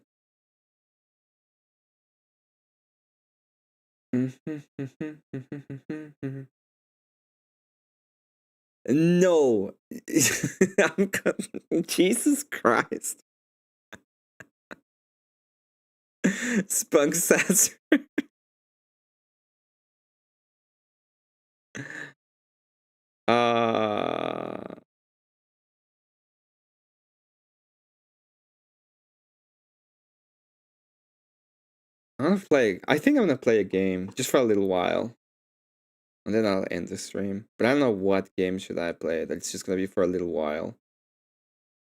No. Jesus Christ. Spunk Sasser. I think I'm gonna play a game just for a little while. And then I'll end the stream. But I don't know what game should I play. That's just gonna be for a little while.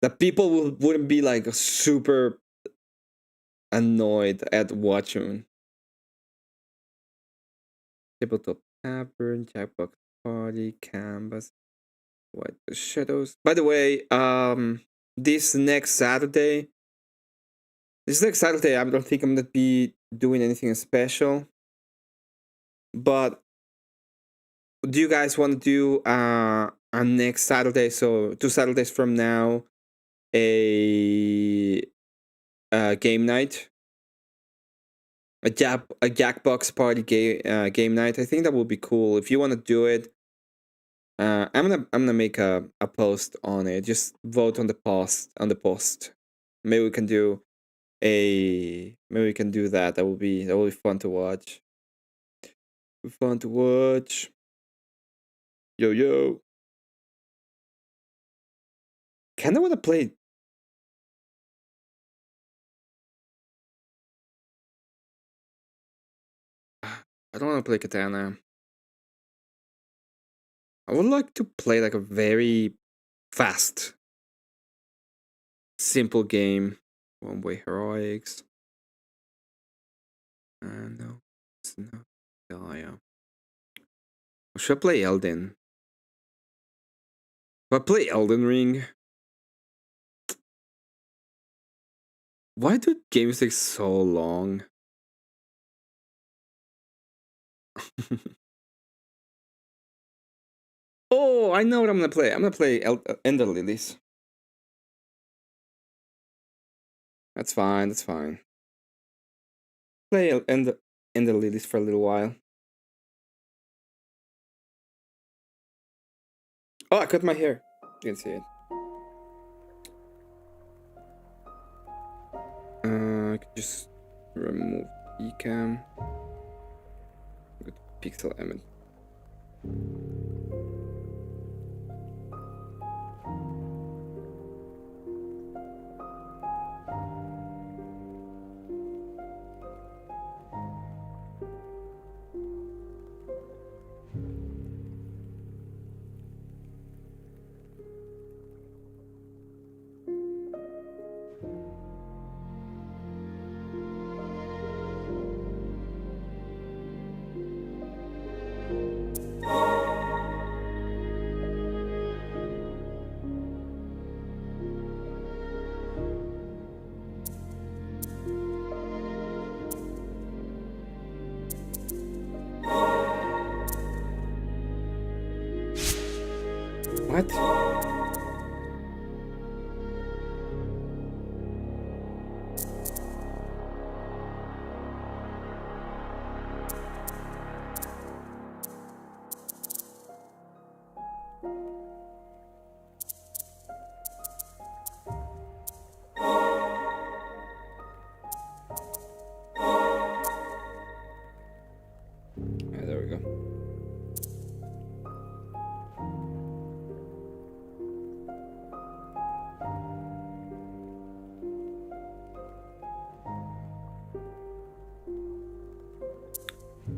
That people wouldn't be like super annoyed at watching. Tabletop Tavern, Jackbox Party, Canvas, White Shadows. By the way, this next Saturday, I don't think I'm gonna be doing anything special. But do you guys want to do on next Saturday? So 2 Saturdays from now, a game night, a Jackbox Party game night. I think that would be cool. If you want to do it, I'm gonna make a post on it. Just vote on the post. Maybe we can do that. That will be fun to watch. Fun to watch. Yo. Kinda wanna play. I don't wanna play Katana. I would like to play like a very fast, simple game. One-way heroics. No. It's not. Oh, yeah. Should I play Elden? If I play Elden Ring, Why do games take so long? Oh, I know what I'm gonna play. I'm gonna play Ender Lilies. That's fine, that's fine. Play Ender Lilies for a little while. Oh, I cut my hair. You can see it. I could just remove Ecam. Good pixel Emmet. What? There we go.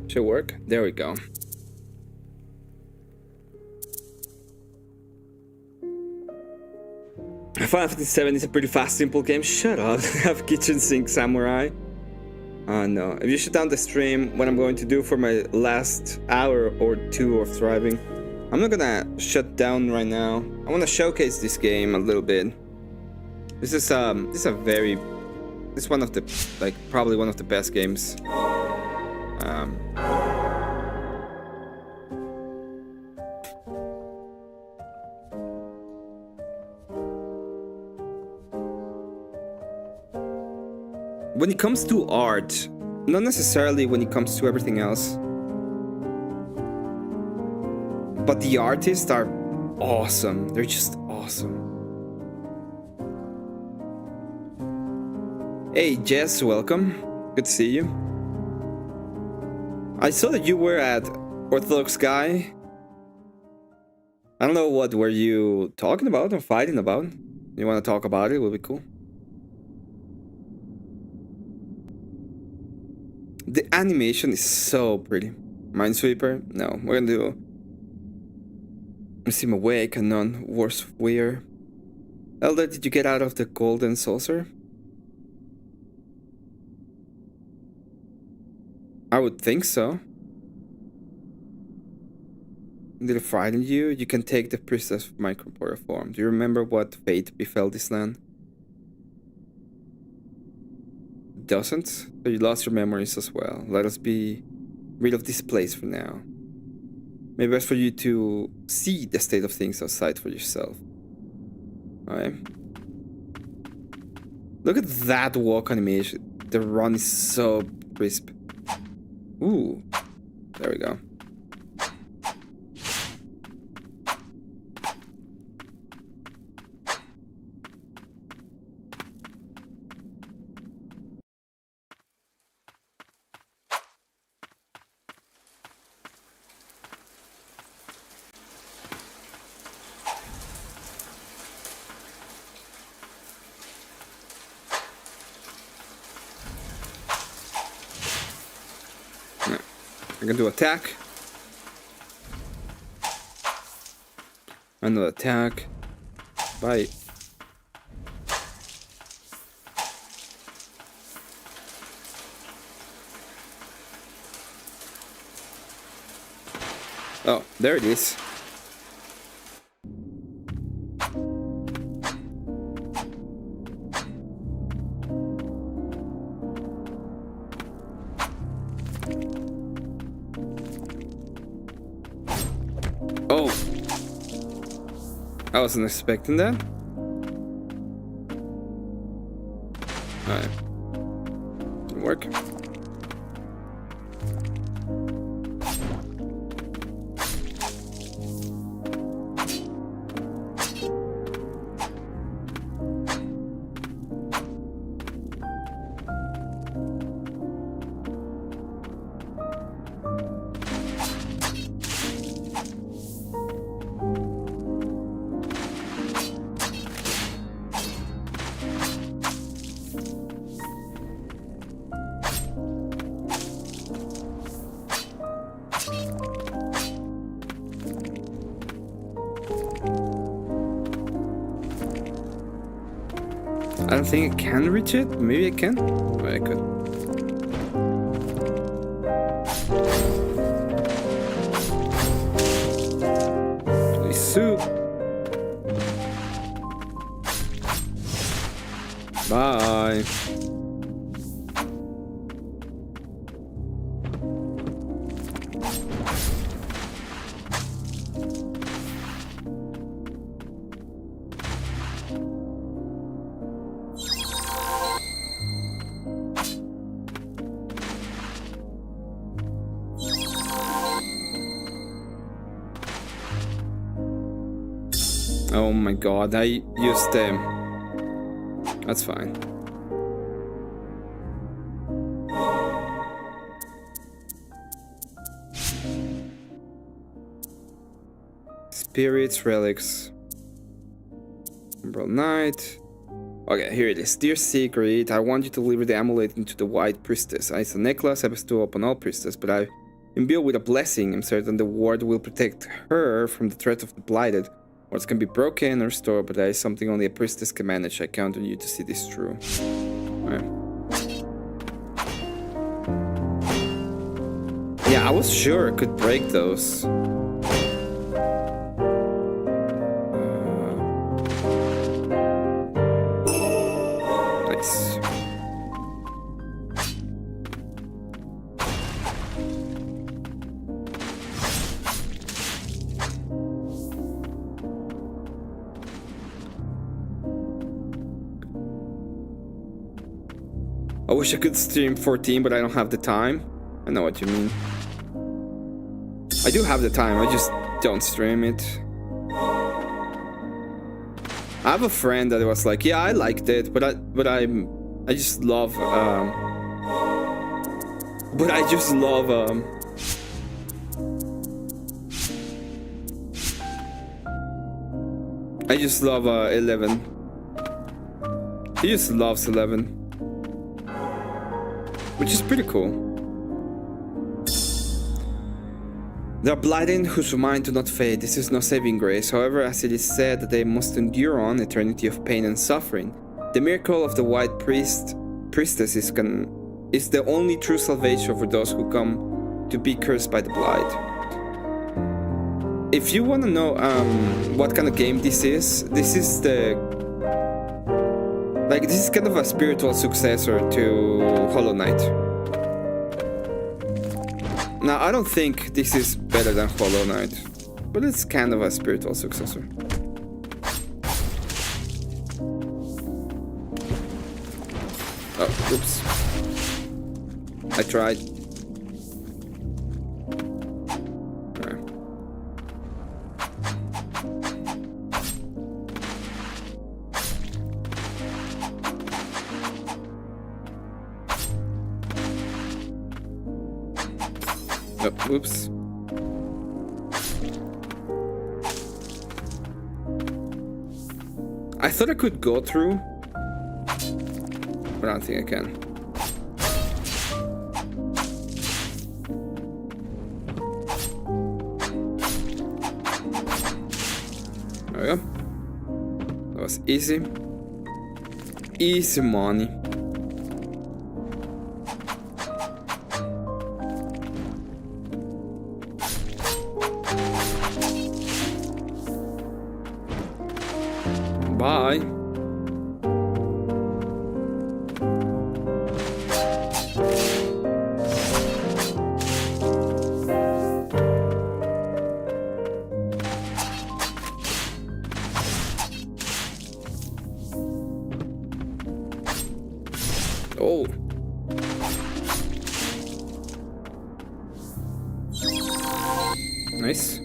Should work. There we go. Final Fantasy VII is a pretty fast, simple game. Shut up. Have kitchen sink samurai. No. If you shut down the stream, what I'm going to do for my last hour or two of driving, I'm not gonna shut down right now. I want to showcase this game a little bit. This is one of the, like, probably one of the best games. When it comes to art, not necessarily when it comes to everything else, but the artists are awesome. They're just awesome. Hey Jess, welcome. Good to see you. I saw that you were at Orthodox Guy. I don't know, what were you talking about or fighting about? You want to talk about it? It would be cool. The animation is so pretty. Minesweeper? No, we're gonna do Sim Away, Canon, Worst Weir. Elder, did you get out of the golden saucer? I would think so. Did it frighten you? You can take the priestess of my corporeal form. Do you remember what fate befell this land? Doesn't? So you lost your memories as well. Let us be rid of this place for now. Maybe best for you to see the state of things outside for yourself. Alright. Look at that walk animation. The run is so crisp. Ooh. There we go. I'm gonna do attack. Another attack. Bite. Oh, there it is. Oh. I wasn't expecting that. Alright. Didn't work. I don't think I can reach it. Maybe I can. Oh, I could. Please soup. Bye. Oh my god, I used them. That's fine. Spirits, relics. Umbral Knight. Okay, here it is. Dear Secret, I want you to deliver the amulet into the White Priestess. It's a necklace I bestow upon all priestess, but I imbued with a blessing. I'm certain the ward will protect her from the threat of the Blighted. Wards can be broken and restored, but that is something only a priestess can manage. I count on you to see this through. Right. Yeah, I was sure I could break those. Nice. I wish I could stream 14, but I don't have the time. I know what you mean. I do have the time, I just don't stream it. I have a friend that was like, yeah, I liked it, but I just love I just love 11. He just loves 11. Which is pretty cool. They are blighted whose mind do not fade. This is no saving grace. However, as it is said that they must endure on eternity of pain and suffering, the miracle of the White Priestess is the only true salvation for those who come to be cursed by the Blight. If you want to know what kind of game this is this is kind of a spiritual successor to Hollow Knight. Now, I don't think this is better than Hollow Knight, but it's kind of a spiritual successor. Oh, oops. I tried. Oh, oops. I thought I could go through, but I don't think I can. There we go. That was easy. Easy money. Bye. Nice.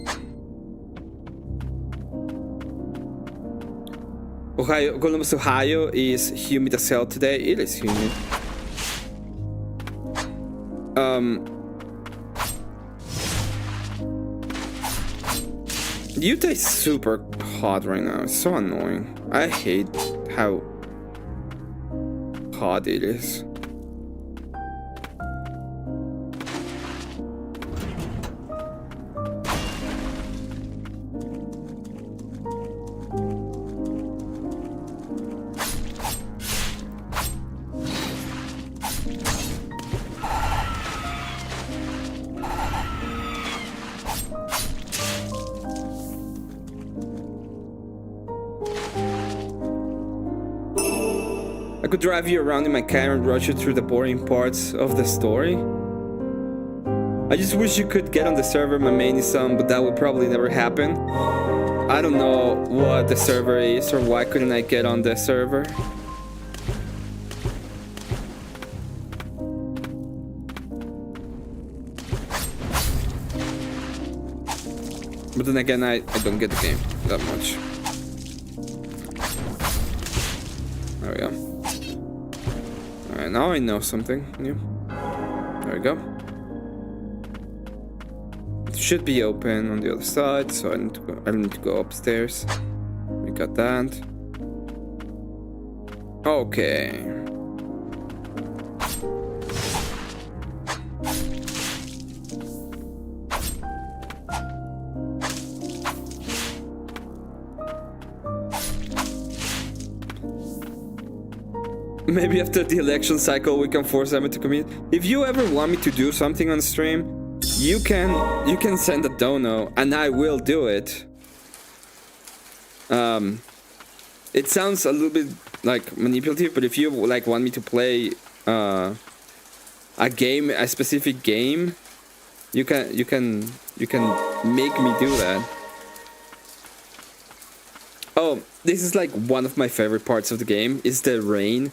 Ohio, Columbus, Ohio is humid as hell today. It is humid. Utah is super hot right now. It's so annoying. I hate how hot it is. I could drive you around in my car and rush you through the boring parts of the story. I just wish you could get on the server my main is on, but that would probably never happen. I don't know what the server is or why couldn't I get on the server. But then again, I don't get the game that much. There we go. Alright, now I know something new. There we go. It should be open on the other side, so I don't need to go upstairs. We got that. Okay. Maybe after the election cycle we can force Emmet to commit. If you ever want me to do something on stream, you can send a dono and I will do it. It sounds a little bit like manipulative, but if you like want me to play a game, a specific game, you can make me do that. Oh, this is like one of my favorite parts of the game is the rain.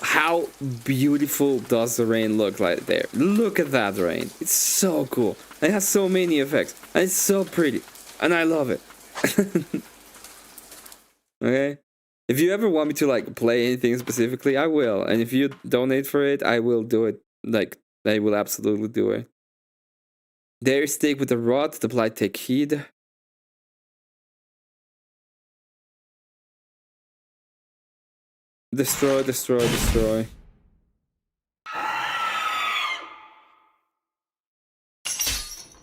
How beautiful does the rain look like there? Look at that rain. It's so cool. It has so many effects. And it's so pretty. And I love it. Okay? If you ever want me to like play anything specifically, I will. And if you donate for it, I will do it. Like, I will absolutely do it. There stick with the rod, the blight take heed. Destroy, destroy, destroy.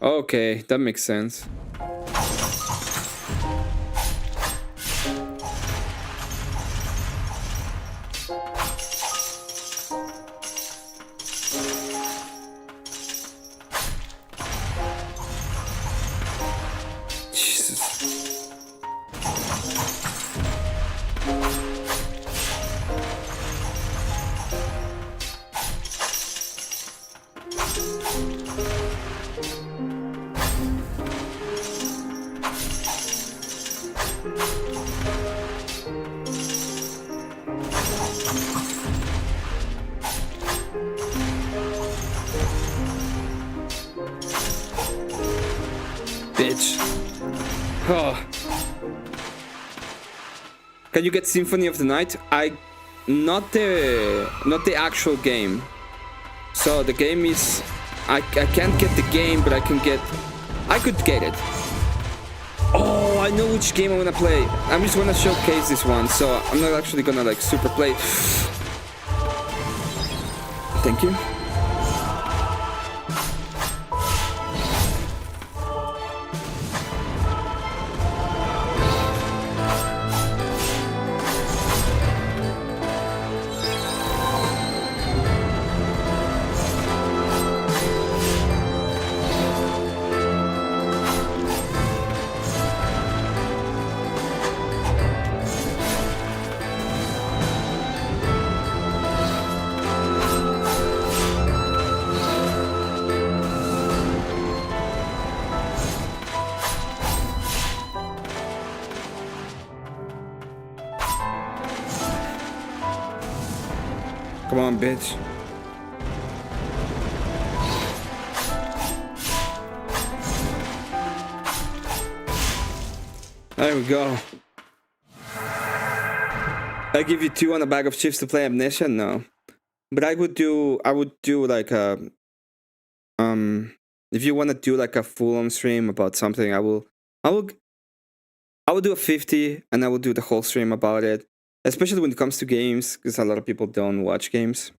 Okay, that makes sense. Bitch. Oh. Can you get Symphony of the Night? Not the actual game. So the game is I can't get the game, but I could get it. Oh, I know which game I wanna play. I'm just wanna showcase this one, so I'm not actually gonna like super play. Thank you. Come on, bitch. There we go. I give you 2 on a bag of chips to play Amnesia? No. But I would do like a if you want to do like a full-on stream about something, I will do a 50 and I will do the whole stream about it, especially when it comes to games, because a lot of people don't watch games.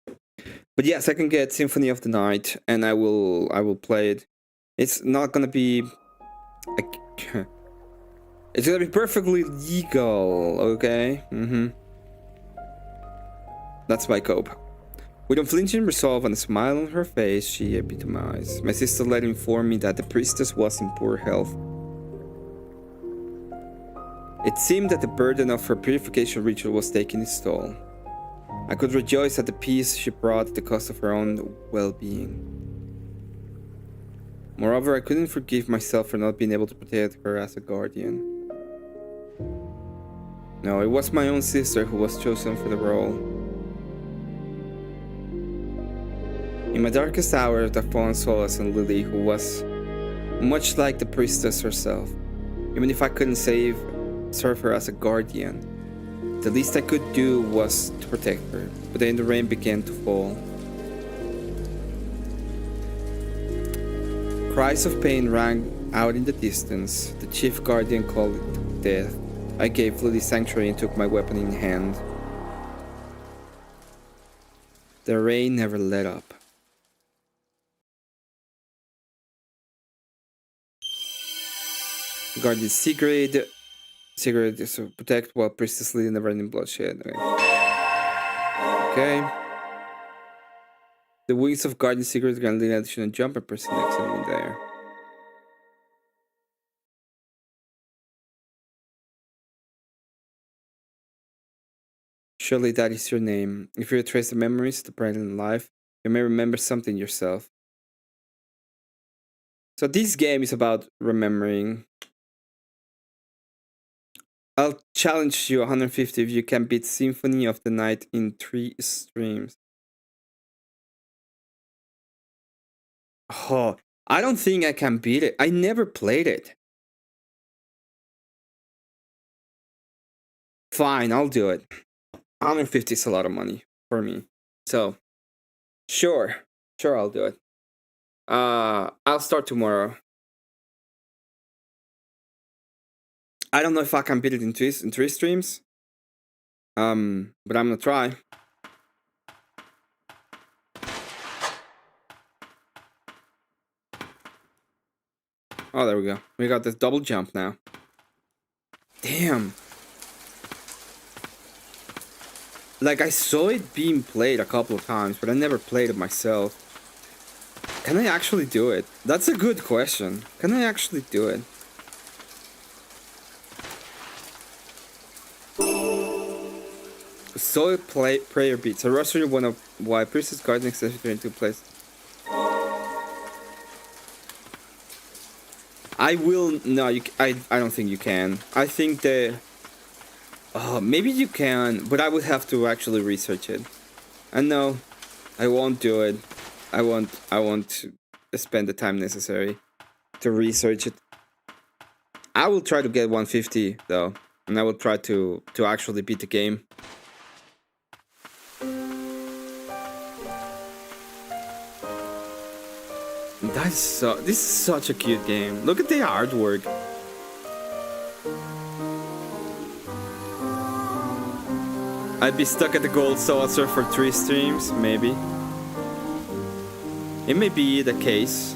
But yes, I can get Symphony of the Night and I will play it. It's not gonna be it's gonna be perfectly legal, okay? That's my cope. With unflinching resolve and a smile on her face, she epitomized. My sister later informed me that the priestess was in poor health. It seemed that the burden of her purification ritual was taking its toll. I could rejoice at the peace she brought at the cost of her own well-being. Moreover, I couldn't forgive myself for not being able to protect her as a guardian. No, it was my own sister who was chosen for the role. In my darkest hours, I found solace in Lily, who was much like the priestess herself. Even if I couldn't serve her as a guardian, the least I could do was to protect her. But then the rain began to fall. Cries of pain rang out in the distance. The chief guardian called it death. I gave Lily sanctuary and took my weapon in hand. The rain never let up. Guardian Sigrid. Sigrid is to protect while Priestess Lily never ending bloodshed. Okay. The wings of Guardian Sigrid grant Lily additional jump and press next enemy there. Surely that is your name. If you retrace the memories of the present life, you may remember something yourself. So this game is about remembering. I'll challenge you 150 if you can beat Symphony of the Night in 3 streams. Oh, I don't think I can beat it. I never played it. Fine, I'll do it. 150 is a lot of money for me. So, sure, I'll do it. I'll start tomorrow. I don't know if I can beat it in 3 streams. But I'm gonna try. Oh, there we go. We got this double jump now. Damn. Like, I saw it being played a couple of times, but I never played it myself. Can I actually do it? That's a good question. Can I actually do it? Soil prayer beats. A rosary one of why Priestess Guardian accessory into place. I will no. I don't think you can. I think that. Maybe you can, but I would have to actually research it. And no, I won't do it. I won't spend the time necessary to research it. I will try to get 150 though, and I will try to actually beat the game. This is such a cute game. Look at the artwork. I'd be stuck at the gold saucer for 3 streams, maybe. It may be the case.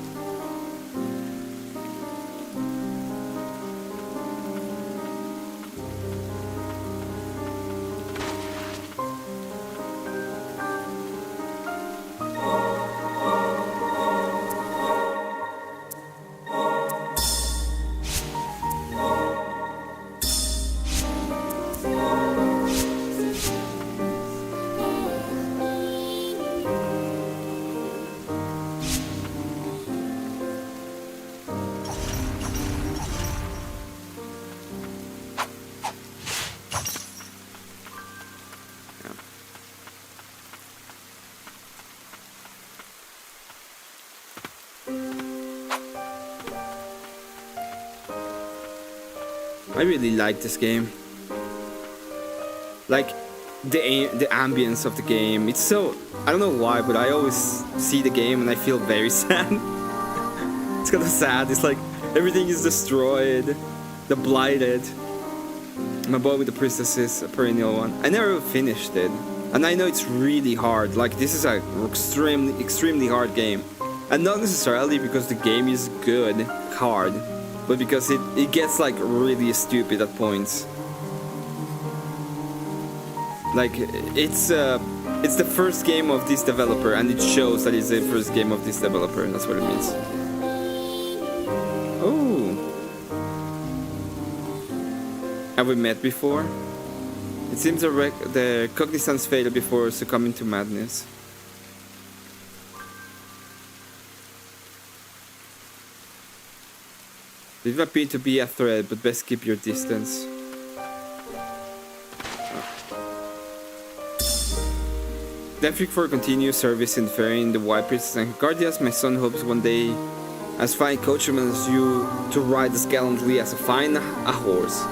I really like this game. Like the ambience of the game. It's so, I don't know why, but I always see the game and I feel very sad. It's kind of sad. It's like everything is destroyed, the blighted. My boy with the princess is a perennial one. I never finished it, and I know it's really hard. Like this is a extremely hard game, and not necessarily because the game is good, hard, but because it gets like really stupid at points. Like it's the first game of this developer, and it shows that it's the first game of this developer. That's what it means. Oh, have we met before? It seems the cognizance failed before succumbing to madness. It will appear to be a threat, but best keep your distance. Thank you for continued service in ferrying the White Princess and Guardians. My son hopes one day, as fine coachman as you, to ride as gallantly as a horse.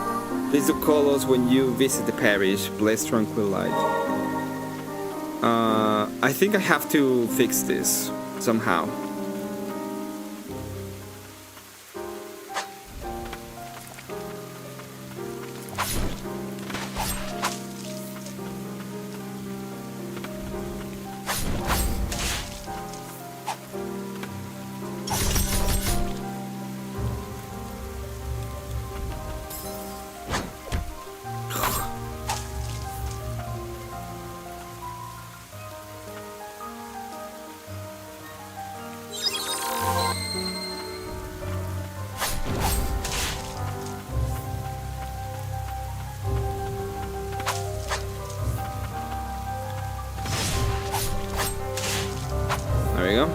Please do call us when you visit the parish. Bless tranquil light. I think I have to fix this somehow. There we go.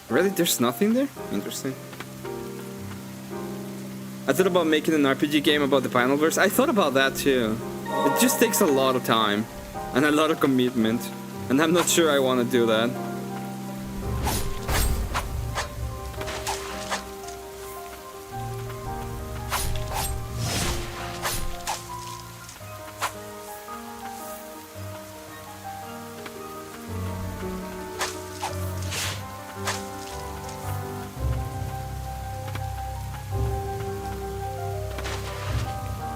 Really? There's nothing there? Interesting. I thought about making an RPG game about the Finalverse. I thought about that too. It just takes a lot of time and a lot of commitment, and I'm not sure I want to do that.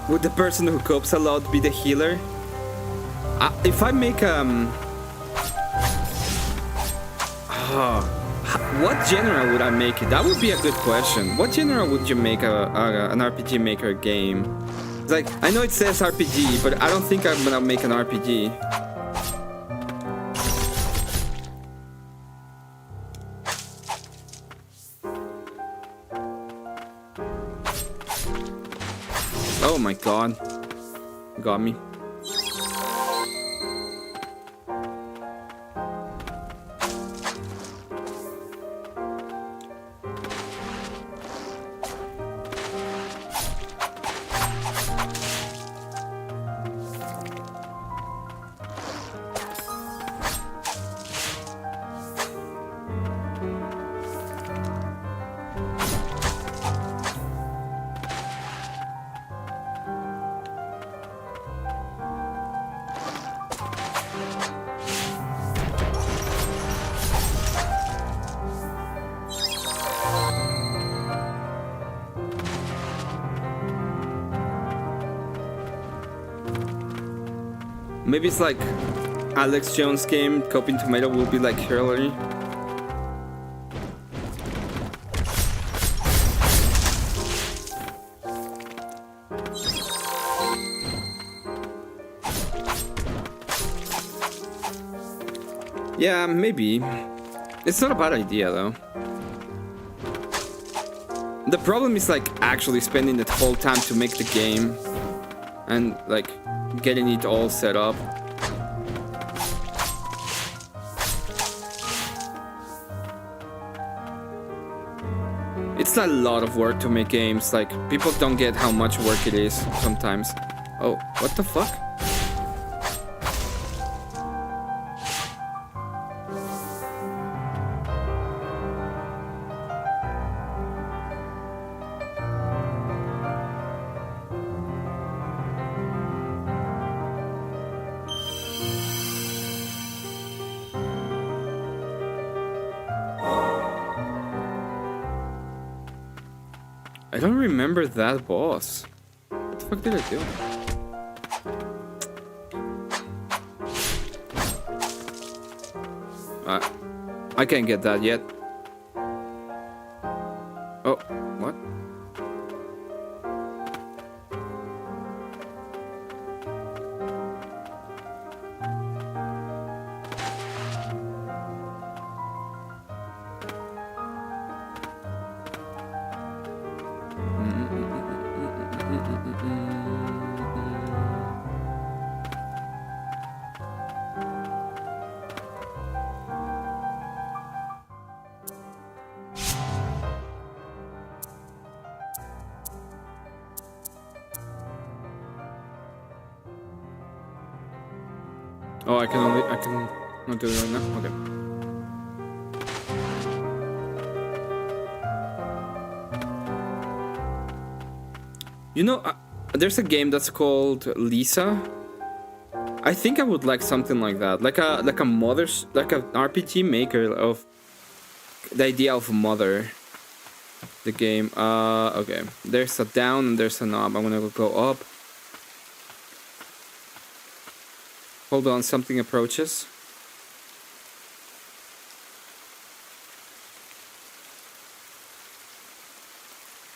Would the person who copes a lot be the healer? If I make what genre would I make it? That would be a good question. What genre would you make an RPG Maker game? It's like, I know it says RPG, but I don't think I'm gonna make an RPG. Oh my god. Got me. Maybe it's like Alex Jones' game, Coping Tomato will be like Hillary. Yeah, maybe. It's not a bad idea though. The problem is like actually spending that whole time to make the game and like getting it all set up. It's a lot of work to make games. Like, people don't get how much work it is sometimes. Oh, what the fuck? I don't remember that boss. What the fuck did I do? I can't get that yet. Oh, what? Oh, I can not do it right now. Okay. You know, there's a game that's called Lisa. I think I would like something like that, like an RPG maker of the idea of mother. The game. Okay. There's a down and there's an up. I'm gonna go up. Hold on, something approaches.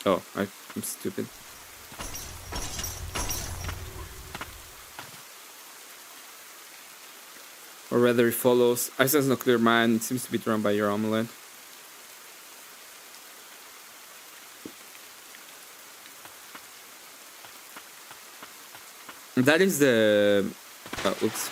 Oh, I'm stupid. Or rather, it follows. I sense no clear mind. It seems to be drawn by your omelette. That is the... oops.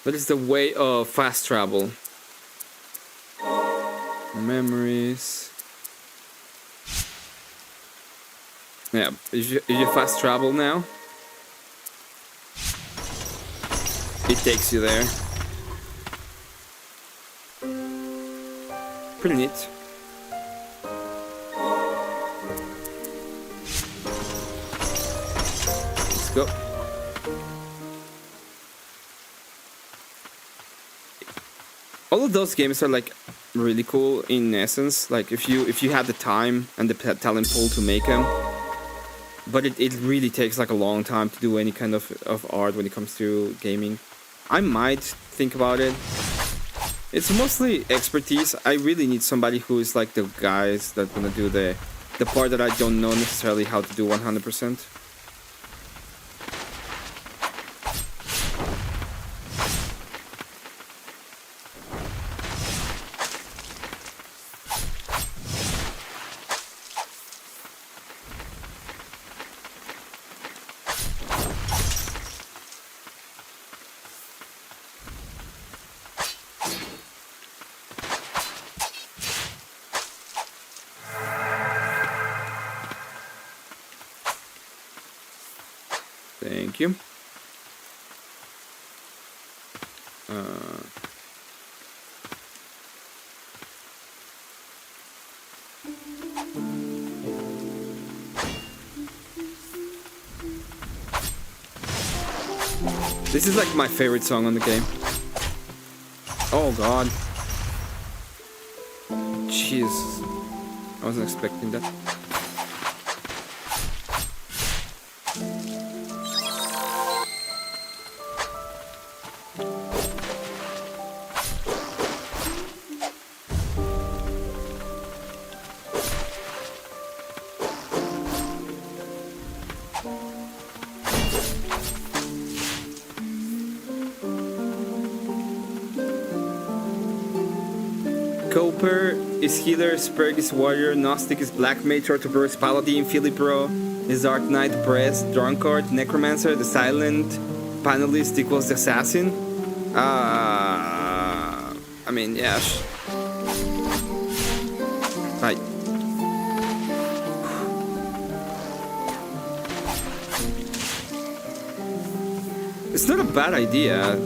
That is the way of fast travel. Memories. Yeah, if you fast travel now, it takes you there. Pretty neat. Let's go. All of those games are like really cool in essence. Like if you had the time and the talent pool to make them. But it really takes like a long time to do any kind of art when it comes to gaming. I might think about it. It's mostly expertise. I really need somebody who is like the guys that gonna do the part that I don't know necessarily how to do 100%. Thank you. This is like my favorite song on the game. Oh god. Jeez. I wasn't expecting that. Cooper is healer, Spurg is warrior, Gnostic is black mage, Ortobro is paladin, Philipro is Dark Knight, Press, Drunkard, Necromancer, the silent panelist equals the assassin. I mean, yeah. Right. It's not a bad idea.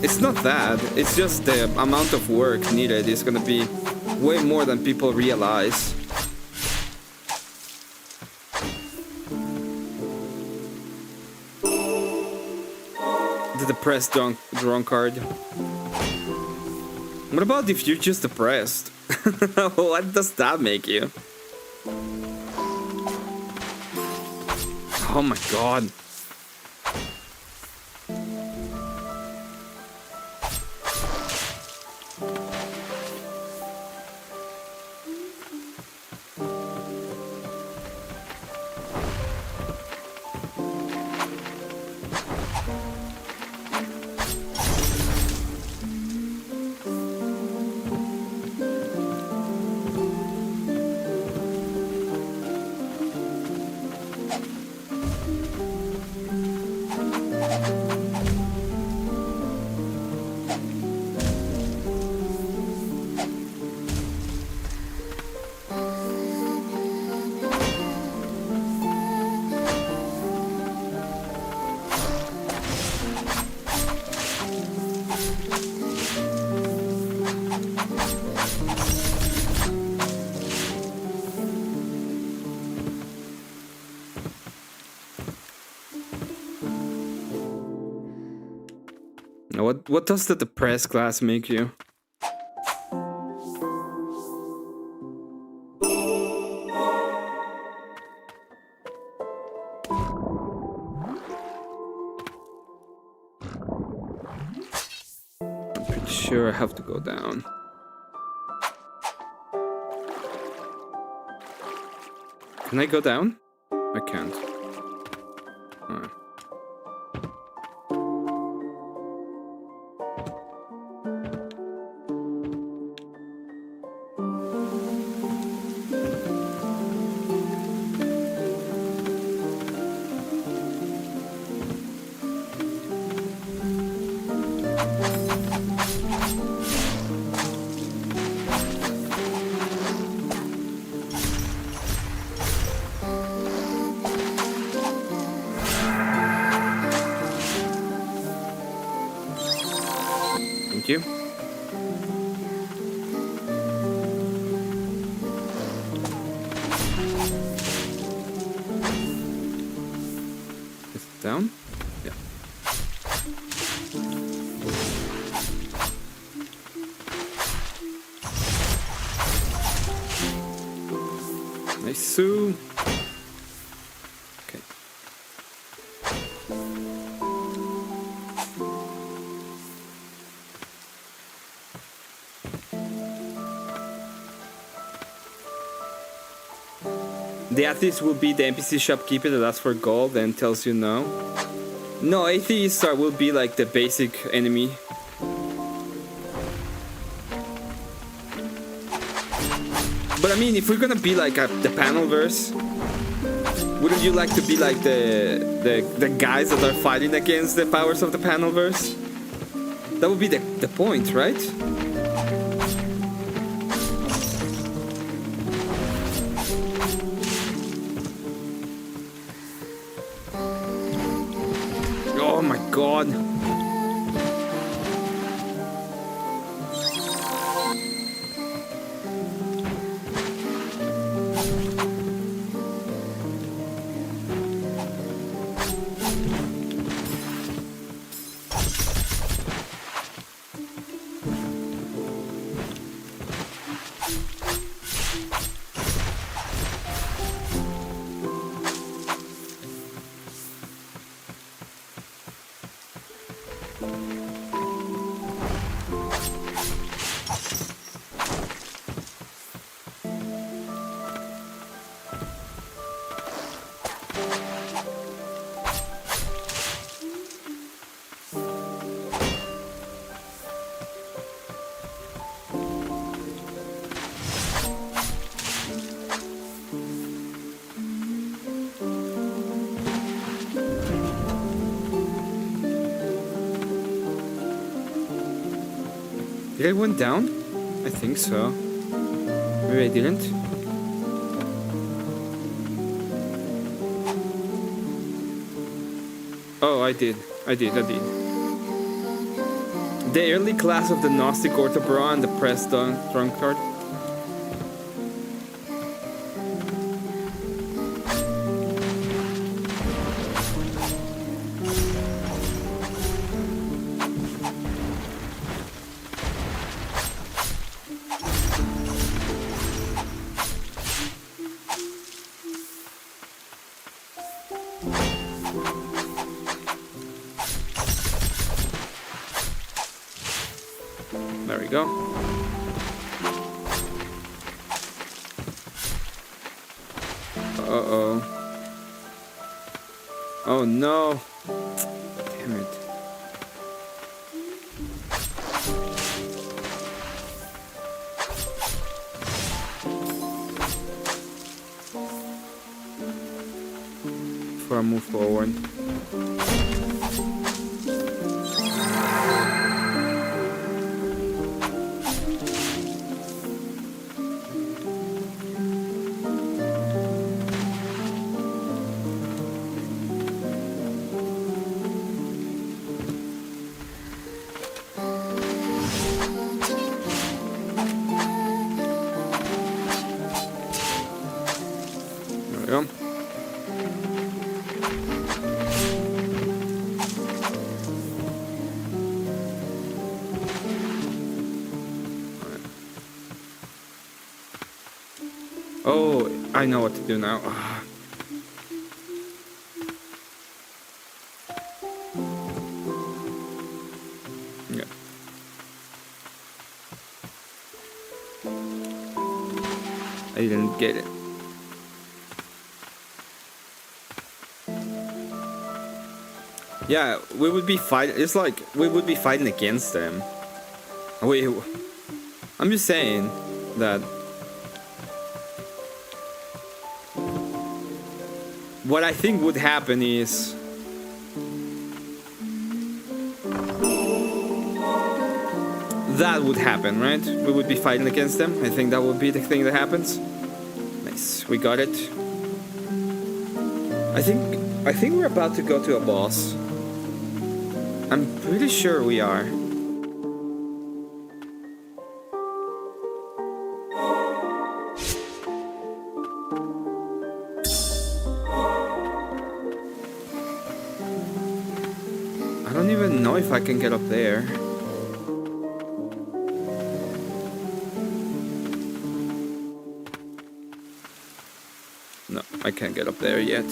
It's not that. It's just the amount of work needed is gonna be way more than people realize. The depressed drunkard. What about if you're just depressed? What does that make you? Oh my god. What does the depressed class make you? I'm pretty sure I have to go down. Can I go down? I can't. Alright. Thank you. Is it down? Yeah. Nice, Sue. Okay. The atheist will be the NPC shopkeeper that asks for gold and tells you no. No, atheists will be like the basic enemy. But I mean, if we're gonna be like the panel verse, wouldn't you like to be like the guys that are fighting against the powers of the panel verse? That would be the point, right? Oh my god. Did I went down? I think so. Maybe I didn't. Oh, I did. I did. The early class of the Gnostic Orthobra and the Pressed Drunkard. There we go. Uh-oh. Oh no. Damn it. Before I move forward. Oh, I know what to do now. Yeah. I didn't get it. Yeah, we would be fighting. It's like we would be fighting against them. I'm just saying that what I think would happen is that would happen, right? We would be fighting against them. I think that would be the thing that happens. Nice, we got it. I think we're about to go to a boss. I'm pretty sure we are. I don't even know if I can get up there. No, I can't get up there yet.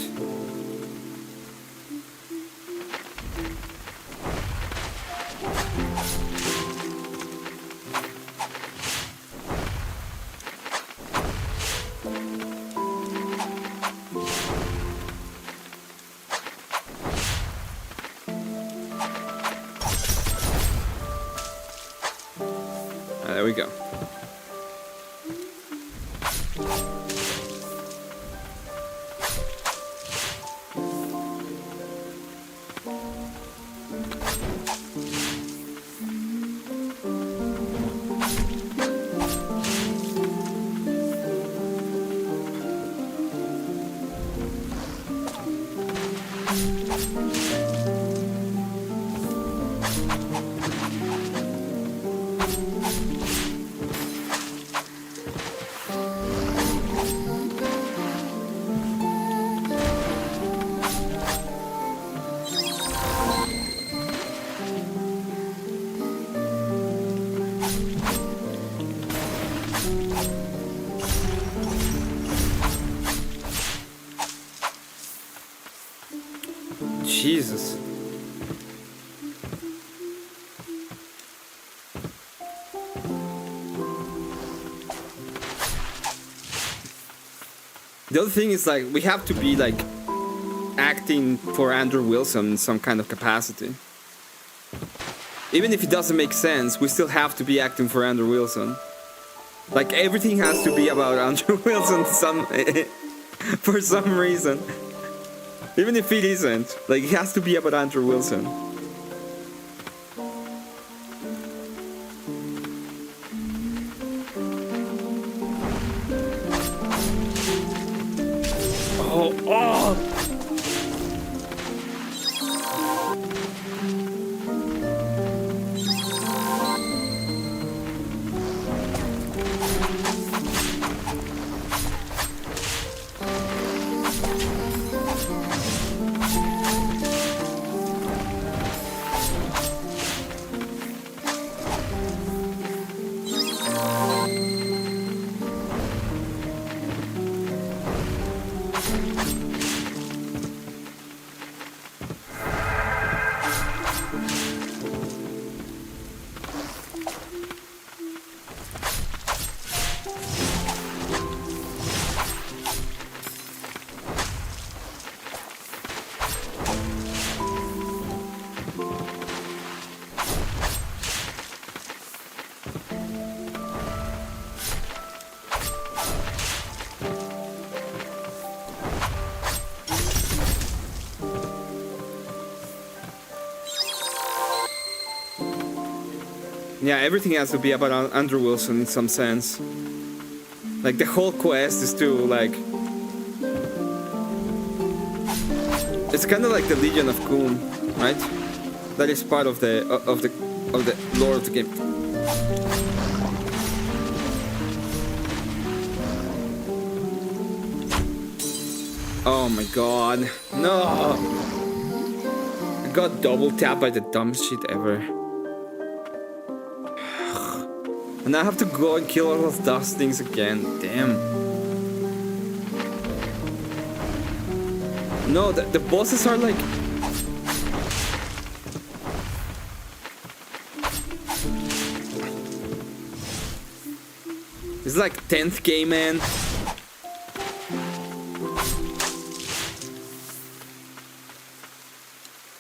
There we go. Jesus. The other thing is, like, we have to be like acting for Andrew Wilson in some kind of capacity. Even if it doesn't make sense, we still have to be acting for Andrew Wilson. Like, everything has to be about Andrew Wilson for some reason. Even if it isn't, like, it has to be about Andrew Wilson. Yeah, everything has to be about Andrew Wilson in some sense. Like the whole quest is to like. It's kind of like the Legion of Coon, right? That is part of the lore of the game. Oh my god, no! I got double tapped by the dumbest shit ever. And I have to go and kill all of those things again. Damn. No, the bosses are like... It's like 10th game, man.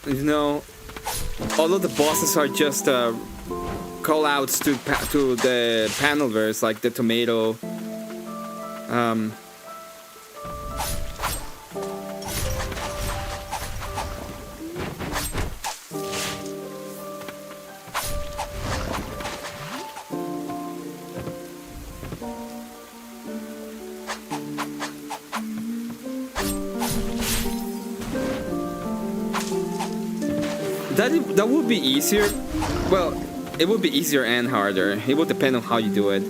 You know, all of the bosses are just call-outs to the panelverse, like the tomato. That would be easier. Well, it would be easier and harder. It would depend on how you do it.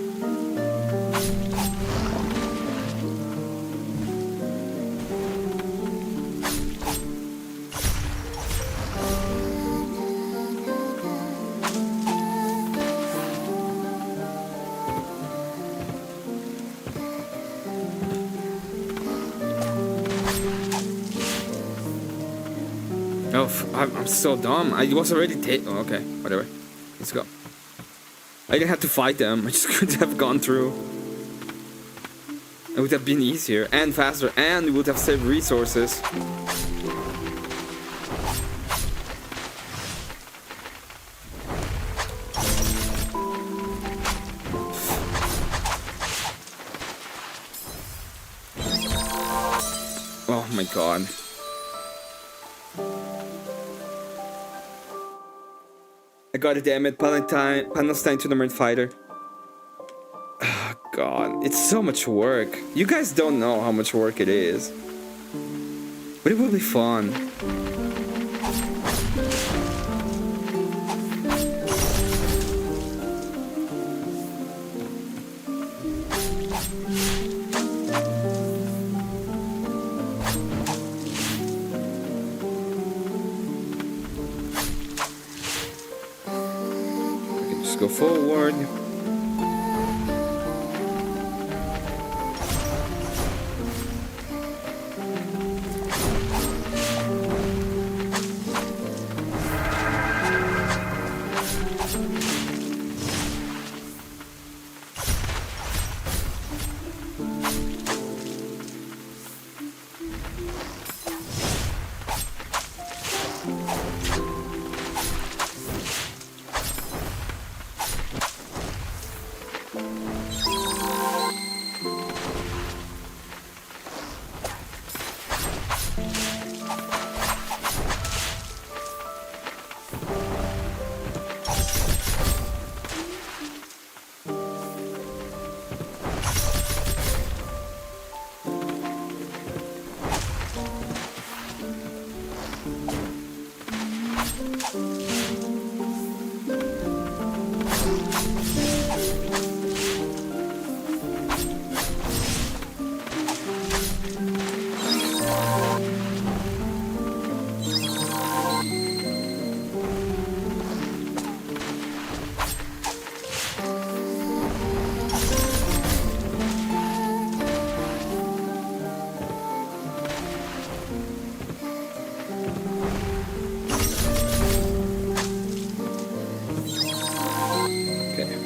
I'm so dumb. I was already oh, okay, whatever. Let's go. I didn't have to fight them. I just could have gone through. It would have been easier and faster, and we would have saved resources. Oh my god. I got it, damn it. Palestine Tournament Fighter. Oh, God. It's so much work. You guys don't know how much work it is. But it will be fun. Go forward.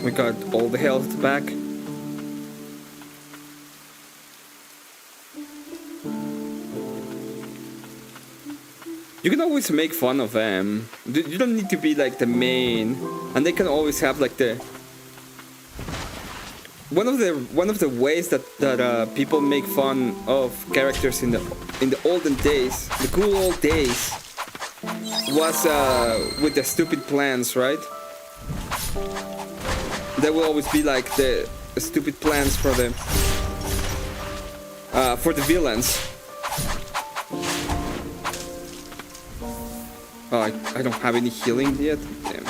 We got all the health back. You can always make fun of them. You don't need to be like the main, and they can always have like the one of the ways that people make fun of characters in the olden days, the cool old days, was with the stupid plans, right? there will always be like the stupid plans for the villains. Oh, I don't have any healing yet. Damn.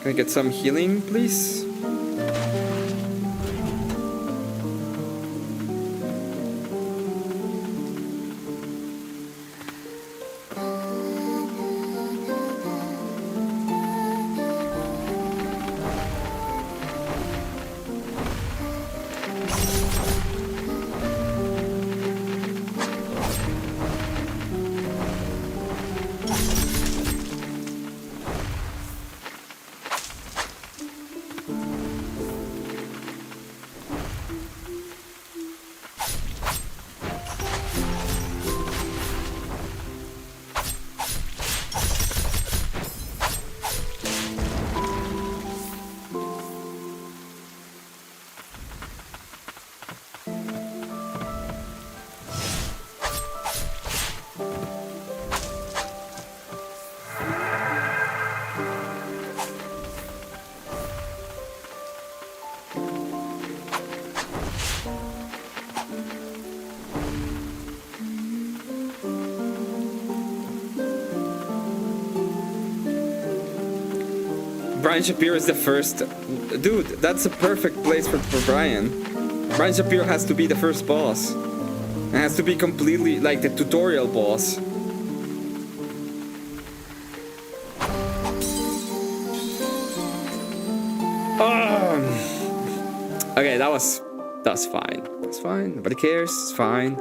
Can I get some healing, please? Brian Shapiro is the first. Dude, that's a perfect place for Brian. Brian Shapiro has to be the first boss. It has to be completely like the tutorial boss. Okay, that's fine. That's fine. Nobody cares. It's fine.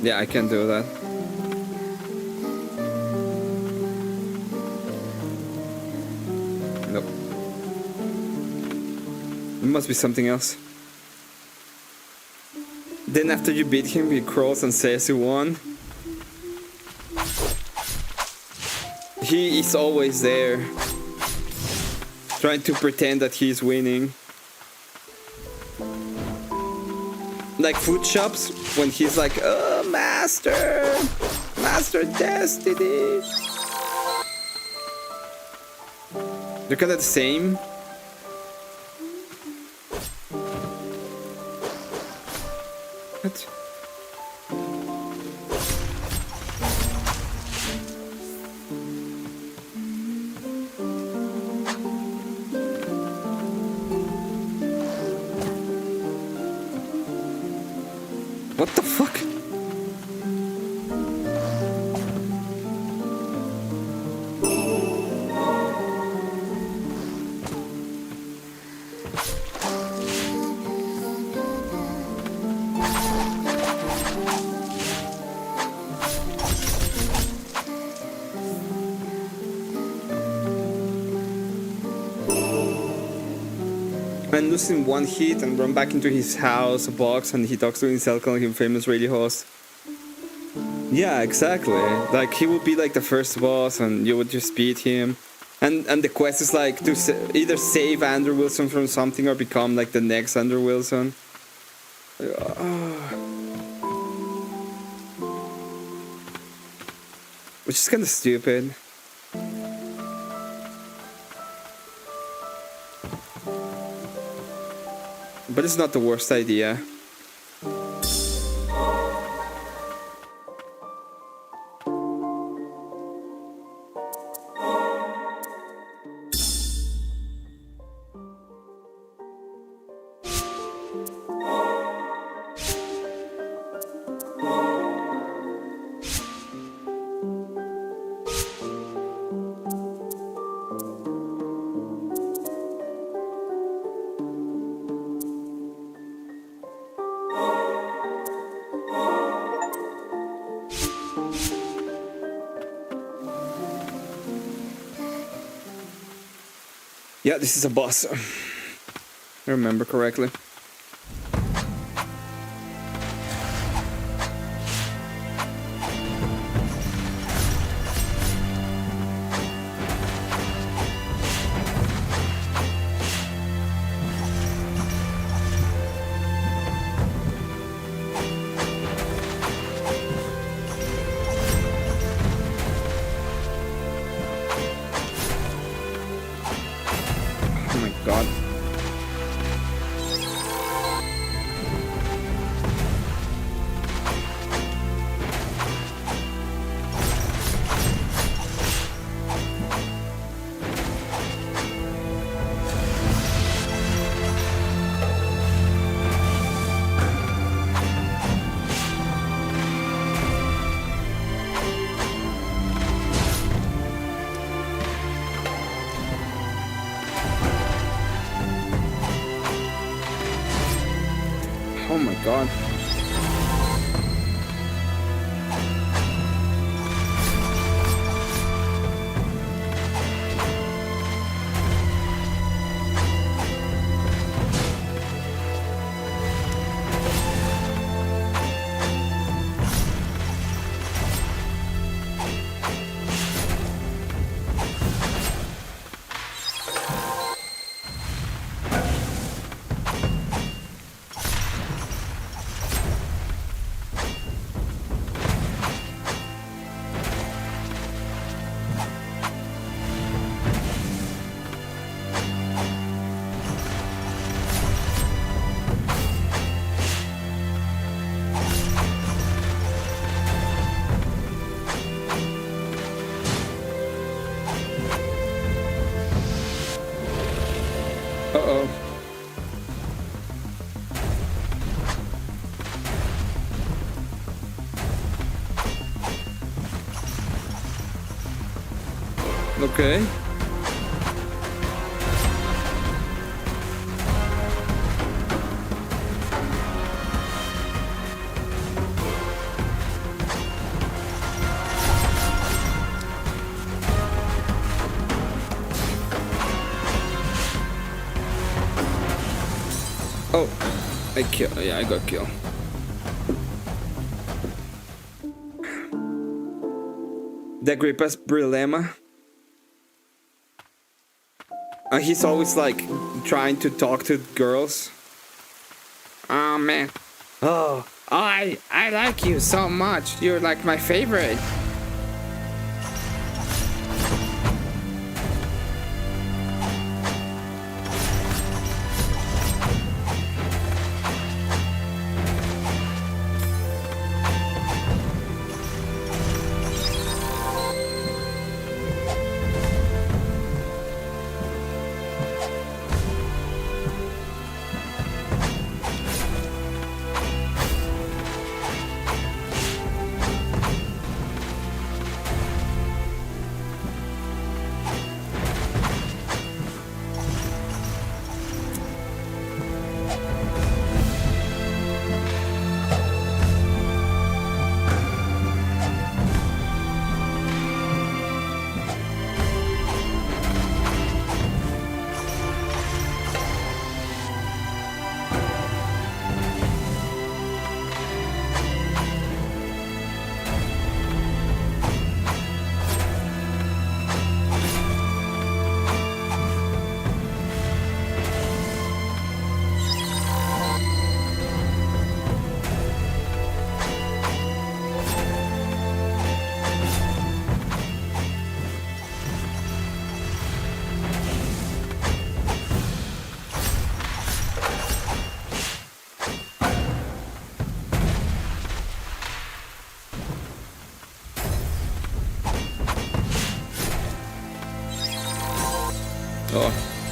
Yeah, I can do that. Nope. It must be something else. Then after you beat him, he crawls and says you won. He is always there, trying to pretend that he's winning. Like food shops, when he's like, oh, Master Destiny. They're kind of the same. What? What the fuck? Man loses in one hit and run back into his house, a box, and he talks to himself, calling him famous radio host. Yeah, exactly. Like, he would be like the first boss and you would just beat him. And the quest is like to either save Andrew Wilson from something or become like the next Andrew Wilson. which is kind of stupid. But it's not the worst idea. Yeah, this is a boss. If I remember correctly. Oh my god. Oh my god. Uh-oh. Okay. Oh, I kill. Yeah, I got killed. The Agrippa's Brilema. He's always like trying to talk to girls. Oh man. Oh, I like you so much. You're like my favorite.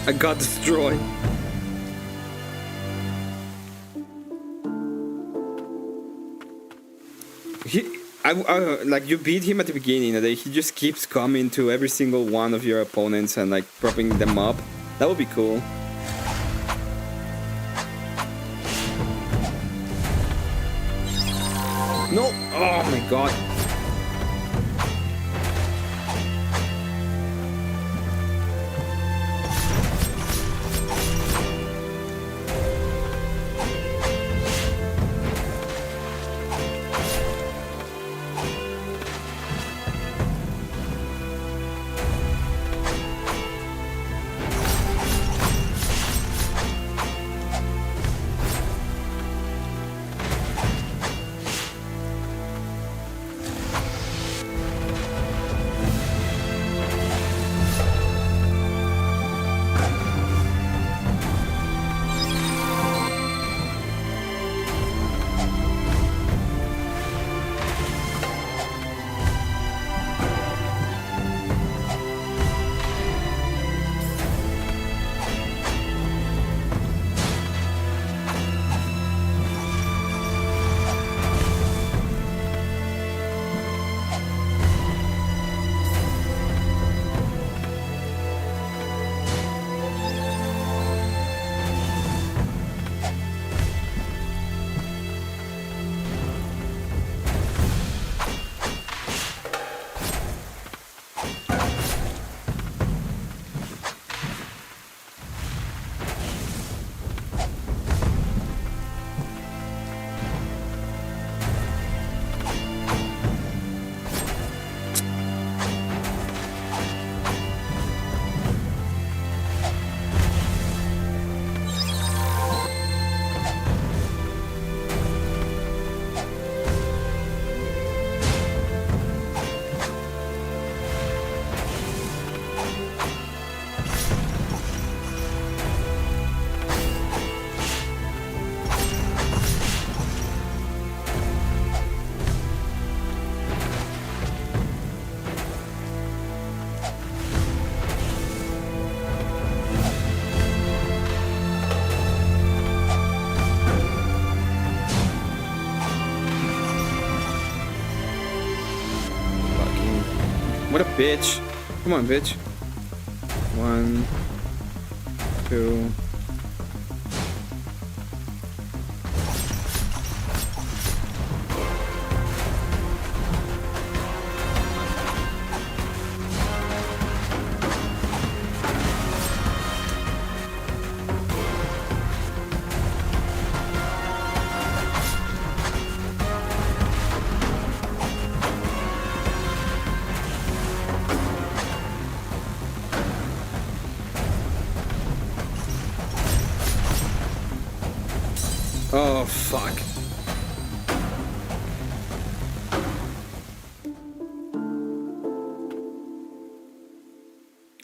I got destroyed. Like you beat him at the beginning, and he just keeps coming to every single one of your opponents and like propping them up. That would be cool. No! Oh my god. What a bitch. Come on, bitch. 1, 2. Oh, fuck.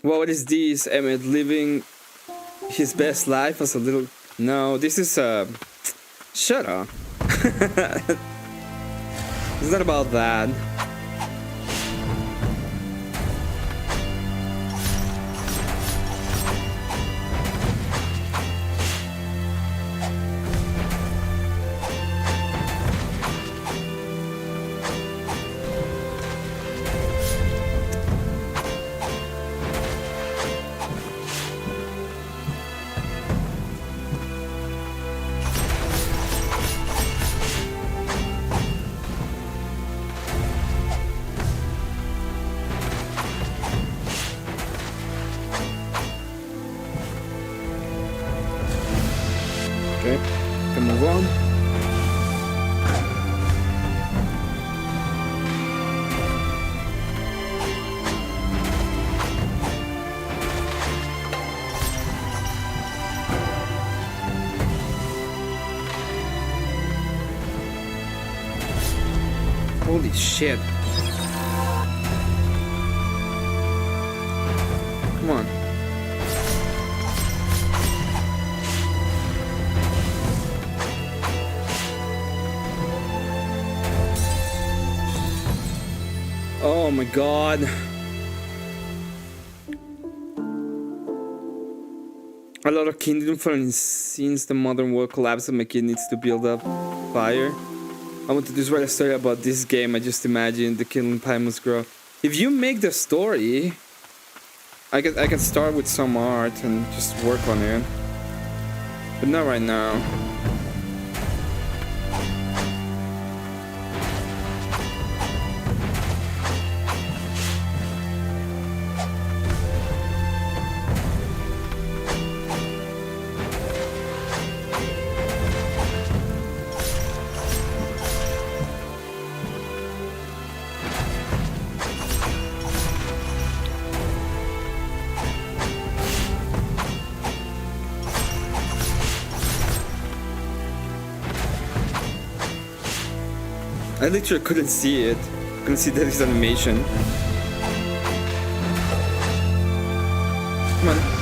What is this? Emmet living his best life as a little... No, this is shut up. It's not about that. Okay, can move on. Holy shit. Come on. Oh my god. A lot of kingdom fallen since the modern world collapses, my kid needs to build up fire. I want to just write a story about this game. I just imagine the Kingdom Pie must grow. If you make the story, I can start with some art and just work on it. But not right now. I literally couldn't see it. Couldn't see that his animation. Come on.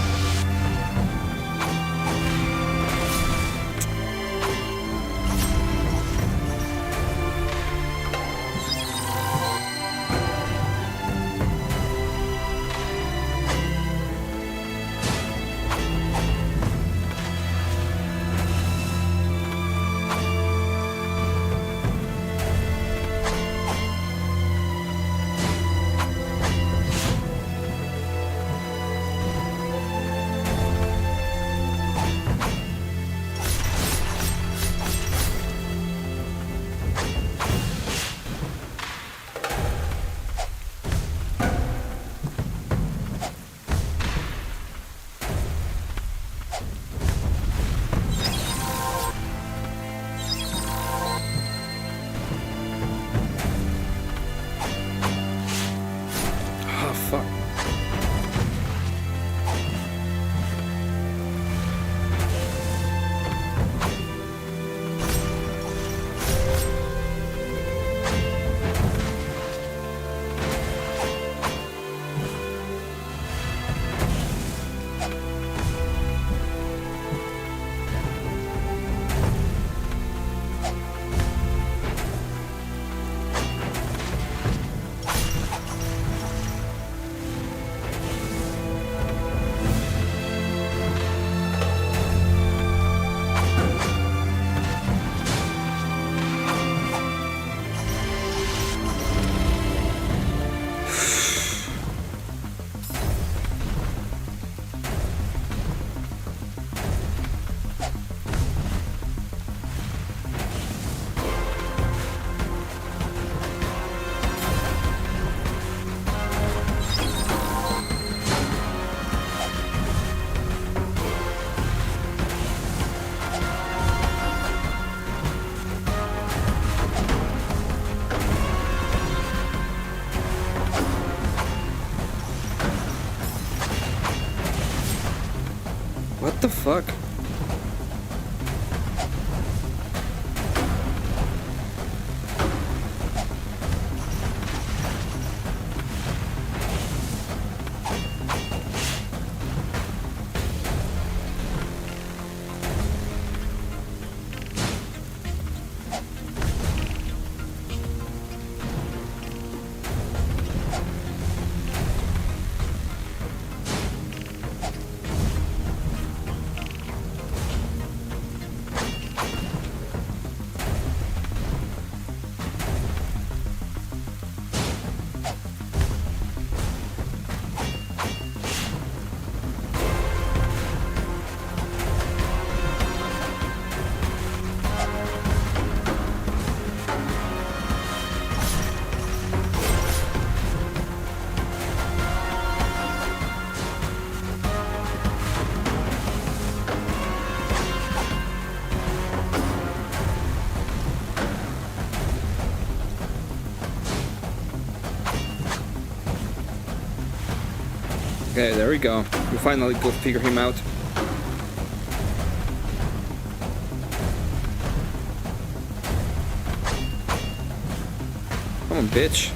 What the fuck? Okay, there we go. We finally go figure him out. Come on, bitch.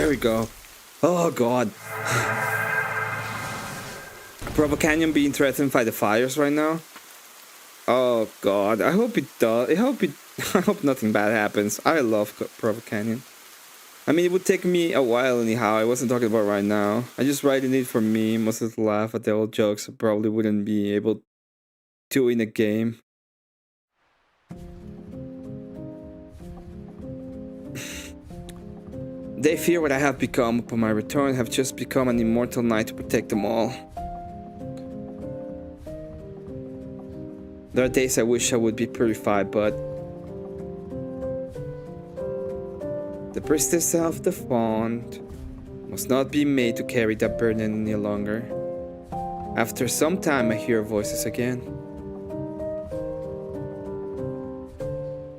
There we go. Oh god. Provo Canyon being threatened by the fires right now. Oh god. I hope it does. I hope nothing bad happens. I love Provo Canyon. I mean, it would take me a while anyhow. I wasn't talking about right now. I just writing it for me. Most of the laugh at the old jokes. I probably wouldn't be able to in a game. They fear what I have become upon my return, have just become an immortal knight to protect them all. There are days I wish I would be purified, but the priestess of the font must not be made to carry that burden any longer. After some time I hear voices again.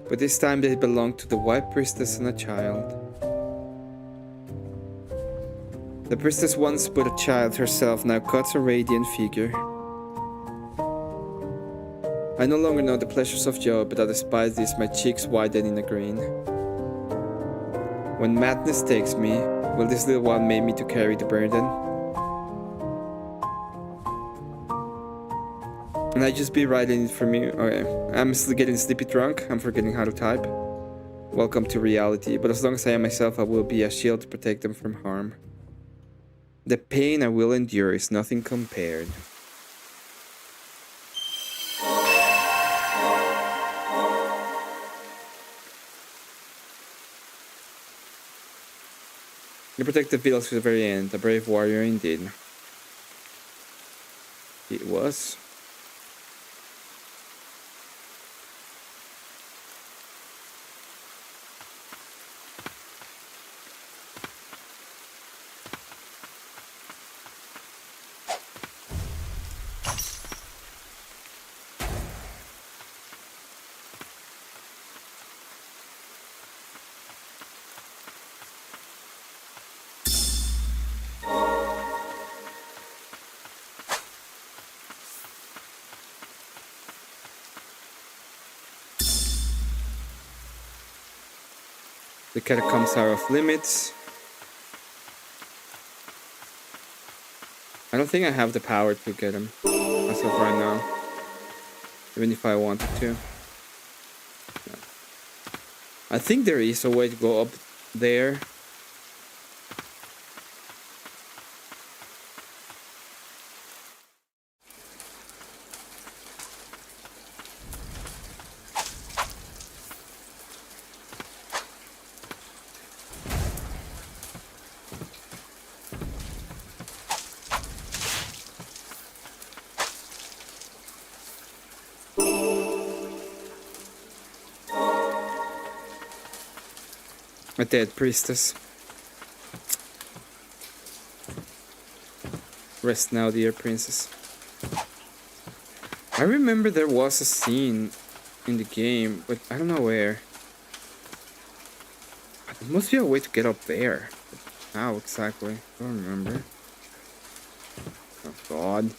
But this time they belong to the white priestess and a child. The priestess once but a child herself now cuts a radiant figure. I no longer know the pleasures of joy, but despite this my cheeks widen in a grin. When madness takes me, will this little one make me to carry the burden? And I just be writing it for me. Okay, I'm still getting sleepy drunk. I'm forgetting how to type. Welcome to reality, but as long as I am myself, I will be a shield to protect them from harm. The pain I will endure is nothing compared. You protect the village to the very end. A brave warrior indeed. It was. The catacombs are off limits. I don't think I have the power to get them as of right now. Even if I wanted to. No. I think there is a way to go up there. A dead priestess. Rest now, dear princess. I remember there was a scene in the game, but I don't know where. There must be a way to get up there. How exactly? I don't remember. Oh god.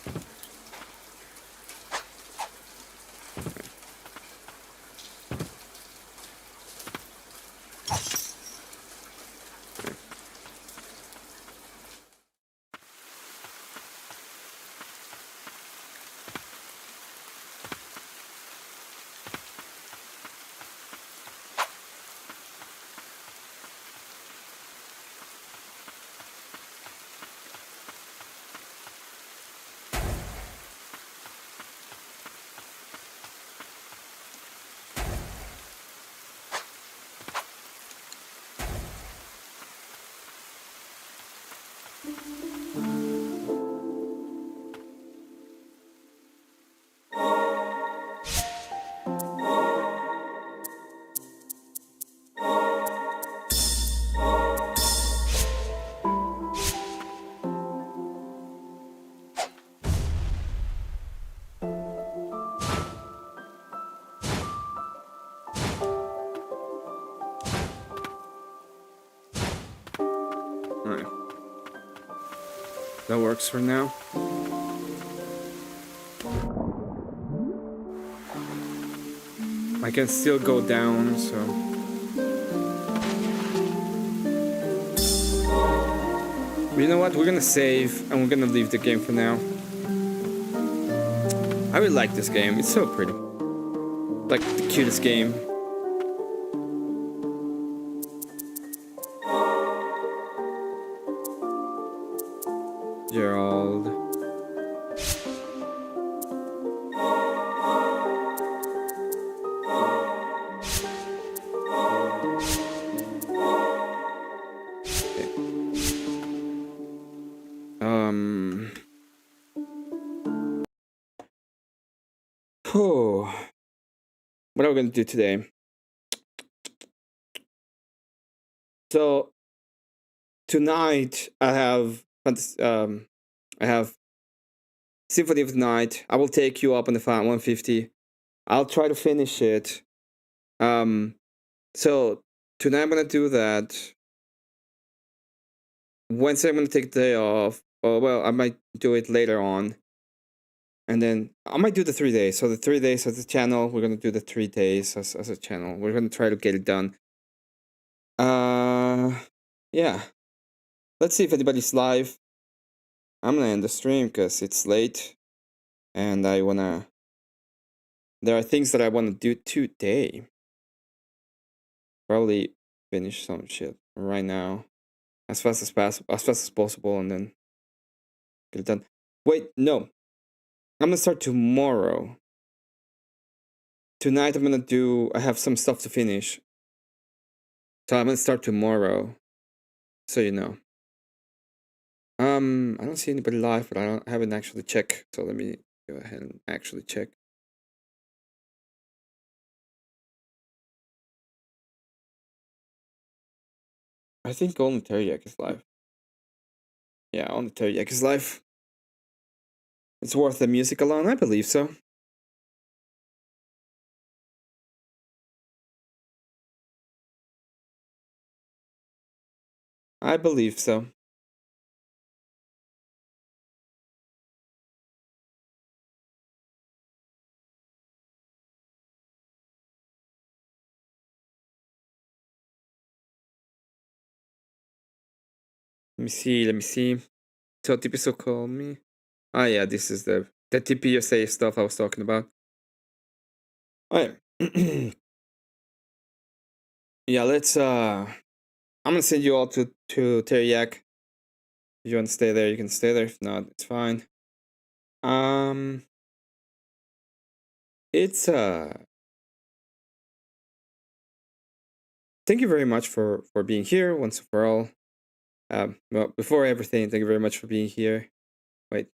Alright. That works for now. I can still go down, so... But you know what? We're gonna save and we're gonna leave the game for now. I really like this game. It's so pretty. Like the cutest game. Gerald. Oh, what are we going to do today? So tonight I have Symphony of the Night. I will take you up on the 150. I'll try to finish it. So tonight I'm gonna do that. Wednesday I'm gonna take the day off. Oh well, I might do it later on. And then I might do the 3 days. So the 3 days as a channel, we're gonna do the 3 days as a channel. We're gonna try to get it done. Yeah. Let's see if anybody's live. I'm gonna end the stream because it's late. And there are things that I wanna do today. Probably finish some shit right now. As fast as possible and then get it done. Wait, no. I'm gonna start tomorrow. Tonight I have some stuff to finish. So I'm gonna start tomorrow. So you know. I don't see anybody live, but I haven't actually checked. So let me go ahead and actually check. I think only Teriyaki is live. Yeah, only Teriyaki is live. It's worth the music alone? I believe so. I believe so. Let me see. So TP call me. Ah yeah, this is the TPUSA stuff I was talking about. Alright. Yeah, let's I'm gonna send you all to Teriyaki. If you want to stay there, you can stay there. If not, it's fine. It's thank you very much for being here once and for all. Well, before everything, thank you very much for being here. Wait,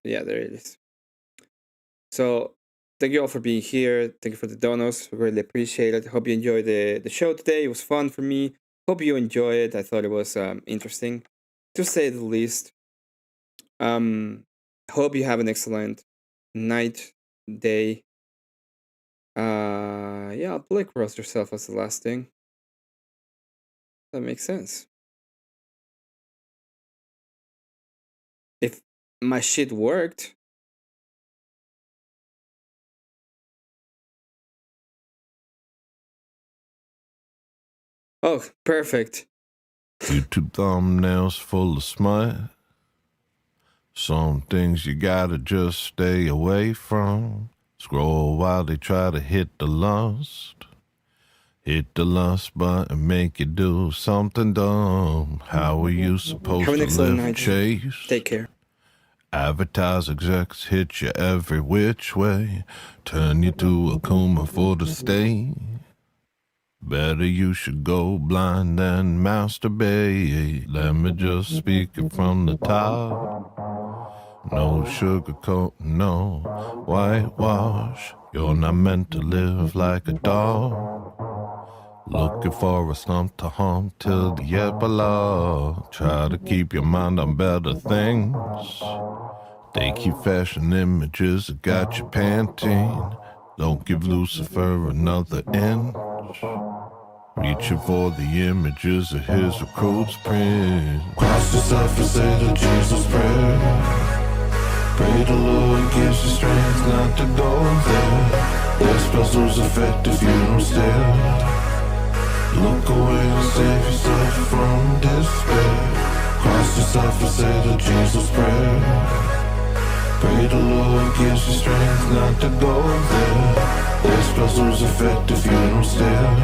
yeah, there it is. So, thank you all for being here. Thank you for the donos. Really appreciate it. Hope you enjoyed the show today. It was fun for me. Hope you enjoy it. I thought it was interesting, to say the least. Hope you have an excellent night, day. Yeah, I'll play Cross Yourself as the last thing. That makes sense. If my shit worked. Oh, perfect. YouTube thumbnails full of smut. Some things you gotta just stay away from. Scroll while they try to hit the lust. Hit the lust button, make you do something dumb. How are you supposed to live chase? Take care. Advertise execs hit you every which way. Turn you to a Kuma for the state. Better you should go blind than masturbate. Let me just speak it from the top. No sugarcoat, no whitewash. You're not meant to live like a dog. Looking for a slump to hump till the epilogue. Try to keep your mind on better things. They keep fashion images that got you panting. Don't give Lucifer another inch. Reaching for the images of his recruit's print. Cross yourself and say the Jesus prayer. Pray the Lord gives you strength not to go there. Their spells lose effect if you don't stare. Look away and save yourself from despair. Cross Cross yourself and say the Jesus prayer. Pray the Lord gives you strength not to go there. This spells lose effect if you don't stare.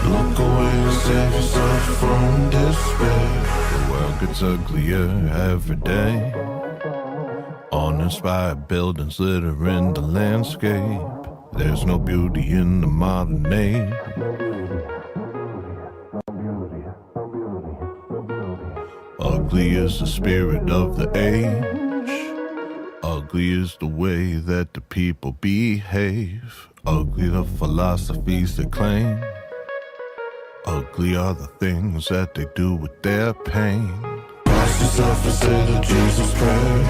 Look away and save yourself from despair. The world gets uglier every day. Uninspired buildings littering the landscape. There's no beauty in the modern age. Ugly is the spirit of the age. Ugly is the way that the people behave. Ugly the philosophies they claim. Ugly are the things that they do with their pain. Cross yourself and say the Jesus prayer.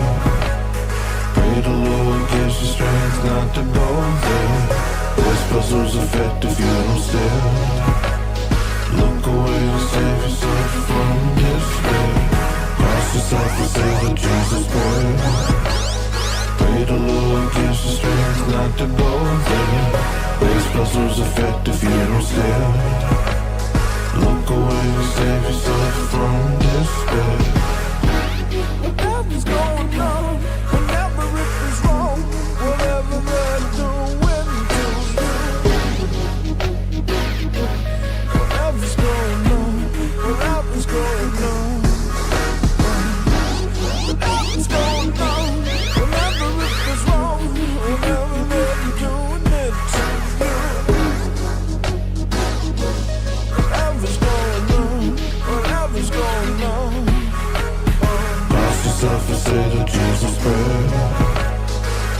Pray the Lord gives you strength not to go there. This puzzle's effect if you don't stare. Look away and save yourself from despair. Cross yourself and say the Jesus prayer. Pray the Lord gives you strength not to go there. This puzzle's effect if you don't stare. Look away and save yourself from despair. Whatever's going on, whenever it is wrong, whatever they're doing to you. Whatever's going on, whatever's going on. Whatever's going on, whenever it is wrong, whatever they're doing it to you. Whatever's going on, whatever's going on. Cross yourself and say the Jesus prayer.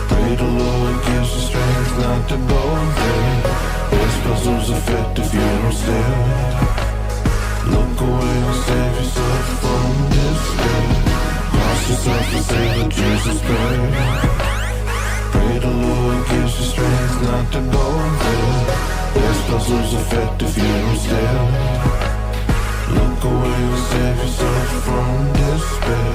Pray the Lord gives you strength not to go there. This puzzle's effect if you don't stare. Look away and save yourself from despair. Cross yourself and say the Jesus prayer. Pray the Lord gives you strength not to go there. This puzzle's effect if you don't stare. Look away and save yourself from despair.